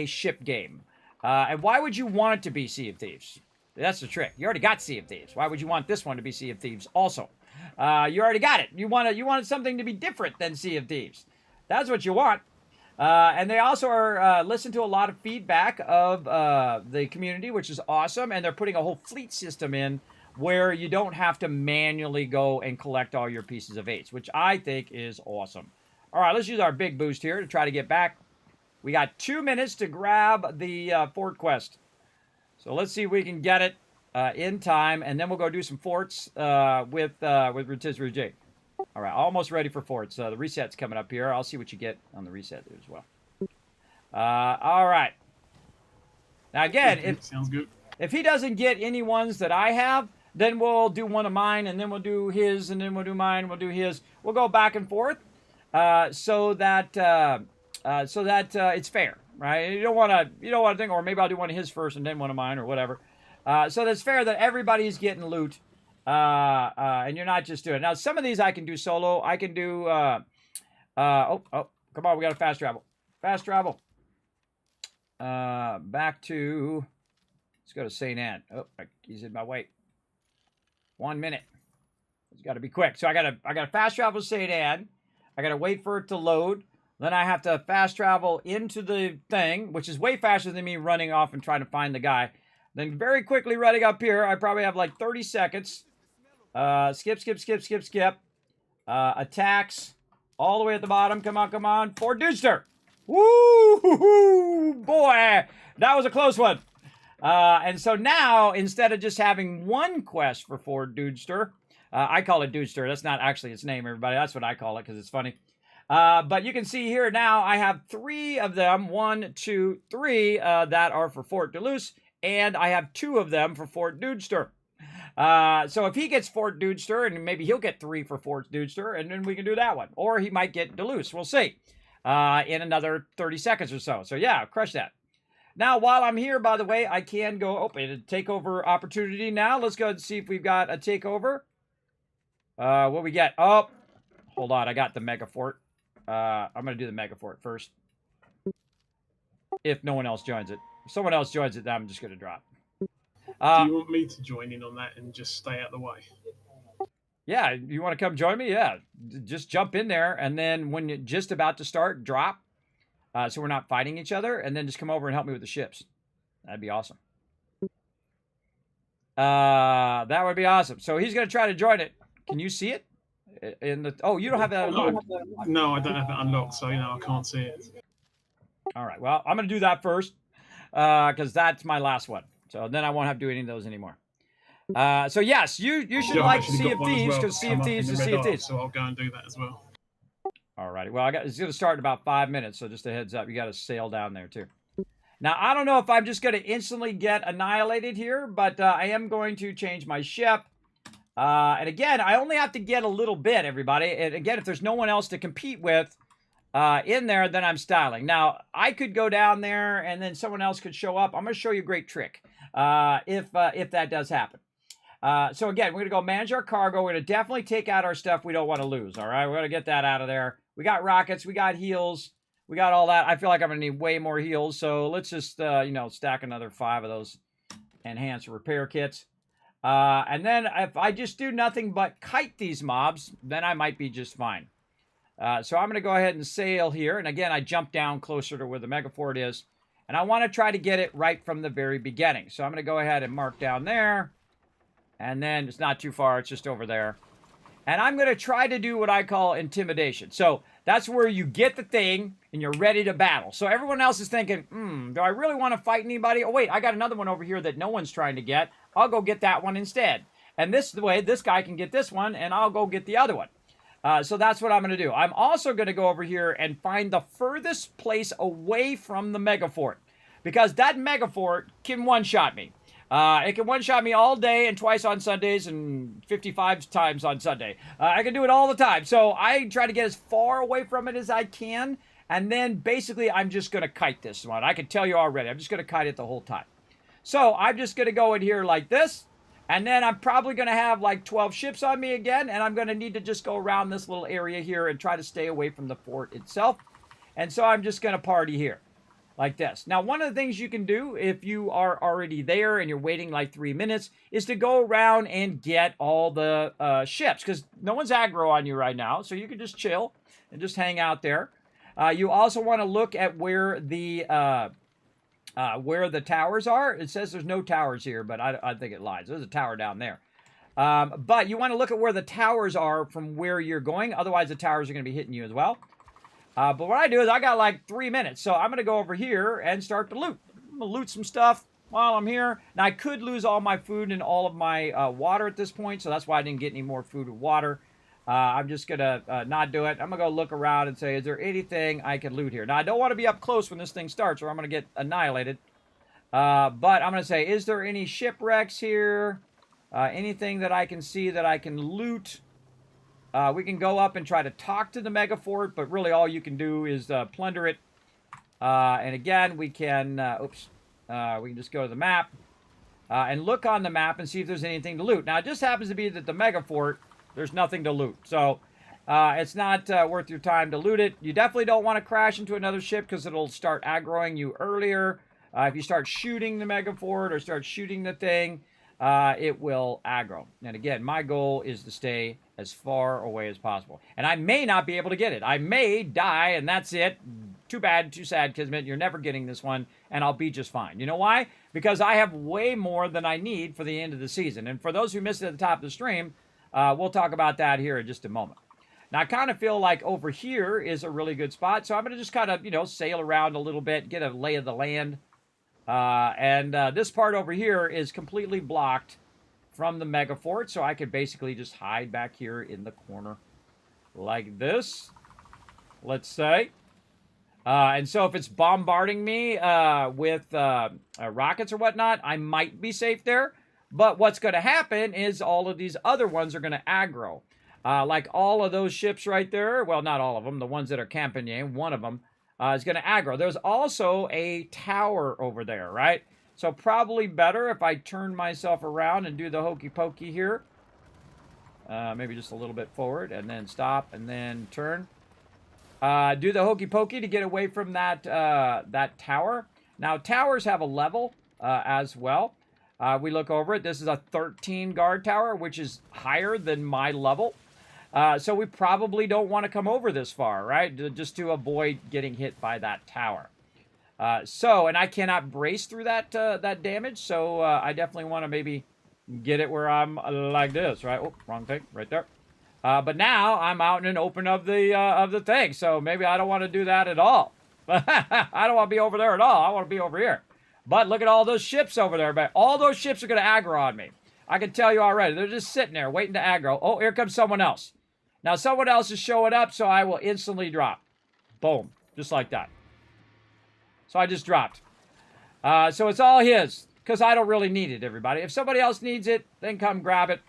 ship game. And why would you want it to be Sea of Thieves? That's the trick. You already got Sea of Thieves. Why would you want this one to be Sea of Thieves also? You already got it. You wanted something to be different than Sea of Thieves. That's what you want. And they also are listen to a lot of feedback of the community, which is awesome. And they're putting a whole fleet system in where you don't have to manually go and collect all your pieces of 8s, which I think is awesome. All right, let's use our big boost here to try to get back. We got 2 minutes to grab the fort quest. So let's see if we can get it in time, and then we'll go do some forts with Rotisserie J. All right, almost ready for forts. The reset's coming up here. I'll see what you get on the reset as well. All right. Now again, sounds good. If he doesn't get any ones that I have, then we'll do one of mine, and then we'll do his, and then we'll do mine. We'll do his. We'll go back and forth so that it's fair. Right? You don't want to think, or maybe I'll do one of his first and then one of mine or whatever. So that's fair that everybody's getting loot, and you're not just doing it. Now, some of these I can do solo. I can do, come on, we got to fast travel. Fast travel. Back to, let's go to St. Anne. Oh, he's in my way. 1 minute. It's got to be quick. So I got to fast travel to St. Anne. I got to wait for it to load. Then I have to fast travel into the thing, which is way faster than me running off and trying to find the guy. Then very quickly running up here, I probably have like 30 seconds. Skip. Attacks all the way at the bottom. Come on. Fort Deuster. Woo! Boy, that was a close one. And so now, instead of just having one quest for Fort Dudester, I call it Dudester. That's not actually its name, everybody. That's what I call it because it's funny. But you can see here now I have 3 of them, 1, 2, 3, that are for Fort Duluth, and I have 2 of them for Fort Dudester. So if he gets Fort Dudester, and maybe he'll get 3 for Fort Dudester, and then we can do that one. Or he might get Duluth. We'll see. In another 30 seconds or so. So yeah, crush that. Now, while I'm here, by the way, I can go open a takeover opportunity now. Let's go and see if we've got a takeover. What we get? Oh, hold on. I got the Mega Fort. I'm going to do the Mega Fort first. If no one else joins it. If someone else joins it, then I'm just going to drop. Do you want me to join in on that and just stay out of the way? Yeah, you want to come join me? Yeah, just jump in there, and then when you're just about to start, drop. So we're not fighting each other, and then just come over and help me with the ships. That'd be awesome. That would be awesome. So he's going to try to join it. Can you see it? Oh, you don't have that unlocked. No, I don't have that unlocked, so I can't see it. All right. Well, I'm going to do that first because that's my last one. So then I won't have to do any of those anymore. So yes, you should like Sea of Thieves because Sea of Thieves is Sea of Thieves. So I'll go and do that as well. All righty. Well, it's going to start in about 5 minutes, so just a heads up. You got to sail down there, too. Now, I don't know if I'm just going to instantly get annihilated here, but I am going to change my ship. And again, I only have to get a little bit, everybody. And again, if there's no one else to compete with in there, then I'm styling. Now, I could go down there, and then someone else could show up. I'm going to show you a great trick if that does happen. So again, we're going to go manage our cargo. We're going to definitely take out our stuff we don't want to lose, all right? We're going to get that out of there. We got rockets. We got heals. We got all that. I feel like I'm going to need way more heals, so let's just, stack another 5 of those enhanced repair kits. And then if I just do nothing but kite these mobs, then I might be just fine. So I'm going to go ahead and sail here. And again, I jump down closer to where the Megafort is. And I want to try to get it right from the very beginning. So I'm going to go ahead and mark down there. And then it's not too far. It's just over there. And I'm going to try to do what I call intimidation. So that's where you get the thing and you're ready to battle. So everyone else is thinking, do I really want to fight anybody? Oh, wait, I got another one over here that no one's trying to get. I'll go get that one instead. And this way, this guy can get this one, and I'll go get the other one. So that's what I'm going to do. I'm also going to go over here and find the furthest place away from the Megafort. Because that Megafort can one-shot me. It can one-shot me all day and twice on Sundays and 55 times on Sunday. I can do it all the time. So I try to get as far away from it as I can. And then basically I'm just going to kite this one. I can tell you already. I'm just going to kite it the whole time. So I'm just going to go in here like this. And then I'm probably going to have like 12 ships on me again. And I'm going to need to just go around this little area here and try to stay away from the fort itself. And so I'm just going to party here. Like this. Now, one of the things you can do if you are already there and you're waiting like 3 minutes is to go around and get all the ships because no one's aggro on you right now. So you can just chill and just hang out there. You also want to look at where the towers are. It says there's no towers here, but I think it lies. There's a tower down there. But you want to look at where the towers are from where you're going. Otherwise, the towers are going to be hitting you as well. But what I do is I got like 3 minutes. So I'm going to go over here and start to loot. I'm going to loot some stuff while I'm here. Now, I could lose all my food and all of my water at this point. So that's why I didn't get any more food or water. I'm just going to not do it. I'm going to go look around and say, is there anything I can loot here? Now, I don't want to be up close when this thing starts or I'm going to get annihilated. But I'm going to say, is there any shipwrecks here? Anything that I can see that I can loot? We can go up and try to talk to the Megafort, but really all you can do is plunder it. And again, we can, we can just go to the map and look on the map and see if there's anything to loot. Now, it just happens to be that the Megafort, there's nothing to loot. So, it's not worth your time to loot it. You definitely don't want to crash into another ship because it'll start aggroing you earlier. If you start shooting the Megafort or start shooting the thing, it will aggro. And again, my goal is to stay as far away as possible. And I may not be able to get it. I may die, and that's it. Too bad, too sad, Kismet. You're never getting this one, and I'll be just fine. You know why? Because I have way more than I need for the end of the season. And for those who missed it at the top of the stream, we'll talk about that here in just a moment. Now, I kind of feel like over here is a really good spot, so I'm going to just kind of, you know, sail around a little bit, get a lay of the land. This part over here is completely blocked from the mega fort, so I could basically just hide back here in the corner like this, let's say. And so if it's bombarding me with rockets or whatnot, I might be safe there. But what's going to happen is all of these other ones are going to aggro. Like all of those ships right there. Well, not all of them. The ones that are camping in, one of them is going to aggro. There's also a tower over there, right? So probably better if I turn myself around and do the hokey pokey here. Maybe just a little bit forward and then stop and then turn. Do the hokey pokey to get away from that that tower. Now, towers have a level as well. We look over it. This is a 13 guard tower, which is higher than my level. So we probably don't want to come over this far, right? Just to avoid getting hit by that tower. And I cannot brace through that that damage, so I definitely want to maybe get it where I'm like this, right? Oh, wrong thing, right there. But now I'm out in an open of the thing, so maybe I don't want to do that at all. I don't want to be over there at all. I want to be over here. But look at all those ships over there. But all those ships are going to aggro on me. I can tell you already. They're just sitting there waiting to aggro. Oh, here comes someone else. Now someone else is showing up, so I will instantly drop. Boom. Just like that. So I just dropped. So it's all his, because I don't really need it, everybody. If somebody else needs it, then come grab it.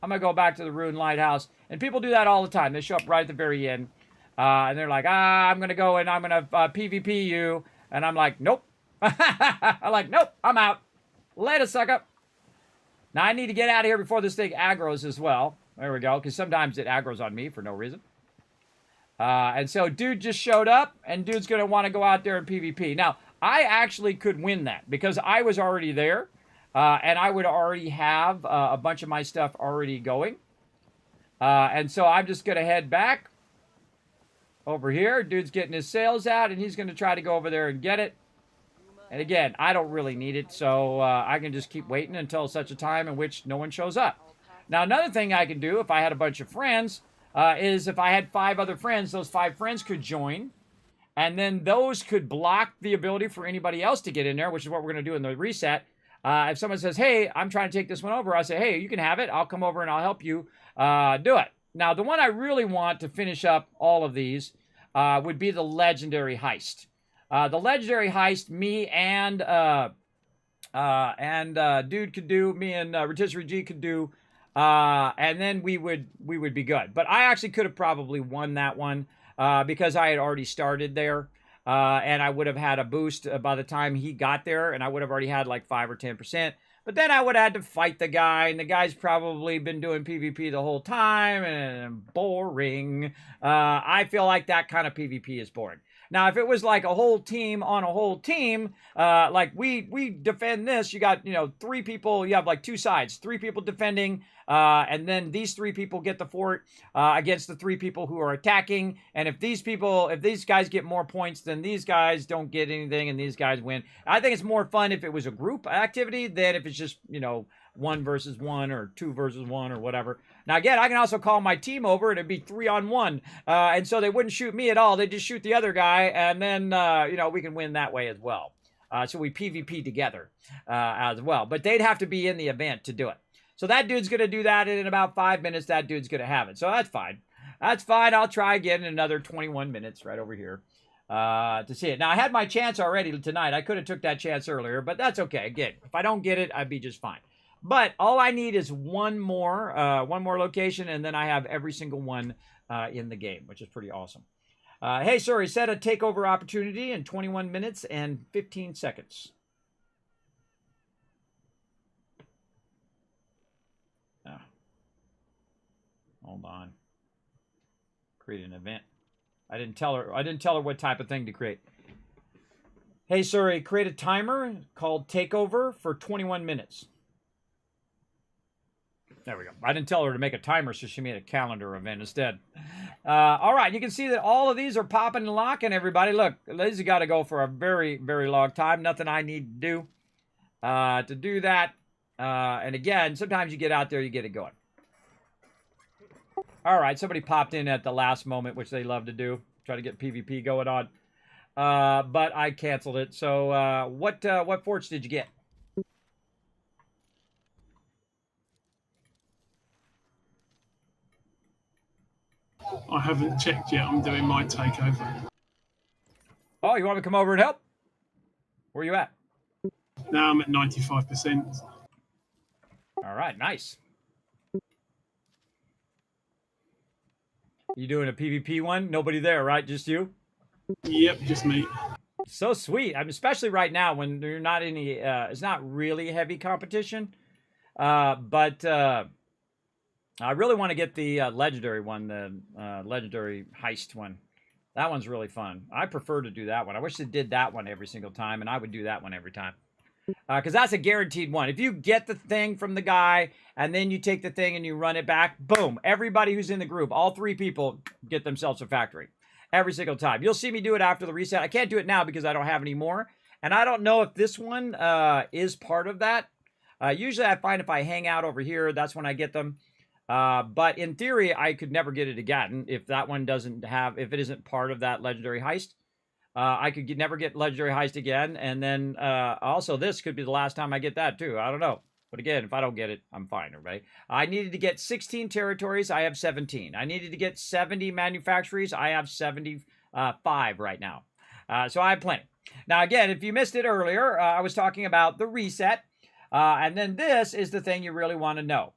I'm going to go back to the ruined lighthouse. And people do that all the time. They show up right at the very end. And they're like, I'm going to go and I'm going to PvP you. And I'm like, nope. I'm like, nope, I'm out. Later, sucker. Now, I need to get out of here before this thing aggroes as well. There we go, because sometimes it aggroes on me for no reason. And so dude just showed up, and dude's going to want to go out there and PvP. Now, I actually could win that, because I was already there. And I would already have a bunch of my stuff already going. And so I'm just going to head back over here. Dude's getting his sails out, and he's going to try to go over there and get it. And again, I don't really need it, so I can just keep waiting until such a time in which no one shows up. Now, another thing I can do if I had a bunch of friends is if I had 5 other friends, those 5 friends could join. And then those could block the ability for anybody else to get in there, which is what we're going to do in the reset. If someone says, hey, I'm trying to take this one over, I'll say, hey, you can have it. I'll come over and I'll help you do it. Now, the one I really want to finish up all of these would be the Legendary Heist. The Legendary Heist, me and Dude could do, me and Rotisserie G could do, and then we would be good. But I actually could have probably won that one because I had already started there. And I would have had a boost by the time he got there, and I would have already had like 5 or 10%. But then I would have had to fight the guy, and the guy's probably been doing PvP the whole time, and boring. I feel like that kind of PvP is boring. Now, if it was like a whole team on a whole team, like we defend this, you got, 3 people, you have like 2 sides, 3 people defending, and then these 3 people get the fort against the 3 people who are attacking. And if these guys get more points, then these guys don't get anything and these guys win. I think it's more fun if it was a group activity than if it's just, 1 versus 1 or 2 versus 1 or whatever. Now, again, I can also call my team over and it'd be 3-on-1. And so they wouldn't shoot me at all. They'd just shoot the other guy. And then, we can win that way as well. So we PvP together as well. But they'd have to be in the event to do it. So that dude's going to do that. And in about 5 minutes, that dude's going to have it. So that's fine. That's fine. I'll try again in another 21 minutes right over here to see it. Now, I had my chance already tonight. I could have took that chance earlier. But that's okay. Again, if I don't get it, I'd be just fine. But all I need is one more location, and then I have every single one in the game, which is pretty awesome. Hey, sorry, set a takeover opportunity in 21 minutes and 15 seconds. Hold on. Create an event. I didn't tell her what type of thing to create. Hey, sorry, create a timer called takeover for 21 minutes. There we go. I didn't tell her to make a timer, so she made a calendar event instead. All right, you can see that all of these are popping and locking, everybody. Look, these have got to go for a very, very long time. Nothing I need to do that. And again, sometimes you get out there, you get it going. All right, somebody popped in at the last moment, which they love to do, try to get PvP going on. But I canceled it. So what forts did you get? I haven't checked yet. I'm doing my takeover. Oh, you want me to come over and help? Where you at? Now I'm at 95%. All right, nice. You doing a PvP one? Nobody there, right? Just you? Yep, just me. So sweet. I mean, especially right now when you're not any. It's not really heavy competition. But I really want to get the legendary one, the legendary heist one. That one's really fun. I prefer to do that one. I wish they did that one every single time, and I would do that one every time. Because that's a guaranteed one. If you get the thing from the guy, and then you take the thing and you run it back, boom. Everybody who's in the group, all 3 people, get themselves a factory. Every single time. You'll see me do it after the reset. I can't do it now because I don't have any more. And I don't know if this one is part of that. Usually I find if I hang out over here, that's when I get them. But in theory, I could never get it again if that one doesn't have, if it isn't part of that legendary heist. I could never get legendary heist again. And then also this could be the last time I get that too. I don't know. But again, if I don't get it, I'm fine, everybody. I needed to get 16 territories. I have 17. I needed to get 70 manufactories. I have 75 right now. So I have plenty. Now, again, if you missed it earlier, I was talking about the reset. And then this is the thing you really want to know.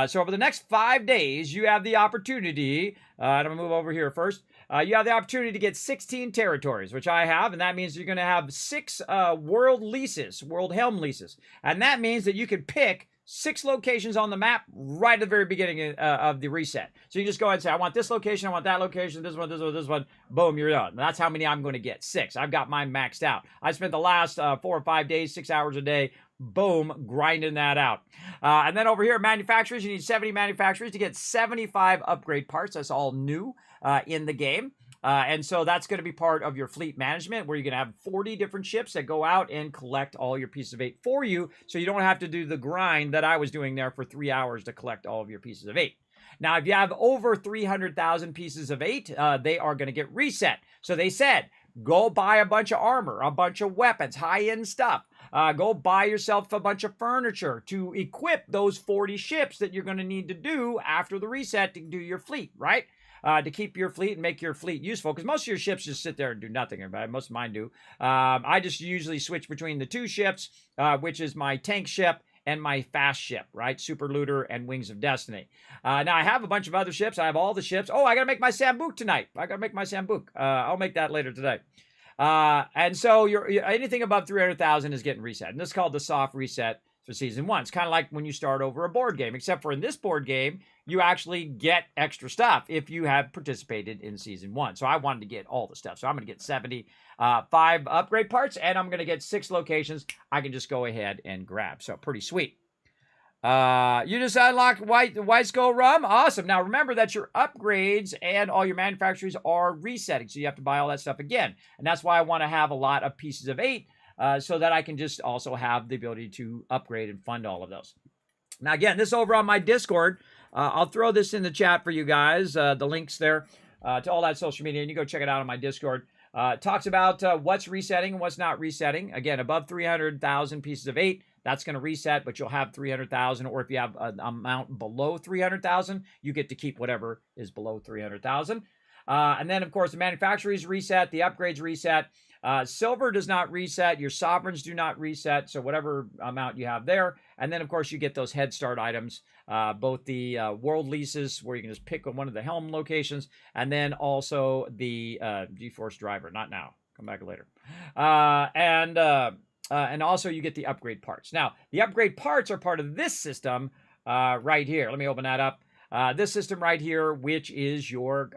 So over the next 5 days, you have the opportunity, and I'm going to move over here first. You have the opportunity to get 16 territories, which I have, and that means you're going to have 6 world leases, world helm leases. And that means that you can pick 6 locations on the map right at the very beginning of the reset. So you just go ahead and say, I want this location, I want that location, this one, this one, this one. Boom, you're done. That's how many I'm going to get. 6. I've got mine maxed out. I spent the last 4 or 5 days, 6 hours a day, boom, grinding that out. And then over here, manufacturers, you need 70 manufacturers to get 75 upgrade parts. That's all new in the game. And so that's going to be part of your fleet management, where you're going to have 40 different ships that go out and collect all your pieces of 8 for you, so you don't have to do the grind that I was doing there for 3 hours to collect all of your pieces of 8. Now, if you have over 300,000 pieces of 8, they are going to get reset. So they said, go buy a bunch of armor, a bunch of weapons, high-end stuff. Go buy yourself a bunch of furniture to equip those 40 ships that you're going to need to do after the reset to do your fleet, right? To keep your fleet and make your fleet useful, because most of your ships just sit there and do nothing. Everybody, most of mine do. I just usually switch between the 2 ships, which is my tank ship and my fast ship, right? Super Looter and Wings of Destiny. Now, I have a bunch of other ships. I have all the ships. Oh, I got to make my Sambuc tonight. I got to make my Sambuc. I'll make that later today. And so anything above 300,000 is getting reset. And this is called the soft reset for Season 1. It's kind of like when you start over a board game, except for in this board game, you actually get extra stuff if you have participated in Season 1. So I wanted to get all the stuff. So I'm going to get 75 upgrade parts, and I'm going to get 6 locations I can just go ahead and grab. So pretty sweet. You just unlocked White Skull Rum. Awesome. Now remember that your upgrades and all your manufacturers are resetting, so you have to buy all that stuff again. And that's why I want to have a lot of pieces of 8, so that I can just also have the ability to upgrade and fund all of those. Now again, this is over on my Discord. I'll throw this in the chat for you guys, the links there to all that social media, and you go check it out on my Discord. It talks about what's resetting and what's not resetting. Again, above 300,000 pieces of 8, that's going to reset, but you'll have 300,000, or if you have an amount below 300,000, you get to keep whatever is below 300,000. And then, of course, the manufacturers reset, the upgrades reset. Silver does not reset. Your sovereigns do not reset, so whatever amount you have there. And then, of course, you get those head start items, both the world leases, where you can just pick one of the helm locations, and then also the GeForce driver. Not now. Come back later. And also you get the upgrade parts. Now, the upgrade parts are part of this system right here. Let me open that up. This system right here, which is your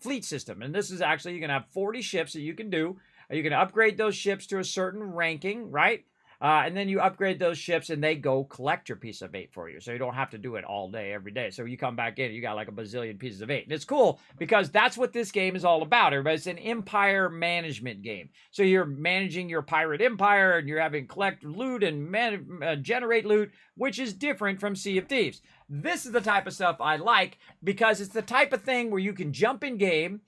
fleet system. And this is actually, you're going to have 40 ships that you can do. You can upgrade those ships to a certain ranking, right? And then you upgrade those ships and they go collect your piece of 8 for you. So you don't have to do it all day, every day. So you come back in, you got like a bazillion pieces of 8. And it's cool because that's what this game is all about. Everybody, it's an empire management game. So you're managing your pirate empire and you're having collect loot and generate loot, which is different from Sea of Thieves. This is the type of stuff I like because it's the type of thing where you can jump in game,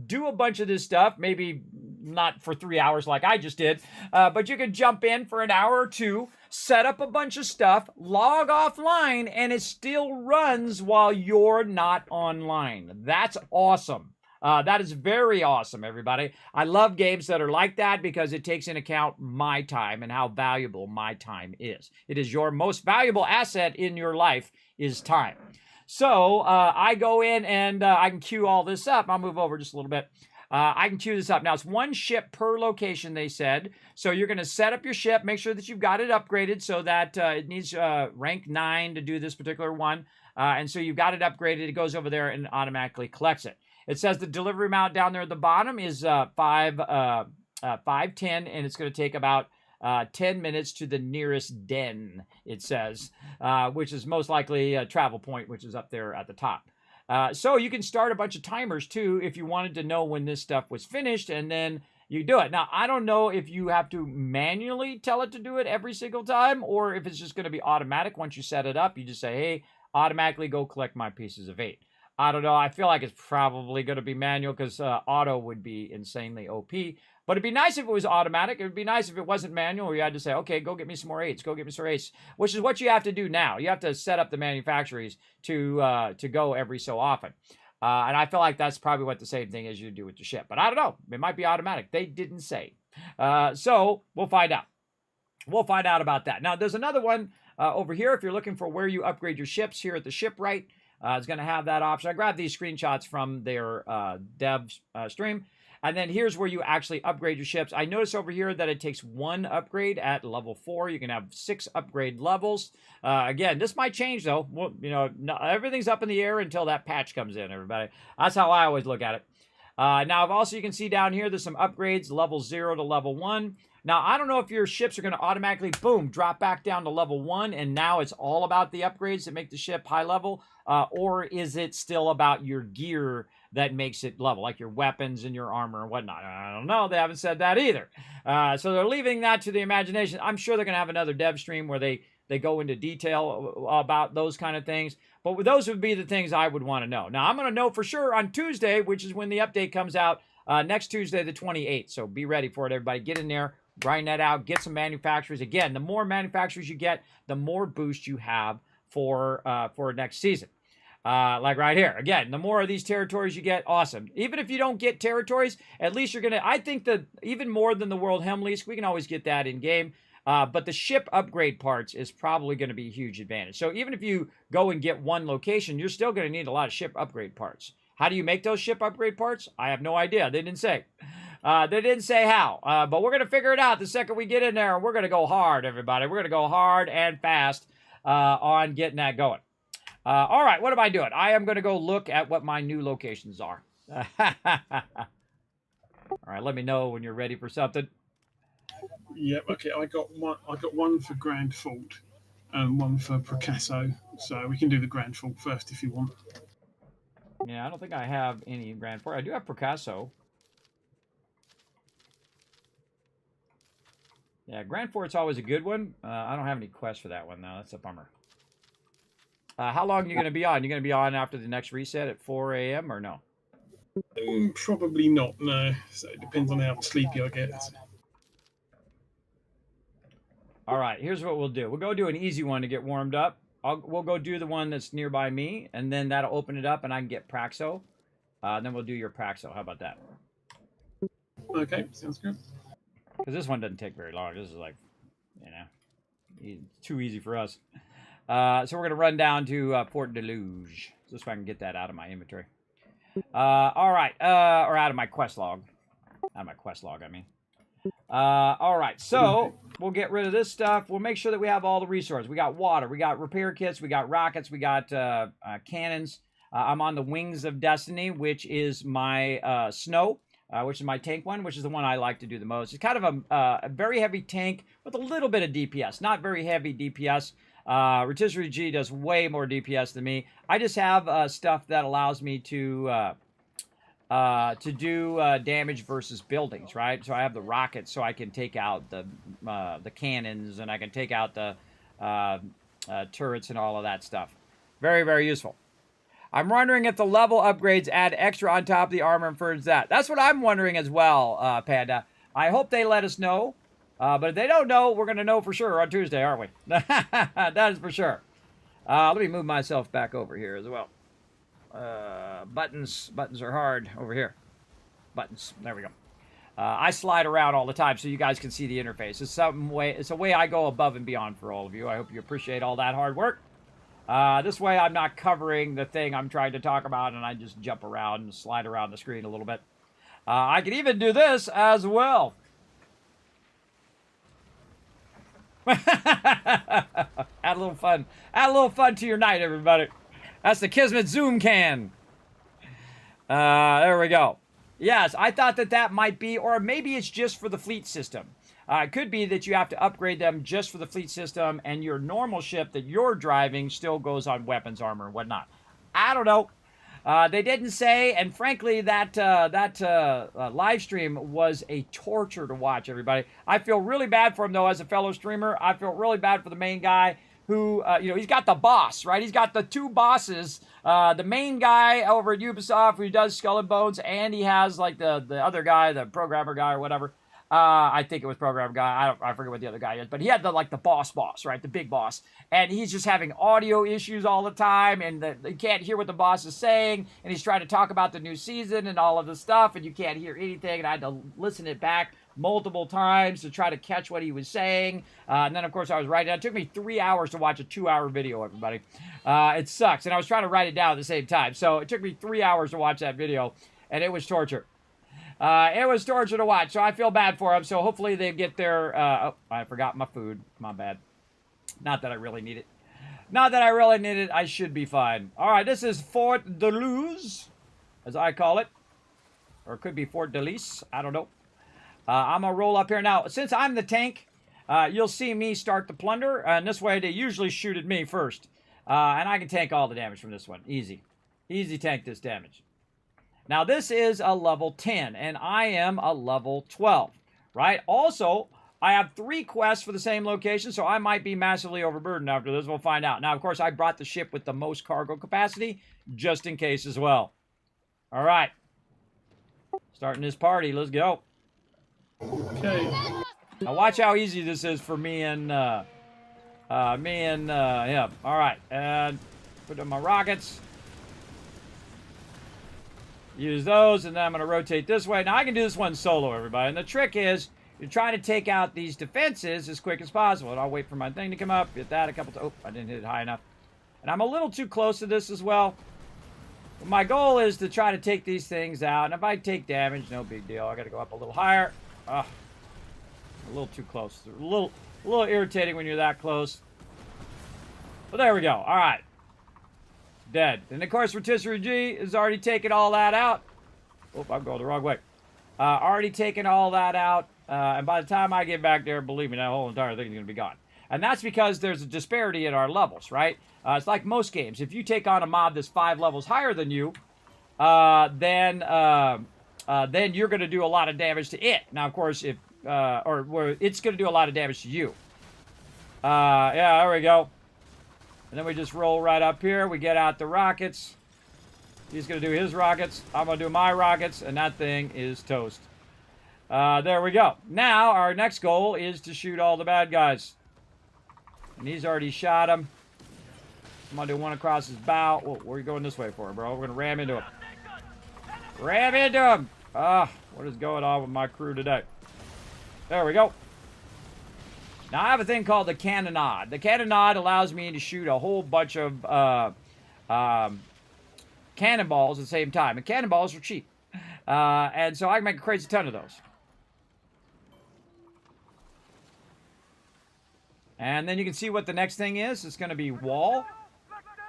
do a bunch of this stuff, maybe not for 3 hours like I just did, but you can jump in for an hour or two, set up a bunch of stuff, log offline, and it still runs while you're not online. That's awesome. That is very awesome, everybody. I love games that are like that because it takes into account my time and how valuable my time is. It is your most valuable asset in your life is time. So I go in and I can queue all this up. I'll move over just a little bit. I can queue this up. Now, it's 1 ship per location, they said. So you're going to set up your ship, make sure that you've got it upgraded so that it needs rank 9 to do this particular one. And so you've got it upgraded. It goes over there and automatically collects it. It says the delivery amount down there at the bottom is 510, and it's going to take about 10 minutes to the nearest den, it says, which is most likely a travel point, which is up there at the top. So you can start a bunch of timers, too, if you wanted to know when this stuff was finished, and then you do it. Now, I don't know if you have to manually tell it to do it every single time, or if it's just going to be automatic once you set it up. You just say, hey, automatically go collect my pieces of 8. I don't know. I feel like it's probably going to be manual because auto would be insanely OP. But it'd be nice if it was automatic. It would be nice if it wasn't manual where you had to say, okay, go get me some more 8s. Go get me some more 8s, which is what you have to do now. You have to set up the manufactories to go every so often. And I feel like that's probably what the same thing is you do with your ship. But I don't know. It might be automatic. They didn't say. So we'll find out. We'll find out about that. Now, there's another one over here. If you're looking for where you upgrade your ships here at the shipwright, it's going to have that option. I grabbed these screenshots from their dev stream. And then here's where you actually upgrade your ships. I notice over here that it takes 1 upgrade at level 4. You can have 6 upgrade levels. Again, this might change, though. Well, you know, everything's up in the air until that patch comes in, everybody. That's how I always look at it. Now, also you can see down here, there's some upgrades, level 0 to level 1. Now, I don't know if your ships are going to automatically, boom, drop back down to level 1, and now it's all about the upgrades that make the ship high level, or is it still about your gear that makes it level, like your weapons and your armor and whatnot? I don't know. They haven't said that either. So they're leaving that to the imagination. I'm sure they're going to have another dev stream where they go into detail about those kind of things. But those would be the things I would want to know. Now, I'm going to know for sure on Tuesday, which is when the update comes out, next Tuesday, the 28th. So be ready for it, everybody. Get in there, grind that out, get some manufacturers. Again, the more manufacturers you get, the more boost you have for next season. Like right here. Again, the more of these territories you get, awesome. Even if you don't get territories, at least you're going to, I think that even more than the World Hem Lease, we can always get that in game. But the ship upgrade parts is probably going to be a huge advantage. So even if you go and get 1 location, you're still going to need a lot of ship upgrade parts. How do you make those ship upgrade parts? I have no idea. They didn't say. They didn't say how. But we're going to figure it out the second we get in there. And we're going to go hard, everybody. We're going to go hard and fast on getting that going. All right, what am I doing? I am going to go look at what my new locations are. All right, let me know when you're ready for something. Yep. Okay. I got one for Grand Fort and one for Picasso. So we can do the Grand Fort first if you want. Yeah, I don't think I have any Grand Fort. I do have Picasso. Yeah, Grand Fort's always a good one. I don't have any quests for that one, though. That's a bummer. How long are you going to be on? You going to be on after the next reset at 4 a.m. or no? Probably not, no. So it depends on how sleepy I get. All right, here's what we'll do. We'll go do an easy one to get warmed up. We'll go do the one that's nearby me, and then that'll open it up, and I can get Praxo. Then we'll do your Praxo. How about that? Okay, sounds good. Because this one doesn't take very long. This is like, you know, too easy for us. So we're going to run down to Port Deluge, just so I can get that out of my inventory. All right, or out of my quest log. Out of my quest log, I mean. All right, so we'll get rid of this stuff. We'll make sure that we have all the resources. We got water, we got repair kits, we got rockets, we got cannons. I'm on the Wings of Destiny, which is my snow. which is my tank one, which is the one I like to do the most. It's kind of a very heavy tank with a little bit of DPS, not very heavy DPS. Rotisserie G does way more DPS than me. I just have stuff that allows me to do damage versus buildings, right? So I have the rockets, so I can take out the cannons, and I can take out the turrets and all of that stuff. Very, very useful. I'm wondering if the level upgrades add extra on top of the armor and furthers that. That's what I'm wondering as well, Panda. I hope they let us know. But if they don't know, we're going to know for sure on Tuesday, aren't we? That is for sure. Let me move myself back over here as well. Buttons are hard over here. Buttons. There we go. I slide around all the time so you guys can see the interface. It's a way I go above and beyond for all of you. I hope you appreciate all that hard work. This way I'm not covering the thing I'm trying to talk about, and I just jump around and slide around the screen a little bit. I can even do this as well. Add a little fun. Add a little fun to your night, everybody. That's the Kismet Zoom can. There we go. Yes, I thought that might be, or maybe it's just for the fleet system. It could be that you have to upgrade them just for the fleet system, and your normal ship that you're driving still goes on weapons, armor, and whatnot. I don't know. They didn't say, and frankly, that live stream was a torture to watch, everybody. I feel really bad for him, though, as a fellow streamer. I feel really bad for the main guy who, he's got the boss, right? He's got the two bosses. The main guy over at Ubisoft who does Skull and Bones, and he has, like, the other guy, the programmer guy or whatever. I think it was programmer guy. I forget what the other guy is, but he had the boss, right? The big boss. And he's just having audio issues all the time, and you can't hear what the boss is saying, and he's trying to talk about the new season and all of the stuff, and you can't hear anything, and I had to listen it back multiple times to try to catch what he was saying. And then, of course, I was writing it. It took me 3 hours to watch a 2-hour video, everybody. It sucks. And I was trying to write it down at the same time. So it took me 3 hours to watch that video, and it was torture. It was torture to watch, so I feel bad for them. So hopefully they get their... oh, I forgot my food. My bad. Not that I really need it. Not that I really need it. I should be fine. All right, this is Fort de Luz, as I call it. Or it could be Fort de Lis. I don't know. I'm going to roll up here. Now, since I'm the tank, you'll see me start the plunder. And this way, they usually shoot at me first. And I can tank all the damage from this one. Easy. Easy tank this damage. Now, this is a level 10, and I am a level 12, right? Also, I have 3 quests for the same location, so I might be massively overburdened after this. We'll find out. Now, of course, I brought the ship with the most cargo capacity, just in case as well. All right. Starting this party. Let's go. Okay. Now, watch how easy this is for me and him. All right. And put in my rockets. Use those, and then I'm going to rotate this way. Now, I can do this one solo, everybody. And the trick is, you're trying to take out these defenses as quick as possible. And I'll wait for my thing to come up. Get that a couple times. Oh, I didn't hit it high enough. And I'm a little too close to this as well. But my goal is to try to take these things out. And if I take damage, no big deal. I got to go up a little higher. A little too close. A little irritating when you're that close. But there we go. All right. Dead. And of course, Rotisserie G has already taken all that out. Oh, I'm going the wrong way. Already taken all that out. And by the time I get back there, believe me, that whole entire thing is going to be gone. And that's because there's a disparity in our levels, right? It's like most games. If you take on a mob that's 5 levels higher than you, then you're going to do a lot of damage to it. Now, of course, if it's going to do a lot of damage to you. Yeah, there we go. And then we just roll right up here. We get out the rockets. He's going to do his rockets. I'm going to do my rockets. And that thing is toast. There we go. Now, our next goal is to shoot all the bad guys. And he's already shot him. I'm going to do one across his bow. Whoa, where are you going this way for, bro? We're going to ram into him. Ram into him! What is going on with my crew today? There we go. Now, I have a thing called the cannonade. The cannonade allows me to shoot a whole bunch of cannonballs at the same time. And cannonballs are cheap. And so I can make a crazy ton of those. And then you can see what the next thing is. It's going to be wall.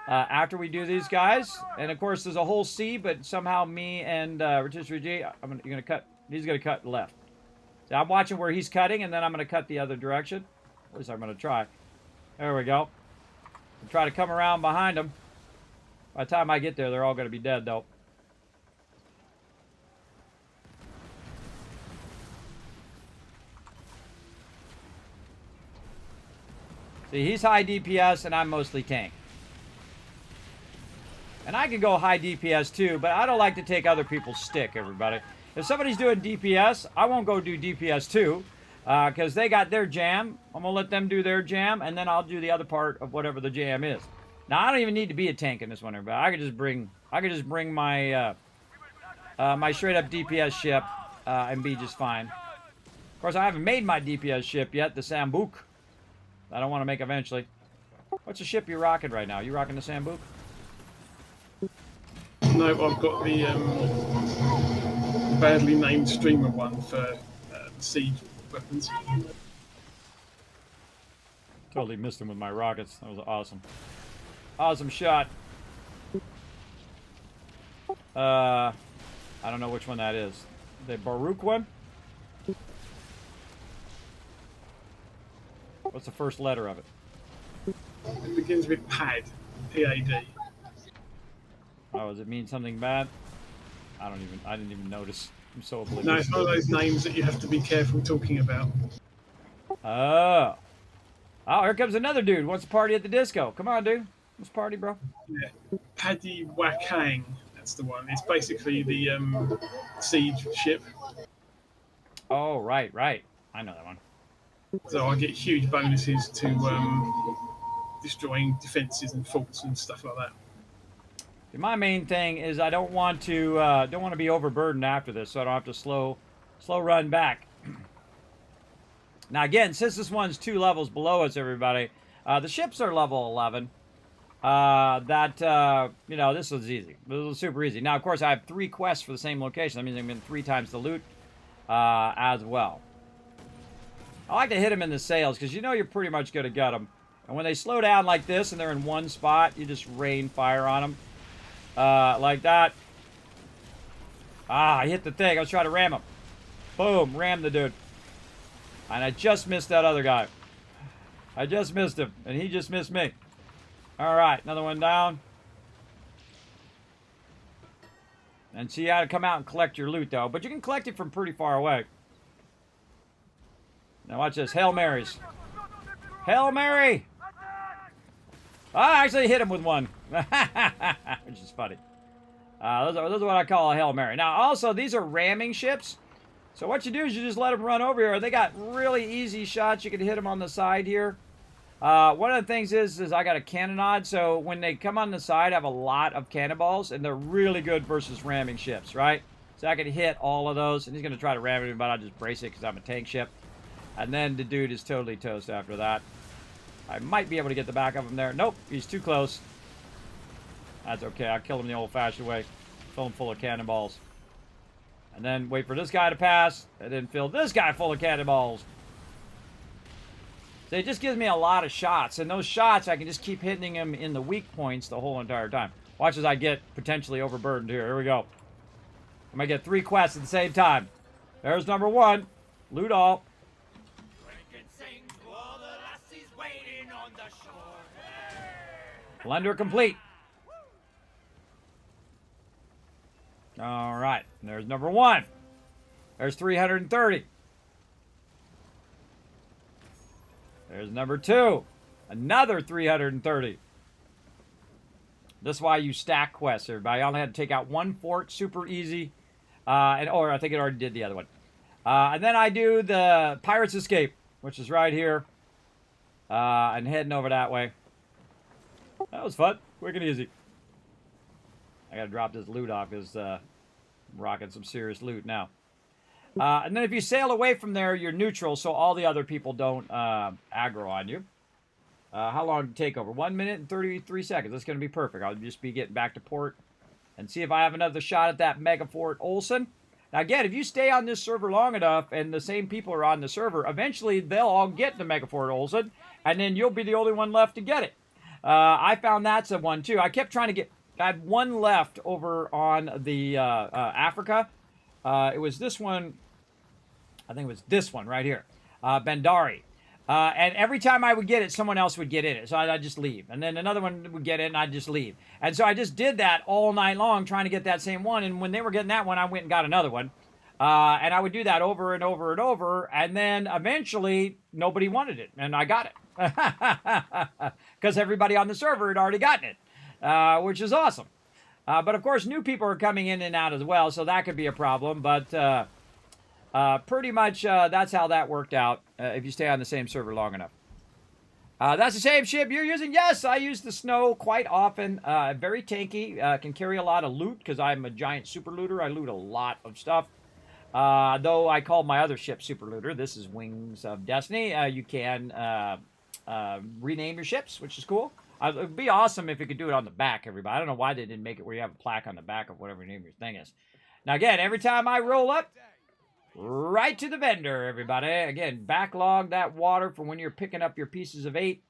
After we do these guys. And, of course, there's a whole C, but somehow me and Rotisserie G, you're going to cut. He's going to cut left. So I'm watching where he's cutting, and then I'm going to cut the other direction. At least I'm going to try. There we go. I'll try to come around behind him. By the time I get there, they're all going to be dead, though. See, he's high DPS, and I'm mostly tank. And I can go high DPS too, but I don't like to take other people's stick, everybody. If somebody's doing DPS, I won't go do DPS too, because they got their jam. I'm going to let them do their jam, and then I'll do the other part of whatever the jam is. Now, I don't even need to be a tank in this one, everybody. I could just bring my my straight-up DPS ship and be just fine. Of course, I haven't made my DPS ship yet, the Sambuc. I don't want to make eventually. What's the ship you're rocking right now? You rocking the Sambuc? No, I've got the badly named streamer one for siege weapons. Totally missed him with my rockets. That was awesome. Awesome shot. I don't know which one that is. The Baruch one? What's the first letter of it? It begins with PAD. P-A-D. Oh, does it mean something bad? I didn't even notice. I'm so oblivious. No, it's one of those names that you have to be careful talking about. Oh. Oh, here comes another dude. Wants to party at the disco. Come on, dude. Let's party, bro. Yeah. Paddy Wakang, that's the one. It's basically the siege ship. Oh, right. I know that one. So I get huge bonuses to destroying defenses and forts and stuff like that. My main thing is I don't want to be overburdened after this, so I don't have to slow run back. Now again, since this one's 2 levels below us, everybody, the ships are level 11. You know, this was easy. This was super easy. Now, of course, I have 3 quests for the same location. That means I'm getting 3 times the loot as well. I like to hit them in the sails because you know you're pretty much going to get them. And when they slow down like this and they're in one spot, you just rain fire on them. Like that. Ah, I hit the thing. I was trying to ram him. Boom, ram the dude. And I just missed that other guy. I just missed him, and he just missed me. Alright, another one down. And see, you gotta come out and collect your loot, though. But you can collect it from pretty far away. Now watch this. Hail Marys. Hail Mary! I actually hit him with one. Which is funny. Those are what I call a Hail Mary. Now, also, these are ramming ships. So what you do is you just let them run over here. They got really easy shots. You can hit them on the side here. One of the things is I got a cannonade. So when they come on the side, I have a lot of cannonballs. And they're really good versus ramming ships, right? So I can hit all of those. And he's going to try to ram me, but I'll just brace it because I'm a tank ship. And then the dude is totally toast after that. I might be able to get the back of him there. Nope, he's too close. That's okay. I'll kill him the old-fashioned way. Fill him full of cannonballs. And then wait for this guy to pass. And then fill this guy full of cannonballs. So it just gives me a lot of shots. And those shots, I can just keep hitting him in the weak points the whole entire time. Watch as I get potentially overburdened here. Here we go. I'm going to get 3 quests at the same time. There's number 1. Loot all. Plunder complete. All right. There's number 1. There's 330. There's number 2. Another 330. This is why you stack quests, everybody. I only had to take out 1 fort. Super easy. Or I think it already did the other one. And then I do the Pirate's Escape, which is right here. And heading over that way. That was fun. Quick and easy. I gotta drop this loot off because I'm rocking some serious loot now. And then if you sail away from there, you're neutral, so all the other people don't aggro on you. How long did it take over? 1 minute and 33 seconds. That's going to be perfect. I'll just be getting back to port and see if I have another shot at that Mega Fort Olsen. Now, again, if you stay on this server long enough and the same people are on the server, eventually they'll all get the Mega Fort Olsen, and then you'll be the only one left to get it. I found that's a one, too. I kept trying to get... I had one left over on the Africa. It was this one I think it was this one right here, Bendari. And every time I would get it, someone else would get in it. So I'd just leave. And then another one would get it, and I'd just leave. And so I just did that all night long, trying to get that same one. And when they were getting that one, I went and got another one. And I would do that over and over and over. And then eventually, nobody wanted it. And I got it. Because everybody on the server had already gotten it, which is awesome. But of course, new people are coming in and out as well. So that could be a problem. But pretty much that's how that worked out if you stay on the same server long enough. That's the same ship you're using? Yes, I use the Snow quite often. Very tanky. Can carry a lot of loot because I'm a giant super looter. I loot a lot of stuff. Though I call my other ship Super Looter. This is Wings of Destiny. You can rename your ships, which is cool. It would be awesome if you could do it on the back, everybody. I don't know why they didn't make it where you have a plaque on the back of whatever your name your thing is. Now, again, every time I roll up, right to the vendor, everybody. Again, backlog that water for when you're picking up your pieces of 8.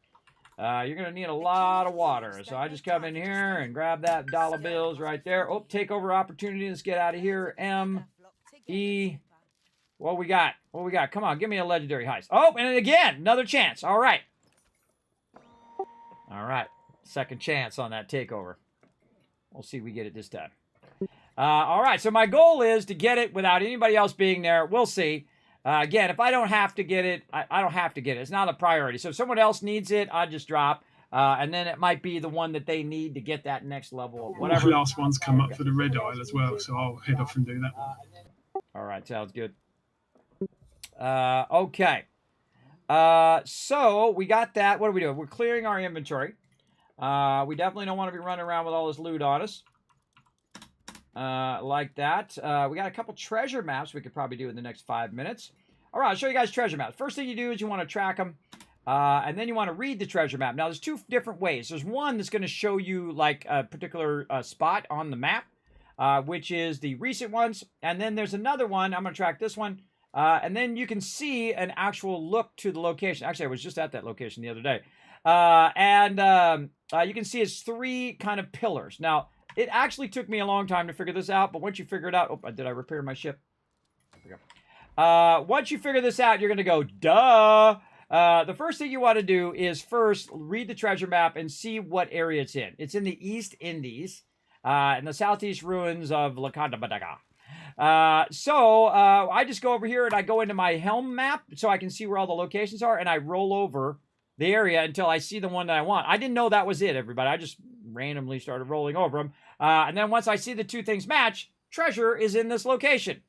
You're going to need a lot of water. So I just come in here and grab that dollar bills right there. Oh, takeover opportunity. Let's get out of here. M, E. What we got? What we got? Come on, give me a legendary heist. Oh, and again, another chance. All right. All right. Second chance on that takeover. We'll see if we get it this time. All right, so my goal is to get it without anybody else being there. We'll see. Again, if I don't have to get it, I don't have to get it. It's not a priority. So if someone else needs it, I'll just drop. And then it might be the one that they need to get that next level or whatever. The last one's come up for the Red Isle as well, so I'll head off and do that one. All right, sounds good. Okay. So we got that. What are we doing? We're clearing our inventory. We definitely don't want to be running around with all this loot on us. Like that. We got a couple treasure maps we could probably do in the next 5 minutes. All right, I'll show you guys treasure maps. First thing you do is you want to track them, and then you want to read the treasure map. Now, there's 2 different ways. There's one that's going to show you like a particular spot on the map, which is the recent ones, and then there's another one. I'm going to track this one, and then you can see an actual look to the location. Actually, I was just at that location the other day, and you can see it's 3 kind of pillars. Now, it actually took me a long time to figure this out, but once you figure it out... Oh, did I repair my ship? There we go. Once you figure this out, you're going to go, duh! The first thing you want to do is first read the treasure map and see what area it's in. It's in the East Indies, in the southeast ruins of Lakandabadaga. So I just go over here and I go into my helm map so I can see where all the locations are, and I roll over the area until I see the one that I want. I didn't know that was it, everybody. I just randomly started rolling over them. And then once I see the 2 things match, treasure is in this location.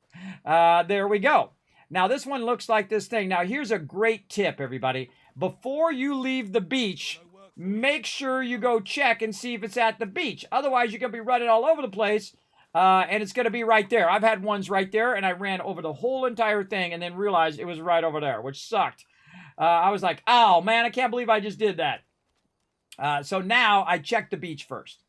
There we go. Now, this one looks like this thing. Now, here's a great tip, everybody. Before you leave the beach, make sure you go check and see if it's at the beach. Otherwise, you're going to be running all over the place, and it's going to be right there. I've had ones right there, and I ran over the whole entire thing and then realized it was right over there, which sucked. I was like, oh, man, I can't believe I just did that. So now I check the beach first.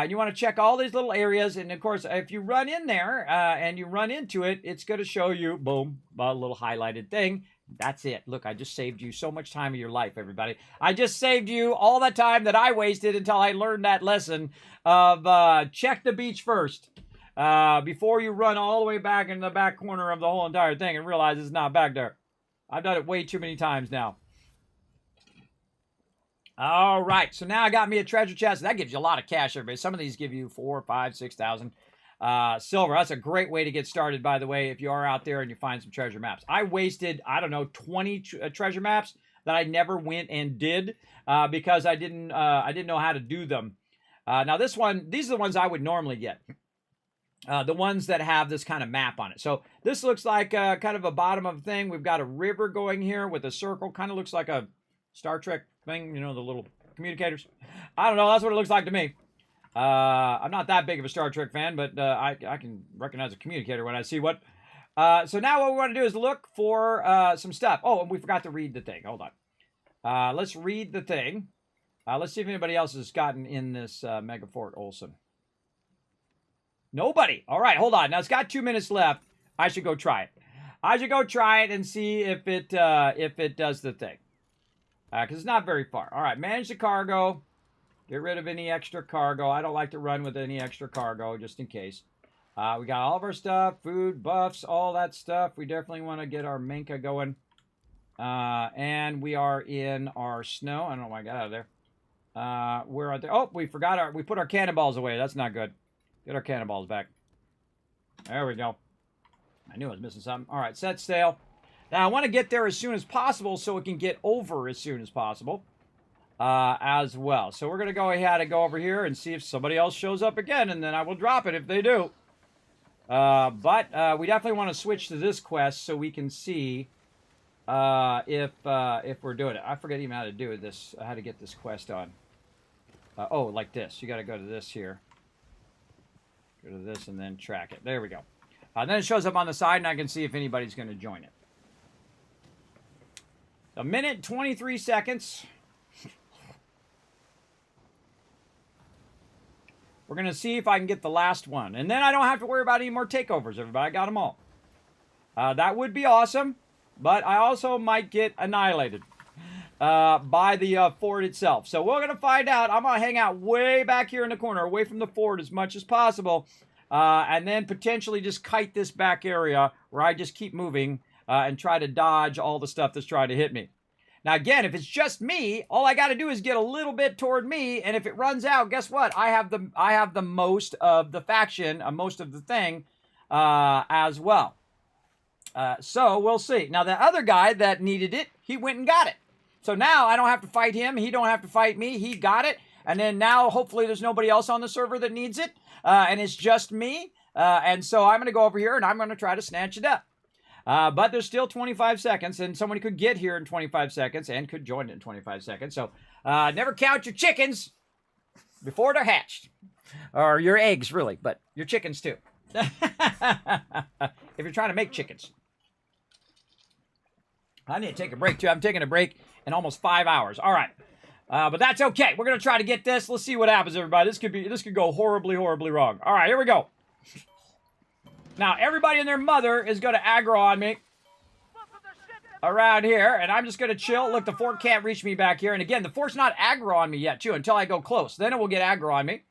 You want to check all these little areas. And, of course, if you run in there and you run into it, it's going to show you, boom, a little highlighted thing. That's it. Look, I just saved you so much time of your life, everybody. I just saved you all the time that I wasted until I learned that lesson of check the beach first before you run all the way back in the back corner of the whole entire thing and realize it's not back there. I've done it way too many times now. All right, so now I got me a treasure chest. That gives you a lot of cash, everybody. Some of these give you 4, 5, 6,000 silver. That's a great way to get started, by the way, if you are out there and you find some treasure maps. I wasted, I don't know, 20 treasure maps that I never went and did because I didn't know how to do them. Now this one, these are the ones I would normally get. The ones that have this kind of map on it. So this looks like kind of a bottom of a thing. We've got a river going here with a circle. Kind of looks like a Star Trek thing, you know, the little communicators. I don't know. That's what it looks like to me. I'm not that big of a Star Trek fan, but I can recognize a communicator when I see one. So now what we want to do is look for some stuff. Oh, and we forgot to read the thing. Hold on. Let's read the thing. Let's see if anybody else has gotten in this Mega Fort Olson. Nobody. All right, hold on. Now, it's got 2 minutes left. I should go try it. I should go try it and see if it does the thing. Because it's not very far. All right, manage the cargo. Get rid of any extra cargo. I don't like to run with any extra cargo, just in case. We got all of our stuff, food, buffs, all that stuff. We definitely want to get our Minka going. And we are in our snow. I don't know why I got out of there. We're out there. Oh, we put our cannonballs away. That's not good. Get our cannonballs back. There we go. I knew I was missing something. All right, set sail. Now, I want to get there as soon as possible so it can get over as soon as possible as well. So we're going to go ahead and go over here and see if somebody else shows up again, and then I will drop it if they do. But we definitely want to switch to this quest so we can see if we're doing it. I forget even how to do this, how to get this quest on. Oh, like this. You got to go to this here. Go to this and then track it. There we go. Then it shows up on the side, and I can see if anybody's going to join it. A minute, 23 seconds. We're going to see if I can get the last one. And then I don't have to worry about any more takeovers, everybody. I got them all. That would be awesome. But I also might get annihilated by the fort itself. So we're going to find out. I'm going to hang out way back here in the corner, away from the fort as much as possible. And then potentially just kite this back area where I just keep moving and try to dodge all the stuff that's trying to hit me. Now, again, if it's just me, all I got to do is get a little bit toward me, and if it runs out, guess what? I have the most of the faction, most of the thing, as well. So we'll see. Now, the other guy that needed it, he went and got it. So now I don't have to fight him. He don't have to fight me. He got it. And then now, hopefully, there's nobody else on the server that needs it. And it's just me. And so I'm going to go over here, and I'm going to try to snatch it up. But there's still 25 seconds, and somebody could get here in 25 seconds and could join it in 25 seconds. So never count your chickens before they're hatched. Or your eggs, really, but your chickens, too. If you're trying to make chickens. I need to take a break, too. I'm taking a break in almost 5 hours. All right. But that's okay. We're going to try to get this. Let's see what happens, everybody. This could go horribly, horribly wrong. All right, here we go. Now, everybody and their mother is going to aggro on me around here, and I'm just going to chill. Look, the fort can't reach me back here. And again, the fort's not aggro on me yet, too, until I go close. Then it will get aggro on me.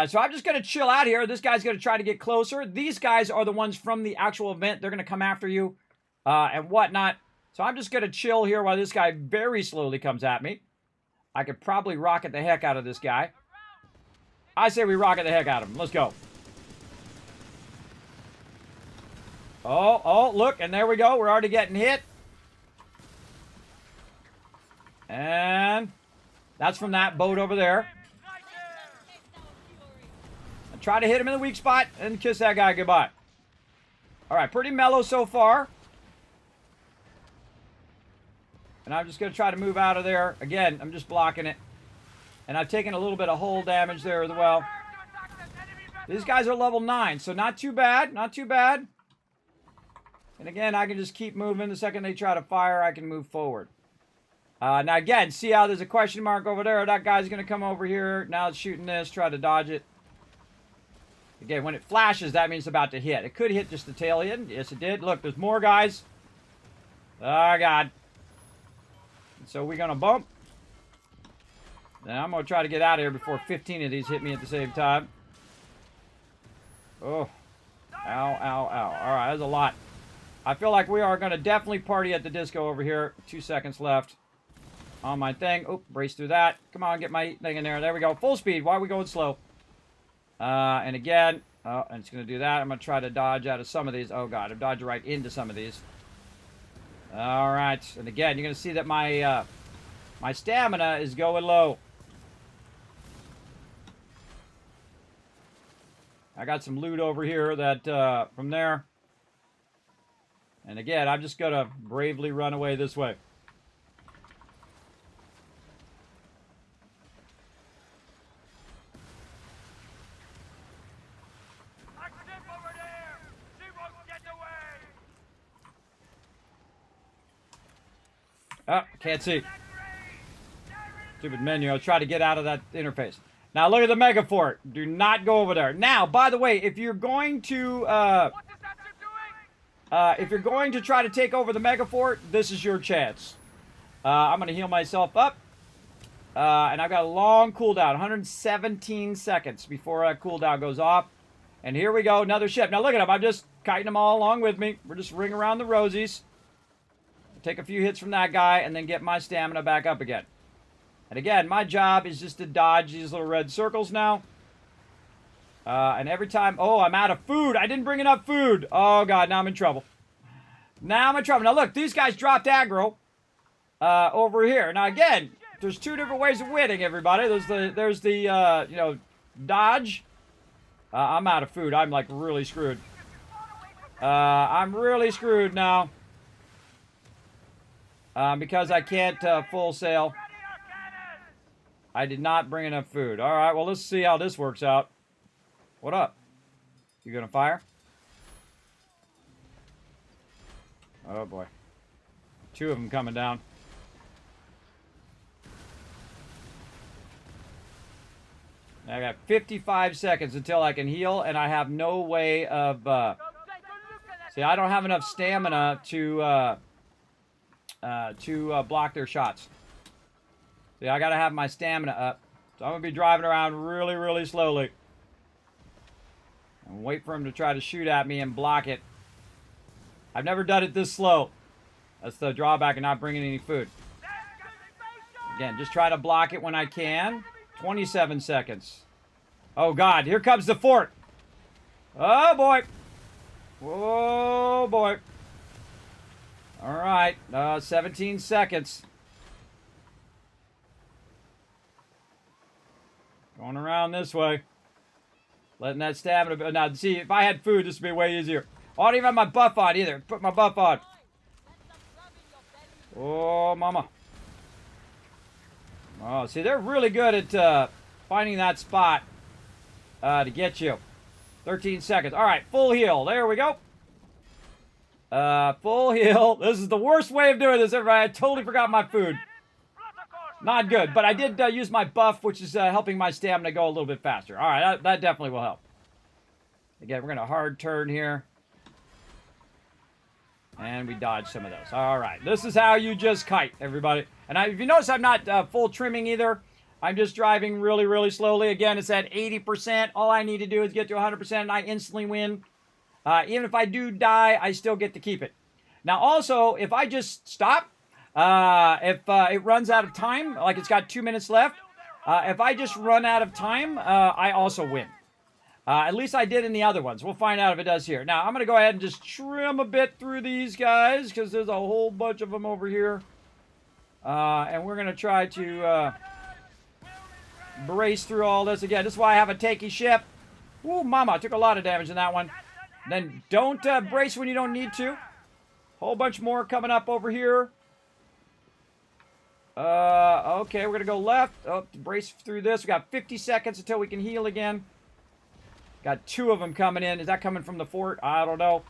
So I'm just going to chill out here. This guy's going to try to get closer. These guys are the ones from the actual event. They're going to come after you and whatnot. So I'm just going to chill here while this guy very slowly comes at me. I could probably rocket the heck out of this guy. I say we rocket the heck out of him. Let's go. Oh, look, and there we go. We're already getting hit. And that's from that boat over there. I try to hit him in the weak spot and kiss that guy goodbye. All right, pretty mellow so far. And I'm just going to try to move out of there. Again, I'm just blocking it. And I've taken a little bit of hull damage there as well. These guys are level 9, so not too bad. Not too bad. And again, I can just keep moving. The second they try to fire, I can move forward. Now again, see how there's a question mark over there? That guy's going to come over here. Now it's shooting this. Try to dodge it. Again, when it flashes, that means it's about to hit. It could hit just the tail end. Yes, it did. Look, there's more guys. Oh, God. So we're going to bump. Now I'm going to try to get out of here before 15 of these hit me at the same time. Oh. Ow, ow, ow. All right, that's a lot. I feel like we are going to definitely party at the disco over here. 2 seconds left on my thing. Oh, brace through that. Come on, get my thing in there. There we go. Full speed. Why are we going slow? And again, oh, and it's going to do that. I'm going to try to dodge out of some of these. Oh, God, I'm dodging right into some of these. All right. And again, you're going to see that my my stamina is going low. I got some loot over here that from there. And again, I'm just going to bravely run away this way. Oh, can't see. Stupid menu. I'll try to get out of that interface. Now look at the mega fort. Do not go over there. Now, by the way, if you're going to try to take over the mega fort, this is your chance. I'm going to heal myself up. And I've got a long cooldown, 117 seconds before that cooldown goes off. And here we go, another ship. Now look at them. I'm just kiting them all along with me. We're just ring around the rosies. Take a few hits from that guy and then get my stamina back up again. And again, my job is just to dodge these little red circles now. And every time... Oh, I'm out of food. I didn't bring enough food. Oh, God. Now I'm in trouble. Now I'm in trouble. Now, look. These guys dropped aggro over here. Now, again, there's two different ways of winning, everybody. There's the you know, dodge. I'm out of food. I'm, like, really screwed. I'm really screwed now. Because I can't full sail. I did not bring enough food. All right, well, let's see how this works out. What up? You gonna fire? Oh, boy. Two of them coming down. I got 55 seconds until I can heal, and I have no way of... See, I don't have enough stamina to block their shots. See, I gotta have my stamina up. So I'm gonna be driving around really, really slowly. And wait for him to try to shoot at me and block it. I've never done it this slow. That's the drawback of not bringing any food. Again, just try to block it when I can. 27 seconds. Oh, God. Here comes the fort. Oh, boy. Oh, boy. All right. 17 seconds. Going around this way. Letting that stamina... Now, see, if I had food, this would be way easier. Oh, I don't even have my buff on either. Put my buff on. Oh, mama. Oh, see, they're really good at finding that spot to get you. 13 seconds. All right, full heal. There we go. Full heal. This is the worst way of doing this, everybody. I totally forgot my food. Not good, but I did use my buff, which is helping my stamina go a little bit faster. All right, that definitely will help. Again, we're going to hard turn here. And we dodge some of those. All right, this is how you just kite, everybody. And if you notice, I'm not full trimming either. I'm just driving really, really slowly. Again, it's at 80%. All I need to do is get to 100%, and I instantly win. Even if I do die, I still get to keep it. Now, also, if I just stop... if it runs out of time, like it's got 2 minutes left, if I just run out of time, I also win. At least I did in the other ones. We'll find out if it does here. Now, I'm going to go ahead and just trim a bit through these guys, because there's a whole bunch of them over here. And we're going to try to brace through all this. Again, this is why I have a tanky ship. Ooh, mama, I took a lot of damage in that one. Then don't brace when you don't need to. Whole bunch more coming up over here. Okay, we're going to go left. Oh, brace through this. We got 50 seconds until we can heal again. Got two of them coming in. Is that coming from the fort? I don't know.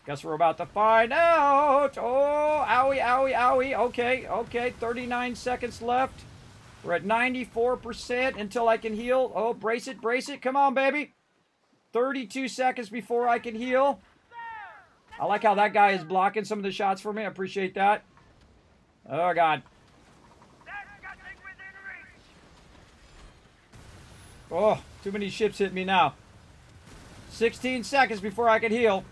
Guess we're about to find out. Oh, owie, owie, owie. Okay, okay. 39 seconds left. We're at 94% until I can heal. Oh, brace it, brace it. Come on, baby. 32 seconds before I can heal. I like how that guy is blocking some of the shots for me. I appreciate that. Oh, God. Oh, too many ships hit me now. 16 seconds before I can heal.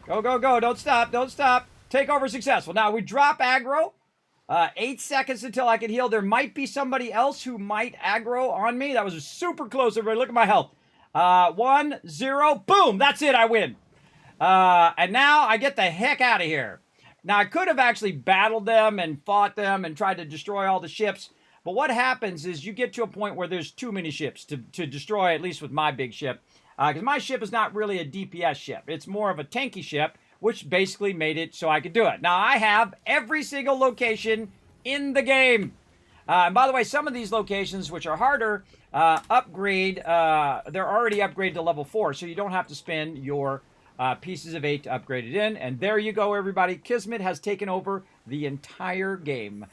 Go, go, go. Don't stop. Don't stop. Takeover successful. Now, we drop aggro. 8 seconds until I can heal. There might be somebody else who might aggro on me. That was super close, everybody. Look at my health. 1, 0. Boom. That's it. I win. And now I get the heck out of here. Now, I could have actually battled them and fought them and tried to destroy all the ships. But what happens is you get to a point where there's too many ships to destroy, at least with my big ship. Because my ship is not really a DPS ship. It's more of a tanky ship, which basically made it so I could do it. Now, I have every single location in the game. And by the way, some of these locations, which are harder, upgrade. They're already upgraded to level 4, so you don't have to spend your pieces of 8 to upgrade it in. And there you go, everybody. Kismet has taken over the entire game.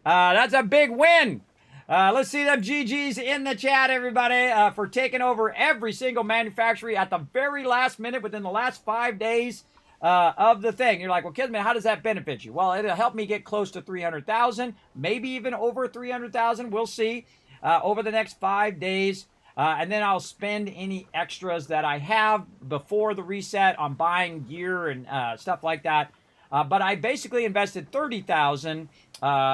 That's a big win. Let's see them GGs in the chat, everybody, for taking over every single manufacturer at the very last minute within the last 5 days of the thing. You're like, well, Kismet, how does that benefit you? Well, it'll help me get close to 300,000, maybe even over 300,000. We'll see over the next 5 days. And then I'll spend any extras that I have before the reset on buying gear and stuff like that. But I basically invested 30,000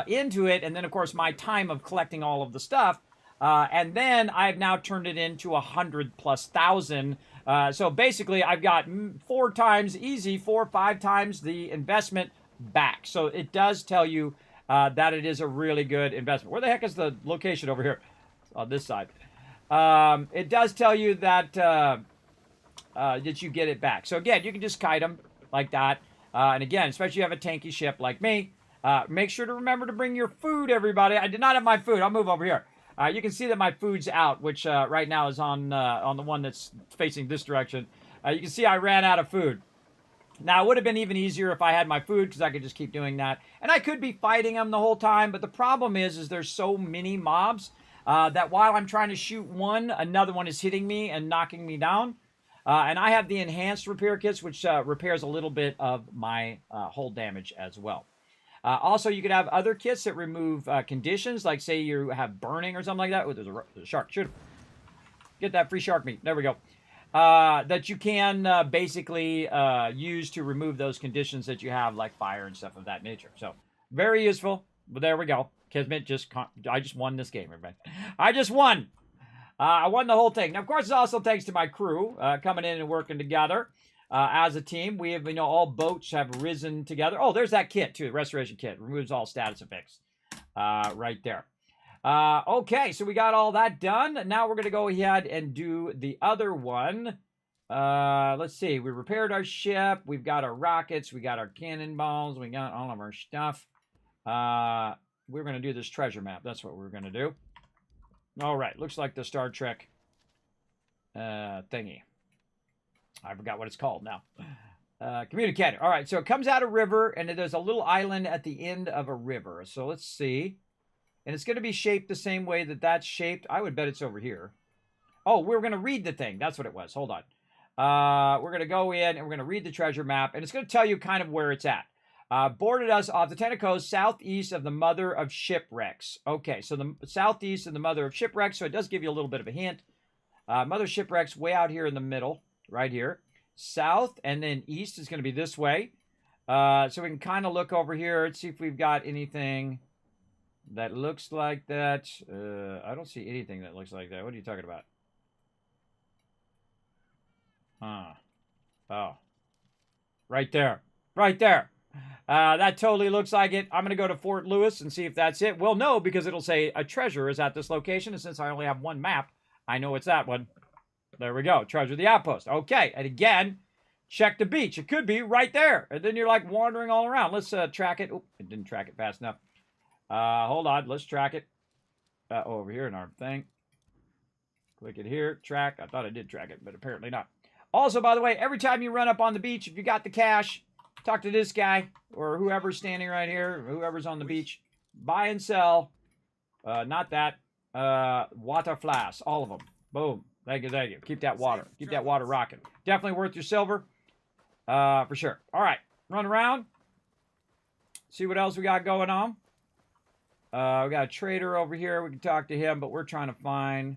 into it, and then of course my time of collecting all of the stuff, and then I've now turned it into 100,000+. So basically, I've got 4 or 5 times the investment back. So it does tell you that it is a really good investment. Where the heck is the location over here? On this side. It does tell you that that you get it back. So again, you can just kite them like that. And again, especially if you have a tanky ship like me, make sure to remember to bring your food, everybody. I did not have my food. I'll move over here. You can see that my food's out, which right now is on the one that's facing this direction. You can see I ran out of food. Now, it would have been even easier if I had my food, because I could just keep doing that. And I could be fighting them the whole time, but the problem is there's so many mobs that while I'm trying to shoot one, another one is hitting me and knocking me down. And I have the enhanced repair kits, which repairs a little bit of my hull damage as well. Also, you could have other kits that remove conditions, like say you have burning or something like that. Oh, there's a shark. Shoot him. Get that free shark meat. There we go. That you can basically use to remove those conditions that you have, like fire and stuff of that nature. So, very useful. But there we go. Kismet I just won this game, everybody. I just won. I won the whole thing. Now, of course, it's also thanks to my crew coming in and working together as a team. We have, all boats have risen together. Oh, there's that kit, too. The restoration kit. Removes all status effects right there. Okay, so we got all that done. Now we're going to go ahead and do the other one. Let's see. We repaired our ship. We've got our rockets. We got our cannonballs. We got all of our stuff. We're going to do this treasure map. That's what we're going to do. All right. Looks like the Star Trek thingy. I forgot what it's called now. Communicator. All right. So it comes out a river, and there's a little island at the end of a river. So let's see. And it's going to be shaped the same way that that's shaped. I would bet it's over here. Oh, we're going to read the thing. That's what it was. Hold on. We're going to go in, and we're going to read the treasure map. And it's going to tell you kind of where it's at. Boarded us off the Tentacles southeast of the Mother of Shipwrecks. Okay, so the southeast of the Mother of Shipwrecks. So it does give you a little bit of a hint. Mother of Shipwrecks way out here in the middle. Right here. South and then east is going to be this way. So we can kind of look over here and see if we've got anything that looks like that. I don't see anything that looks like that. What are you talking about? Oh. Right there. Right there. That totally looks like it. I'm going to go to Fort Lewis and see if that's it. Well, no, because it'll say a treasure is at this location. And since I only have one map, I know it's that one. There we go. Treasure the outpost. Okay. And again, check the beach. It could be right there. And then you're like wandering all around. Let's track it. Oh, it didn't track it fast enough. Hold on. Let's track it. Over here in our thing. Click it here. Track. I thought I did track it, but apparently not. Also, by the way, every time you run up on the beach, if you got the cash, talk to this guy or whoever's standing right here, whoever's on the beach. Buy and sell. Not that. Water flasks. All of them. Boom. Thank you, thank you. Keep that water. Keep that water rocking. Definitely worth your silver. For sure. All right. Run around. See what else we got going on. We got a trader over here. We can talk to him, but we're trying to find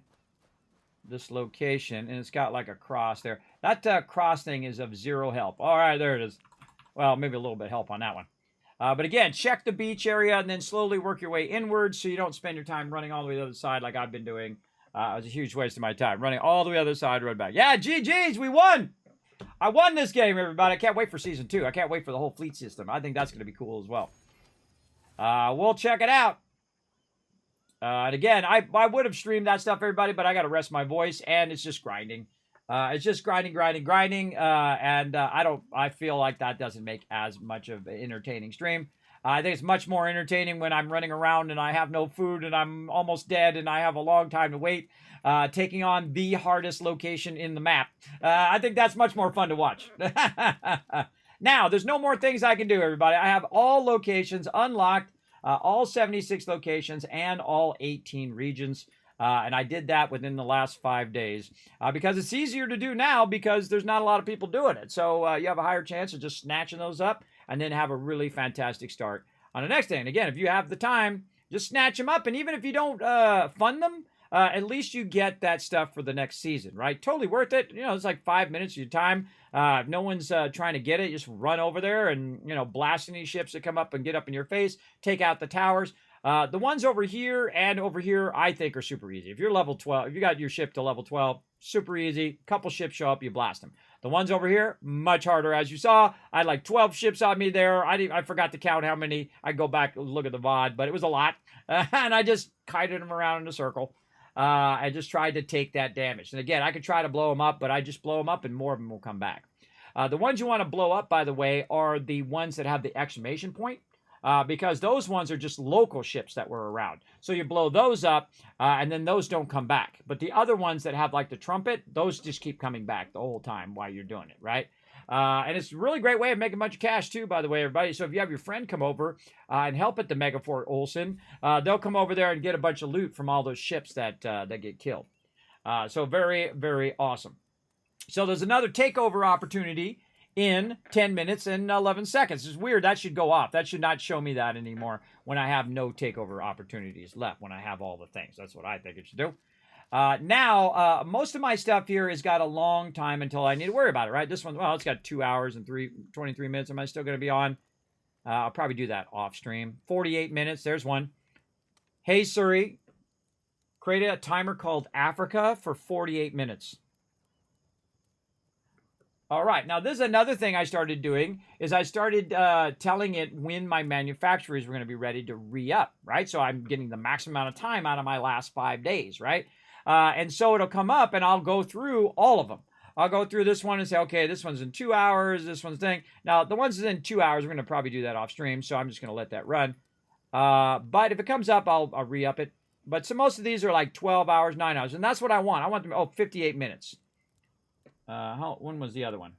this location, and it's got like a cross there. That cross thing is of 0 help. All right, there it is. Well, maybe a little bit help on that one. But again, check the beach area and then slowly work your way inwards so you don't spend your time running all the way to the other side like I've been doing. It was a huge waste of my time running all the way to the other side, run back. Yeah, GG's, we won! I won this game, everybody. I can't wait for Season 2. I can't wait for the whole fleet system. I think that's going to be cool as well. We'll check it out. And again, I would have streamed that stuff, everybody, but I got to rest my voice, and it's just grinding. It's just grinding. And I feel like that doesn't make as much of an entertaining stream. I think it's much more entertaining when I'm running around and I have no food and I'm almost dead and I have a long time to wait, taking on the hardest location in the map. I think that's much more fun to watch. Now, there's no more things I can do, everybody. I have all locations unlocked, all 76 locations and all 18 regions. And I did that within the last 5 days because it's easier to do now because there's not a lot of people doing it. So you have a higher chance of just snatching those up and then have a really fantastic start on the next day. And again, if you have the time, just snatch them up. And even if you don't fund them, at least you get that stuff for the next season, right? Totally worth it. You know, it's like 5 minutes of your time. If no one's trying to get it, just run over there and, you know, blast any ships that come up and get up in your face, take out the towers. The ones over here and over here, I think, are super easy. If you're level 12, if you got your ship to level 12, super easy. Couple ships show up, you blast them. The ones over here, much harder. As you saw, I had like 12 ships on me there. I forgot to count how many. I go back and look at the VOD, but it was a lot. And I just kited them around in a circle. I just tried to take that damage. And again, I could try to blow them up, but I just blow them up and more of them will come back. The ones you want to blow up, by the way, are the ones that have the exclamation point. Because those ones are just local ships that were around. So you blow those up, and then those don't come back. But the other ones that have like the trumpet, those just keep coming back the whole time while you're doing it, right? And it's a really great way of making a bunch of cash too, by the way, everybody. So if you have your friend come over and help at the Mega Fort Olsen, they'll come over there and get a bunch of loot from all those ships that get killed. So very, very awesome. So there's another takeover opportunity in 10 minutes and 11 seconds. It's weird. That should go off. That should not show me that anymore when I have no takeover opportunities left, when I have all the things. That's what I think it should do. Now, most of my stuff here has got a long time until I need to worry about it, right? This one, well, it's got 2 hours and 23 minutes. Am I still going to be on? I'll probably do that off stream. 48 minutes. There's one. Hey, Siri, create a timer called Africa for 48 minutes. All right, now this is another thing I started doing, is I started telling it when my manufacturers were going to be ready to re-up, right? So I'm getting the maximum amount of time out of my last 5 days, right? And so it'll come up and I'll go through all of them. I'll go through this one and say, okay, this one's in 2 hours, this one's thing. Now, the ones in 2 hours, we're going to probably do that off stream, so I'm just going to let that run. But if it comes up, I'll re-up it. But so most of these are like 12 hours, 9 hours, and that's what I want. I want them, 58 minutes. When was the other one?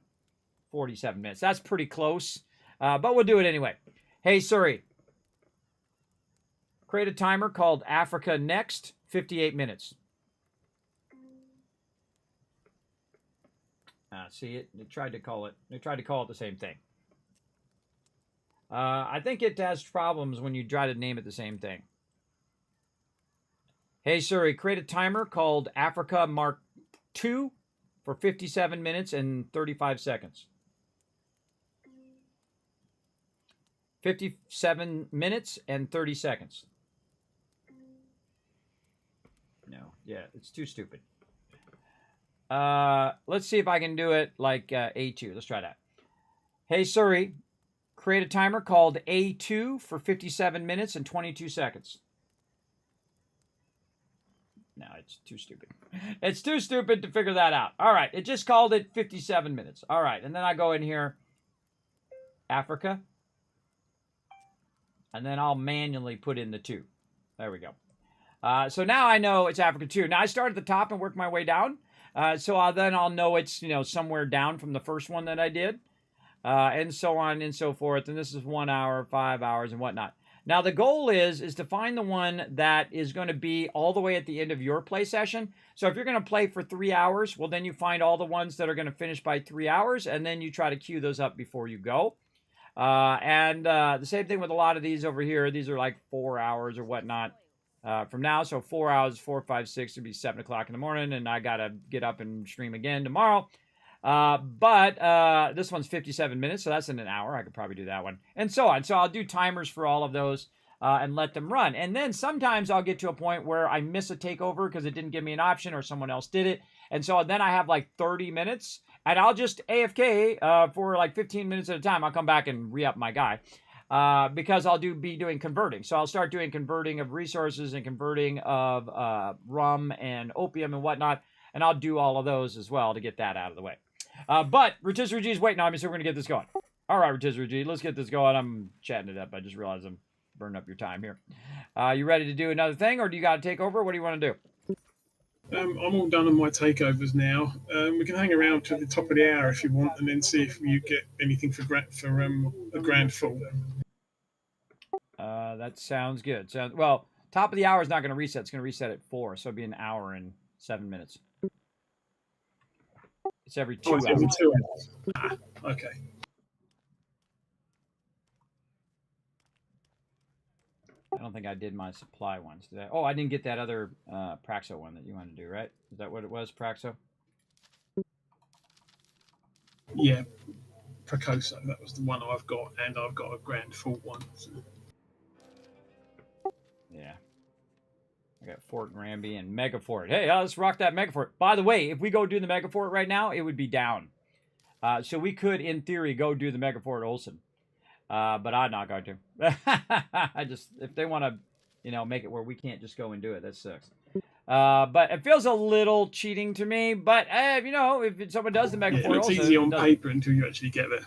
47 minutes. That's pretty close, but we'll do it anyway. Hey, Siri, create a timer called Africa Next, 58 minutes. See it? They tried to call it. They tried to call it the same thing. I think it has problems when you try to name it the same thing. Hey, Siri, create a timer called Africa Mark II for 57 minutes and 35 seconds. 57 minutes and 30 seconds. No, yeah, it's too stupid. Let's see if I can do it like A2. Let's try that. Hey, Siri, create a timer called A2 for 57 minutes and 22 seconds. No, it's too stupid. It's too stupid to figure that out. All right, it just called it 57 minutes. All right, and then I go in here, Africa, and then I'll manually put in the 2. There we go. So now I know it's Africa 2. Now I start at the top and work my way down. So I'll know it's, you know, somewhere down from the first one that I did, and so on and so forth. And this is 1 hour, 5 hours, and whatnot. Now, the goal is to find the one that is going to be all the way at the end of your play session. So if you're going to play for 3 hours, well, then you find all the ones that are going to finish by 3 hours, and then you try to queue those up before you go. The same thing with a lot of these over here. These are like 4 hours or whatnot from now. So 4 hours, 4, 5, 6 would be 7 o'clock in the morning, and I got to get up and stream again tomorrow. This one's 57 minutes, so that's in an hour. I could probably do that one, and so on. So I'll do timers for all of those and let them run. And then sometimes I'll get to a point where I miss a takeover because it didn't give me an option or someone else did it. And so then I have like 30 minutes, and I'll just AFK for like 15 minutes at a time. I'll come back and re-up my guy because I'll be doing converting. So I'll start doing converting of resources and converting of rum and opium and whatnot, and I'll do all of those as well to get that out of the way. But Rotisserie G is waiting on me, so we're going to get this going. All right, Rotisserie G, let's get this going. I'm chatting it up. I just realized I'm burning up your time here. You ready to do another thing, or do you got to take over? What do you want to do? I'm all done on my takeovers now. We can hang around to the top of the hour if you want, and then see if you get anything for a grand full. That sounds good. Well, top of the hour is not going to reset. It's going to reset at 4, so it'll be an hour and 7 minutes. It's every 2 hours. Every 2 hours. Ah, okay. don't think I did my supply ones. Did I? Oh, I didn't get that other Praxo one that you wanted to do, right? Is that what it was, Praxo? Yeah, Precoso. That was the one I've got, and I've got a Grand Fort one. So. Yeah. I got Fort Granby and Mega Fort. Hey, let's rock that Mega Fort. By the way, if we go do the Mega Fort right now, it would be down. So we could, in theory, go do the Mega Fort Olsen. But I'm not going to. If they want to, make it where we can't just go and do it, that sucks. But it feels a little cheating to me. But, if someone does the Mega Fort Olsen. It's Olsen, easy on paper until you actually get there.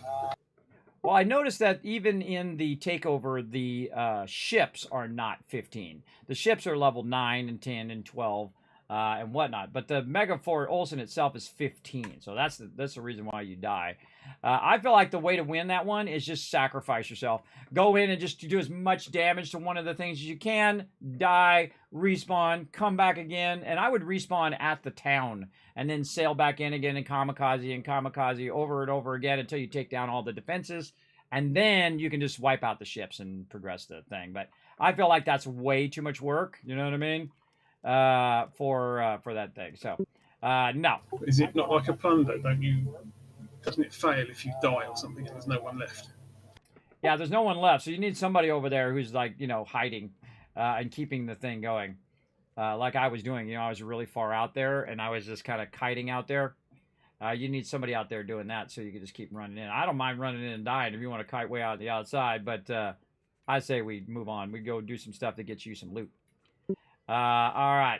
Well, I noticed that even in the takeover, the ships are not 15. The ships are level 9 and 10 and 12 and whatnot. But the Mega Fort Olsen itself is 15. So that's the reason why you die. I feel like the way to win that one is just sacrifice yourself. Go in and just do as much damage to one of the things as you can. Die, respawn, come back again. And I would respawn at the town and then sail back in again and kamikaze over and over again until you take down all the defenses. And then you can just wipe out the ships and progress the thing. But I feel like that's way too much work. You know what I mean? For that thing. So, no. Is it not like a plunder? Doesn't it fail if you die or something and there's no one left? Yeah, there's no one left. So you need somebody over there who's like, hiding and keeping the thing going. Like I was doing, I was really far out there and I was just kind of kiting out there. You need somebody out there doing that so you can just keep running in. I don't mind running in and dying if you want to kite way out on the outside, but I say we move on. We go do some stuff to get you some loot. All right.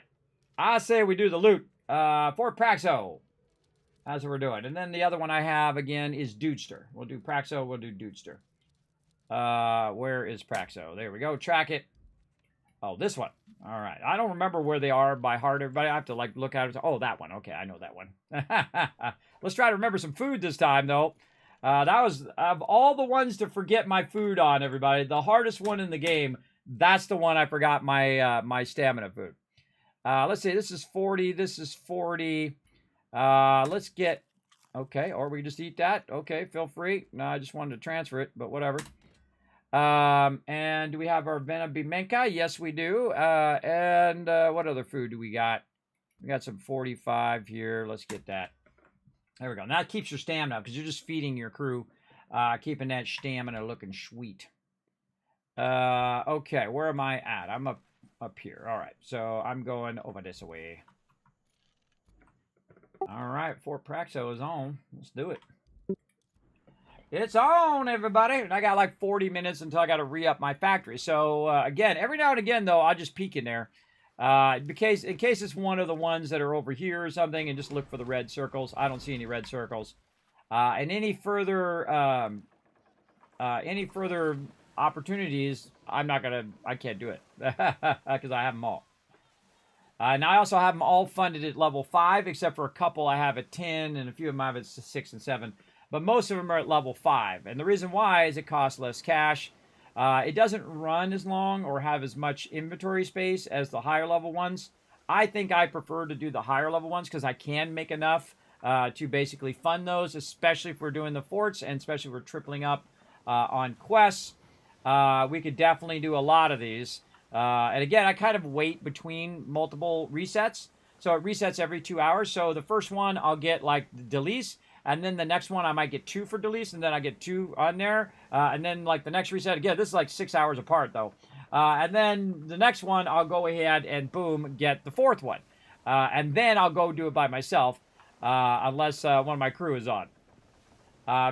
I say we do the loot. Fort Praxo. That's what we're doing. And then the other one I have, again, is Dudester. We'll do Praxo. We'll do Dudester. Where is Praxo? There we go. Track it. Oh, this one. All right. I don't remember where they are by heart, everybody. I have to, look at it. Oh, that one. Okay, I know that one. Let's try to remember some food this time, though. That was, of all the ones to forget my food on, everybody, the hardest one in the game, that's the one I forgot my stamina food. Let's see. This is 40. This is 40. Let's get, okay, or we just eat that. Okay, feel free. No, I just wanted to transfer it, but whatever. And do we have our Venabimenka? Yes, we do. And what other food do we got? We got some 45 here. Let's get that. There we go. Now it keeps your stamina because you're just feeding your crew, keeping that stamina looking sweet. Okay, where am I at? I'm up here. All right, so I'm going over this way. All right, Fort Praxo is on. Let's do it. It's on, everybody. And I got like 40 minutes until I got to re-up my factory. So, again, every now and again, though, I'll just peek in there. In case it's one of the ones that are over here or something, and just look for the red circles. I don't see any red circles. And any further opportunities, I can't do it. Because I have them all. And I also have them all funded at level 5, except for a couple I have at 10, and a few of them I have at 6 and 7. But most of them are at level 5. And the reason why is it costs less cash. It doesn't run as long or have as much inventory space as the higher level ones. I think I prefer to do the higher level ones because I can make enough to basically fund those, especially if we're doing the forts and especially if we're tripling up on quests. We could definitely do a lot of these. And again, I kind of wait between multiple resets. So it resets every 2 hours. So the first one, I'll get like Delise. And then the next one, I might get 2 for Delise. And then I get 2 on there. And then like the next reset, again, this is like 6 hours apart though. And then the next one, I'll go ahead and boom, get the 4th one. And then I'll go do it by myself. Unless one of my crew is on.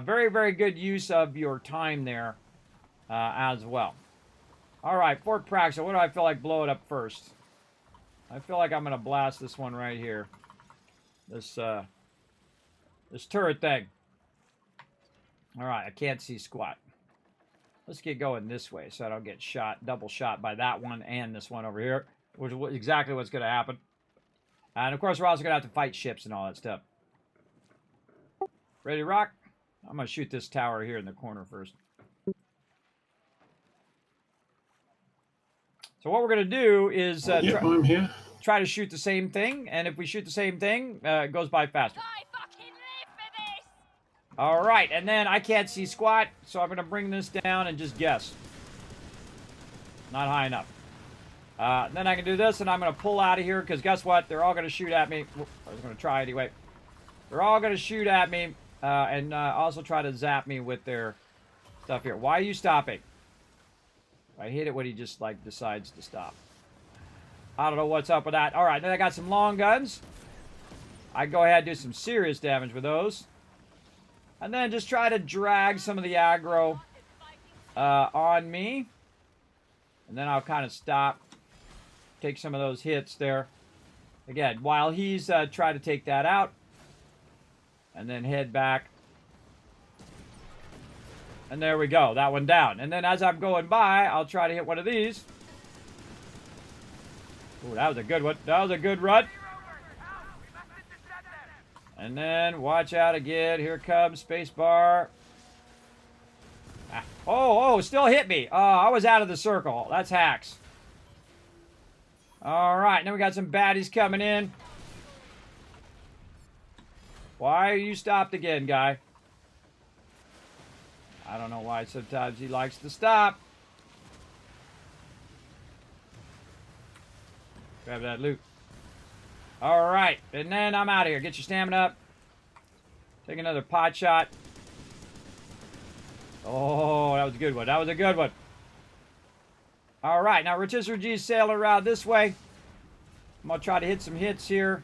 Very, very good use of your time there as well. All right, Fort Praxo. What do I feel like blowing up first? I feel like I'm going to blast this one right here. This turret thing. All right, I can't see squat. Let's get going this way so I don't get double shot by that one and this one over here, which is exactly what's going to happen. And, of course, we're also going to have to fight ships and all that stuff. Ready to rock? I'm going to shoot this tower here in the corner first. So what we're going to do is I'm here. Try to shoot the same thing. And if we shoot the same thing, it goes by faster. I fucking live for this! All right, and then I can't see squat, so I'm going to bring this down and just guess. Not high enough. Then I can do this, and I'm going to pull out of here, because guess what? They're all going to shoot at me. I was going to try anyway. They're all going to shoot at me, and also try to zap me with their stuff here. Why are you stopping? I hate it when he just, like, decides to stop. I don't know what's up with that. All right, then I got some long guns. I go ahead and do some serious damage with those. And then just try to drag some of the aggro on me. And then I'll kind of stop. Take some of those hits there. Again, while he's trying to take that out. And then head back. And there we go. That one down. And then as I'm going by, I'll try to hit one of these. Ooh, that was a good one. That was a good run. And then, watch out again. Here comes spacebar. Ah. Oh, still hit me. Oh, I was out of the circle. That's hacks. All right, now we got some baddies coming in. Why are you stopped again, guy? I don't know why sometimes he likes to stop. Grab that loot. All right, and then I'm out of here. Get your stamina up. Take another pot shot. Oh, that was a good one. That was a good one. All right, now Rotisserie G's sailing around this way. I'm going to try to hit some hits here.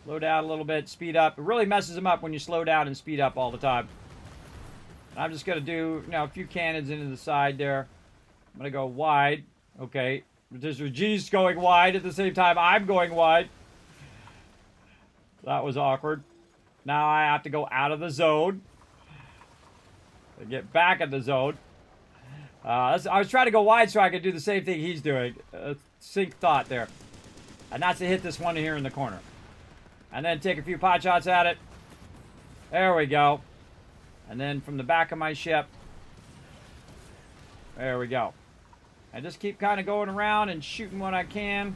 Slow down a little bit, speed up. It really messes them up when you slow down and speed up all the time. I'm just going to do, a few cannons into the side there. I'm going to go wide. Okay. Rotisserie G's going wide at the same time I'm going wide. That was awkward. Now I have to go out of the zone. Get back in the zone. I was trying to go wide so I could do the same thing he's doing. Sync thought there. And that's to hit this one here in the corner. And then take a few pot shots at it. There we go. And then from the back of my ship. There we go. I just keep kind of going around and shooting what I can.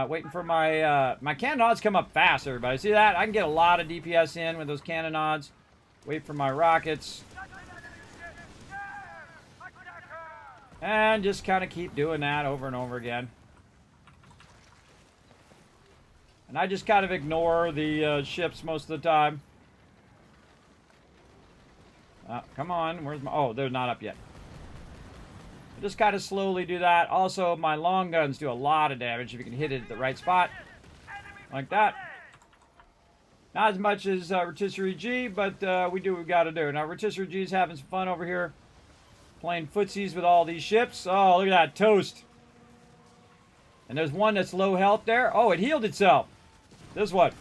Waiting for my my cannonades come up fast, everybody. See that? I can get a lot of DPS in with those cannonades. Wait for my rockets. And just kind of keep doing that over and over again. And I just kind of ignore the ships most of the time. Come on. Where's my... Oh, they're not up yet. Just kind of slowly do that. Also, my long guns do a lot of damage if you can hit it at the right spot. Like that. Not as much as Rotisserie G, but we do what we got to do. Now, Rotisserie G's having some fun over here. Playing footsies with all these ships. Oh, look at that toast. And there's one that's low health there. Oh, it healed itself. This one.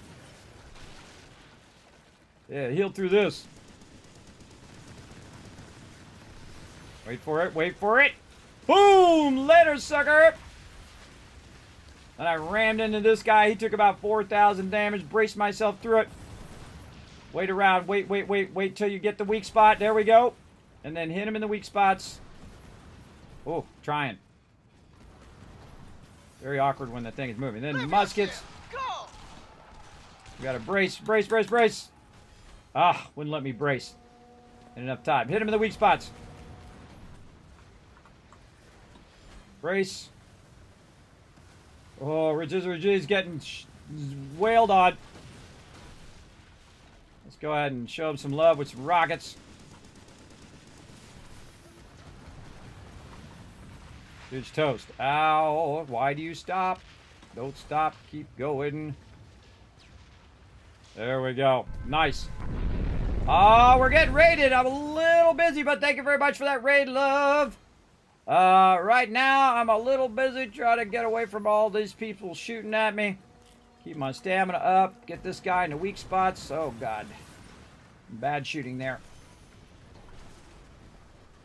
Yeah, it healed through this. Wait for it. Wait for it. Boom! Later, sucker! And I rammed into this guy. He took about 4,000 damage. Braced myself through it. Wait around. Wait till you get the weak spot. There we go. And then hit him in the weak spots. Oh, trying. Very awkward when the thing is moving. Then muskets. We gotta brace. Ah, wouldn't let me brace in enough time. Hit him in the weak spots. Brace. Oh, Rotisserie G's getting wailed on. Let's go ahead and show him some love with some rockets. Dude's toast. Ow. Why do you stop? Don't stop. Keep going. There we go. Nice. Oh, we're getting raided. I'm a little busy, but thank you very much for that raid, love. Right now, I'm a little busy trying to get away from all these people shooting at me. Keep my stamina up. Get this guy in the weak spots. Oh, God. Bad shooting there.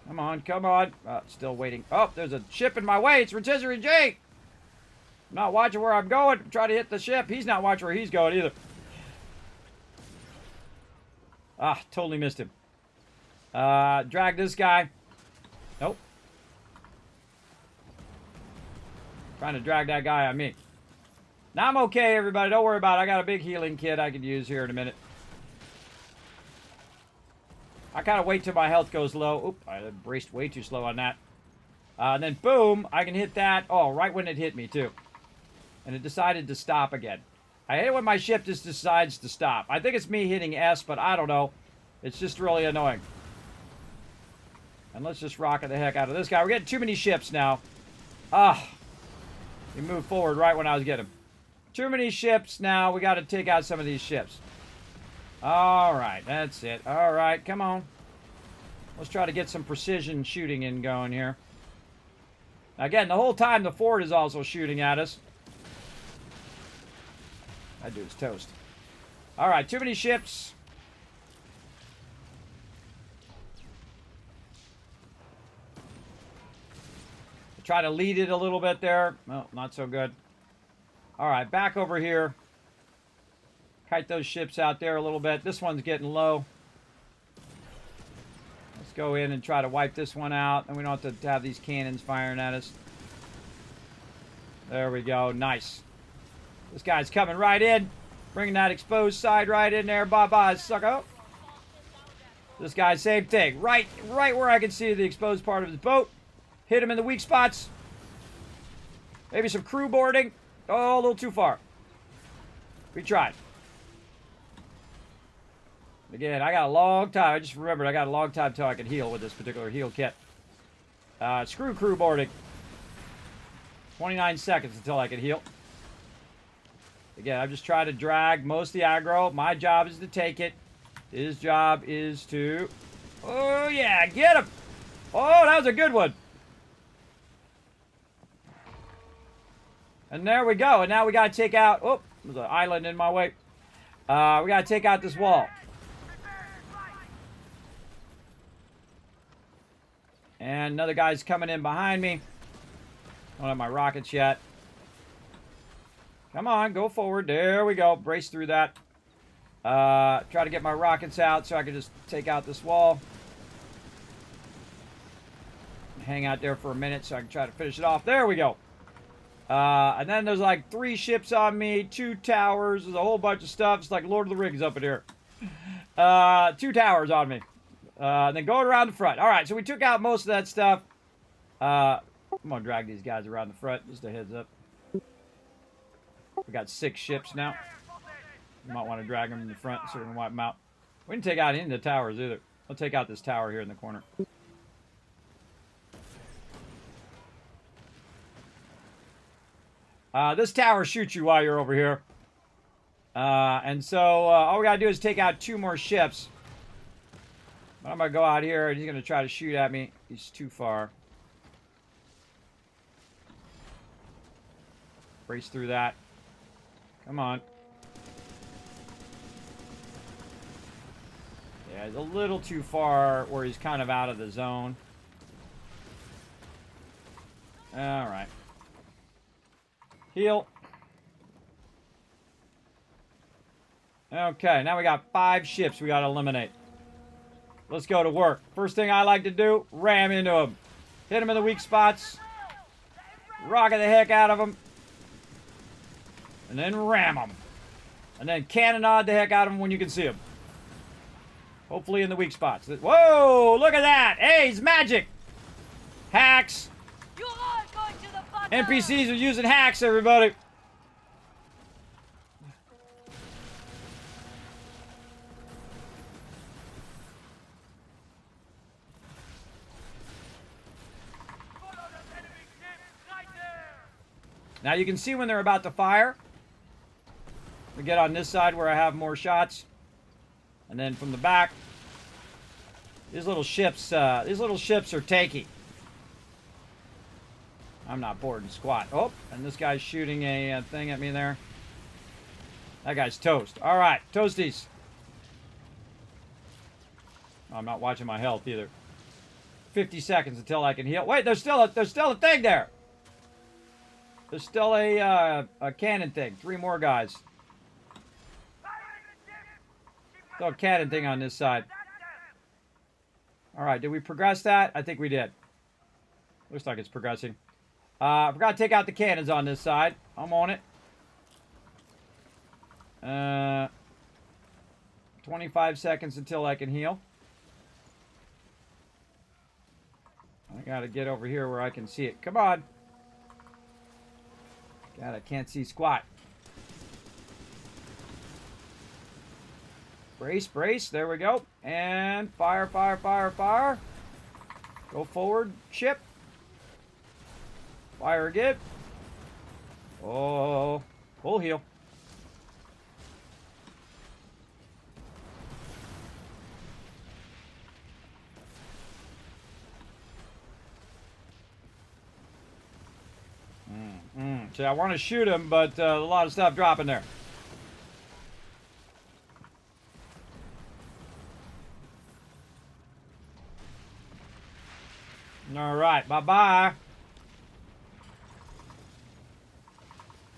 Come on, come on. Still waiting. Oh, there's a ship in my way. It's Rotisserie G. I'm not watching where I'm going. I'm trying to hit the ship. He's not watching where he's going either. Ah, totally missed him. Drag this guy. Nope. Trying to drag that guy on me. Now I'm okay, everybody. Don't worry about it. I got a big healing kit I could use here in a minute. I kind of wait till my health goes low. Oop, I braced way too slow on that. And then boom, I can hit that. Oh, right when it hit me too. And it decided to stop again. I hate it when my ship just decides to stop. I think it's me hitting S, but I don't know. It's just really annoying. And let's just rocket the heck out of this guy. We're getting too many ships now. Ah. He moved forward right when I was getting him. Too many ships now. We got to take out some of these ships. Alright, that's it. Alright, come on. Let's try to get some precision shooting in going here. Again, the whole time the Ford is also shooting at us. That dude's toast. Alright, too many ships. Try to lead it a little bit there. No, not so good. Alright, back over here. Kite those ships out there a little bit. This one's getting low. Let's go in and try to wipe this one out. And we don't have to have these cannons firing at us. There we go. Nice. This guy's coming right in. Bringing that exposed side right in there. Bye-bye, sucker. This guy, same thing. Right where I can see the exposed part of his boat. Hit him in the weak spots. Maybe some crew boarding. Oh, a little too far. We tried. Again, I got a long time. I just remembered I got a long time till I could heal with this particular heal kit. Screw crew boarding. 29 seconds until I can heal. Again, I'm just trying to drag most of the aggro. My job is to take it. His job is to... Oh, yeah, get him! Oh, that was a good one. And there we go. And now we got to take out... Oh, there's an island in my way. We got to take out this wall. And another guy's coming in behind me. Don't have my rockets yet. Come on, go forward. There we go. Brace through that. Try to get my rockets out so I can just take out this wall. Hang out there for a minute so I can try to finish it off. There we go. And then there's like 3 ships on me, 2 towers, there's a whole bunch of stuff. It's like Lord of the Rings up in here. 2 towers on me. And then going around the front. Alright, so we took out most of that stuff. I'm going to drag these guys around the front, just a heads up. We got 6 ships now. You might want to drag them in the front so we can wipe them out. We didn't take out any of the towers either. I'll take out this tower here in the corner. This tower shoots you while you're over here. And so all we gotta do is take out 2 more ships. But I'm gonna go out here and he's gonna try to shoot at me. He's too far. Brace through that. Come on. Yeah, he's a little too far where he's kind of out of the zone. Alright. Heal. Okay, now we got 5 ships we got to eliminate. Let's go to work. First thing I like to do, ram into them. Hit them in the weak spots. Rocket the heck out of them. And then ram them. And then cannonade the heck out of them when you can see them. Hopefully in the weak spots. Whoa, look at that. Hey, it's magic. Hacks. You are going to the bottom. NPCs are using hacks, everybody. Now you can see when they're about to fire. We get on this side where I have more shots. And then from the back, these little ships are tanky. I'm not boarding squat. Oh, and this guy's shooting a thing at me there. That guy's toast. All right, toasties. Oh, I'm not watching my health either. 50 seconds until I can heal. Wait, there's still a thing there. There's still a cannon thing. 3 more guys. Still a cannon thing on this side. Alright, did we progress that? I think we did. Looks like it's progressing. I forgot to take out the cannons on this side. I'm on it. 25 seconds until I can heal. I gotta get over here where I can see it. Come on. God, I can't see squat. Brace, brace. There we go. And fire, fire, fire, fire. Go forward, ship. Fire again. Oh, full heal. See, I want to shoot him, but a lot of stuff dropping there. All right, bye-bye.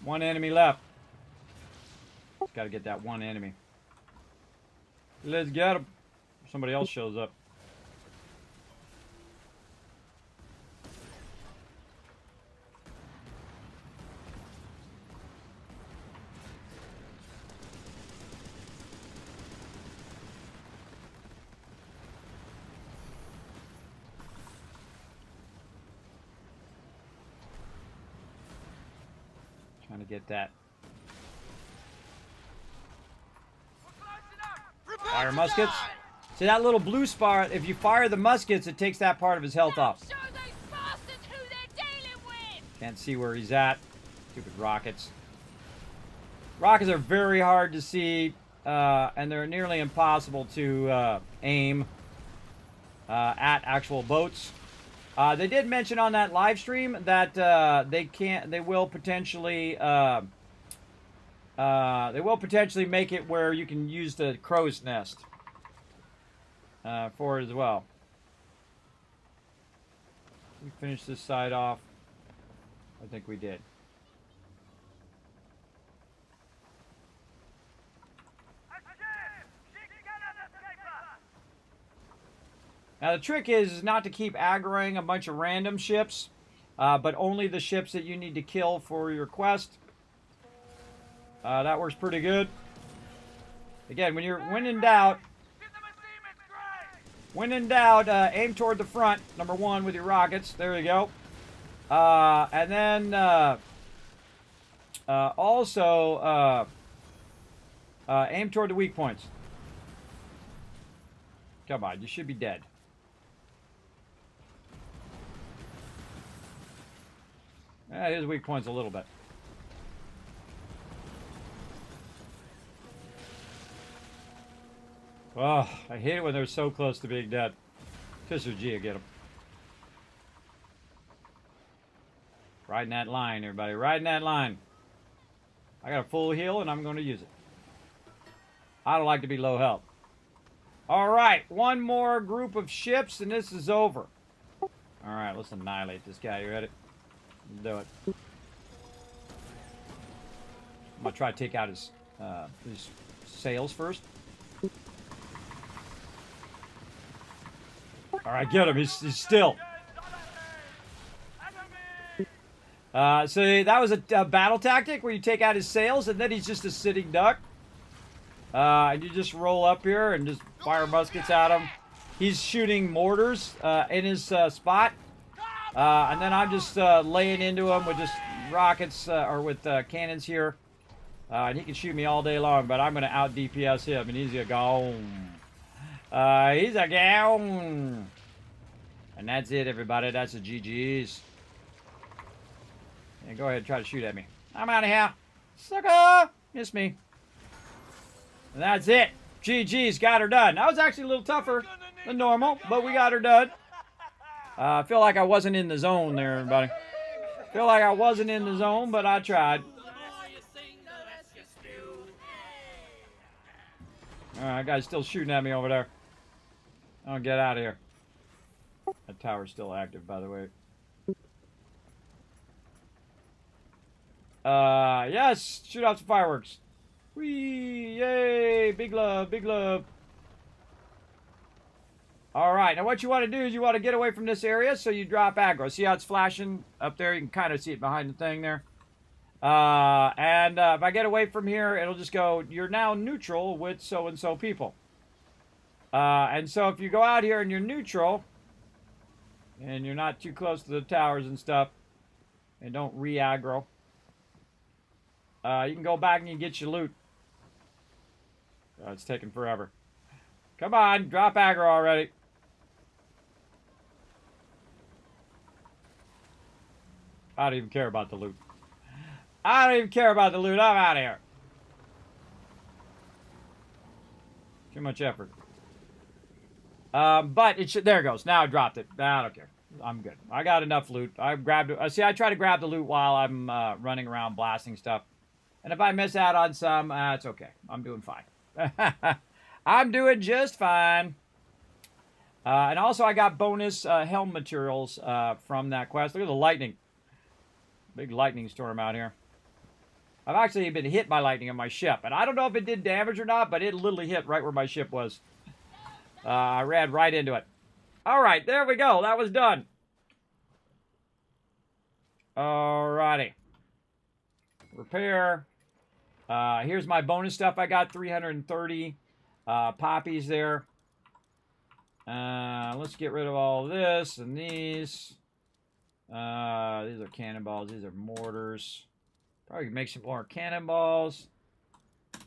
One enemy left. Got to get that one enemy. Let's get him. Somebody else shows up. Trying to get that. Fire muskets. See that little blue spot? If you fire the muskets, it takes that part of his health off. Show those bastards who they're dealing with! Can't see where he's at. Stupid rockets. Rockets are very hard to see, and they're nearly impossible to aim at actual boats. They did mention on that live stream that they will potentially make it where you can use the crow's nest for it as well. We finished this side off. I think we did. Now the trick is not to keep aggroing a bunch of random ships, but only the ships that you need to kill for your quest. That works pretty good. Again, when in doubt, aim toward the front. Number one with your rockets. There you go. And then also aim toward the weak points. Come on, you should be dead. His weak point's a little bit. Oh, I hate it when they're so close to being dead. Fisher G, get him. Riding that line, everybody. Riding that line. I got a full heal, and I'm going to use it. I don't like to be low health. All right, one more group of ships, and this is over. All right, let's annihilate this guy. You ready? Let's do it. I'm going to try to take out his sails first. All right, get him. He's still. So that was a battle tactic where you take out his sails, and then he's just a sitting duck. And you just roll up here and just fire muskets at him. He's shooting mortars in his spot. And then I'm just laying into him with just rockets or with cannons here. And he can shoot me all day long, but I'm going to out DPS him, and he's a gone. He's a gone. And that's it, everybody. That's the GG's. And go ahead and try to shoot at me. I'm out of here. Sucker! Miss me. And that's it. GG's, got her done. That was actually a little tougher than normal, but we got her done. I feel like I wasn't in the zone there, everybody. Feel like I wasn't in the zone, but I tried. Alright, guy's still shooting at me over there. I'll get out of here. That tower's still active, by the way. Yes! Shoot out some fireworks. Whee! Yay! Big love, big love. Alright, now what you want to do is you want to get away from this area, so you drop aggro. See how it's flashing up there? You can kind of see it behind the thing there. If I get away from here, it'll just go, you're now neutral with so-and-so people. And so if you go out here and you're neutral, And you're not too close to the towers and stuff. And don't re-aggro. You can go back and you get your loot. Oh, it's taking forever. Come on, drop aggro already. I don't even care about the loot. I don't even care about the loot. I'm out of here. Too much effort. But it should. There it goes. Now I dropped it. I don't care. I'm good. I got enough loot. I grabbed it. See, I try to grab the loot while I'm running around blasting stuff. And if I miss out on some, it's okay. I'm doing fine. I'm doing just fine. And also, I got bonus helm materials from that quest. Look at the lightning. Big lightning storm out here. I've actually been hit by lightning on my ship. And I don't know if it did damage or not, but it literally hit right where my ship was. I ran right into it. All right, there we go. That was done. Alrighty. Repair. Here's my bonus stuff. I got 330 poppies there. Let's get rid of all this and these. These are cannonballs. These are mortars. Probably make some more cannonballs.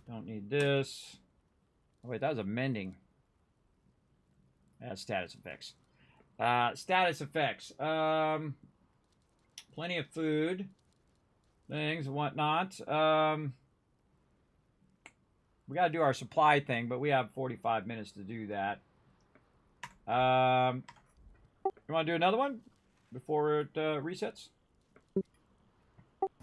Don't need this. Oh, wait, that was a mending. That's status effects. Status effects. Plenty of food. Things and whatnot. We got to do our supply thing, but we have 45 minutes to do that. You want to do another one before it resets?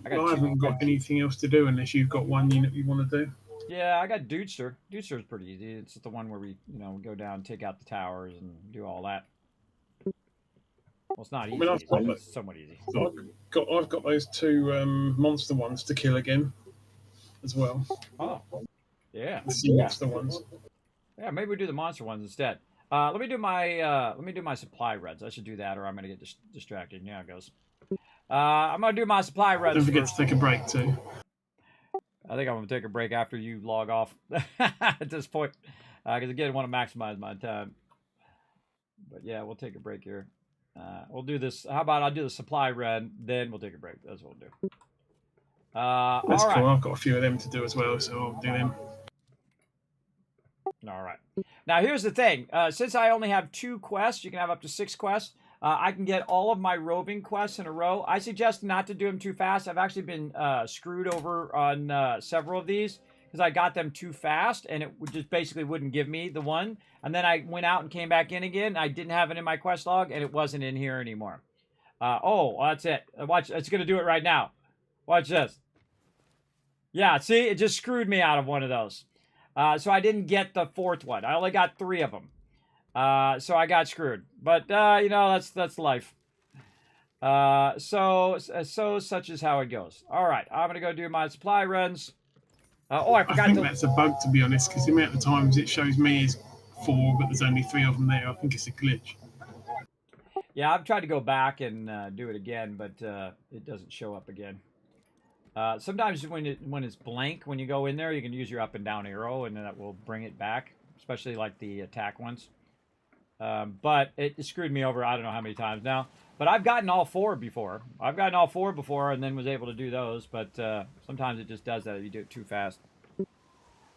I haven't got anything else to do unless you've got one unit you want to do. Yeah, I got Dudester. Dudester's pretty easy. It's the one where we, go down, take out the towers, and do all that. Well, it's not easy. It's somewhat easy. I've got those two monster ones to kill again, as well. Oh, yeah. The sea monster ones. Yeah, maybe we do the monster ones instead. Let me do my supply reds. I should do that, or I'm gonna get distracted. Yeah, it goes. I'm gonna do my supply reds. Don't forget to take a break too. I think I'm gonna take a break after you log off at this point, because again, I want to maximize my time. But yeah, we'll take a break here. We'll do this. How about I'll do the supply red, then we'll take a break. That's what we'll do. That's all right. cool. I've got a few of them to do as well, so I'll do them. All right. Now, here's the thing. Since I only have 2 quests, you can have up to 6 quests. I can get all of my roving quests in a row. I suggest not to do them too fast. I've actually been screwed over on several of these because I got them too fast, and it just basically wouldn't give me the one. And then I went out and came back in again. I didn't have it in my quest log, and it wasn't in here anymore. Oh, that's it. Watch. It's going to do it right now. Watch this. Yeah, see? It just screwed me out of one of those. So I didn't get the 4th one. I only got 3 of them. So I got screwed. But, that's life. So such is how it goes. All right, I'm going to go do my supply runs. I forgot to... that's a bug, to be honest, because the amount of times it shows me is 4, but there's only 3 of them there. I think it's a glitch. Yeah, I've tried to go back and do it again, but it doesn't show up again. Sometimes when it's blank, when you go in there, you can use your up and down arrow, and that will bring it back, especially like the attack ones. But it screwed me over I don't know how many times now. But I've gotten all 4 before. And then was able to do those. But sometimes it just does that if you do it too fast.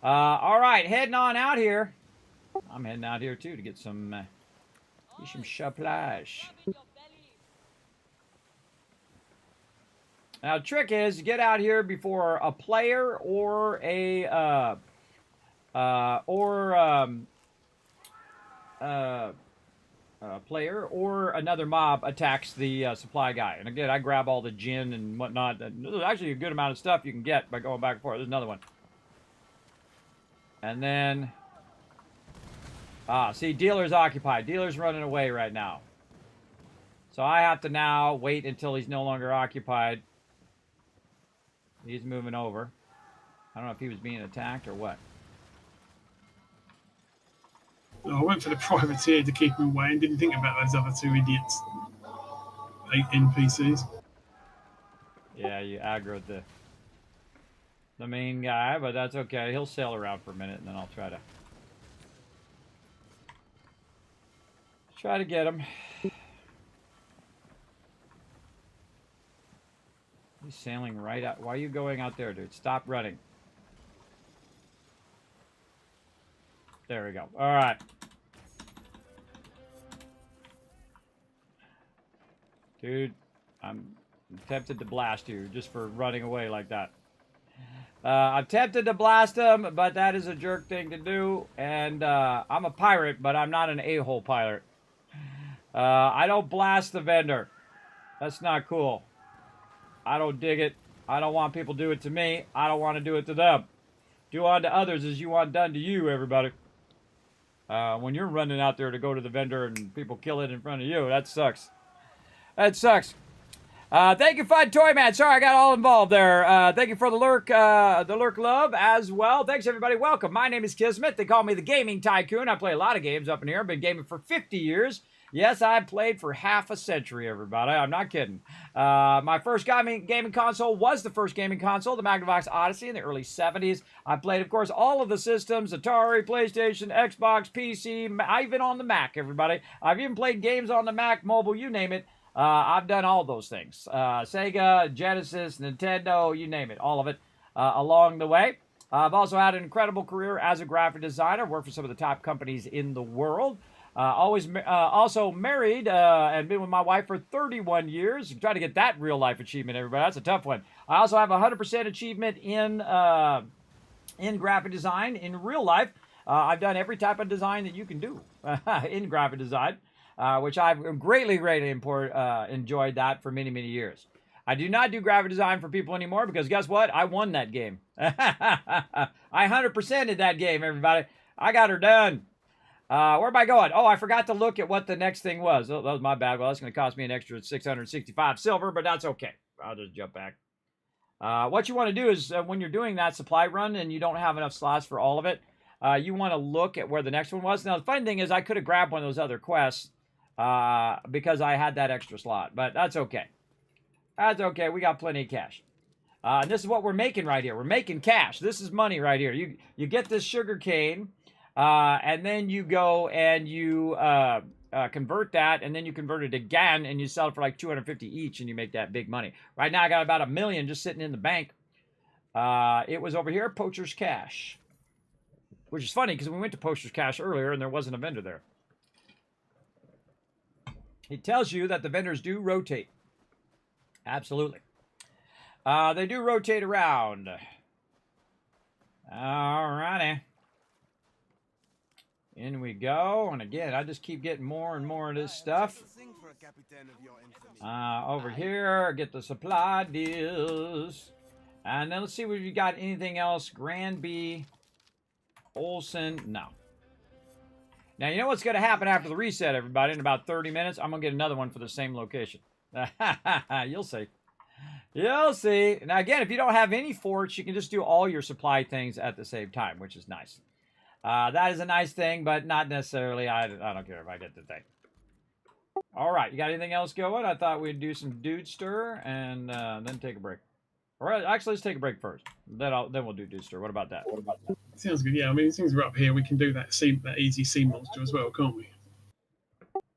All right, heading on out here. I'm heading out here, too, to get some supplies. Now, the trick is to get out here before a player or a player or another mob attacks the supply guy. And again, I grab all the gin and whatnot. There's actually a good amount of stuff you can get by going back and forth. There's another one. And then, see, dealer's occupied. Dealer's running away right now. So I have to now wait until he's no longer occupied. He's moving over. I don't know if he was being attacked or what. I went for the privateer to keep him away and didn't think about those other 2 idiots. 8 NPCs. Yeah, you aggroed the main guy, but that's okay. He'll sail around for a minute, and then I'll try to get him. He's sailing right out. Why are you going out there, dude? Stop running. There we go. All right. Dude, I'm tempted to blast you just for running away like that. I'm tempted to blast him, but that is a jerk thing to do. And I'm a pirate, but I'm not an a-hole pirate. I don't blast the vendor. That's not cool. I don't dig it. I don't want people to do it to me. I don't want to do it to them. Do unto others as you want done to you, everybody. When you're running out there to go to the vendor and people kill it in front of you, that sucks. That sucks. Thank you, Fun Toy Man. Sorry, I got all involved there. Thank you for the lurk love as well. Thanks, everybody. Welcome. My name is Kismet. They call me the Gaming Tycoon. I play a lot of games up in here. I've been gaming for 50 years. Yes, I played for half a century, everybody. I'm not kidding. My first gaming console was the first gaming console, the Magnavox Odyssey in the early 70s. I played, of course, all of the systems, Atari, PlayStation, Xbox, PC, even on the Mac, everybody. I've even played games on the Mac, mobile, you name it. I've done all those things. Sega, Genesis, Nintendo, you name it, all of it along the way. I've also had an incredible career as a graphic designer, worked for some of the top companies in the world. Also married and been with my wife for 31 years. Try to get that real life achievement, everybody. That's a tough one. I also have 100% achievement in graphic design in real life. I've done every type of design that you can do in graphic design, which I've greatly enjoyed that for many, many years. I do not do graphic design for people anymore because guess what? I won that game. I 100%ed that game, everybody. I got her done. Where am I going? Oh, I forgot to look at what the next thing was. Oh, that was my bad. Well, that's going to cost me an extra 665 silver, but that's okay. I'll just jump back. What you want to do is when you're doing that supply run and you don't have enough slots for all of it, you want to look at where the next one was. Now, the funny thing is I could have grabbed one of those other quests because I had that extra slot, but that's okay. That's okay. We got plenty of cash. And this is what we're making right here. We're making cash. This is money right here. You get this sugar cane. And then you go and you convert that, and then you convert it again, and you sell it for like 250 each, and you make that big money. Right now, I got about $1 million just sitting in the bank. It was over here, Poacher's Cash, which is funny because we went to Poacher's Cash earlier, and there wasn't a vendor there. It tells you that the vendors do rotate. Absolutely. They do rotate around. All righty. In we go, and again, I just keep getting more and more of this stuff. Over here, get the supply deals. And then let's see if we got anything else. Granby, Olson, no. Now, you know what's going to happen after the reset, everybody? In about 30 minutes, I'm going to get another one for the same location. You'll see. You'll see. Now, again, if you don't have any forts, you can just do all your supply things at the same time, which is nice. That is a nice thing, but not necessarily. I don't care if I get the thing. All right, you got anything else going? I thought we'd do some dude stir and then take a break. Or actually, let's take a break first. Then we'll do dude stir. What about that? Sounds good. Yeah, I mean, since we're up here, we can do that easy sea monster as well, can't we?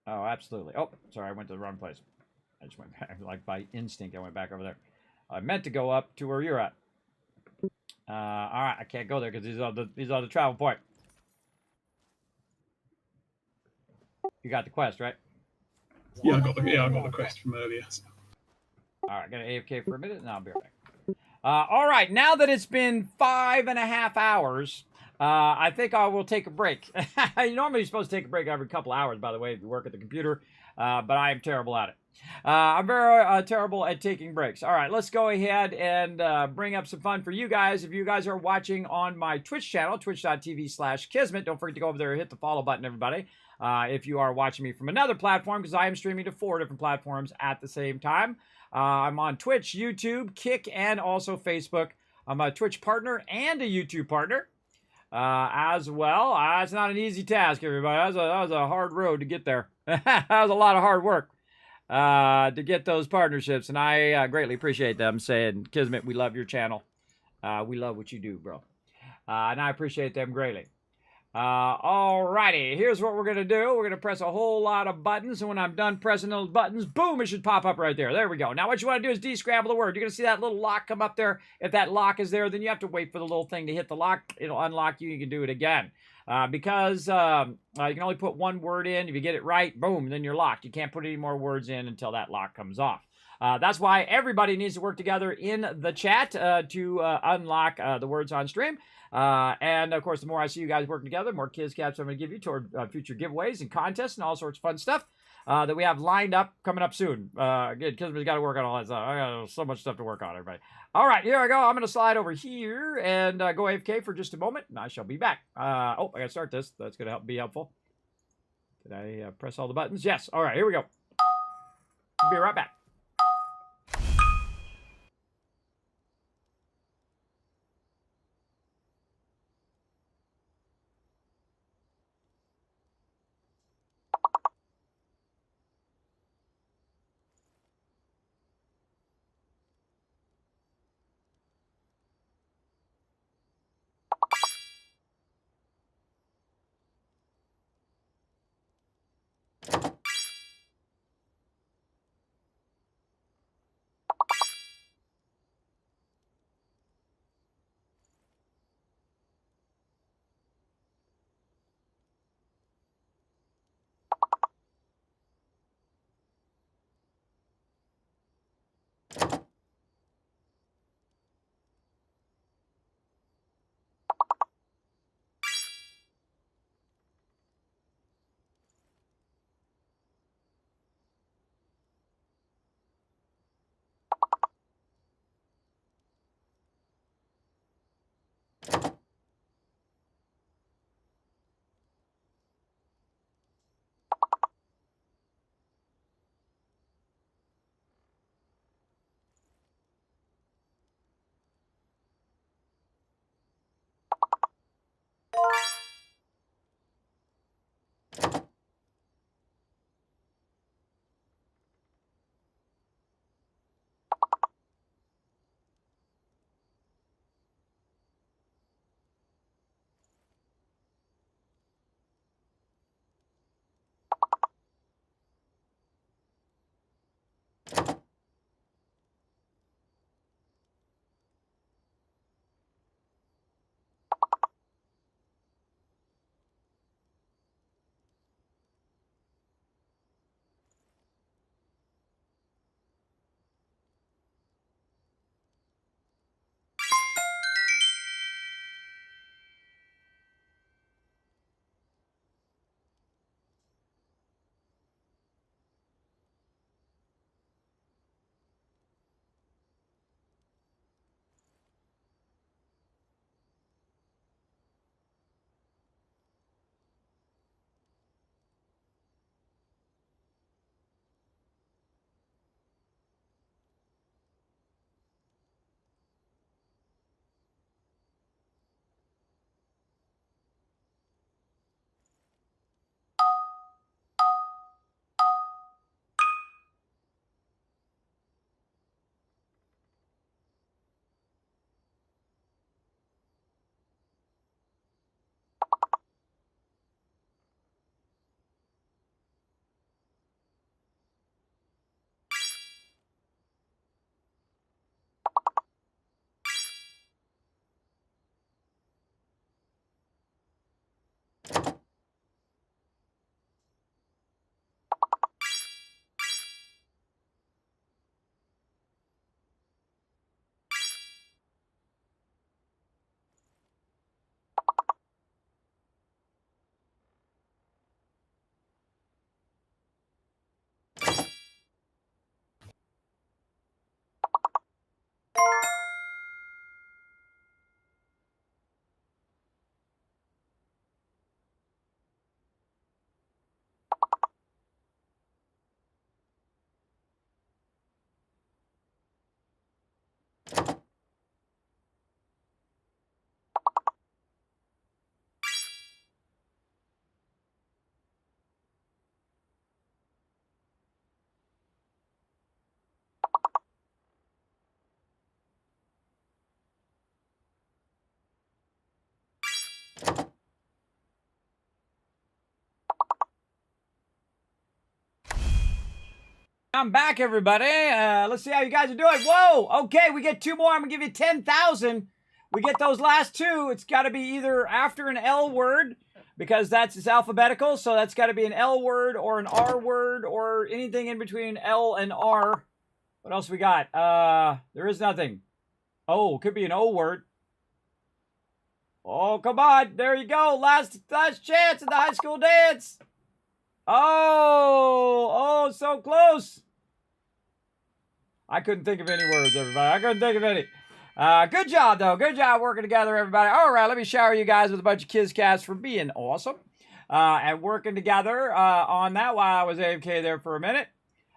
Oh, absolutely. Oh, sorry, I went to the wrong place. I just went back, like by instinct, I went back over there. I meant to go up to where you're at. All right, I can't go there because these are the travel point. You got the quest, right? Yeah, I got the quest from earlier. So. All right, gonna AFK for a minute, and I'll be right back. All right, now that it's been 5.5 hours, I think I will take a break. Normally, you're supposed to take a break every couple hours, by the way, if you work at the computer, but I am terrible at it. I'm very terrible at taking breaks. All right, let's go ahead and bring up some fun for you guys. If you guys are watching on my Twitch channel, twitch.tv/Kismet, don't forget to go over there and hit the follow button, everybody. If you are watching me from another platform, because I am streaming to 4 different platforms at the same time. I'm on Twitch, YouTube, Kick, and also Facebook. I'm a Twitch partner and a YouTube partner as well. It's not an easy task, everybody. That was a hard road to get there. That was a lot of hard work to get those partnerships, and I greatly appreciate them saying, Kismet, we love your channel. We love what you do, bro. And I appreciate them greatly. Alrighty, here's what we're gonna do. We're gonna press a whole lot of buttons, and when I'm done pressing those buttons, boom, it should pop up right there. There we go. Now what you want to do is descramble the word. You're gonna see that little lock come up there. If that lock is there, then you have to wait for the little thing to hit the lock. It'll unlock you. You can do it again. Because you can only put one word in. If you get it right, boom, then you're locked. You can't put any more words in until that lock comes off. That's why everybody needs to work together in the chat to unlock the words on stream. And of course, the more I see you guys working together, the more kids caps I'm going to give you toward future giveaways and contests and all sorts of fun stuff that we have lined up coming up soon. Good, Kismet's got to work on all that stuff. I got so much stuff to work on, everybody. All right, here I go. I'm going to slide over here and go AFK for just a moment, and I shall be back. Oh, I got to start this. That's going to be helpful. Did I press all the buttons? Yes. All right, here we go. Be right back. I'm back, everybody. Let's see how you guys are doing. Whoa! Okay, we get 2 more. I'm gonna give you 10,000. We get those last 2. It's got to be either after an L word, because it's alphabetical. So that's got to be an L word or an R word or anything in between L and R. What else we got? There is nothing. Oh, could be an O word. Oh, come on. There you go. Last chance at the high school dance. Oh, so close. I couldn't think of any words, everybody. I couldn't think of any. Good job, though. Good job working together, everybody. All right, let me shower you guys with a bunch of Kizcats for being awesome. And working together on that while I was AFK there for a minute.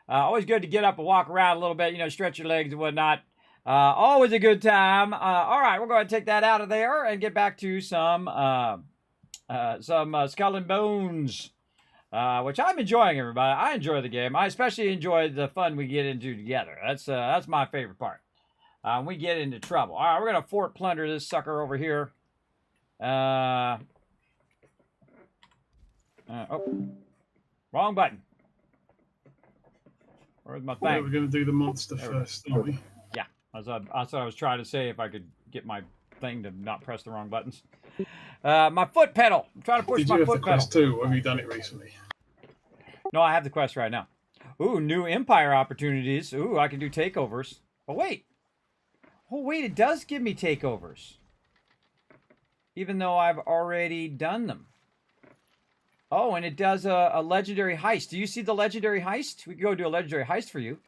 Always good to get up and walk around a little bit, stretch your legs and whatnot. Always a good time. All right, we're going to take that out of there and get back to some Skull and Bones, which I'm enjoying, everybody. I enjoy the game. I especially enjoy the fun we get into together. That's my favorite part. We get into trouble. All right, we're going to fort plunder this sucker over here. Oh, wrong button. Where's my thing? We're going to do the monster first, aren't we? Yeah, that's what I was trying to say, if I could get my thing to not press the wrong buttons. My foot pedal. I'm trying to push my foot pedal. Did you have the quest too, or have you done it recently? No, I have the quest right now. Ooh, new Empire opportunities. Ooh, I can do takeovers. Oh, wait. Oh, wait, it does give me takeovers. Even though I've already done them. Oh, and it does a legendary heist. Do you see the legendary heist? We can go do a legendary heist for you.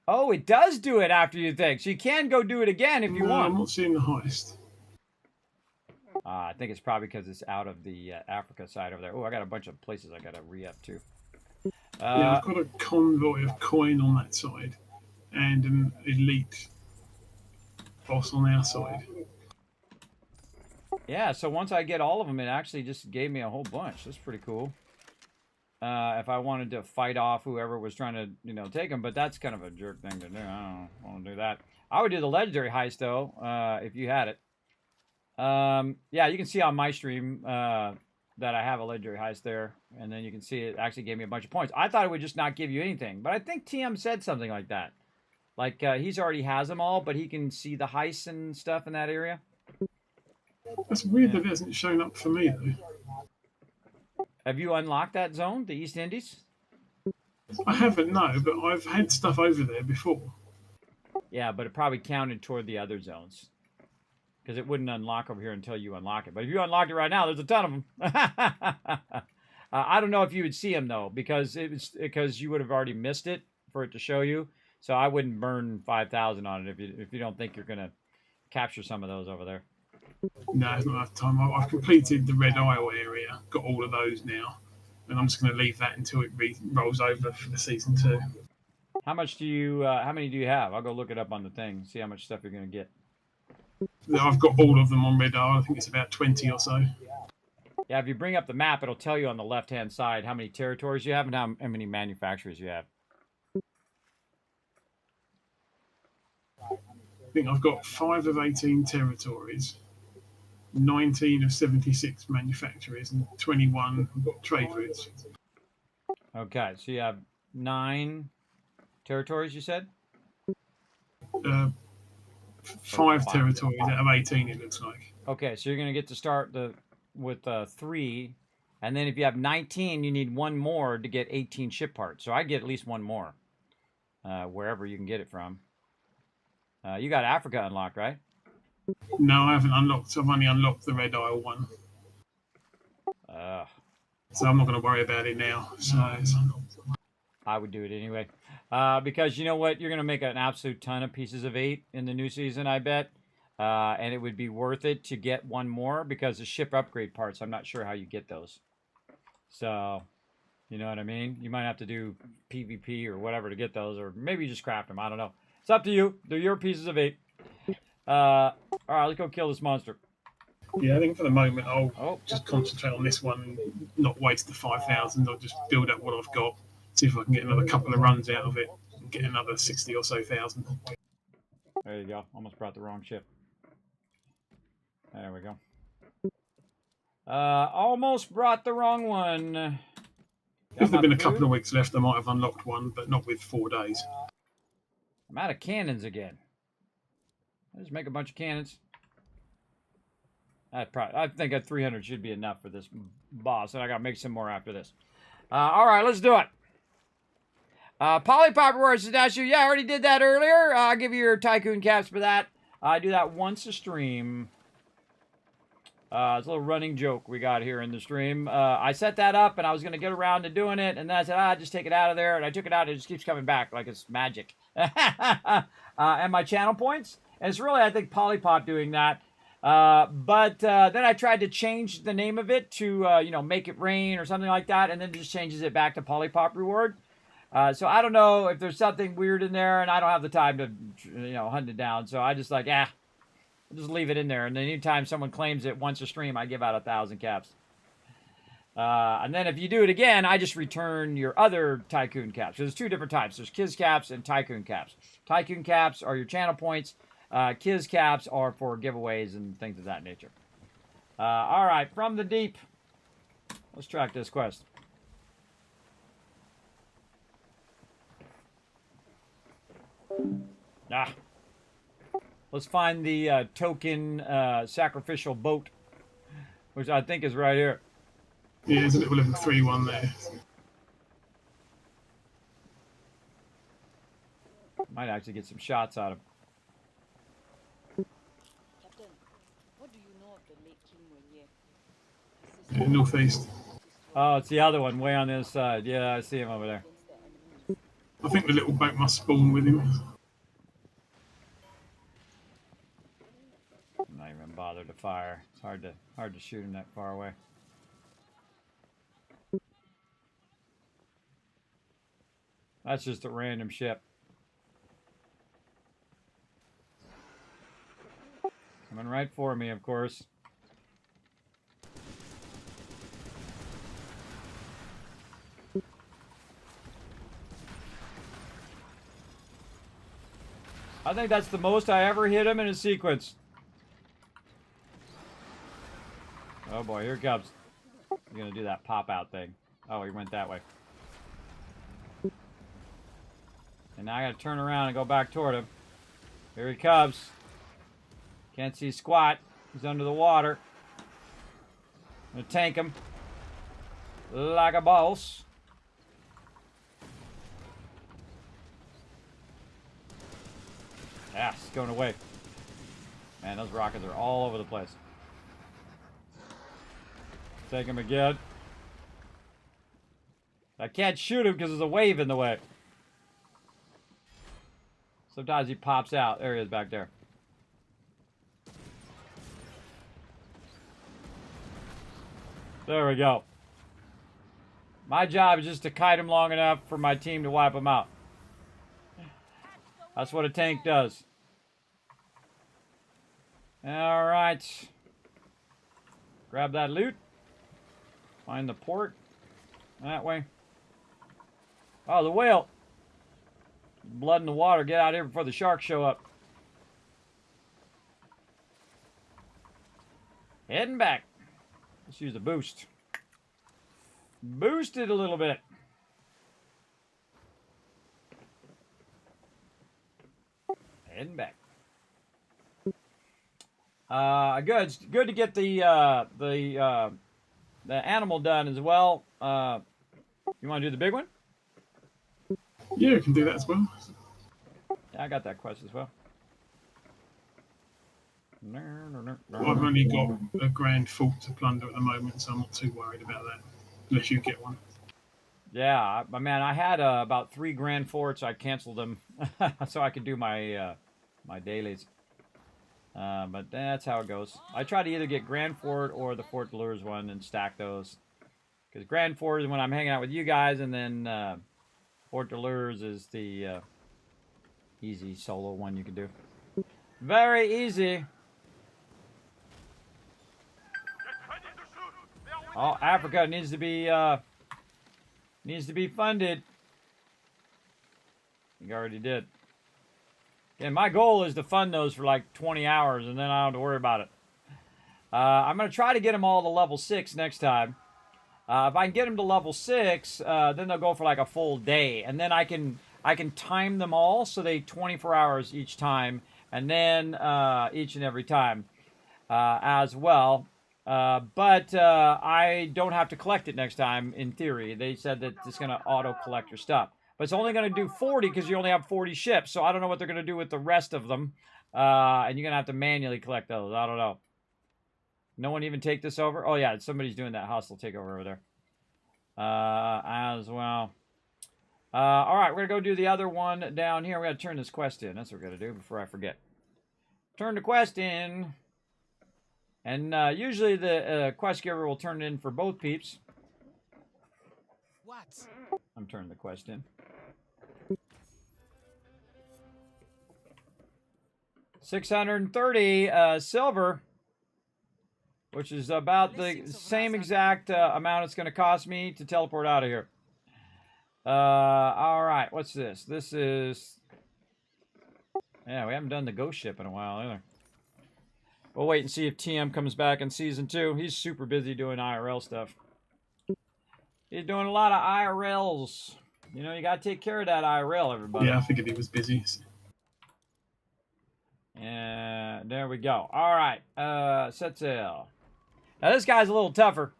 Oh, it does do it after you think. So you can go do it again if you want. I'm not seeing the heist. I think it's probably because it's out of the Africa side over there. Oh, I got a bunch of places I got to re-up to. Yeah, I've got a convoy of coin on that side and an elite boss on our side. Yeah, so once I get all of them, it actually just gave me a whole bunch. That's pretty cool. If I wanted to fight off whoever was trying to, take them, but that's kind of a jerk thing to do. I don't want to do that. I would do the legendary heist, though, if you had it. Yeah, you can see on my stream that I have a legendary heist there, and then you can see it actually gave me a bunch of points. I thought it would just not give you anything, but I think TM said something like that. Like, he's already has them all, but he can see the heists and stuff in that area. That's weird that it hasn't shown up for me, though. Have you unlocked that zone, the East Indies? I haven't, no, but I've had stuff over there before. Yeah, but it probably counted toward the other zones. Because it wouldn't unlock over here until you unlock it. But if you unlock it right now, there's a ton of them. I don't know if you would see them, though, because you would have already missed it for it to show you. So I wouldn't burn 5,000 on it if you don't think you're going to capture some of those over there. No, it's not enough time. I've completed the Red Isle area, got all of those now, and I'm just going to leave that until it rolls over for the season 2. How many do you have? I'll go look it up on the thing, see how much stuff you're going to get. I've got all of them on Red Isle. I think it's about 20 or so. Yeah, if you bring up the map, it'll tell you on the left-hand side how many territories you have and how many manufacturers you have. I think I've got 5 of 18 territories, 19 of 76 manufacturers, and 21 trade routes. Okay, so you have 9 territories, you said? 5 territories out of 18, it looks like. Okay, so you're going to get to start with 3, and then if you have 19, you need 1 more to get 18 ship parts. So I get at least 1 more, wherever you can get it from. You got Africa unlocked, right? No, I haven't unlocked. I've only unlocked the Red Isle one. So I'm not going to worry about it now. So I would do it anyway. Because you know what? You're going to make an absolute ton of pieces of 8 in the new season, I bet. And it would be worth it to get 1 more because the ship upgrade parts, I'm not sure how you get those. So, you know what I mean? You might have to do PvP or whatever to get those, or maybe you just craft them. I don't know. It's up to you. They're your pieces of 8. All right, let's go kill this monster. Yeah, I think for the moment I'll just concentrate on this one and not waste the 5,000. I'll just build up what I've got, see if I can get another couple of runs out of it and get another 60 or so thousand. There you go. Almost brought the wrong ship. There we go. Almost brought the wrong one. If there'd been a couple of weeks left, I might have unlocked one, but not with 4 days. I'm out of cannons again. I'll just make a bunch of cannons. I think a 300 should be enough for this boss, and I gotta make some more after this. All right, let's do it. Polypop Rewards is Dashu. Yeah, I already did that earlier. I'll give you your Tycoon caps for that. I do that once a stream. It's a little running joke we got here in the stream. I set that up, and I was going to get around to doing it, and then I said, just take it out of there. And I took it out, and it just keeps coming back like it's magic. And my channel points. And it's really, I think, Polypop doing that. But then I tried to change the name of it to, Make It Rain or something like that, and then it just changes it back to Polypop Reward. So I don't know if there's something weird in there, and I don't have the time to, hunt it down. So I just I'll just leave it in there. And then anytime someone claims it once a stream, I give out 1,000 caps. And then if you do it again, I just return your other Tycoon caps. So there's two different types. There's Kiz caps and Tycoon caps. Tycoon caps are your channel points. Kiz caps are for giveaways and things of that nature. All right, from the deep. Let's track this quest. Let's find the token sacrificial boat, which I think is right here. Yeah, there's a little level 3 one there. Might actually get some shots out of him. Captain, what do you know of the late King Wenye? Northeast. Oh, it's the other one, way on this side. Yeah, I see him over there. I think the little boat must spawn with him. I'm not even bothered to fire. It's hard to shoot him that far away. That's just a random ship. Coming right for me, of course. I think that's the most I ever hit him in a sequence. Oh boy, here it comes. He's gonna do that pop-out thing. Oh, he went that way. And now I gotta turn around and go back toward him. Here he comes. Can't see squat. He's under the water. I'm gonna tank him. Like a boss. Yeah, it's going away. Man, those rockets are all over the place. Take him again. I can't shoot him because there's a wave in the way. Sometimes he pops out. There he is back there. There we go. My job is just to kite him long enough for my team to wipe him out. That's what a tank does. All right. Grab that loot. Find the port. That way. Oh, the whale. Blood in the water. Get out of here before the sharks show up. Heading back. Let's use the boost. Boost it a little bit. Heading back. Good. It's good to get the animal done as well. You want to do the big one? Yeah, I can do that as well. Yeah, I got that quest as well. I've only got a grand fort to plunder at the moment, so I'm not too worried about that. Unless you get one. Yeah, man, I had about 3 grand forts. I canceled them so I could do my my dailies. But that's how it goes. I try to either get Grand Fort or the Fort de Lures one and stack those. Because Grand Fort is when I'm hanging out with you guys, and then Fort de Lures is the easy solo one you can do. Very easy. Oh, Africa needs to be funded. You already did. And my goal is to fund those for like 20 hours, and then I don't have to worry about it. I'm going to try to get them all to level 6 next time. If I can get them to level 6, then they'll go for like a full day, and then I can time them all so they 24 hours each time, and then each and every time as well. But I don't have to collect it next time, in theory. They said that it's going to auto-collect your stuff. But it's only going to do 40 because you only have 40 ships, so I don't know what they're going to do with the rest of them. And you're going to have to manually collect those. I don't know. No one even take this over? Oh, yeah, somebody's doing that hostile takeover over there. As well. All right, we're going to go do the other one down here. We got to turn this quest in. That's what we're going to do before I forget. Turn the quest in. And usually the quest giver will turn it in for both peeps. What? I'm turning the quest in. 630 silver, which is about the same exact amount it's going to cost me to teleport out of here. All right, what's this? This is... Yeah, we haven't done the ghost ship in a while either. We'll wait and see if TM comes back in Season 2. He's super busy doing IRL stuff. He's doing a lot of IRLs. You know, you got to take care of that IRL, everybody. Yeah, I figured he was busy. And there we go. All right, set sail. Now, this guy's a little tougher.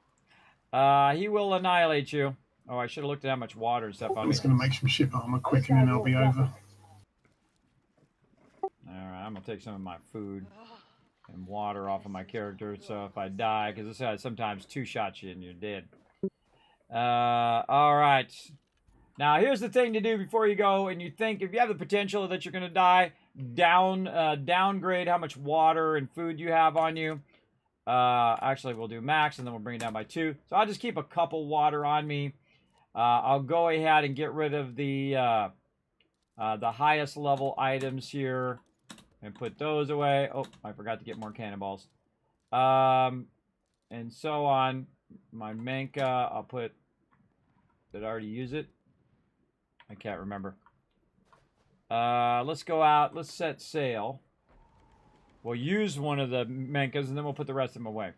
He will annihilate you. Oh, I should have looked at how much water and stuff on I'm me. just going to make some ship armor quick and then I'll be over. All right, I'm going to take some of my food and water off of my character, so if I die, because this guy sometimes two-shots you and you're dead. All right. Now, here's the thing to do before you go, and you think, if you have the potential that you're going to die, downgrade how much water and food you have on you. Actually, we'll do max, and then we'll bring it down by 2. So I'll just keep a couple water on me. I'll go ahead and get rid of the highest level items here. And put those away. Oh, I forgot to get more cannonballs. And so on. My Menka, I'll put... Did I already use it? I can't remember. Let's go out. Let's set sail. We'll use one of the Menkas, and then we'll put the rest of them away.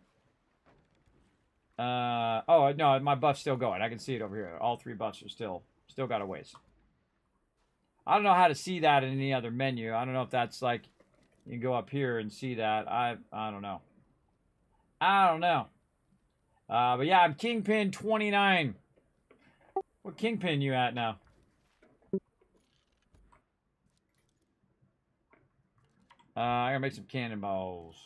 Oh, no, my buff's still going. I can see it over here. All 3 buffs are still got a ways. I don't know how to see that in any other menu. I don't know if that's like... You can go up here and see that. I don't know. I don't know. But yeah, I'm Kingpin 29. What Kingpin you at now? I gotta make some cannonballs.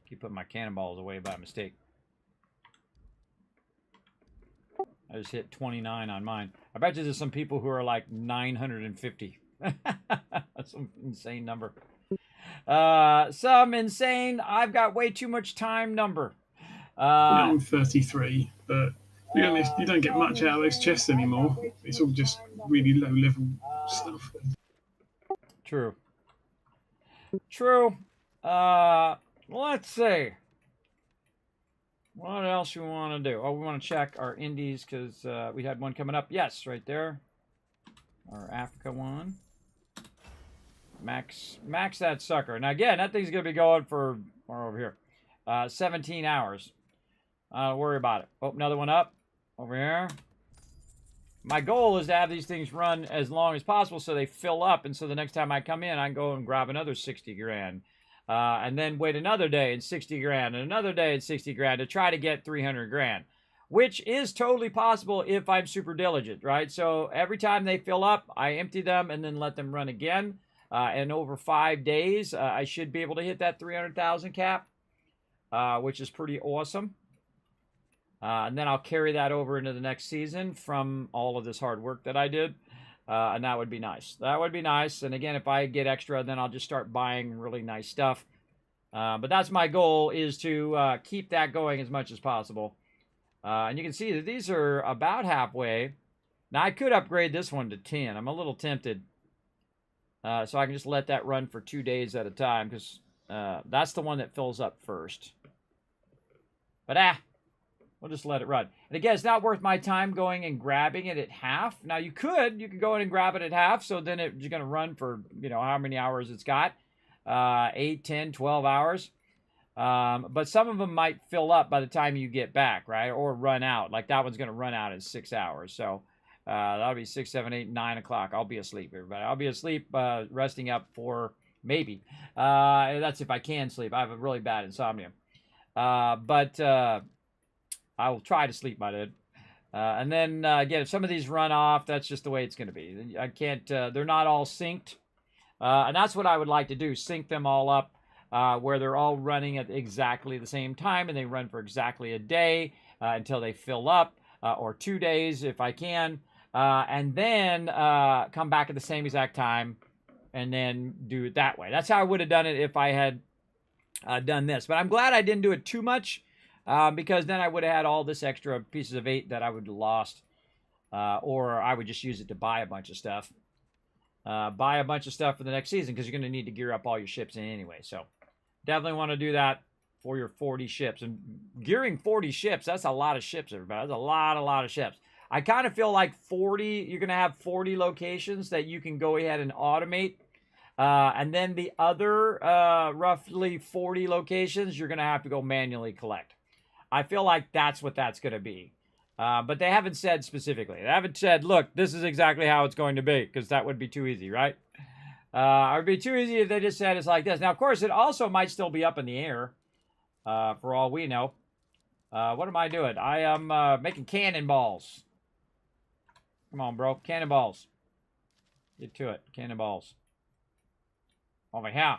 Keep putting my cannonballs away by mistake. I just hit 29 on mine. I bet you there's some people who are like 950. That's some insane number. Some insane, I've got way too much time number. Yeah, I'm 33, but to be honest, you don't get much out of those chests anymore. It's all just really low level stuff. True. True. Let's see. What else you want to do? Oh, we want to check our indies because we had one coming up. Yes, right there. Our Africa one. Max that sucker. Now again, that thing's gonna be going for over here, 17 hours. Don't worry about it. Oh, another one up over here. My goal is to have these things run as long as possible so they fill up, and so the next time I come in, I can go and grab another 60 grand, and then wait another day and 60 grand, and another day and 60 grand to try to get 300 grand, which is totally possible if I'm super diligent, right? So every time they fill up, I empty them and then let them run again. And over 5 days, I should be able to hit that 300,000 cap, which is pretty awesome. And then I'll carry that over into the next season from all of this hard work that I did. And that would be nice. That would be nice. And again, if I get extra, then I'll just start buying really nice stuff. But that's my goal, is to keep that going as much as possible. And you can see that these are about halfway. Now, I could upgrade this one to 10. I'm a little tempted. So I can just let that run for 2 days at a time, because that's the one that fills up first. But we'll just let it run. And again, it's not worth my time going and grabbing it at half. Now you could go in and grab it at half, so then it's going to run for, you know, how many hours it's got. 8, 10, 12 hours. But some of them might fill up by the time you get back, right? Or run out. Like that one's going to run out in 6 hours. So that'll be 6, 7, 8, 9 o'clock. I'll be asleep, everybody. I'll be asleep, resting up for maybe. That's if I can sleep. I have a really bad insomnia. But I will try to sleep by then. And then, again, if some of these run off, that's just the way it's going to be. I can't, they're not all synced. And that's what I would like to do, sync them all up where they're all running at exactly the same time, and they run for exactly a day until they fill up, or 2 days if I can, and then come back at the same exact time and then do it that way. That's how I would have done it if I had done this. But I'm glad I didn't do it too much. Because then I would have had all this extra pieces of 8 that I would have lost. Or I would just use it to buy a bunch of stuff. Buy a bunch of stuff for the next season because you're going to need to gear up all your ships in anyway. So definitely want to do that for your 40 ships. And gearing 40 ships, that's a lot of ships, everybody. That's a lot of ships. I kind of feel like 40, you're going to have 40 locations that you can go ahead and automate. And then the other roughly 40 locations, you're going to have to go manually collect. I feel like that's what that's going to be. But they haven't said specifically. They haven't said, look, this is exactly how it's going to be, because that would be too easy, right? It would be too easy if they just said it's like this. Now, of course, it also might still be up in the air, for all we know. What am I doing? I am making cannonballs. Come on, bro. Cannonballs. Get to it. Cannonballs. Over here.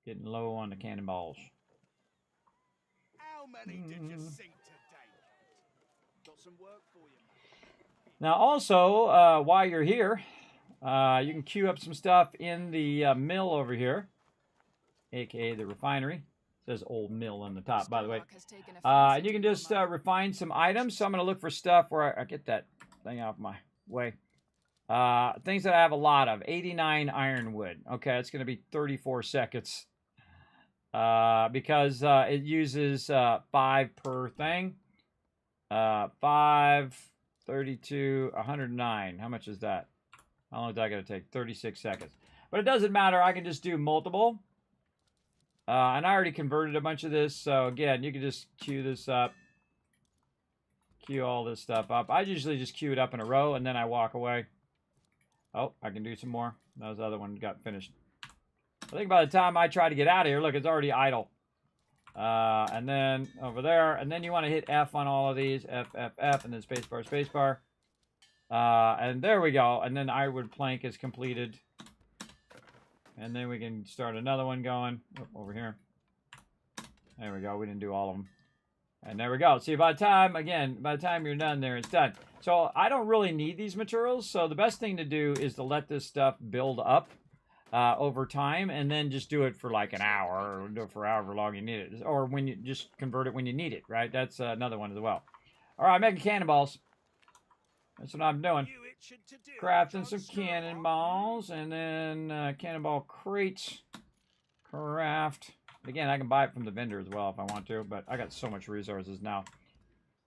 Getting low on the cannonballs. How many did you sink today? Got some work for you. Now, also, while you're here, you can queue up some stuff in the mill over here, aka the refinery. It says old mill on the top, by the way. And you can just refine some items. So I'm going to look for stuff where I get that thing out of my way. Things that I have a lot of. 89 ironwood. Okay, it's going to be 34 seconds. Because it uses 5 per thing. 5, 32, 109. How much is that? How long is that going to take? 36 seconds. But it doesn't matter. I can just do multiple. And I already converted a bunch of this. So, again, you can just queue this up. Queue all this stuff up. I usually just queue it up in a row, and then I walk away. Oh, I can do some more. Those other one got finished. I think by the time I try to get out of here, look, it's already idle. And then over there, and then you want to hit F on all of these, F, F, F, and then spacebar, spacebar. And there we go. And then ironwood plank is completed. And then we can start another one going. Over here. There we go. We didn't do all of them. And there we go. See, by the time you're done there, it's done. So I don't really need these materials. So the best thing to do is to let this stuff build up over time, and then just do it for like an hour, or do it for however long you need it, or when you just convert it when you need it, right? That's another one as well. All right, making cannonballs. That's what I'm doing. Crafting some cannonballs, and then cannonball crates. Craft. Again, I can buy it from the vendor as well if I want to, but I got so much resources now.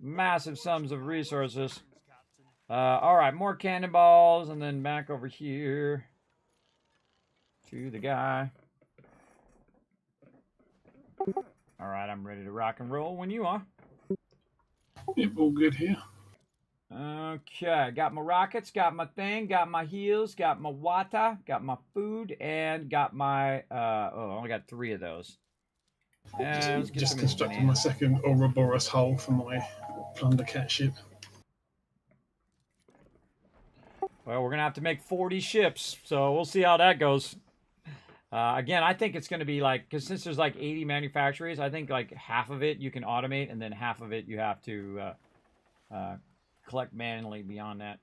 Massive sums of resources. All right, more cannonballs, and then back over here to the guy. All right, I'm ready to rock and roll when you are. Yep, all good here. Okay, got my rockets, got my thing, got my heals, got my water, got my food, and got my, I only got 3 of those. Just constructing my second Ouroboros hull for my plunder cat ship. Well, we're going to have to make 40 ships, so we'll see how that goes. Again, I think it's going to be like, because since there's like 80 manufacturers, I think like half of it you can automate, and then half of it you have to collect manually beyond that.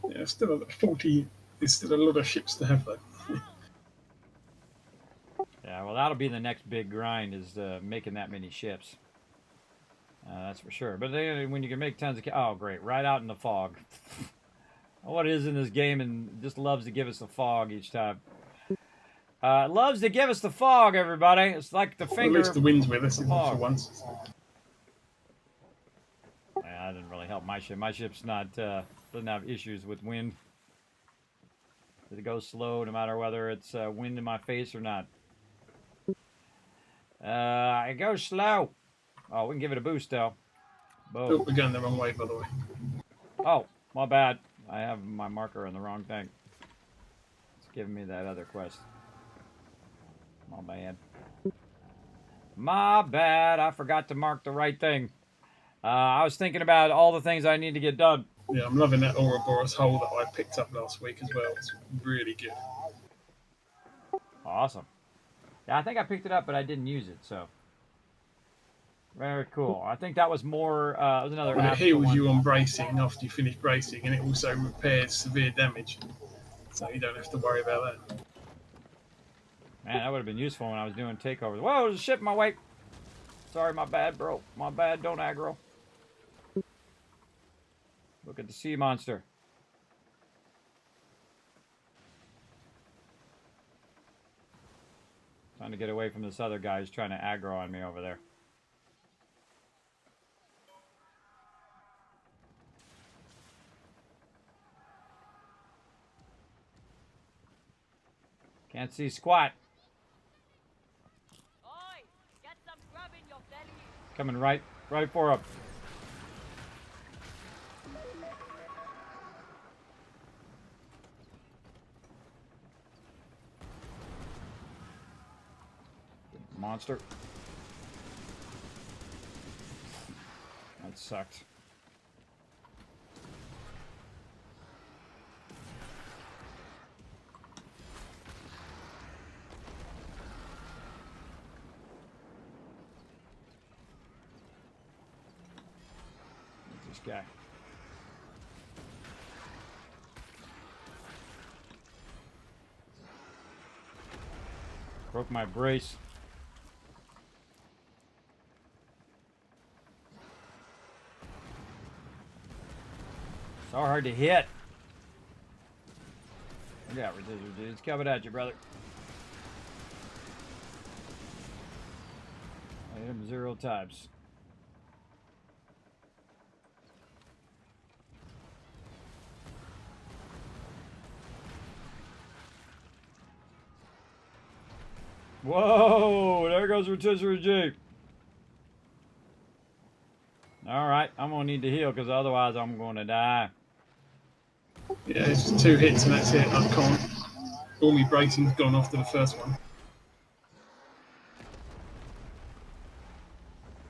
Yeah, still 40 is still a lot of ships to have though. Yeah, well, that'll be the next big grind, is making that many ships. That's for sure. But then when you can make tons of... Oh, great. Right out in the fog. What is in this game and just loves to give us the fog each time. Loves to give us the fog, everybody. It's like the finger... At least the wind's with us for once. Yeah, That didn't really help my ship. My ship's not doesn't have issues with wind. It goes slow no matter whether it's wind in my face or not. It goes slow. Oh, we can give it a boost though. Oh, Boom. we're going the wrong way, by the way. Oh, my bad. I have my marker on the wrong thing. It's giving me that other quest. My bad. My bad. I forgot to mark the right thing. I was thinking about all the things I need to get done. Yeah, I'm loving that Ouroboros hole that I picked up last week as well. It's really good. Awesome. Yeah, I think I picked it up, but I didn't use it, so. Very cool. I think that was more, it was another Well, it app heals one. you on bracing after you finish bracing, and it also repairs severe damage. So you don't have to worry about that. Man, that would have been useful when I was doing takeovers. Whoa, there's a ship in my wake. Sorry, my bad, bro. My bad, don't aggro. Look at the sea monster. Trying to get away from this other guy who's trying to aggro on me over there. Can't see squat. Oi, get some grub in your belly. Coming right for him. Monster. That sucked. This guy. Broke my brace. So hard to hit. I got residual dudes coming at you, brother. I hit him 0 times. Whoa! There goes rotisserie Jeep. Alright, I'm gonna need to heal because otherwise I'm gonna die. Yeah, it's just 2 hits and that's it. I can't. All my bracing's gone after the first one.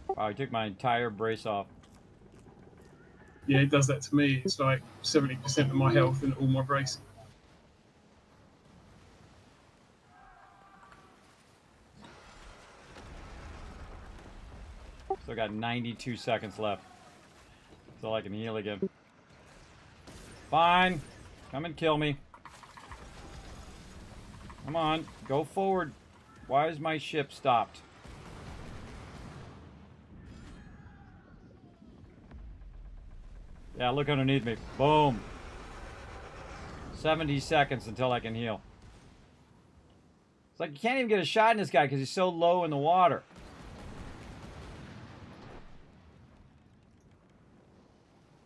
Wow, I took my entire brace off. Yeah, it does that to me. It's like 70% of my health and all my bracing. Still got 92 seconds left. So I can heal again. Fine. Come and kill me. Come on. Go forward. Why is my ship stopped? Yeah, look underneath me. Boom. 70 seconds until I can heal. It's like you can't even get a shot in this guy because he's so low in the water.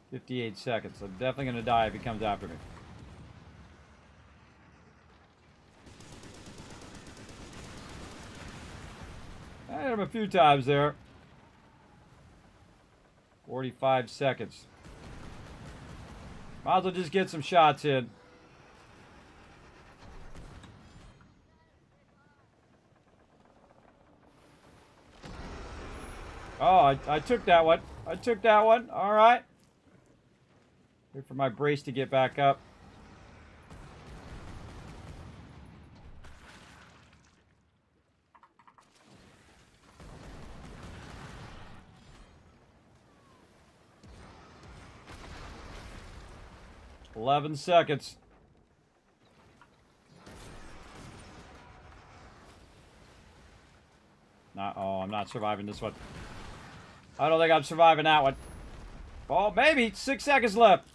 "58 seconds. I'm definitely going to die if he comes after me. I hit him a few times there. 45 seconds. Might as well just get some shots in. Oh, I took that one. I took that one. All right. Wait for my brace to get back up. "11 seconds. Oh, I'm not surviving this one. I don't think I'm surviving that one. Oh, maybe. 6 seconds left.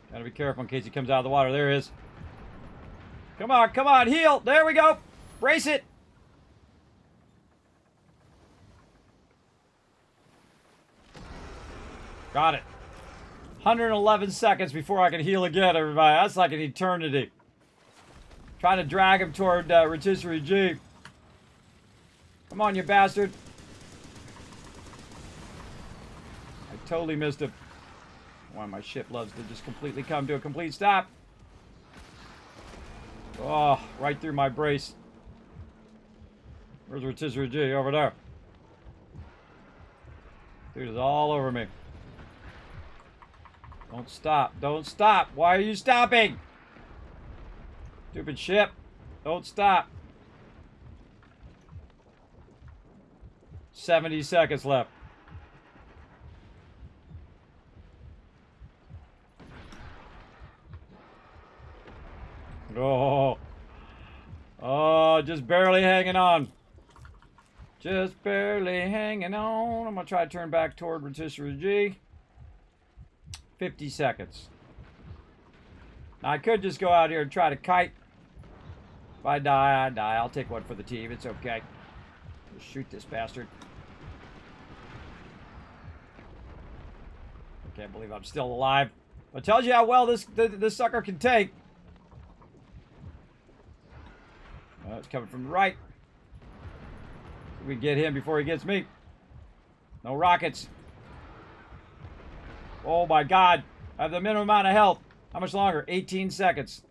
Gotta be careful in case he comes out of the water. There he is. Come on, heal. There we go. Brace it. Got it. 111 seconds before I can heal again, everybody. That's like an eternity. Trying to drag him toward Rotisserie G. Come on, you bastard. I totally missed him. Why my ship loves to just completely come to a complete stop. Oh, right through my brace. Where's Rotisserie G? Over there. Dude is all over me. Don't stop. Don't stop. Why are you stopping? Stupid ship. Don't stop. 70 seconds left. Oh. Oh, just barely hanging on. Just barely hanging on. I'm going to try to turn back toward Rotisserie G. 50 seconds. Now, I could just go out here and try to kite. If I die, I die. I'll take one for the team. It's okay. Just shoot this bastard. I can't believe I'm still alive. It tells you how well this sucker can take. Oh, it's coming from the right. We get him before he gets me. No rockets. Oh my god. I have the minimum amount of health. How much longer? 18 seconds.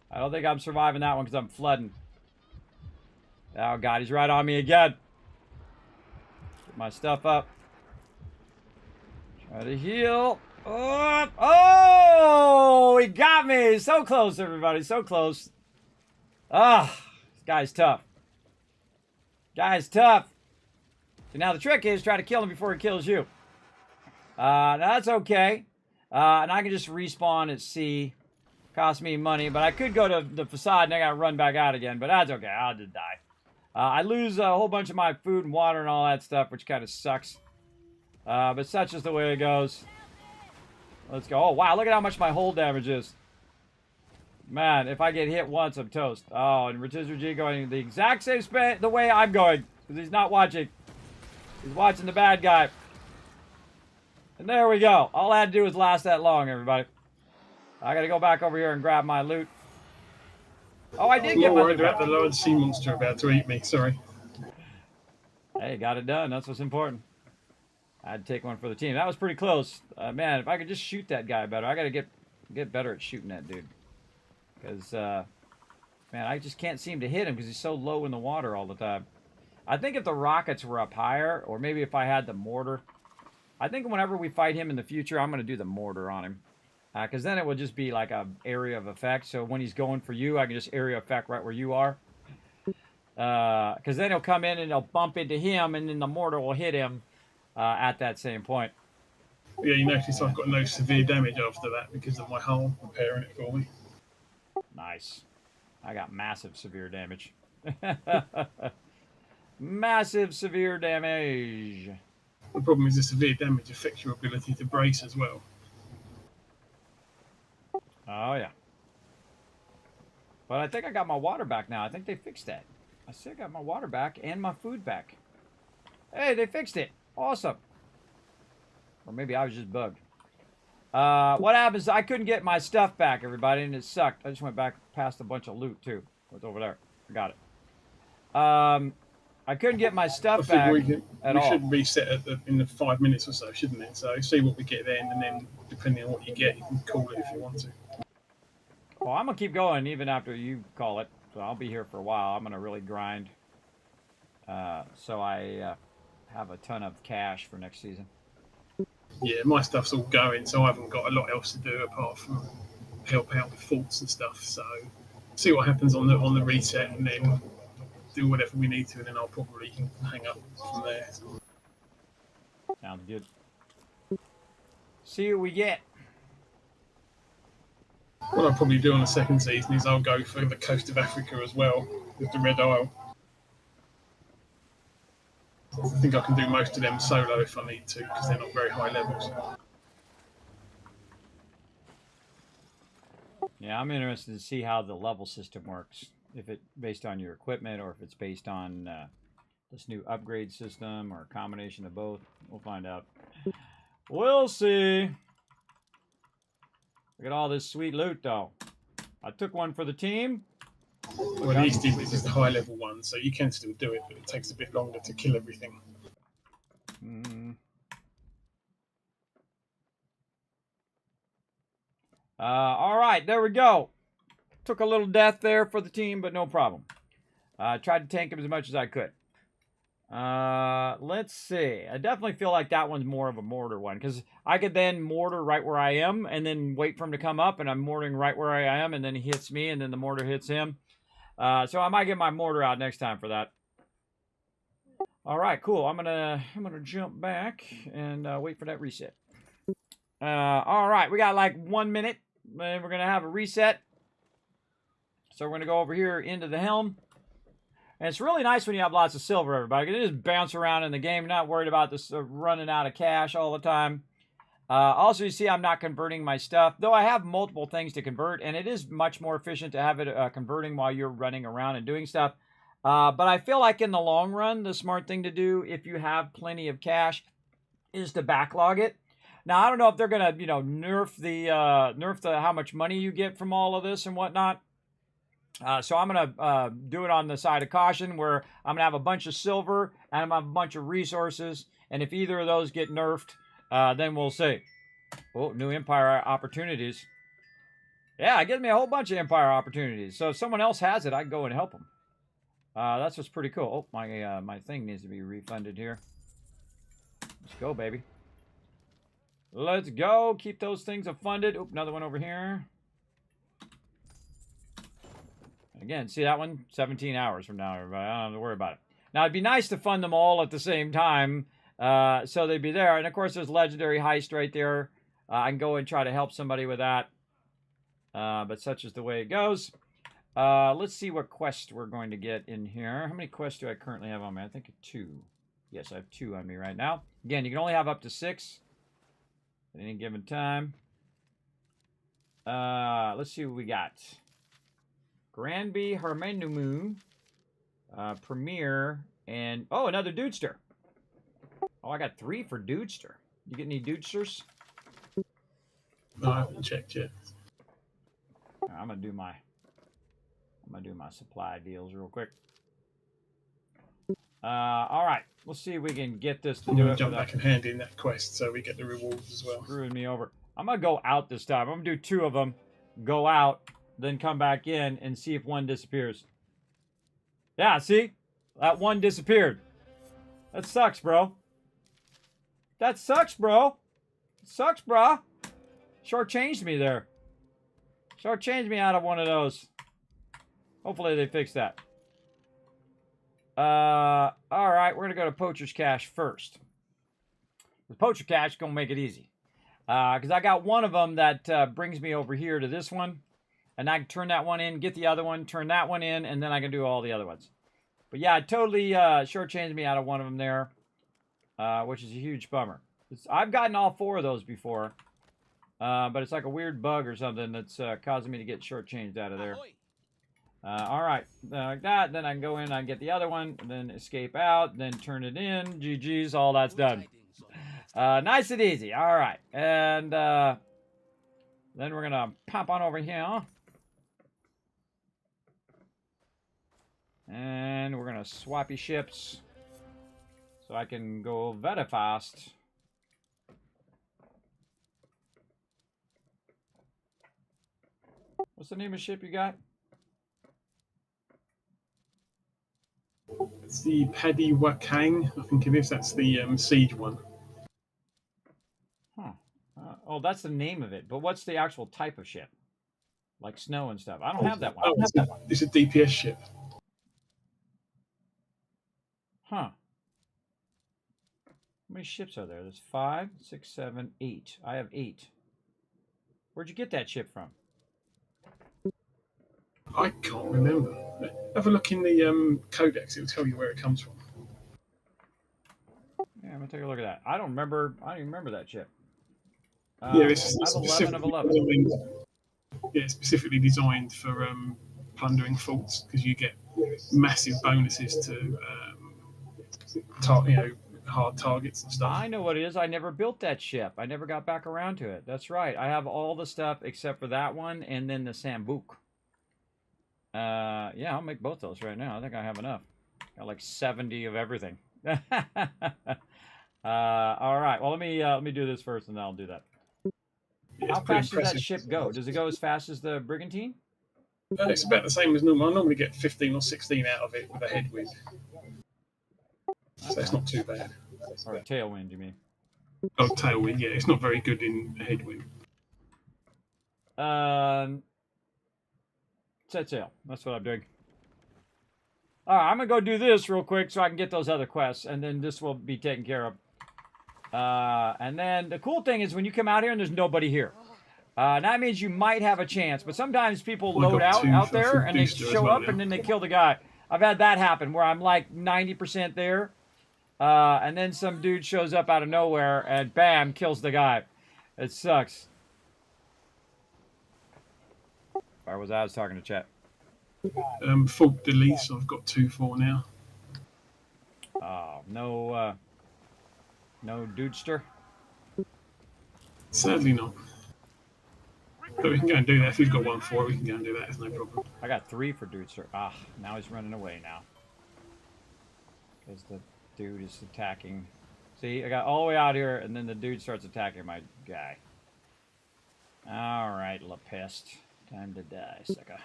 I don't think I'm surviving that one because I'm flooding. Oh god, he's right on me again. Get my stuff up. Try to heal. Oh, oh, he got me. So close, everybody. So close. Ah, this guy's tough. Guy's tough. So now the trick is try to kill him before he kills you. Now that's okay. And I can just respawn at sea. Cost me money, but I could go to the facade and I gotta run back out again, but that's okay. I'll just die. I lose a whole bunch of my food and water and all that stuff, which kind of sucks. But such is the way it goes. Let's go. Oh, wow. Look at how much my hull damage is. Man, if I get hit once, I'm toast. Oh, and Rotisserie G going the exact same the way I'm going. Because he's not watching. He's watching the bad guy. And there we go. All I had to do was last that long, everybody. I gotta go back over here and grab my loot. Oh, I did get my loot. About the large sea monster about to eat me, sorry. Hey, got it done. That's what's important. I had to take one for the team. That was pretty close. Man, if I could just shoot that guy better. I gotta get better at shooting that dude. Because, man, I just can't seem to hit him because he's so low in the water all the time. I think if the rockets were up higher, or maybe if I had the mortar. I think whenever we fight him in the future, I'm going to do the mortar on him. Because then it will just be like an area of effect. So when he's going for you, I can just area effect right where you are. Because then he'll come in and he'll bump into him, and then the mortar will hit him at that same point. Yeah, you notice I've got no severe damage after that because of my hull repairing it for me. Nice. I got massive severe damage. Massive severe damage. The problem is the severe damage affects your ability to brace as well. Oh, yeah. But I think I got my water back now. I think they fixed that. I still got my water back and my food back. Hey, they fixed it. Awesome. Or maybe I was just bugged. What happens? I couldn't get my stuff back, everybody, and it sucked. I just went back past a bunch of loot, too. What's over there? I got it. I couldn't get my stuff back we all. should reset in the 5 minutes or so, shouldn't it? So see what we get then, and then depending on what you get, you can call it if you want to. Well, I'm going to keep going even after you call it. So I'll be here for a while. I'm going to really grind. So I have a ton of cash for next season. Yeah, my stuff's all going, so I haven't got a lot else to do apart from help out with faults and stuff. So see what happens on the reset, and then do whatever we need to, and then I'll probably hang up from there. Sounds good. See what we get. What I'll probably do on the second season is I'll go for the coast of Africa as well with the Red Isle. I think I can do most of them solo if I need to, because they're not very high levels. Yeah, I'm interested to see how the level system works. If it's based on your equipment, or if it's based on this new upgrade system, or a combination of both. We'll find out. We'll see. Look at all this sweet loot, though. I took one for the team. Well, the East Indies is the high level one, so you can still do it, but it takes a bit longer to kill everything. All right, there we go. Took a little death there for the team, but no problem. Tried to tank him as much as I could. Let's see. I definitely feel like that one's more of a mortar one, because I could then mortar right where I am and then wait for him to come up, and I'm mortaring right where I am, and then he hits me, and then the mortar hits him. So I might get my mortar out next time for that. All right, cool. I'm gonna jump back and wait for that reset. All right, we got like 1 minute, and we're gonna have a reset. So we're gonna go over here into the helm. And it's really nice when you have lots of silver, everybody. You can just bounce around in the game. You're not worried about this running out of cash all the time. Also, you see I'm not converting my stuff, though I have multiple things to convert, and it is much more efficient to have it converting while you're running around and doing stuff. But I feel like in the long run, the smart thing to do, if you have plenty of cash, is to backlog it. Now, I don't know if they're going to, nerf the how much money you get from all of this and whatnot. So I'm going to do it on the side of caution, where I'm going to have a bunch of silver and I'm going to have a bunch of resources. And if either of those get nerfed, then we'll see. Oh, new Empire opportunities. Yeah, it gives me a whole bunch of Empire opportunities. So if someone else has it, I can go and help them. That's what's pretty cool. Oh, my thing needs to be refunded here. Let's go, baby. Let's go. Keep those things funded. Oop, another one over here. Again, see that one? 17 hours from now, everybody. I don't have to worry about it. Now, it'd be nice to fund them all at the same time, so they'd be there. And, of course, there's Legendary Heist right there. I can go and try to help somebody with that. But such is the way it goes. Let's see what quest we're going to get in here. How many quests do I currently have on me? I think 2. Yes, I have 2 on me right now. Again, you can only have up to 6 at any given time. Let's see what we got. Granby, Hermenumu, Premier, and... Oh, another Dudester. Oh, I got 3 for Dudester. You get any Dudesters? No, I haven't checked yet. I'm gonna do my supply deals real quick. All right. Let's see if we can get this to I'm do going it. to jump back and hand in that quest so we get the rewards as well. Screwing me over. I'm gonna go out this time. I'm gonna do 2 of them. Go out, then come back in and see if one disappears. Yeah, see? That one disappeared. That sucks, bro. That sucks, bro. It sucks, bro. Shortchanged me there. Shortchanged me out of one of those. Hopefully they fix that. All right, we're going to go to Poacher's Cache first. The Poacher Cache is going to make it easy. Because I got one of them that brings me over here to this one. And I can turn that one in, get the other one, turn that one in, and then I can do all the other ones. But yeah, it totally shortchanged me out of one of them there, which is a huge bummer. I've gotten all 4 of those before, but it's like a weird bug or something that's causing me to get shortchanged out of there. All right, like that. Then I can go in, I can get the other one, then escape out, then turn it in. GG's, all that's done. Nice and easy. All right, and then we're gonna pop on over here. And we're going to swappy ships so I can go very fast. What's the name of the ship you got? It's the Paddy Wakang, I think it is. That's the siege one. Huh. Oh, that's the name of it. But what's the actual type of ship? Like snow and stuff. I don't have that one. Oh, it's a DPS ship. Huh. How many ships are there? There's 5, 6, 7, 8. I have 8. Where'd you get that ship from? I can't remember. Have a look in the codex. It'll tell you where it comes from. Yeah, I'm gonna take a look at that. I don't even remember that ship. Yeah, it's I have 11 of 11. Yeah, it's specifically designed for plundering forts because you get massive bonuses to hard targets and stuff. I know what it is. I never built that ship. I never got back around to it. That's right. I have all the stuff except for that one and then the Sambuc. Yeah, I'll make both those right now. I think I have enough. Got like 70 of everything. All right. Well, let me do this first, and then I'll do that. Yeah, How fast does that ship go? Does it go as fast as the brigantine? It's about the same as normal. I normally get 15 or 16 out of it with a headwind, so it's not too bad. Or a tailwind, you mean? Oh, tailwind, yeah, it's not very good in a headwind. Set sail. That's what I'm doing. All right, I'm gonna go do this real quick so I can get those other quests, and then this will be taken care of. And then the cool thing is when you come out here and there's nobody here. That means you might have a chance, but sometimes people load out there and they show up and then they kill the guy. I've had that happen where I'm like 90% there, and then some dude shows up out of nowhere and bam, kills the guy. It sucks. Where was I? I was talking to chat. Fault delete, so I've got 2-4 now. Oh, no dudester? Sadly not. But we can go and do that. If he's got 1-4, we can go and do that. It's no problem. I got 3 for dudester. Ah, now he's running away now. Because the dude is attacking. See, I got all the way out here, and then the dude starts attacking my guy. All right, La Peste. Time to die, sucker.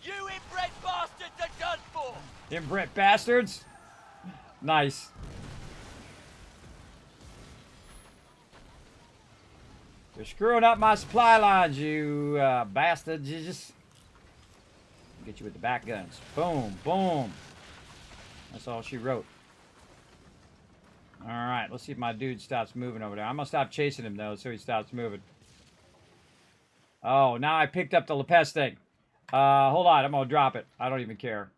You inbred bastards are done for! Inbred bastards? Nice. You're screwing up my supply lines, you bastards. You just get you with the back guns. Boom, boom. That's all she wrote. All right, let's see if my dude stops moving over there. I'm gonna stop chasing him though, so he stops moving. Oh, now I picked up the La Peste thing. Hold on, I'm gonna drop it. I don't even care.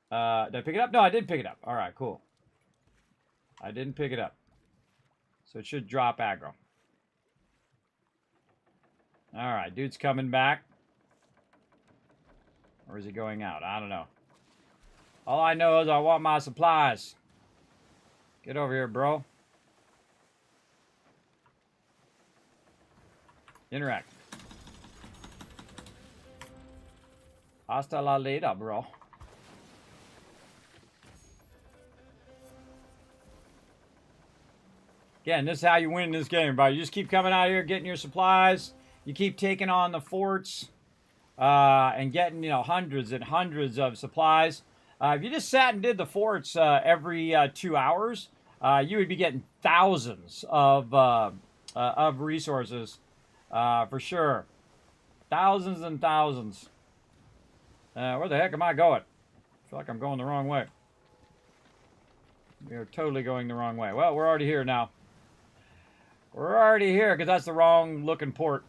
Did I pick it up? No, I didn't pick it up. All right, cool. I didn't pick it up. So it should drop aggro. All right, dude's coming back. Or is he going out? I don't know. All I know is I want my supplies. Get over here, bro. Interact. Hasta la later, bro. Again, this is how you win this game, bro. You just keep coming out here, getting your supplies. You keep taking on the forts and getting, you know, hundreds and hundreds of supplies. If you just sat and did the forts every 2 hours, you would be getting thousands of resources for sure. Thousands and thousands. Where the heck am I going? I feel like I'm going the wrong way. We are totally going the wrong way. Well, we're already here now. We're already here because that's the wrong looking port.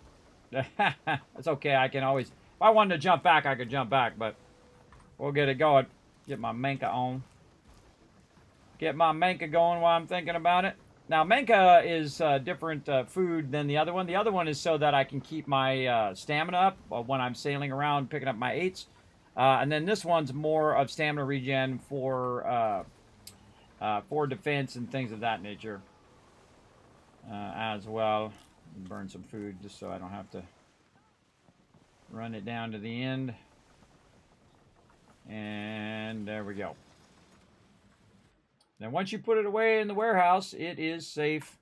It's okay. I can always... If I wanted to jump back, I could jump back, but we'll get it going. Get my Menka on. Get my Menka going while I'm thinking about it. Now, Menka is different food than the other one. The other one is so that I can keep my stamina up when I'm sailing around picking up my 8s. And then this one's more of stamina regen for defense and things of that nature as well. Burn some food just so I don't have to run it down to the end. And there we go. Then once you put it away in the warehouse, it is safe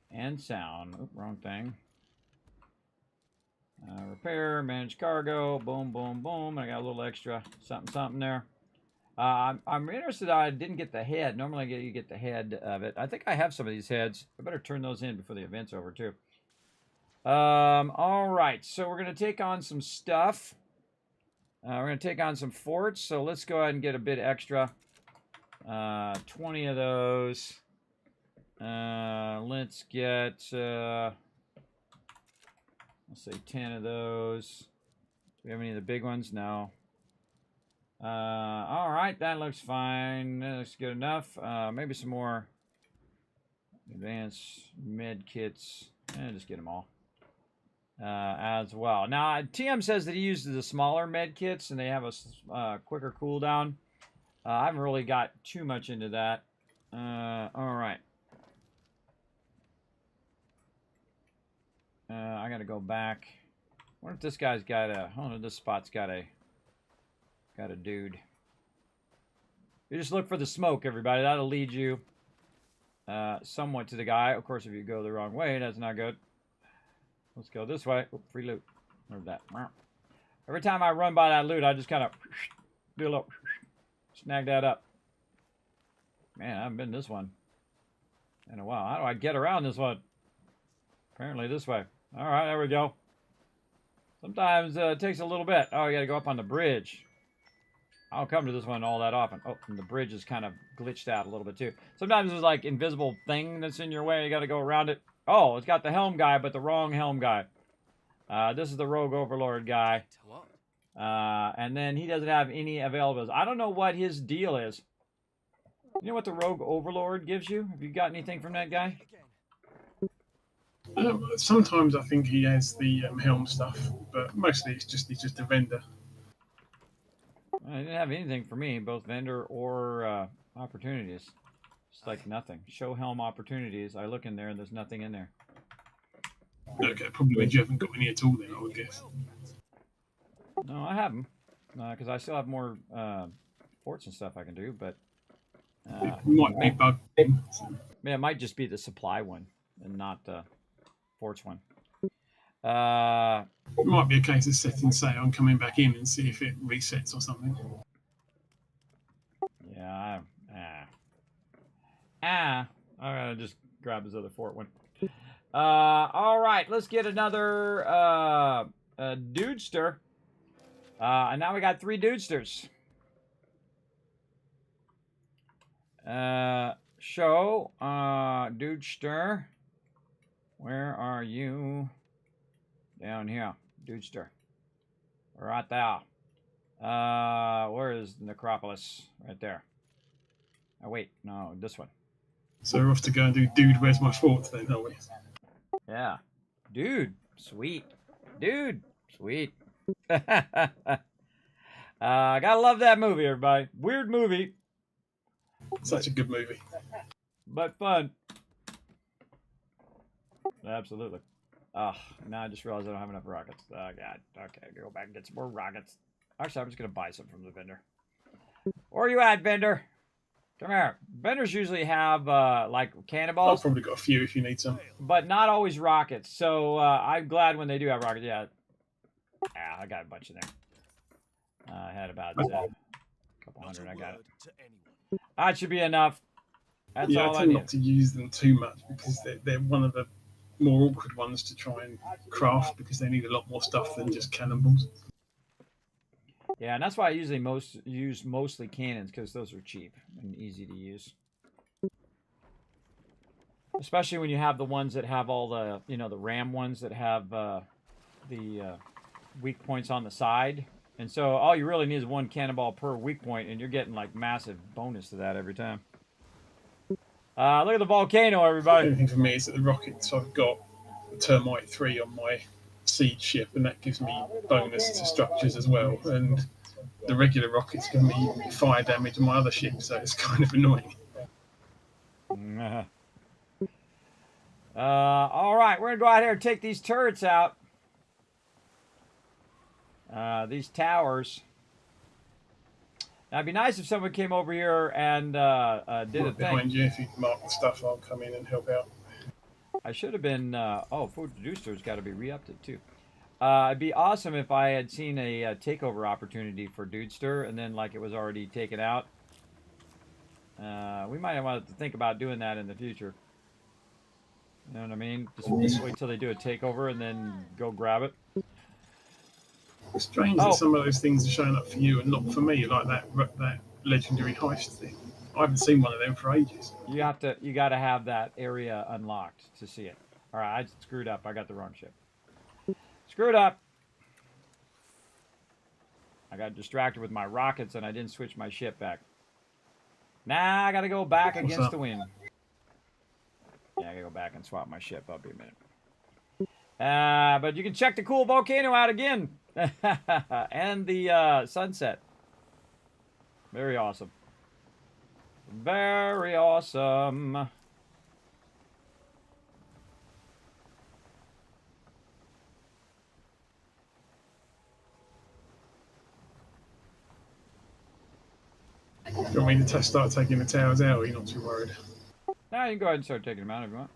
and sound. Oop, wrong thing. Repair, manage cargo, boom, boom, boom. I got a little extra something there. I'm interested. I didn't get the head. Normally you get the head of it. I think I have some of these heads. I better turn those in before the event's over too. All right, so we're going to take on some stuff. We're going to take on some forts, so let's go ahead and get a bit extra. 20 of those. Let's get, let's say 10 of those. Do we have any of the big ones? No. All right, that looks fine. That looks good enough. Maybe some more advanced med kits. Just get them all. as well. Now, TM says that he uses the smaller med kits and they have a quicker cooldown. I haven't really got too much into that. All right. I got to go back. I wonder if this guy's got a... Oh, no, this spot's got a dude. You just look for the smoke, everybody. That'll lead you somewhat to the guy. Of course, if you go the wrong way, that's not good. Let's go this way. Oh, free loot. There's that. Every time I run by that loot, I just kind of do a little snag that up. Man, I haven't been this one in a while. How do I get around this one? Apparently this way. All right, there we go. Sometimes it takes a little bit. Oh, you got to go up on the bridge. I don't come to this one all that often. Oh, and the bridge is kind of glitched out a little bit too. Sometimes there's like invisible thing that's in your way. You got to go around it. Oh, it's got the helm guy, but the wrong helm guy. This is the rogue overlord guy. And then he doesn't have any availables. I don't know what his deal is. You know what the rogue overlord gives you? Have you got anything from that guy? Sometimes I think he has the helm stuff, but mostly he's just a vendor. I didn't have anything for me, both vendor or opportunities. It's like nothing. Show helm opportunities. I look in there and there's nothing in there. Okay, probably means you haven't got any at all then, I would guess. No, I haven't. Because I still have more forts and stuff I can do, but... it might be bugged in. Yeah, it might just be the supply one and not the forts one. It might be a case of setting sail and coming back in and see if it resets or something. Yeah, I'm gonna just grab this other fort one. All right, let's get another dudester. And now we got 3 dudesters. Show dudester. Where are you? Down here, dudester. Right there. Where is Necropolis? Right there. Oh wait, no, this one. So we're off to go and do Dude, Where's My Fort then, are we? Yeah. Dude, sweet. Dude, sweet. Gotta love that movie, everybody. Weird movie, Such a good movie. but fun. Absolutely. Oh, now I just realized I don't have enough rockets. Oh, God. Okay, go back and get some more rockets. Actually, I'm just going to buy some from the vendor. Where are you at, vendor? Come here. Vendors usually have, like, I've cannonballs, probably got a few if you need some. but not always rockets. So, I'm glad when they do have rockets. Yeah. Yeah, I got a bunch in there. I had about a couple hundred. I got it. That should be enough. That's Yeah, all I I tend need. not to use them too much because they're one of the more awkward ones to try and craft because they need a lot more stuff than just cannonballs. Yeah, and that's why I usually use mostly cannons, because those are cheap and easy to use. Especially when you have the ones that have all the, the RAM ones that have the weak points on the side. And so all you really need is 1 cannonball per weak point, and you're getting like massive bonus to that every time. Look at the volcano, The everybody. only thing for me is that the rockets, I've got the Termite 3 on my siege ship, and that gives me bonus to structures as well. And the regular rockets give me fire damage on my other ship, so it's kind of annoying. All right, we're going to go out here and take these turrets out. These towers. Now, it'd be nice if someone came over here and did a thing. Behind you, if you mark the stuff, I'll come in and help out. I should have been... Food Producer's got to be re-upped it, too. It'd be awesome if I had seen a takeover opportunity for Dudester, and then, like, it was already taken out. We might want to think about doing that in the future. You know what I mean? Just wait till they do a takeover and then go grab it. It's strange that some of those things are showing up for you and not for me, like that legendary heist thing. I haven't seen one of them for ages. You got to have that area unlocked to see it. All right, I screwed up. I got the wrong ship. Screwed up. I got distracted with my rockets and I didn't switch my ship back. Now I got to go back against the wind. Yeah, I got to go back and swap my ship. I'll be a minute. But you can check the cool volcano out again. And the sunset. Very awesome. Very awesome. Do you want me to start taking the towers out, or you're not too worried? Now you can go ahead and start taking them out if you want.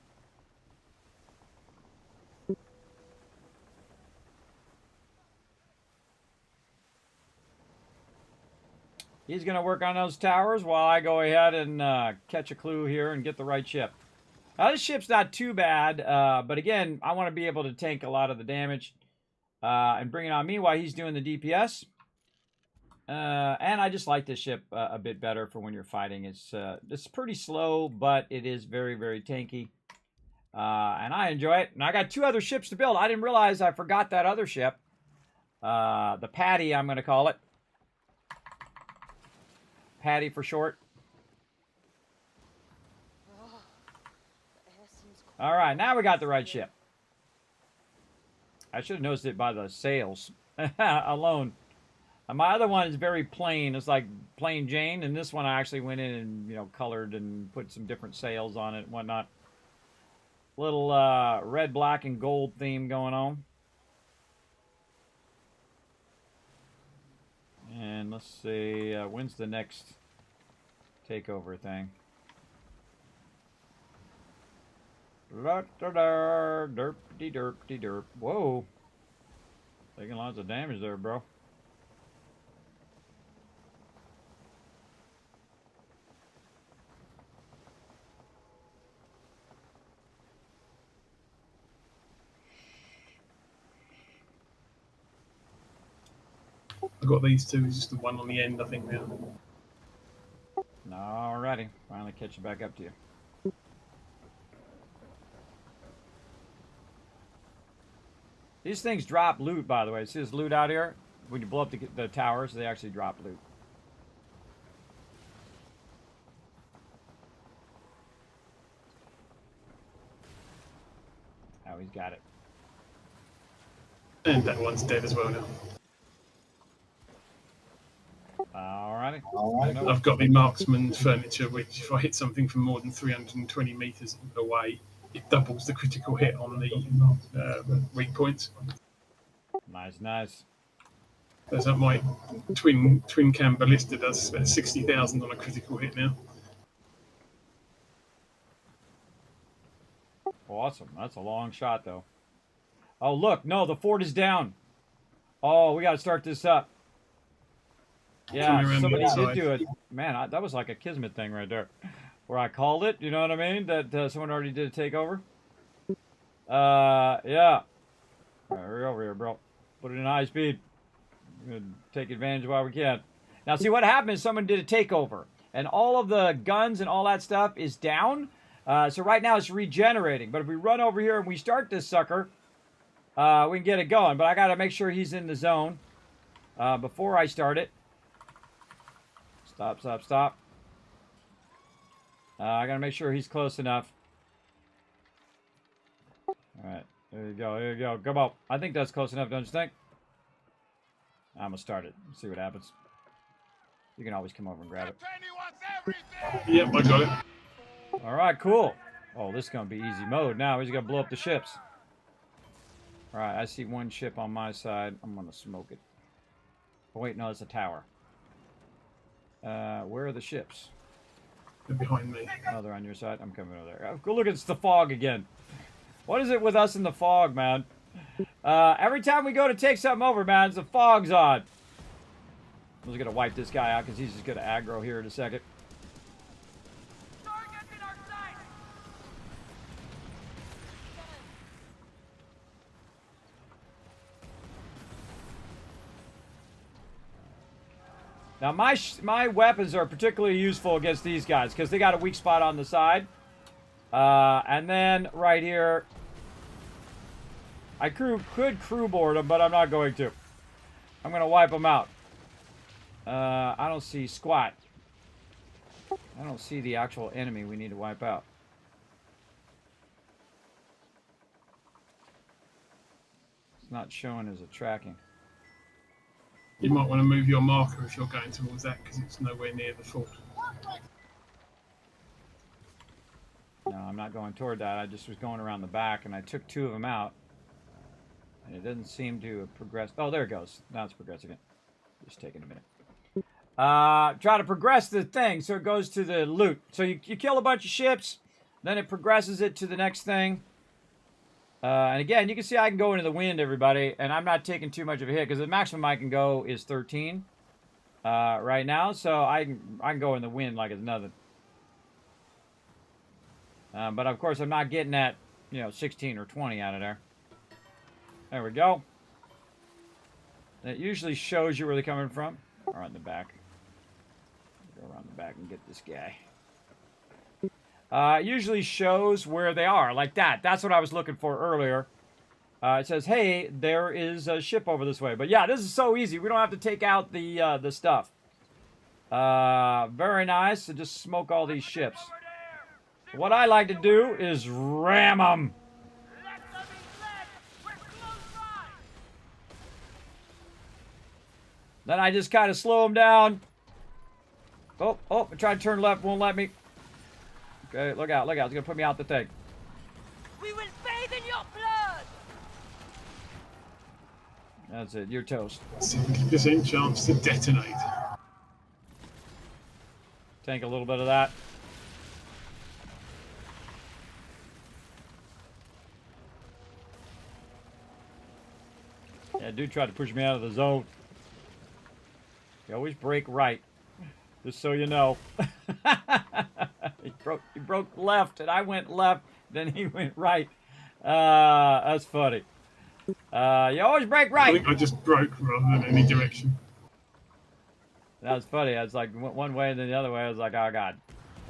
He's going to work on those towers while I go ahead and catch a clue here and get the right ship. Now, this ship's not too bad, but again, I want to be able to tank a lot of the damage and bring it on me while he's doing the DPS. And I just like this ship a bit better for when you're fighting. It's pretty slow, but it is very, very tanky. And I enjoy it. And I got 2 other ships to build. I didn't realize I forgot that other ship. The Patty, I'm going to call it. Patty for short. All right, now we got the right ship. I should have noticed it by the sails alone. My other one is very plain. It's like plain Jane, and this one I actually went in and colored and put some different sails on it and whatnot. Little red, black, and gold theme going on. And let's see, when's the next takeover thing? Derp-de-derp-de-derp. Whoa. Taking lots of damage there, bro. I've got these 2, just the one on the end, I think, now. Alrighty. Finally catching back up to you. These things drop loot, by the way. See this loot out here? When you blow up the towers, they actually drop loot. Oh, he's got it. And that one's dead as well now. Alrighty. I've got the marksman furniture, which if I hit something from more than 320 meters away, it doubles the critical hit on the weak points. Nice. That's like my twin cam ballista does about 60,000 on a critical hit now. Awesome. That's a long shot, though. Oh, look. No, the fort is down. Oh, we got to start this up. Yeah, somebody did do it. Man, that was like a Kismet thing right there. Where I called it, you know what I mean? That someone already did a takeover. Yeah. All right, hurry over here, bro. Put it in high speed. We're going to take advantage while we can. Now, see what happened is someone did a takeover. And all of the guns and all that stuff is down. So right now it's regenerating. But if we run over here and we start this sucker, we can get it going. But I got to make sure he's in the zone before I start it. Stop. I got to make sure he's close enough. All right. There you go. Come on. I think that's close enough, don't you think? I'm going to start it. See what happens. You can always come over and grab it. Yep, I got it. All right, cool. Oh, this is going to be easy mode now. He's going to blow up the ships. All right, I see one ship on my side. I'm going to smoke it. Oh, wait, no, it's a tower. Where are the ships? They're behind me. Oh, they're on your side. I'm coming over there. Go look, it's the fog again. What is it with us in the fog, man? Every time we go to take something over, man, the fog's on. I'm just going to wipe this guy out because he's just going to aggro here in a second. Now, my weapons are particularly useful against these guys because they got a weak spot on the side. And then right here, I could crew board them, but I'm not going to. I'm going to wipe them out. I don't see squat. I don't see the actual enemy we need to wipe out. It's not showing as a tracking. You might want to move your marker if you're going towards that because it's nowhere near the fort. No, I'm not going toward that. I just was going around the back, and I took 2 of them out. And it doesn't seem to have progressed. Oh, there it goes. Now it's progressing it. Just taking a minute. Try to progress the thing so it goes to the loot. So you kill a bunch of ships, then it progresses it to the next thing. And again, you can see I can go into the wind, everybody, and I'm not taking too much of a hit because the maximum I can go is 13 right now. So I can go in the wind like it's nothing. But of course, I'm not getting that, 16 or 20 out of there. There we go. It usually shows you where they're coming from. Or on the back. Go around the back and get this guy. It usually shows where they are, like that. That's what I was looking for earlier. It says, hey, there is a ship over this way. But yeah, this is so easy. We don't have to take out the stuff. Very nice. So just smoke all these ships. What I like to do is ram them. Then I just kind of slow them down. Oh, I tried to turn left, won't let me. Okay, look out, it's gonna put me out the thing. We will bathe in your blood. That's it, you're toast. 70% chance to detonate. Tank a little bit of that. Yeah, dude tried to push me out of the zone. You always break right, just so you know. He broke left, and I went left, then he went right. That's funny. You always break right. I think I just broke rather than any direction. That was funny. I was like one way and then the other way. I was like, oh God,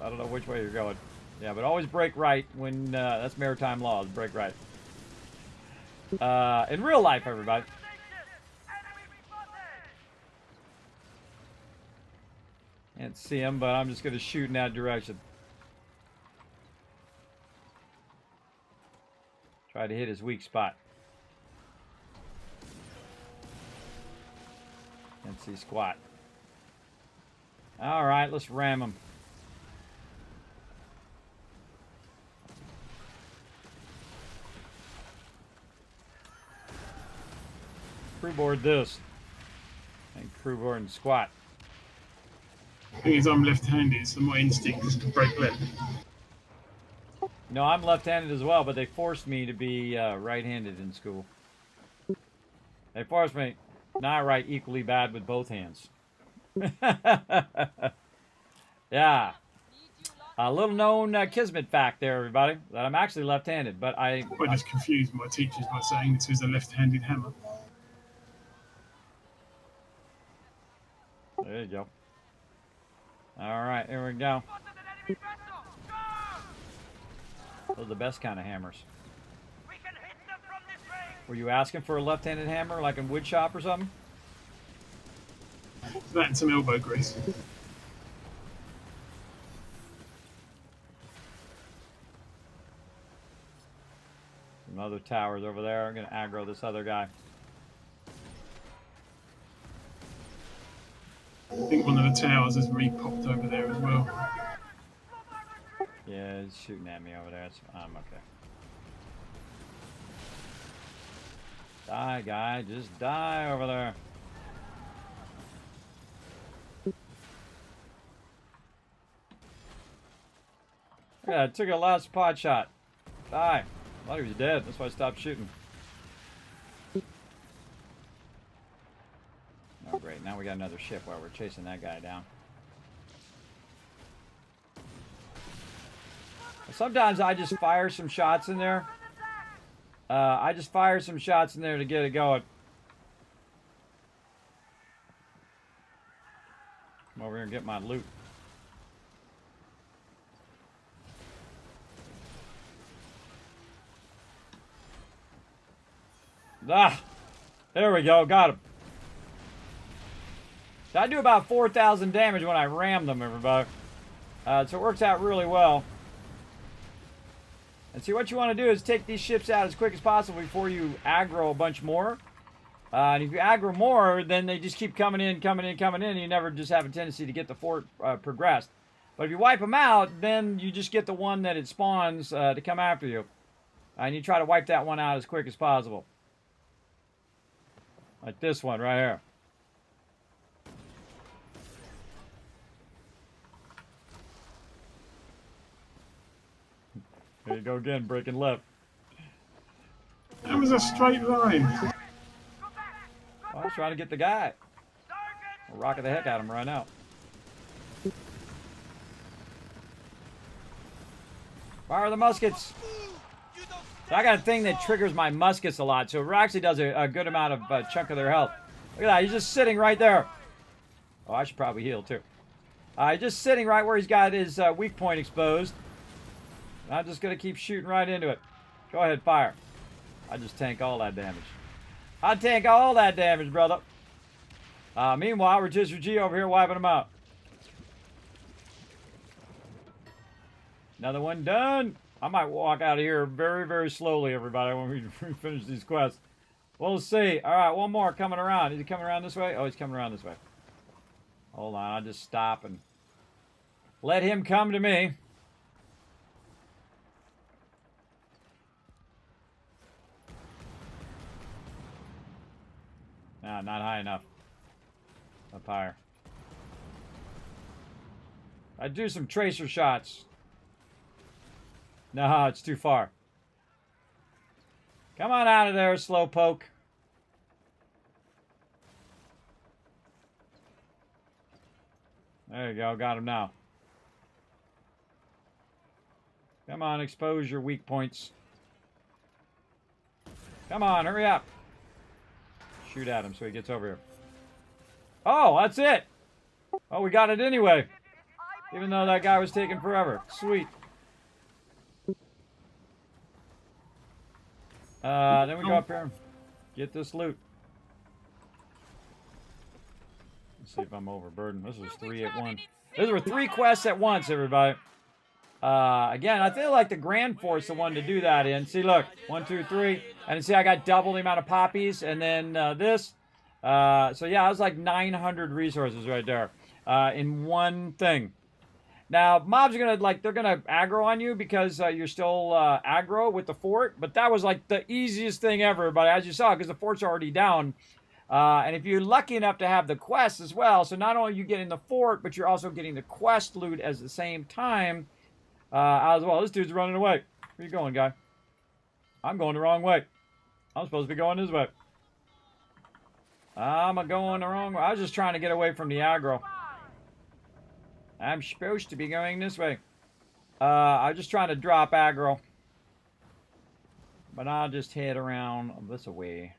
I don't know which way you're going. Yeah, but always break right when that's maritime laws. Break right. In real life, everybody. Can't see him, but I'm just going to shoot in that direction. Try to hit his weak spot. Can't see squat. All right, let's ram him. Crewboard this. And crewboard and squat. The thing is, I'm left-handed, so my instinct is to break left. No, I'm left-handed as well, but they forced me to be right-handed in school. They forced me not write equally bad with both hands. Yeah. A little known Kismet fact there, everybody, that I'm actually left-handed, but I just confused my teachers by saying this was a left-handed hammer. There you go. All right, here we go. Those are the best kind of hammers. Were you asking for a left-handed hammer, like in wood shop or something? That and some elbow grease. Some other towers over there. I'm going to aggro this other guy. I think one of the towers has re-popped over there as well. Yeah, he's shooting at me over there. I'm okay. Die, guy. Just die over there. Yeah, I took a last pot shot. Die. I thought he was dead. That's why I stopped shooting. Oh, great. Now we got another ship while we're chasing that guy down. Sometimes I just fire some shots in there. I just fire some shots in there to get it going. Come over here and get my loot. Ah! There we go. Got him. I do about 4,000 damage when I ram them, everybody. So it works out really well. And see, what you want to do is take these ships out as quick as possible before you aggro a bunch more. And if you aggro more, then they just keep coming in, and you never just have a tendency to get the fort progressed. But if you wipe them out, then you just get the one that it spawns to come after you. And you try to wipe that one out as quick as possible. Like this one right here. There you go again, breaking left. That was a straight line. I was trying to get the guy. I'll rocket the heck out of him right now. Fire the muskets. So I got a thing that triggers my muskets a lot, so it actually does a good amount of chunk of their health. Look at that, he's just sitting right there. Oh, I should probably heal too. He's just sitting right where he's got his weak point exposed. I'm just going to keep shooting right into it. Go ahead, fire. I just tank all that damage. I tank all that damage, brother. Meanwhile, Rotisserie G over here wiping them out. Another one done. I might walk out of here very, very slowly, everybody, when we finish these quests. We'll see. All right, one more coming around. Is he coming around this way? Oh, he's coming around this way. Hold on, I'll just stop and let him come to me. Nah, not high enough. Up higher. I'd do some tracer shots. No, it's too far. Come on out of there, slowpoke. There you go, got him now. Come on, expose your weak points. Come on, hurry up. Shoot at him so he gets over here. Oh, that's it. Oh, we got it anyway. Even though that guy was taking forever. Sweet. Then we go up here and get this loot. Let's see if I'm overburdened. This was 3 at 1. Those were 3 quests at once, everybody. Again, I feel like the Grand Fort's the one to do that in. See, look. 1, 2, 3. And see, I got double the amount of poppies. And then this. So, yeah, I was like 900 resources right there in one thing. Now, mobs are going to, they're going to aggro on you because you're still aggro with the fort. But that was, the easiest thing ever. But as you saw, because the fort's already down. And if you're lucky enough to have the quest as well, so not only are you getting the fort, but you're also getting the quest loot at the same time as well. This dude's running away. Where you going, guy? I'm going the wrong way. I'm supposed to be going this way. I'm going the wrong way. I was just trying to get away from the aggro. I'm supposed to be going this way. I'm just trying to drop aggro. But I'll just head around this way.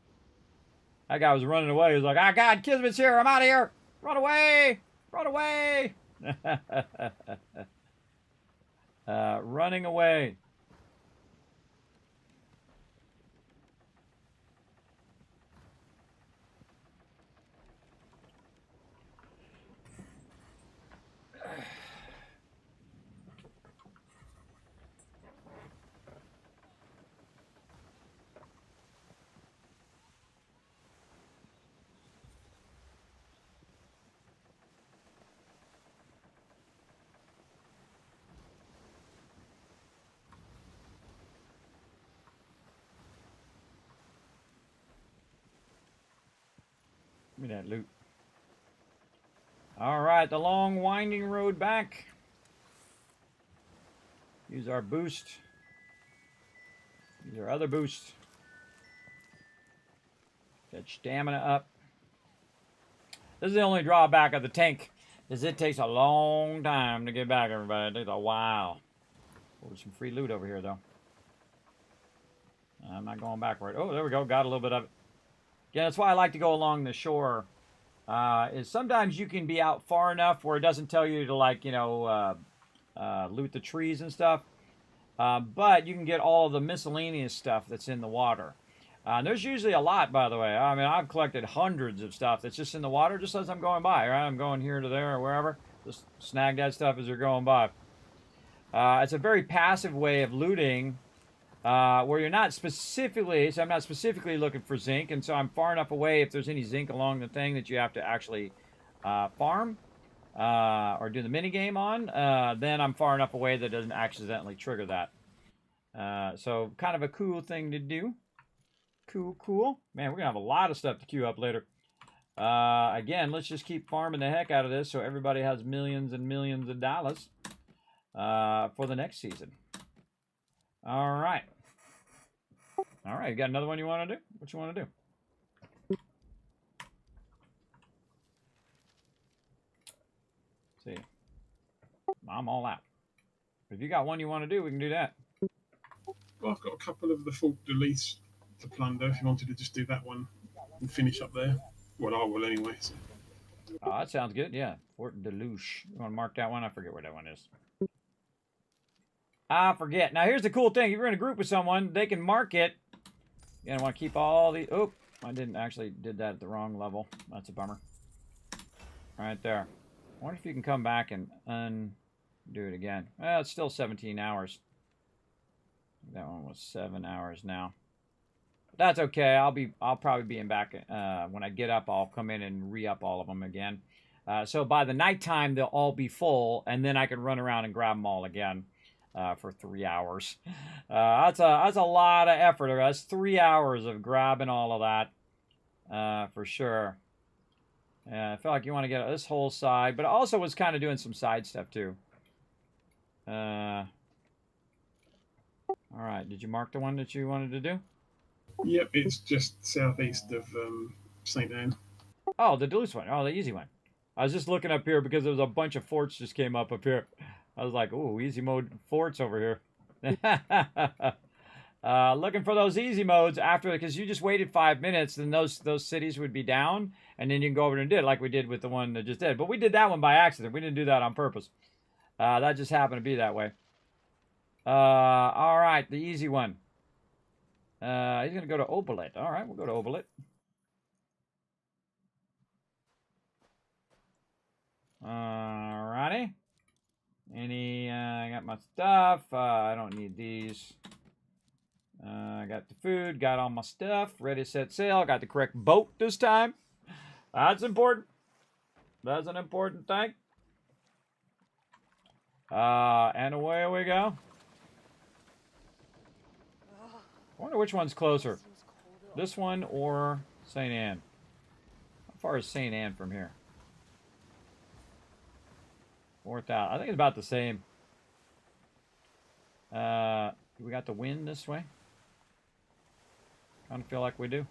That guy was running away. He was like, ah, God, Kismet's here. I'm out of here. Run away. Run away. Running away. Give me that loot. All right, the long winding road back. Use our boost. Use our other boost. Get stamina up. This is the only drawback of the tank, is it takes a long time to get back, everybody. It takes a while. Oh, there's some free loot over here, though. I'm not going backward. Oh, there we go. Got a little bit of it. Yeah, that's why I like to go along the shore. Is sometimes you can be out far enough where it doesn't tell you to, loot the trees and stuff. But you can get all of the miscellaneous stuff that's in the water. There's usually a lot, by the way. I mean, I've collected hundreds of stuff that's just in the water just as I'm going by, right? I'm going here to there or wherever. Just snag that stuff as you're going by. It's a very passive way of looting. where you're not specifically, so I'm not specifically looking for zinc, and so I'm far enough away if there's any zinc along the thing that you have to actually farm or do the mini game on, then I'm far enough away that it doesn't accidentally trigger that. So kind of a cool thing to do. Cool. Man, we're gonna have a lot of stuff to queue up later. Again, let's just keep farming the heck out of this so everybody has millions and millions of dollars for the next season. All right. You got another one you want to do? What you want to do? See, I'm all out. If you got one you want to do, we can do that. Well, I've got a couple of the Fort de Lis to plunder. If you wanted to just do that one and finish up there, well, I will anyway. So. Oh, that sounds good. Yeah, Fort de Lis. You want to mark that one? I forget where that one is. I forget. Now, here's the cool thing. If you're in a group with someone, they can mark it. You're going to want to keep all the... Oh, I didn't actually did that at the wrong level. That's a bummer. Right there. I wonder if you can come back and undo it again. Well, it's still 17 hours. That one was 7 hours now. But that's okay. I'll probably be in back when I get up. I'll come in and re-up all of them again. So by the nighttime, they'll all be full, and then I can run around and grab them all again. For 3 hours. That's a lot of effort. That's 3 hours of grabbing all of that for sure. I feel like you want to get this whole side, but I also was kind of doing some side stuff too. All right, did you mark the one that you wanted to do? Yep, it's just southeast of St. Anne. Oh, the Duluth one. Oh, the easy one. I was just looking up here because there was a bunch of forts just came up here. I was like, ooh, easy mode forts over here. Looking for those easy modes after, because you just waited 5 minutes, then those cities would be down, and then you can go over and do it like we did with the one that just did. But we did that one by accident. We didn't do that on purpose. That just happened to be that way. All right, the easy one. He's going to go to Obelit. All right, we'll go to Obelit. All righty. I got my stuff. I don't need these. I got the food, got all my stuff, ready, set, sail. Got the correct boat this time. That's important. That's an important thing. And away we go. I wonder which one's closer. This one or St. Anne? How far is St. Anne from here? 4,000. I think it's about the same. We got the wind this way. Kind of feel like we do.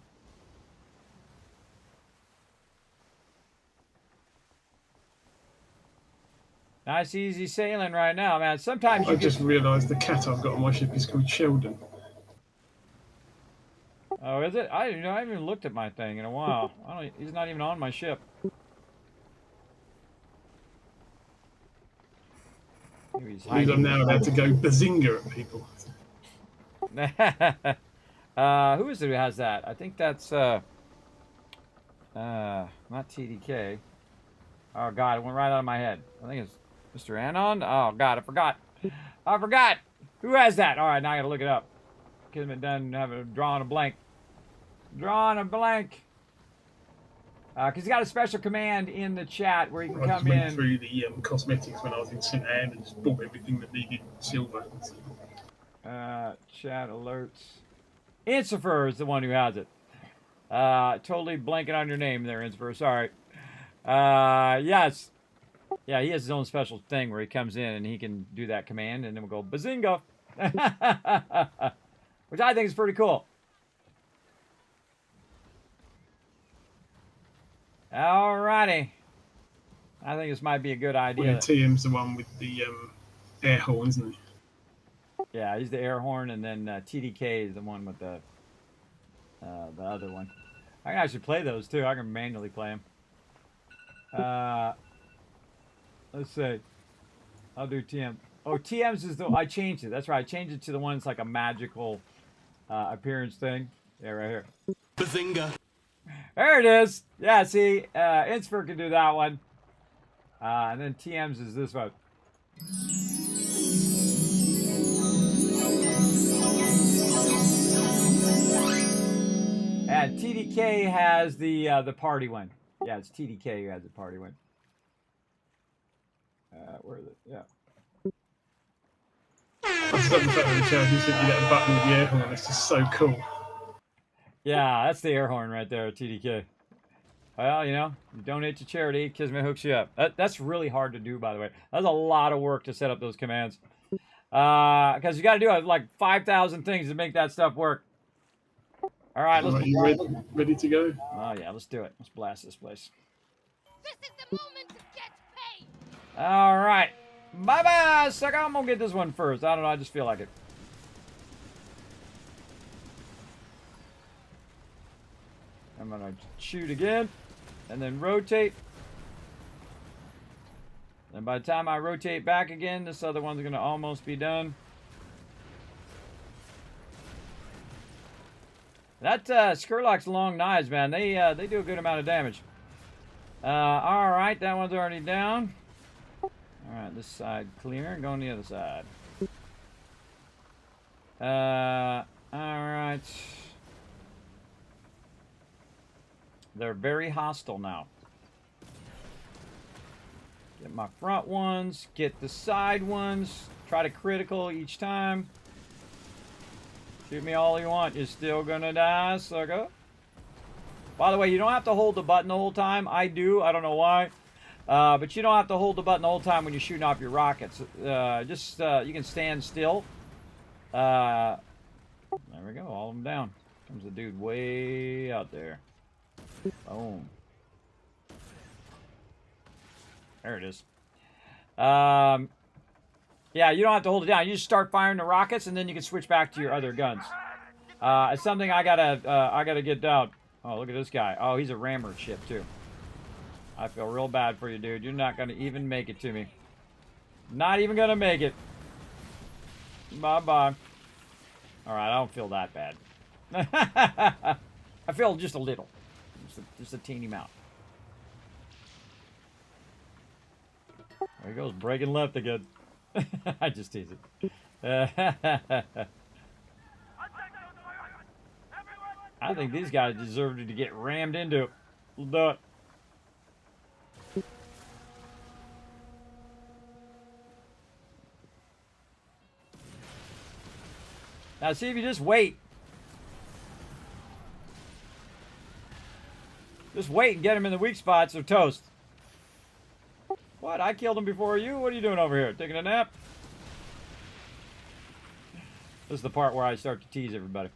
Nice, easy sailing right now, man. Sometimes I just realised the cat I've got on my ship is called Sheldon. Oh, is it? I haven't even looked at my thing in a while. He's not even on my ship. Means I'm now allowed to go bazinga at people. Who is it who has that? I think that's not TDK. Oh god, it went right out of my head. I think it's Mr. Anon. Oh god, I forgot. Who has that? All right, now I gotta look it up. Kismet done drawing a blank. Because he's got a special command in the chat where you can come in. I just went through the cosmetics when I was in St. Anne and just bought everything that needed silver. Chat alerts. Insifer is the one who has it. Totally blanking on your name there, Insifer. Sorry. Yes. Yeah, he has his own special thing where he comes in and he can do that command, and then we'll go bazinga. Which I think is pretty cool. Alrighty. I think this might be a good idea. Well, TM's the one with the air horn, isn't he? Yeah, he's the air horn, and then TDK is the one with the other one. I can actually play those too. I can manually play them. Let's see. I'll do TM. Oh, TM's is the... I changed it. That's right. I changed it to the one that's like a magical appearance thing. Yeah, right here. Bazinga. There it is. Yeah, see, Inspir can do that one. And then TM's is this one. TDK has the party one. Yeah, it's TDK who has the party one. Where is it? Yeah. I just love the fact that the charity said you get a button with the air horn. It's just so cool. Yeah, that's the air horn right there, TDK. Well, you know, you donate to charity, Kismet hooks you up. That's really hard to do, by the way. That's a lot of work to set up those commands. Because you got to do like 5,000 things to make that stuff work. All right, let's. Right, you ready to go? Oh yeah, let's do it. Let's blast this place. This is the moment to get paid! All right, bye-bye, sucker. I'm gonna get this one first. I don't know. I just feel like it. I'm gonna shoot again, and then rotate. And by the time I rotate back again, this other one's gonna almost be done. That Skurlock's long knives, man, they do a good amount of damage. All right, that one's already down. All right, this side clear. Going the other side. All right. They're very hostile now. Get my front ones. Get the side ones. Try to critical each time. Shoot me all you want. You're still gonna die, sucker. By the way, you don't have to hold the button the whole time. I do. I don't know why. But you don't have to hold the button the whole time when you're shooting off your rockets. You can stand still. There we go. All of them down. Comes the dude way out there. Boom. There it is. Yeah, you don't have to hold it down. You just start firing the rockets, and then you can switch back to your other guns. It's something I gotta get down. Oh, look at this guy. Oh, he's a rammer ship too. I feel real bad for you, dude. You're not gonna even make it to me. Not even gonna make it. Bye-bye. All right, I don't feel that bad. I feel just a little. Just a teeny amount. There he goes, breaking left again. I just tease it. I think these guys deserve to get rammed into it. We'll do it. Now see if you just wait. Just wait and get them in the weak spots or toast. What? I killed him before you? What are you doing over here? Taking a nap? This is the part where I start to tease everybody.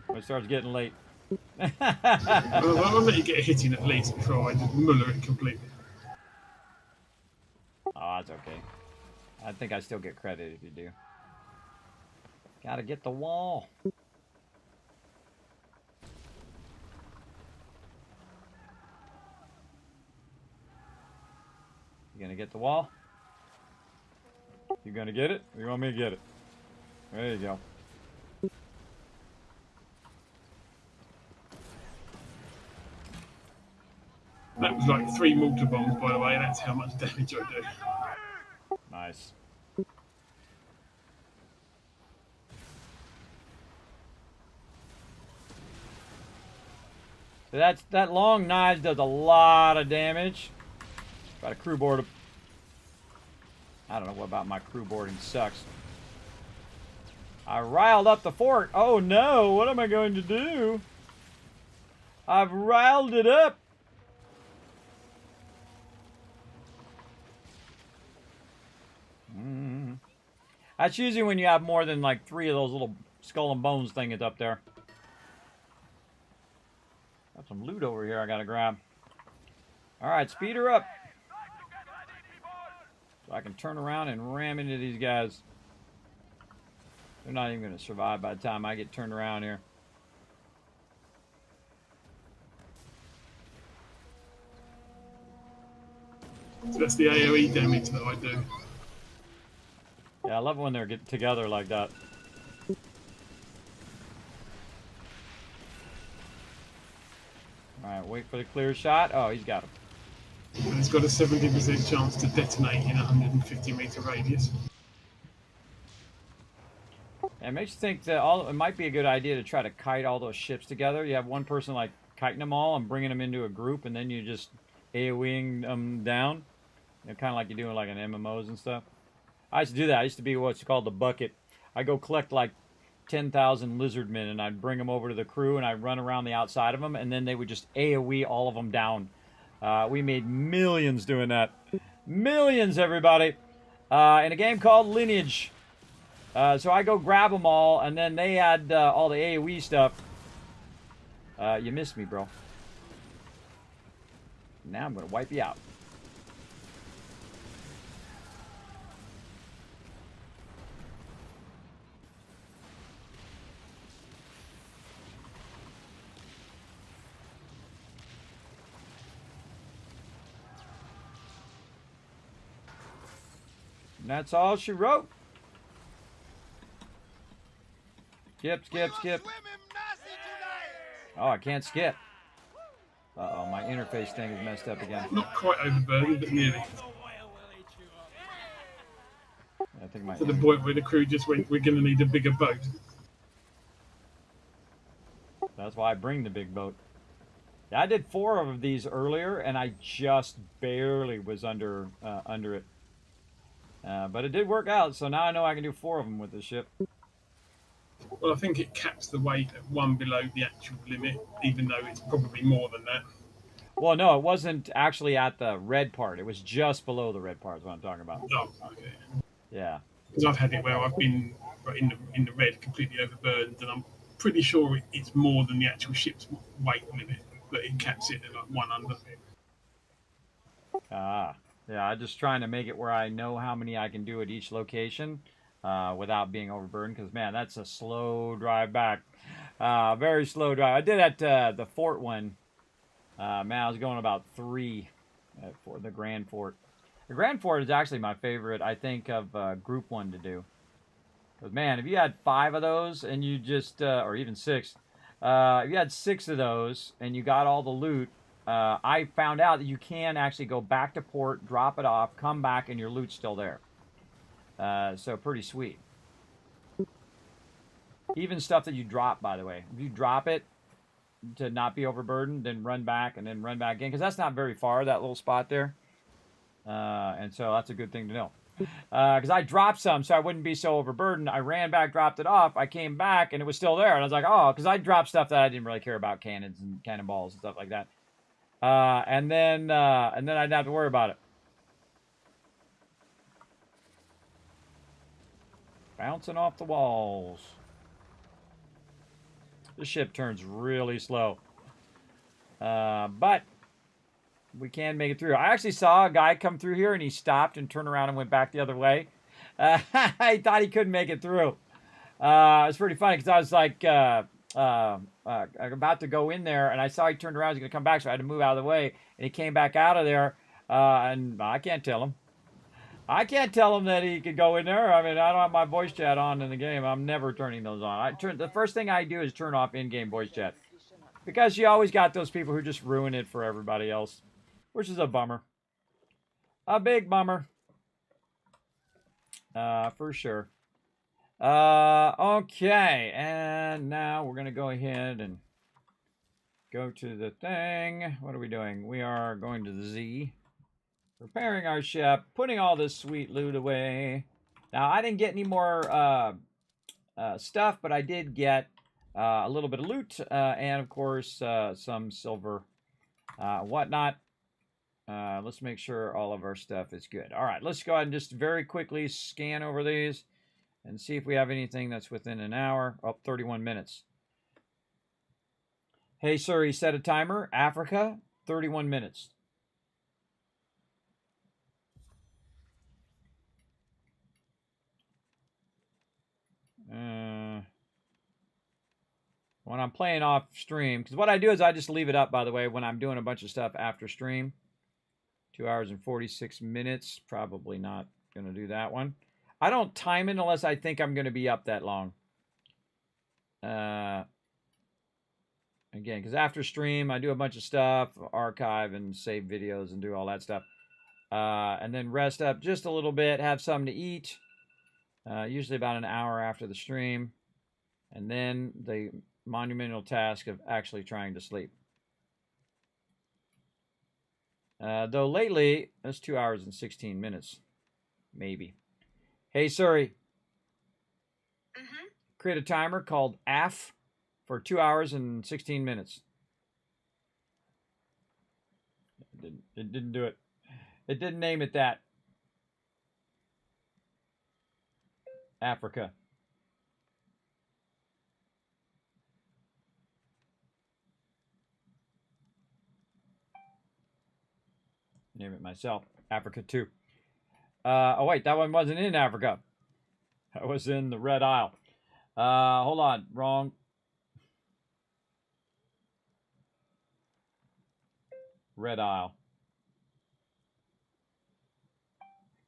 When it starts getting late. I'll let you get a hit in at least before I just muller it completely. Oh, that's okay. I think I still get credit if you do. Gotta get the wall. You gonna get the wall? You gonna get it? Or you want me to get it? There you go. That was like 3 mortar bombs, by the way. That's how much damage I do. Nice. So that long knife does a lot of damage. Try to crew board him. I don't know what about my crew boarding sucks. I riled up the fort. Oh no, what am I going to do? I've riled it up. That's usually when you have more than like 3 of those little skull and bones things up there. Got some loot over here I gotta grab. Alright, speed her up. So I can turn around and ram into these guys. They're not even gonna survive by the time I get turned around here. So that's the AoE damage that I do. Yeah, I love when they're get together like that. Alright, wait for the clear shot. Oh, he's got him. And it's got a 70% chance to detonate in a 150 meter radius. And it makes you think that it might be a good idea to try to kite all those ships together. You have one person like kiting them all and bringing them into a group, and then you just AoEing them down. You know, kind of like you do in like an MMOs and stuff. I used to do that. I used to be what's called the bucket. I go collect like 10,000 lizardmen, and I'd bring them over to the crew, and I'd run around the outside of them, and then they would just AoE all of them down. We made millions doing that. Millions, everybody. In a game called Lineage. So I go grab them all, and then they had all the AoE stuff. You missed me, bro. Now I'm going to wipe you out. And that's all she wrote. Skip, skip, skip. Oh, I can't skip. Uh-oh, my interface thing is messed up again. Not quite overburdened, but nearly. I think my To the point where the crew just went, we're going to need a bigger boat. That's why I bring the big boat. Yeah, I did 4 of these earlier, and I just barely was under it. But it did work out, so now I know I can do 4 of them with this ship. Well, I think it caps the weight at 1 below the actual limit, even though it's probably more than that. Well, no, it wasn't actually at the red part. It was just below the red part is what I'm talking about. Oh, okay. Yeah. Because I've had it where I've been in the red, completely overburdened, and I'm pretty sure it's more than the actual ship's weight limit, but it caps it at like 1 under. Ah. Yeah, I'm just trying to make it where I know how many I can do at each location without being overburdened. Because, man, that's a slow drive back. Very slow drive. I did at the fort one. Man, I was going about 3 for the Grand Fort. The Grand Fort is actually my favorite, I think, of Group 1 to do. Because, man, if you had 5 of those and you just, or even 6, if you had 6 of those and you got all the loot, I found out that you can actually go back to port, drop it off, come back, and your loot's still there. So pretty sweet. Even stuff that you drop, by the way. If you drop it to not be overburdened, then run back and then run back in. Because that's not very far, that little spot there. And so that's a good thing to know. Because I dropped some so I wouldn't be so overburdened. I ran back, dropped it off. I came back, and it was still there. And I was like, oh, because I dropped stuff that I didn't really care about, cannons and cannonballs and stuff like that. And then I didn't have to worry about it. Bouncing off the walls. This ship turns really slow. But we can make it through. I actually saw a guy come through here, and he stopped and turned around and went back the other way. I thought he couldn't make it through. It was pretty funny because I was like... about to go in there, and I saw he turned around. He's going to come back, so I had to move out of the way. And he came back out of there, and I can't tell him. I can't tell him that he could go in there. I mean, I don't have my voice chat on in the game. I'm never turning those on. The first thing I do is turn off in-game voice chat. Because you always got those people who just ruin it for everybody else. Which is a bummer. A big bummer. For sure. Okay, and now we're going to go ahead and go to the thing. What are we doing? We are going to the Z. Preparing our ship, putting all this sweet loot away. Now, I didn't get any more stuff, but I did get a little bit of loot and, of course, some silver whatnot. Let's make sure all of our stuff is good. All right, let's go ahead and just very quickly scan over these. And see if we have anything that's within an hour. Oh, 31 minutes. Hey, sir, he set a timer. Africa, 31 minutes. When I'm playing off stream, because what I do is I just leave it up, by the way, when I'm doing a bunch of stuff after stream. 2 hours and 46 minutes. Probably not going to do that one. I don't time it unless I think I'm going to be up that long. Again, because after stream, I do a bunch of stuff, archive and save videos and do all that stuff. And then rest up just a little bit, have something to eat. usually about an hour after the stream, and then the monumental task of actually trying to sleep. Though lately, that's 2 hours and 16 minutes, maybe. Hey, Suri. Create a timer called AF for 2 hours and 16 minutes. It didn't do it. It didn't name it that. Africa. Name it myself. Africa 2. Oh, wait. That one wasn't in Africa. That was in the Red Isle. Hold on. Wrong. Red Isle.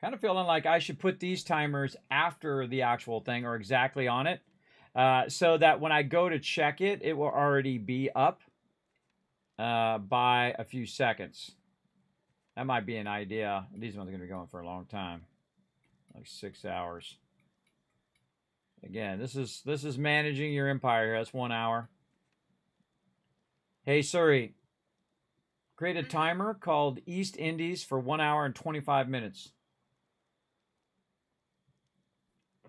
Kind of feeling like I should put these timers after the actual thing or exactly on it, so that when I go to check it, it will already be up by a few seconds. That might be an idea. These ones are going to be going for a long time, like 6 hours. Again, this is managing your empire here. That's 1 hour. Hey, Suri. Create a timer called East Indies for 1 hour and 25 minutes.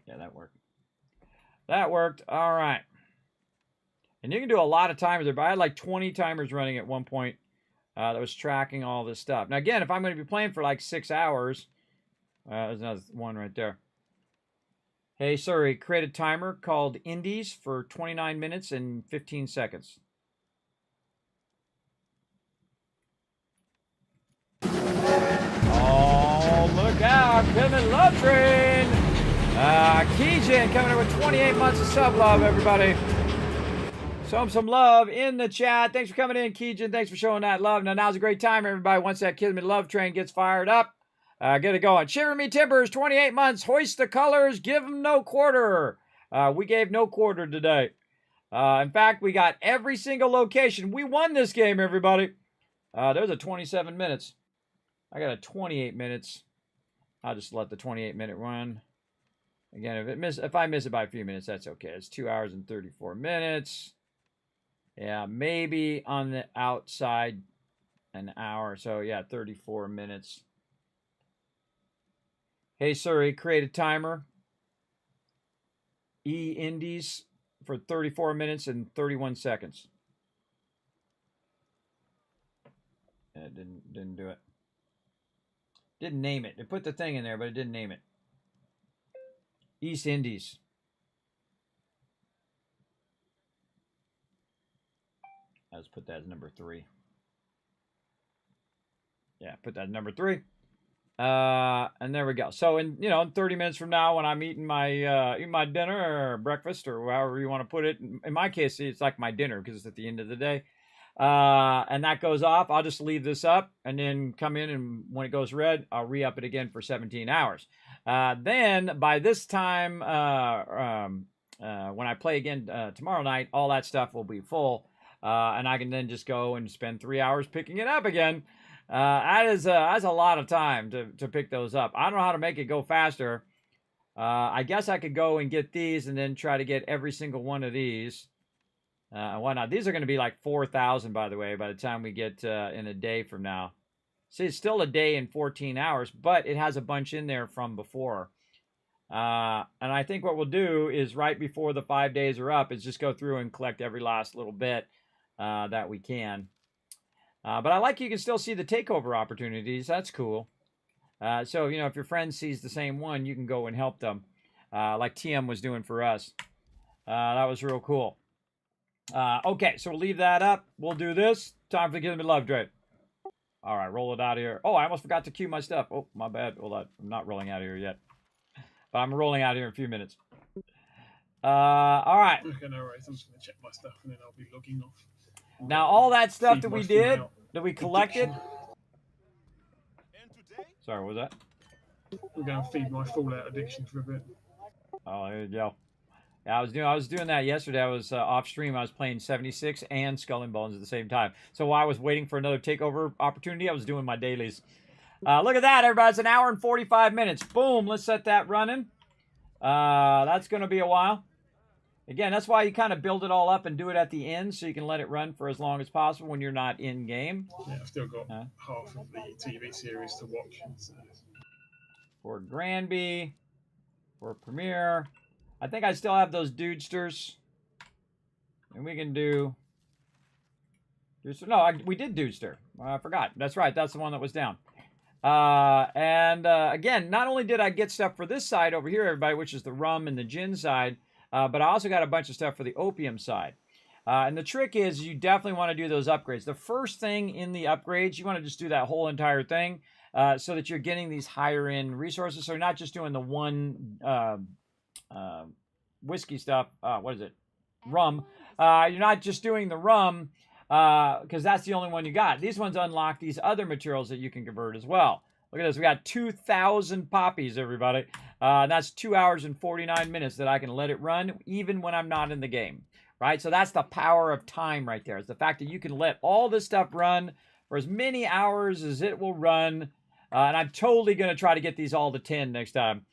Yeah, that worked. That worked. All right. And you can do a lot of timers there, but I had like 20 timers running at one point that was tracking all this stuff. Now, again, if I'm going to be playing for like 6 hours, there's another one right there. Hey, Suri, create a timer called Indies for 29 minutes and 15 seconds. Oh, look out. Kismet Love Train. Keijin coming in with 28 months of sub love, everybody. Show him some love in the chat. Thanks for coming in, Keijin. Thanks for showing that love. Now, now's a great time, everybody. Once that Kismet Love Train gets fired up, get it going. Shiver Me Timbers, 28 months. Hoist the colors. Give them no quarter. We gave no quarter today. In fact, we got every single location. We won this game, everybody. There's a 27 minutes. I got a 28 minutes. I'll just let the 28-minute run. Again, if I miss it by a few minutes, that's okay. It's 2 hours and 34 minutes. Yeah, maybe on the outside an hour. So, yeah, 34 minutes. Hey, Suri, create a timer. E-Indies for 34 minutes and 31 seconds. Yeah, didn't do it. Didn't name it. It put the thing in there, but it didn't name it. East Indies. Let's put that as number 3. Yeah, put that as number 3. And there we go. So in 30 minutes from now, when I'm eating my dinner or breakfast or however you want to put it, in my case, it's like my dinner because it's at the end of the day. And that goes off. I'll just leave this up and then come in, and when it goes red, I'll re-up it again for 17 hours. Then by this time, when I play again tomorrow night, all that stuff will be full. And I can then just go and spend 3 hours picking it up again. That's a lot of time to pick those up. I don't know how to make it go faster. I guess I could go and get these and then try to get every single one of these. Why not? These are going to be like 4,000, by the way, by the time we get in a day from now. See, it's still a day and 14 hours, but it has a bunch in there from before. And I think what we'll do is right before the 5 days are up is just go through and collect every last little bit that we can. But I like you can still see the takeover opportunities. That's cool. So, if your friend sees the same one, you can go and help them, like TM was doing for us. That was real cool. Okay, so we'll leave that up. We'll do this. Time for the Kismet Love Train. All right, roll it out of here. Oh, I almost forgot to cue my stuff. Oh, my bad. Hold on. I'm not rolling out of here yet. But I'm rolling out of here in a few minutes. All right. Okay, no worries. I'm just going to check my stuff and then I'll be logging off. Now, all that stuff that we did, that we collected. Sorry, what was that? I'm going to feed my Fallout addiction for a bit. Oh, there you go. Yeah, I was doing that yesterday. I was off stream. I was playing 76 and Skull and Bones at the same time. So while I was waiting for another takeover opportunity, I was doing my dailies. Look at that, everybody. It's an hour and 45 minutes. Boom. Let's set that running. That's going to be a while. Again, that's why you kind of build it all up and do it at the end so you can let it run for as long as possible when you're not in game. Yeah, I've still got half of the TV series to watch. So. For Granby, for Premiere. I think I still have those Dudesters. And we can do... No, we did Dudester. I forgot. That's right. That's the one that was down. Again, not only did I get stuff for this side over here, everybody, which is the rum and the gin side, but I also got a bunch of stuff for the opium side. And the trick is you definitely want to do those upgrades. The first thing in the upgrades, you want to just do that whole entire thing so that you're getting these higher end resources. So you're not just doing the one whiskey stuff. What is it? Rum. You're not just doing the rum because that's the only one you got. These ones unlock these other materials that you can convert as well. Look at this. We got 2,000 poppies, everybody. That's 2 hours and 49 minutes that I can let it run even when I'm not in the game. Right? So that's the power of time right there. It's the fact that you can let all this stuff run for as many hours as it will run. And I'm totally going to try to get these all to 10 next time.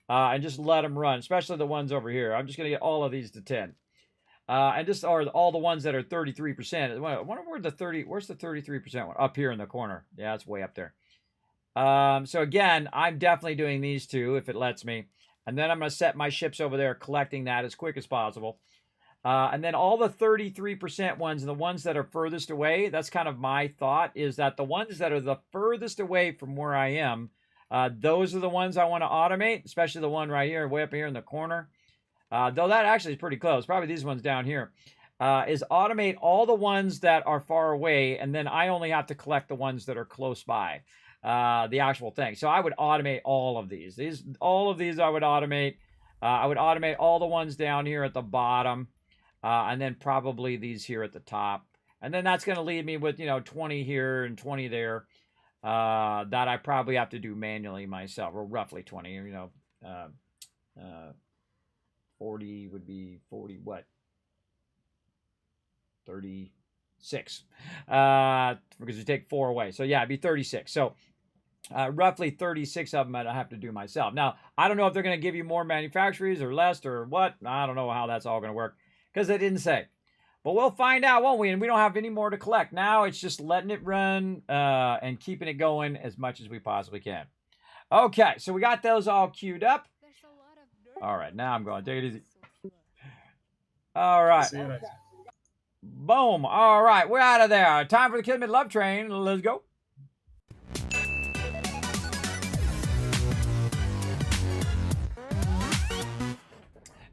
And just let them run, especially the ones over here. I'm just going to get all of these to 10. Or all the ones that are 33%. I wonder where's the 33% one? Up here in the corner. Yeah, it's way up there. So again, I'm definitely doing these two if it lets me. And then I'm going to set my ships over there collecting that as quick as possible. And then all the 33% ones and the ones that are furthest away, that's kind of my thought, is that the ones that are the furthest away from where I am, those are the ones I want to automate, especially the one right here, way up here in the corner. Though that actually is pretty close. Probably these ones down here. Is automate all the ones that are far away, and then I only have to collect the ones that are close by. The actual thing. So I would automate all of these. All of these I would automate. I would automate all the ones down here at the bottom. And then probably these here at the top. And then that's going to leave me with, 20 here and 20 there. That I probably have to do manually myself. Or roughly 20, 40 would be 40 what? 36. Because you take 4 away. So yeah, it'd be 36. So roughly 36 of them I have to do myself. Now, I don't know if they're going to give you more manufacturers or less or what. I don't know how that's all going to work because they didn't say. But we'll find out, won't we? And we don't have any more to collect. Now it's just letting it run and keeping it going as much as we possibly can. Okay, so we got those all queued up. All right, now I'm going to take it easy. All right. See you later. Boom. All right, we're out of there. Time for the Kismet Love Train. Let's go.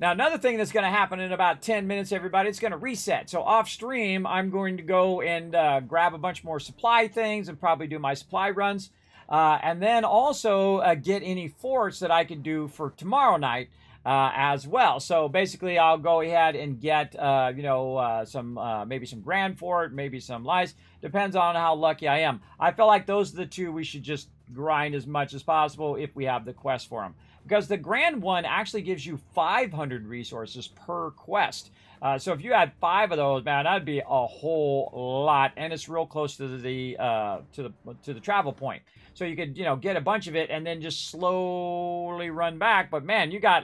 Now, another thing that's going to happen in about 10 minutes, everybody, it's going to reset. So off stream, I'm going to go and grab a bunch more supply things and probably do my supply runs. And then also get any forts that I can do for tomorrow night as well. So basically, I'll go ahead and get, maybe some Grand Fort, maybe some Lice. Depends on how lucky I am. I feel like those are the two we should just grind as much as possible if we have the quest for them. Because the Grand one actually gives you 500 resources per quest. So if you had 5 of those, man, that'd be a whole lot, and it's real close to the travel point. So you could, get a bunch of it and then just slowly run back. But man, you got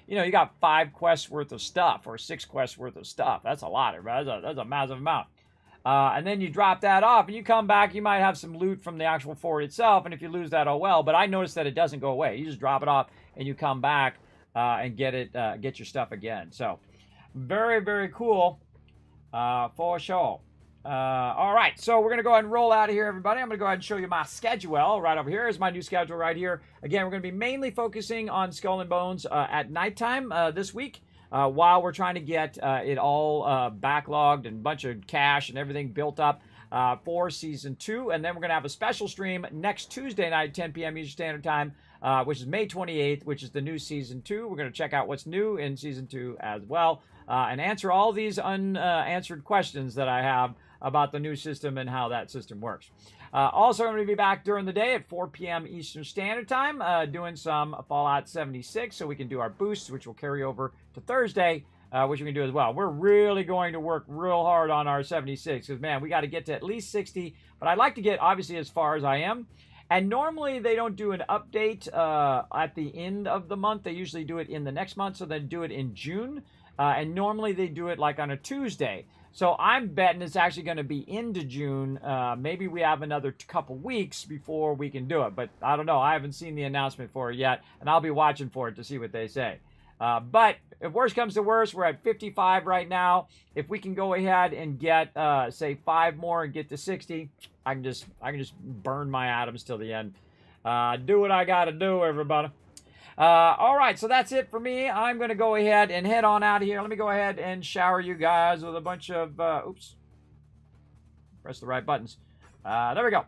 you got 5 quests worth of stuff or 6 quests worth of stuff. That's a lot, right? That's a massive amount. And then you drop that off and you come back, you might have some loot from the actual fort itself. And if you lose that, oh well. But I noticed that it doesn't go away. You just drop it off and you come back and get your stuff again. So very, very cool for sure. All right, so we're going to go ahead and roll out of here, everybody. I'm going to go ahead and show you my schedule right over here. Is my new schedule right here. Again, we're going to be mainly focusing on Skull and Bones at nighttime this week. While we're trying to get it all backlogged and a bunch of cash and everything built up for Season 2. And then we're going to have a special stream next Tuesday night, 10 p.m. Eastern Standard Time, which is May 28th, which is the new Season 2. We're going to check out what's new in Season 2 as well and answer all these unanswered questions that I have about the new system and how that system works. Also, I'm going to be back during the day at 4 p.m. Eastern Standard Time doing some Fallout 76 so we can do our boosts, which will carry over to Thursday, which we can do as well. We're really going to work real hard on our 76 because, man, we got to get to at least 60. But I'd like to get, obviously, as far as I am. And normally they don't do an update at the end of the month. They usually do it in the next month, so they do it in June. And normally they do it like on a Tuesday. So I'm betting it's actually going to be into June. Maybe we have another couple weeks before we can do it. But I don't know. I haven't seen the announcement for it yet. And I'll be watching for it to see what they say. But if worst comes to worst, we're at 55 right now. If we can go ahead and get, say, 5 more and get to 60, I can just burn my atoms till the end. Do what I got to do, everybody. All right, so that's it for me. I'm going to go ahead and head on out of here. Let me go ahead and shower you guys with a bunch of, oops, press the right buttons. There we go.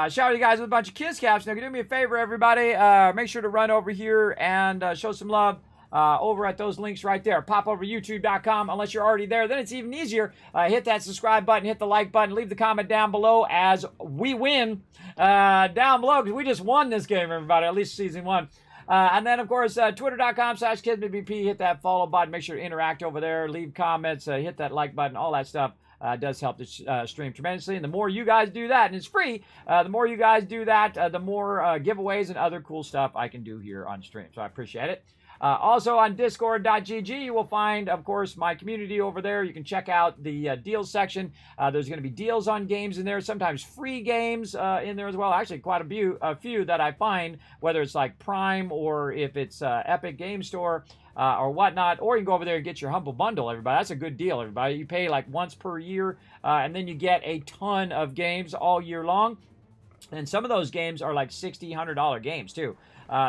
Shower you guys with a bunch of kiss caps. Now, do me a favor, everybody. Make sure to run over here and show some love over at those links right there. Pop over youtube.com. Unless you're already there, then it's even easier. Hit that subscribe button, hit the like button, leave the comment down below as we win down below, because we just won this game, everybody, at least season 1. And then, of course, twitter.com/KismetBP. Hit that follow button. Make sure to interact over there. Leave comments. Hit that like button. All that stuff does help the stream tremendously. And the more you guys do that, and it's free, the more you guys do that, the more giveaways and other cool stuff I can do here on stream. So I appreciate it. Also on discord.gg, you will find, of course, my community over there. You can check out the deals section. There's going to be deals on games in there, sometimes free games in there as well. Actually, quite a few that I find, whether it's like Prime or if it's Epic Game Store or whatnot. Or you can go over there and get your Humble Bundle, everybody. That's a good deal, everybody. You pay like once per year, and then you get a ton of games all year long. And some of those games are like $60, $100 games, too.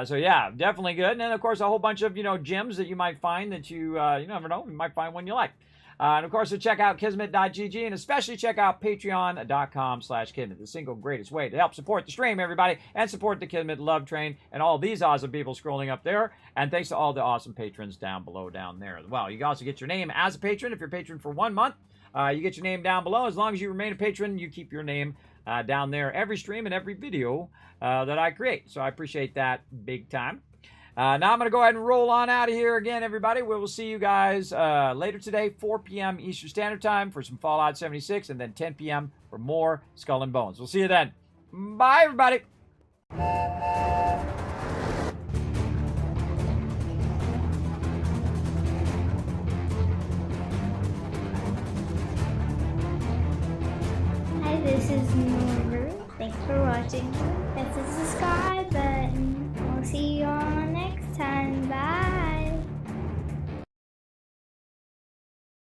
So yeah, definitely good. And then of course a whole bunch of gems that you might find that you never know, you might find one you like. And of course, so check out Kismet.gg and especially check out Patreon.com/Kismet, the single greatest way to help support the stream, everybody, and support the Kismet Love Train and all these awesome people scrolling up there. And thanks to all the awesome patrons down below down there as well. You can also get your name as a patron. If you're a patron for 1 month, you get your name down below. As long as you remain a patron, you keep your name down there every stream and every video that I create. So I appreciate that big time. Now I'm going to go ahead and roll on out of here again, everybody. We will see you guys later today, 4 p.m. Eastern Standard Time for some Fallout 76, and then 10 p.m. for more Skull and Bones. We'll see you then. Bye, everybody. Hi, this is Norver. Thanks for watching.